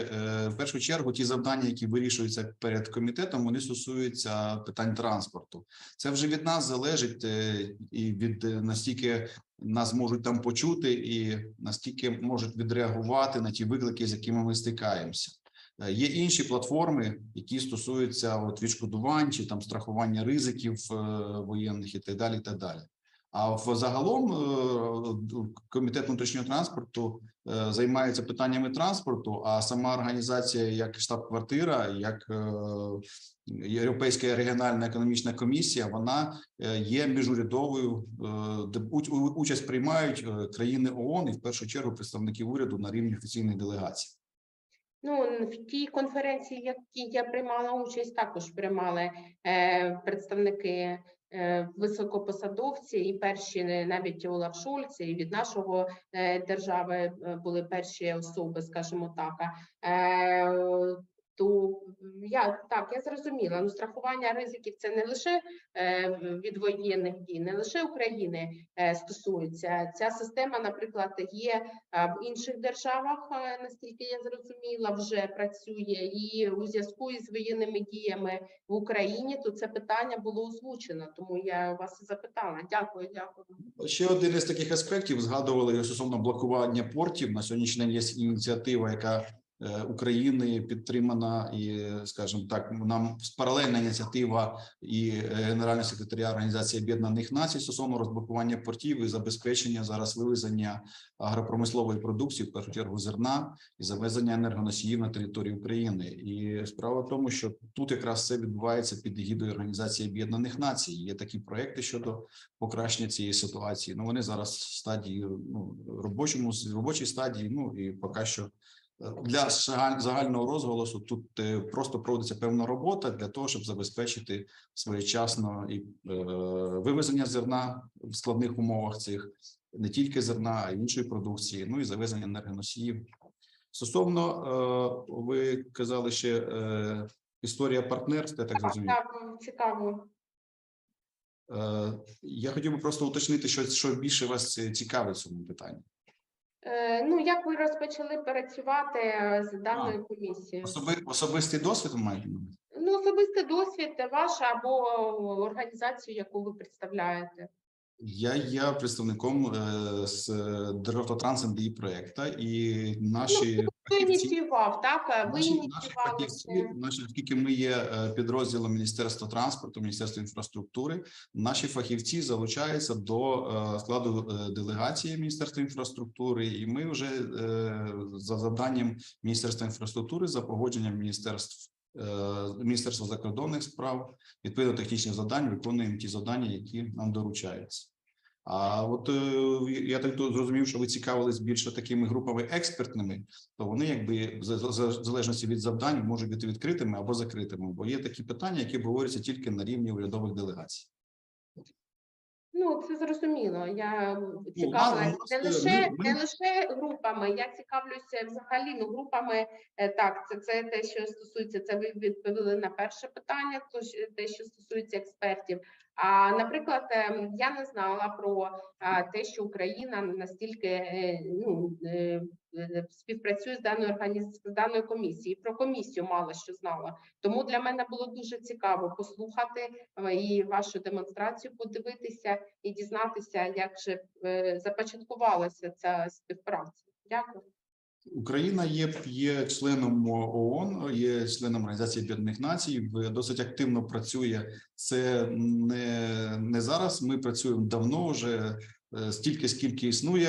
в першу чергу ті завдання, які вирішуються перед комітетом, вони стосуються питань транспорту. Це вже від нас залежить, і від настільки нас можуть там почути, і настільки можуть відреагувати на ті виклики, з якими ми стикаємося. Є інші платформи, які стосуються відшкодувань чи там страхування ризиків воєнних і так далі, і так далі. А загалом Комітет внутрішнього транспорту займається питаннями транспорту, а сама організація як штаб-квартира, як Європейська регіональна економічна комісія, вона є міжурядовою, де участь приймають країни ООН і в першу чергу представники уряду на рівні офіційних делегацій. В тій конференції, в якій я приймала участь, також приймали представники високопосадовці, і перші навіть Олаф Шольц, і від нашого держави були перші особи, скажімо так. То я зрозуміла, страхування ризиків це не лише від воєнних дій, не лише України стосується. Ця система, наприклад, є в інших державах, наскільки я зрозуміла, вже працює, і у зв'язку із воєнними діями в Україні, то це питання було озвучено, тому я вас запитала. Дякую. Ще один із таких аспектів, згадували стосовно блокування портів. На сьогоднішній день є ініціатива, яка України підтримана, і, скажімо так, нам паралельна ініціатива і Генерального секретаря Організації Об'єднаних Націй стосовно розблокування портів і забезпечення зараз вивезення агропромислової продукції, в першу чергу зерна, і завезення енергоносіїв на територію України. І справа в тому, що тут якраз все відбувається під егідою Організації Об'єднаних Націй. Є такі проекти щодо покращення цієї ситуації. Вони зараз в стадії, робочій стадії, і поки що для загального розголосу тут просто проводиться певна робота для того, щоб забезпечити своєчасно і вивезення зерна в складних умовах цих, не тільки зерна, а й іншої продукції, і завезення енергоносіїв. Стосовно, ви казали ще історія партнерства, я так зрозумів. Так, цікаво. Я хотів би просто уточнити, що більше вас цікавить в цьому питанні. Як ви розпочали працювати з даною комісією? Особистий досвід маєте? Особистий досвід ваш або організацію, яку ви представляєте. Я є представником з Державтотранс НДІ проєкту, і наші оскільки ми є підрозділом Міністерства транспорту, Міністерства інфраструктури, наші фахівці залучаються до складу делегації Міністерства інфраструктури, і ми вже за завданням Міністерства інфраструктури, за погодженням Міністерств Міністерство закордонних справ, відповідно технічних завдань, виконуємо ті завдання, які нам доручаються. А от я так зрозумів, що ви цікавились більше такими групами експертними, то вони якби в залежності від завдань можуть бути відкритими або закритими, бо є такі питання, які обговорюються тільки на рівні урядових делегацій. Ну, це зрозуміло. Я цікавилася не лише групами, я цікавлюся взагалі групами. Так, це те, що стосується, це ви відповіли на перше питання, те, що стосується експертів. А, наприклад, я не знала про те, що Україна настільки співпрацює з даною комісією. Про комісію мало що знала. Тому для мене було дуже цікаво послухати і вашу демонстрацію, подивитися і дізнатися, як же започаткувалася ця співпраця. Дякую. Україна є членом ООН, є членом Організації Об'єднаних Націй, досить активно працює. Це не зараз, ми працюємо давно вже, стільки, скільки існує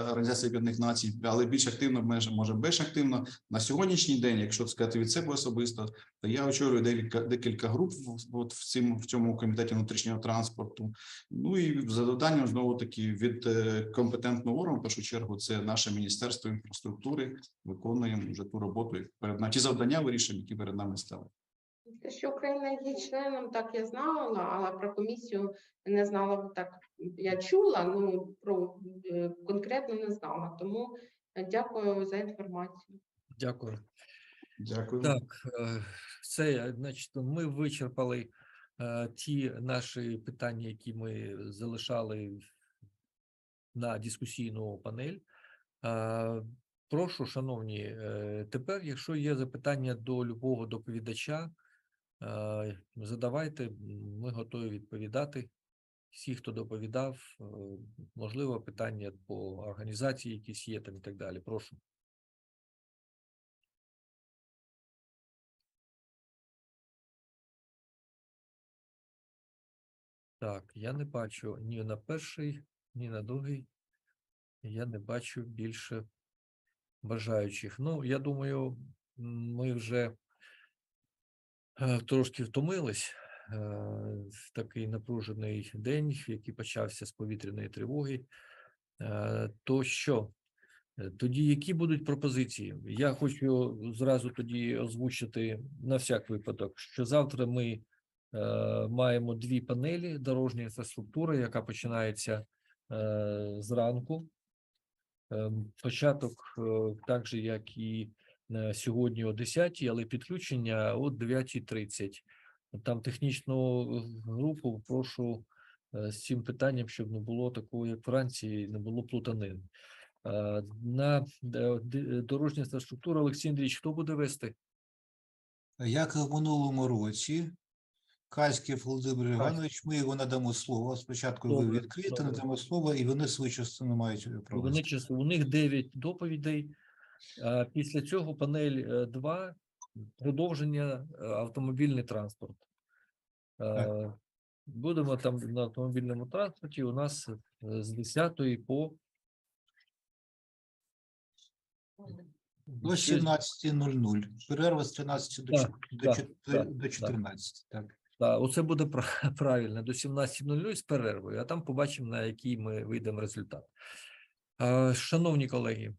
Організація Об'єднаних Націй, але більш активно, може більш активно. На сьогоднішній день, якщо сказати від себе особисто, то я очолюю декілька груп в цьому комітеті внутрішнього транспорту. Ну і за завданням, знову-таки, від компетентного органу, в першу чергу, це наше Міністерство інфраструктури, виконуємо вже ту роботу, ті завдання вирішуємо, які перед нами стали. Те, що Україна є членом, так я знала, але про комісію не знала, так я чула, ну про конкретно не знала. Тому дякую за інформацію. Дякую. Дякую. Так, це, значить, ми вичерпали ті наші питання, які ми залишали на дискусійну панель. Прошу, шановні, тепер, якщо є запитання до любого доповідача, задавайте, ми готові відповідати. Всі, хто доповідав, можливо, питання по організації якісь є там і так далі. Прошу. Так, я не бачу ні на перший, ні на другий. Я не бачу більше бажаючих. Ну, я думаю, ми вже трошки втомились. Такий напружений день, який почався з повітряної тривоги. То що? Тоді які будуть пропозиції? Я хочу зразу тоді озвучити на всяк випадок, що завтра ми маємо дві панелі дорожньої інфраструктури, яка починається зранку. Початок так же, як і сьогодні о 10-й, але підключення о 9:30. Там технічну групу прошу з цим питанням, щоб не було такого, як в Франції, не було плутанин. На дорожню інфраструктуру, Олексій Андрійович, хто буде вести? Як і в минулому році, Каськів Володимир Іванович, ми його надамо слово. Спочатку ви відкриєте, надамо слово, і вони свою частину мають провести. У них 9 доповідей. Після цього панель 2 – продовження автомобільний транспорт. Будемо там на автомобільному транспорті у нас з 10-ї по... До 17:00. Перерва з 13 до 14. Так. Так, оце буде правильно, до 17:00 з перервою, а там побачимо, на який ми вийдемо результат. Шановні колеги,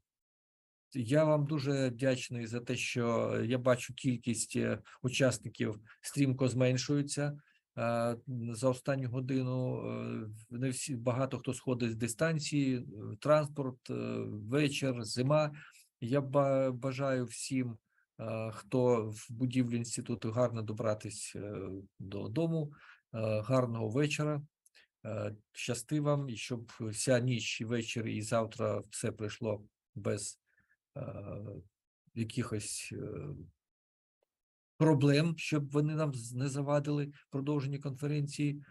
я вам дуже вдячний за те, що я бачу, кількість учасників стрімко зменшується. За останню годину не всі, багато хто сходить з дистанції, транспорт, вечір, зима. Я бажаю всім, хто в будівлі інституту, гарно добратись додому, гарного вечора, щасти вам, і щоб вся ніч, і вечір, і завтра все пройшло без якихось проблем, щоб вони нам не завадили продовження конференції.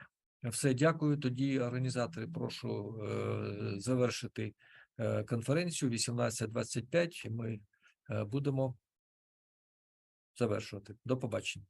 Все, дякую. Тоді організатори, прошу завершити конференцію. 18:25 ми будемо завершувати. До побачення.